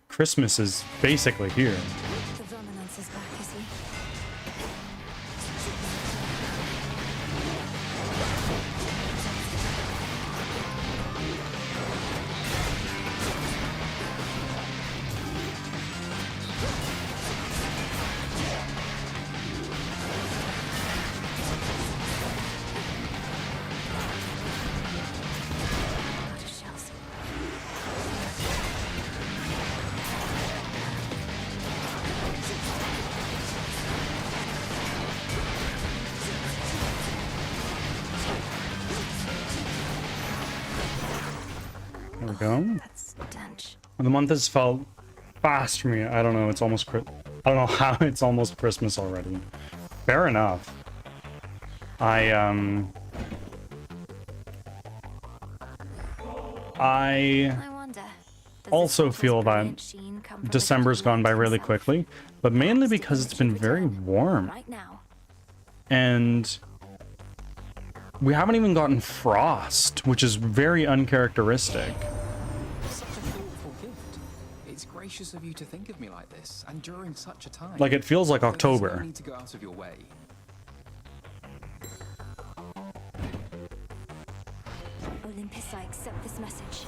Christmas is basically here. The Verminance is back, is he? There we go. That's stench. The month has felt fast for me. I don't know. It's almost. I don't know how it's almost Christmas already. Fair enough. I wonder, also feel that December's gone by really quickly, but mainly because it's been very warm. Right now. And we haven't even gotten frost, which is very uncharacteristic. Such a thoughtful gift. It's gracious of you to think of me like this, and during such a time. Like, it feels like There's October. no need to go out of your way. Olympus, I accept this message.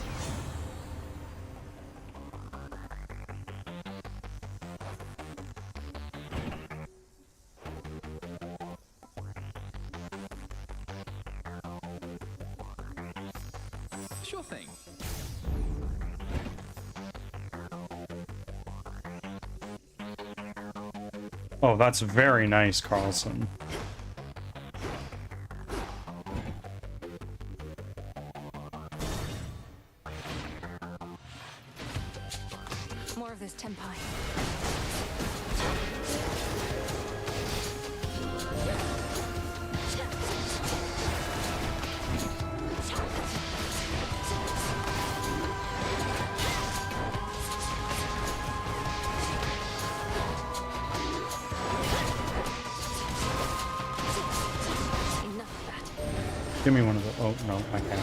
Sure thing. Oh, that's very nice, Carlson. More of this tempai. Give me one of the. Oh no, I can't.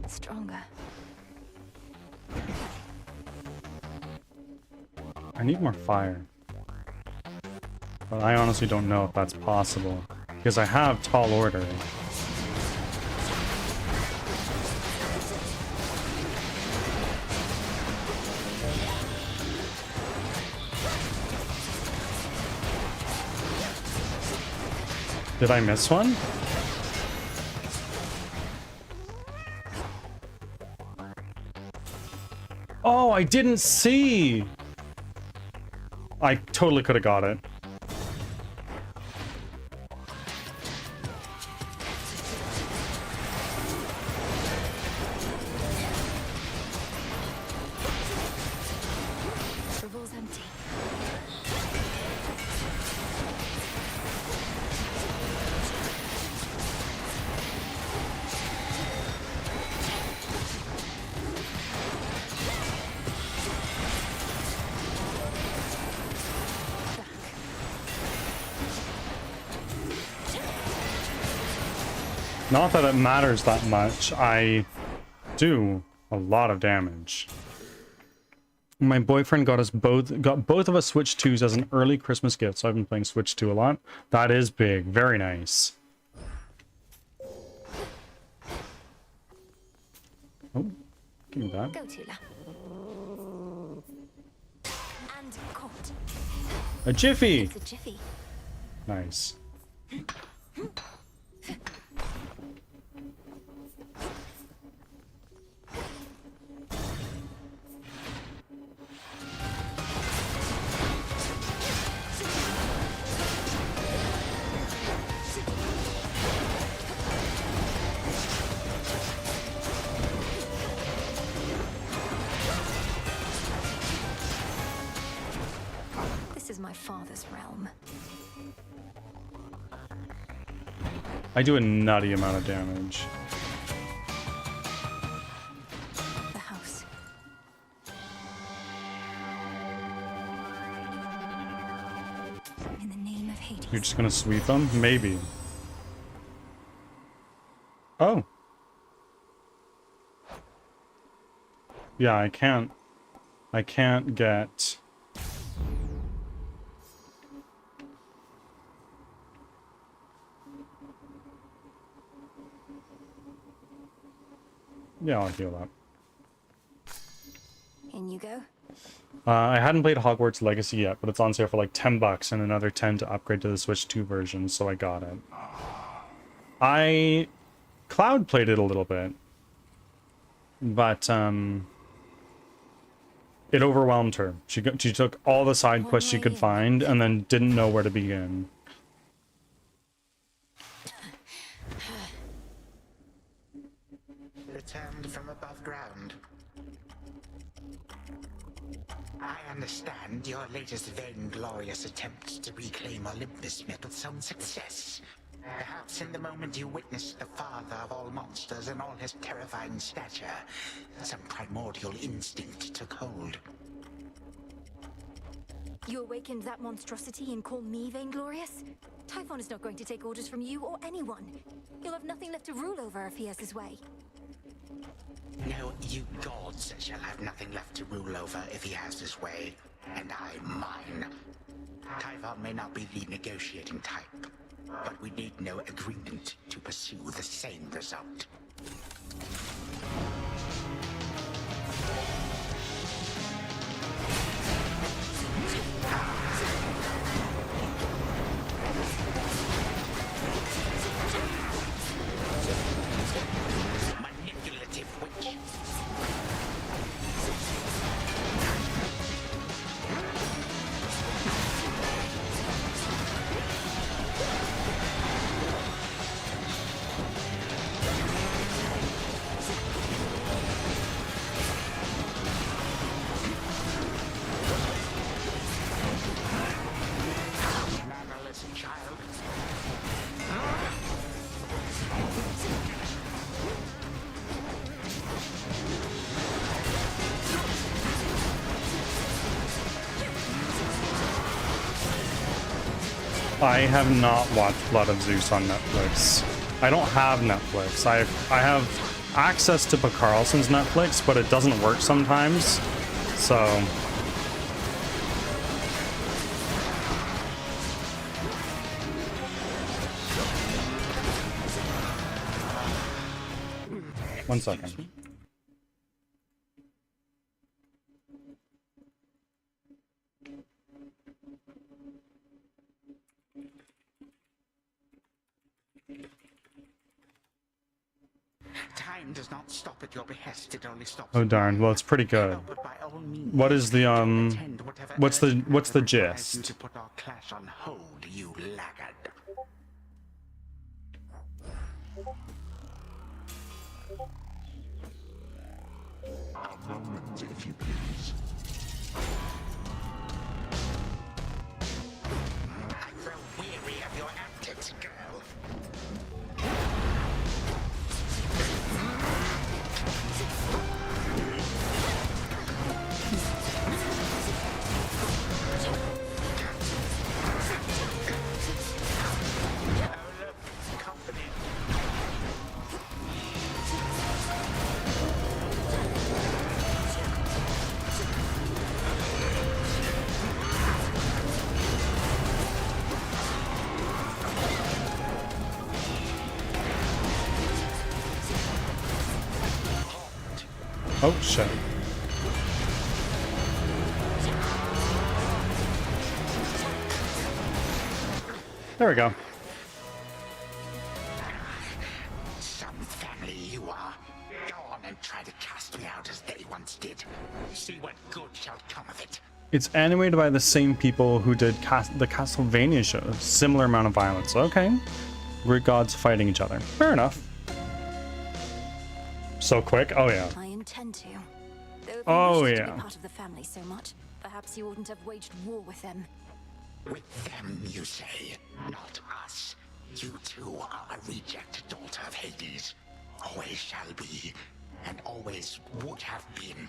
Stronger. I need more fire. But I honestly don't know if that's possible. Because I have tall order. Did I miss one? Oh, I didn't see! I totally could have got it. Revol's empty. Not that it matters that much. I do a lot of damage. My boyfriend got both of us Switch 2s as an early Christmas gift, so I've been playing Switch 2 a lot. That is big. Very nice. Oh, give me that. Go, Tula. And caught. A jiffy! It's a jiffy. Nice. This is my father's realm. I do a nutty amount of damage. The house. In the name of Hades. You're just gonna sweep them? Maybe. Oh. Yeah, I can't get... Yeah, I'll heal up. In you go. I hadn't played Hogwarts Legacy yet, but it's on sale for like $10 and another 10 to upgrade to the Switch 2 version, so I got it. Cloud played it a little bit, but it overwhelmed her. She took all the side quests she could find and then didn't know where to begin. Returned from above ground. I understand your latest vainglorious attempt to reclaim Olympus met with some success. Perhaps in the moment you witnessed the father of all monsters and all his terrifying stature, some primordial instinct took hold. You awakened that monstrosity and call me vainglorious? Typhon is not going to take orders from you or anyone. He'll have nothing left to rule over if he has his way. No, you gods shall have nothing left to rule over if he has his way, and I mine. Typhon may not be the negotiating type, but we need no agreement to pursue the same result. Manipulative witch. I have not watched Blood of Zeus on Netflix. I don't have Netflix. I have access to P. Carlson's Netflix, but it doesn't work sometimes. So one second. Time does not stop at your behest, it only stops. Oh darn. Well, it's pretty good. What is the what's the You gist? to put our clash on hold, you laggard. A moment, if you please. I grow weary of your antics, girl. Oh shit. There we go. Some family you are. Go on and try to cast me out as they once did. See what good shall come of it. It's animated by the same people who did the Castlevania show. Similar amount of violence. Okay. Greek gods fighting each other. Fair enough. So quick? Oh yeah. I intend to. Though if Oh, you wish yeah. to be part of the family so much, perhaps you wouldn't have waged war with them. With them, you say, not us. You too are a reject daughter of Hades. Always shall be, and always would have been.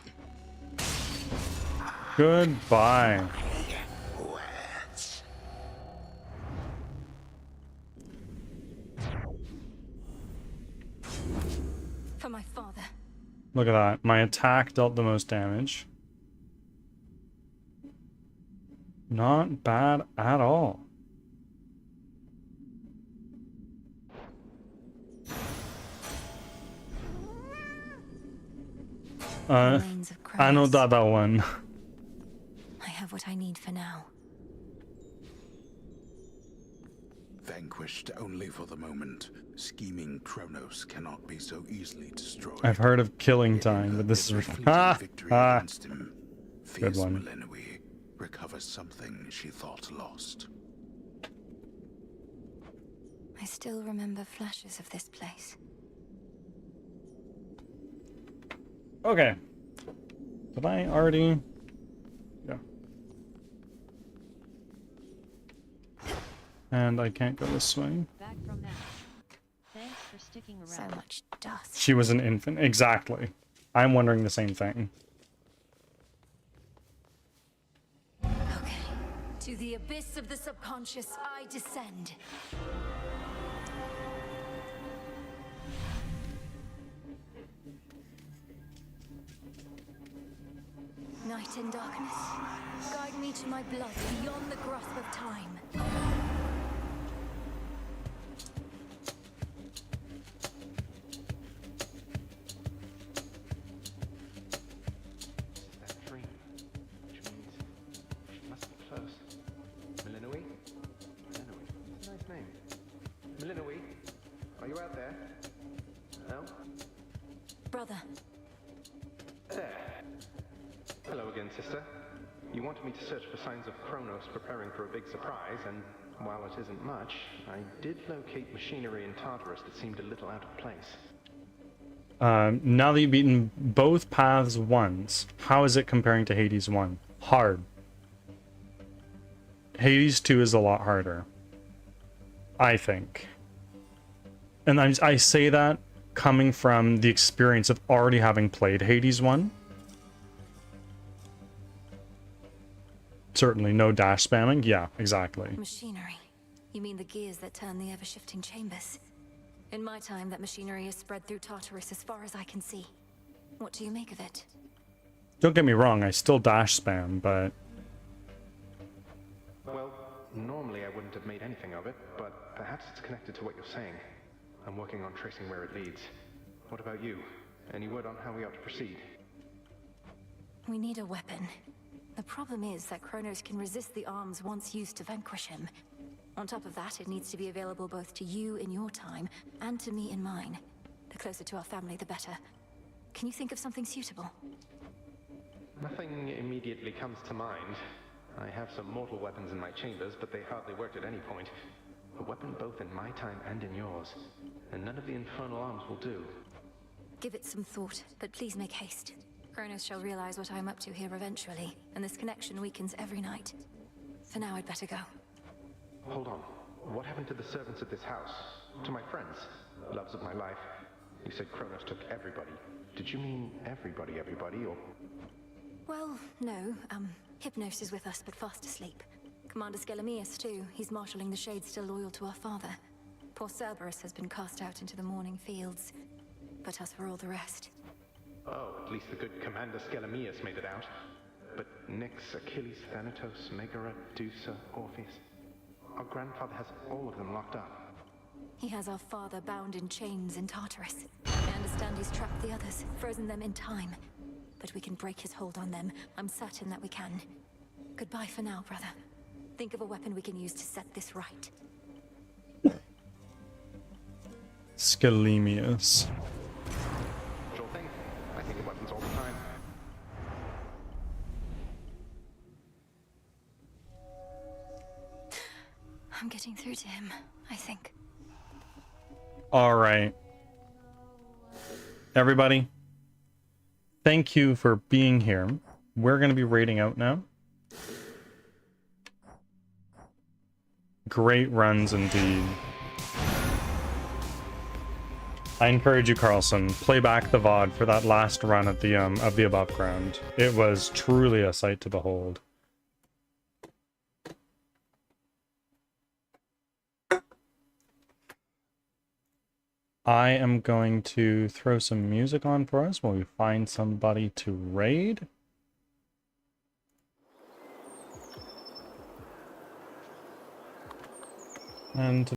Goodbye. Words. For my father. Look at that. My attack dealt the most damage. Not bad at all. I know that one. I have what I need for now. Vanquished only for the moment, scheming Kronos cannot be so easily destroyed. I've heard of killing time, but this is Victory against him, good fierce one. Melinoe recovers something she thought lost. I still remember flashes of this place. Okay. Did I already? Yeah. And I can't go this way. Back from that. Thanks for sticking around. So much dust. She was an infant. Exactly. I'm wondering the same thing. Okay. To the abyss of the subconscious, I descend. Night and darkness, guide me to my blood beyond the grasp of time. That dream, which means she must be close. Melinoe? Melinoe. That's a nice name. Melinoe, are you out there? Hello? Brother. There. Hello again, sister. You wanted me to search for signs of Kronos preparing for a big surprise, and while it isn't much, I did locate machinery in Tartarus that seemed a little out of place. Now that you've beaten both paths once, how is it comparing to Hades 1? Hard. Hades 2 is a lot harder. I think. And I say that coming from the experience of already having played Hades 1. Certainly, no dash spamming. Yeah, exactly. Machinery. You mean the gears that turn the ever-shifting chambers? In my time, that machinery has spread through Tartarus as far as I can see. What do you make of it? Don't get me wrong, I still dash spam, but... Well, normally I wouldn't have made anything of it, but perhaps it's connected to what you're saying. I'm working on tracing where it leads. What about you? Any word on how we ought to proceed? We need a weapon. The problem is that Kronos can resist the arms once used to vanquish him. On top of that, it needs to be available both to you in your time and to me in mine. The closer to our family, the better. Can you think of something suitable? Nothing immediately comes to mind. I have some mortal weapons in my chambers, but they hardly worked at any point. A weapon both in my time and in yours. And none of the infernal arms will do. Give it some thought, but please make haste. Kronos shall realize what I'm up to here eventually, and this connection weakens every night. For now, I'd better go. Hold on. What happened to the servants at this house? To my friends? Loves of my life? You said Kronos took everybody. Did you mean everybody, or... Well, no. Hypnos is with us, but fast asleep. Commander Skelemius, too. He's marshalling the Shades still loyal to our father. Poor Cerberus has been cast out into the morning fields. But as for all the rest... Oh, at least the good Commander Skelemius made it out. But Nyx, Achilles, Thanatos, Megara, Dusa, Orpheus... Our grandfather has all of them locked up. He has our father bound in chains in Tartarus. I understand he's trapped the others, frozen them in time. But we can break his hold on them. I'm certain that we can. Goodbye for now, brother. Think of a weapon we can use to set this right. Skelemius. Sure thing. I think of weapons all the time. I'm getting through to him, I think. Alright. Everybody, thank you for being here. We're going to be raiding out now. Great runs indeed. I encourage you, Carlson, play back the VOD for that last run at the of the above ground. It was truly a sight to behold. I am going to throw some music on for us while we find somebody to raid. And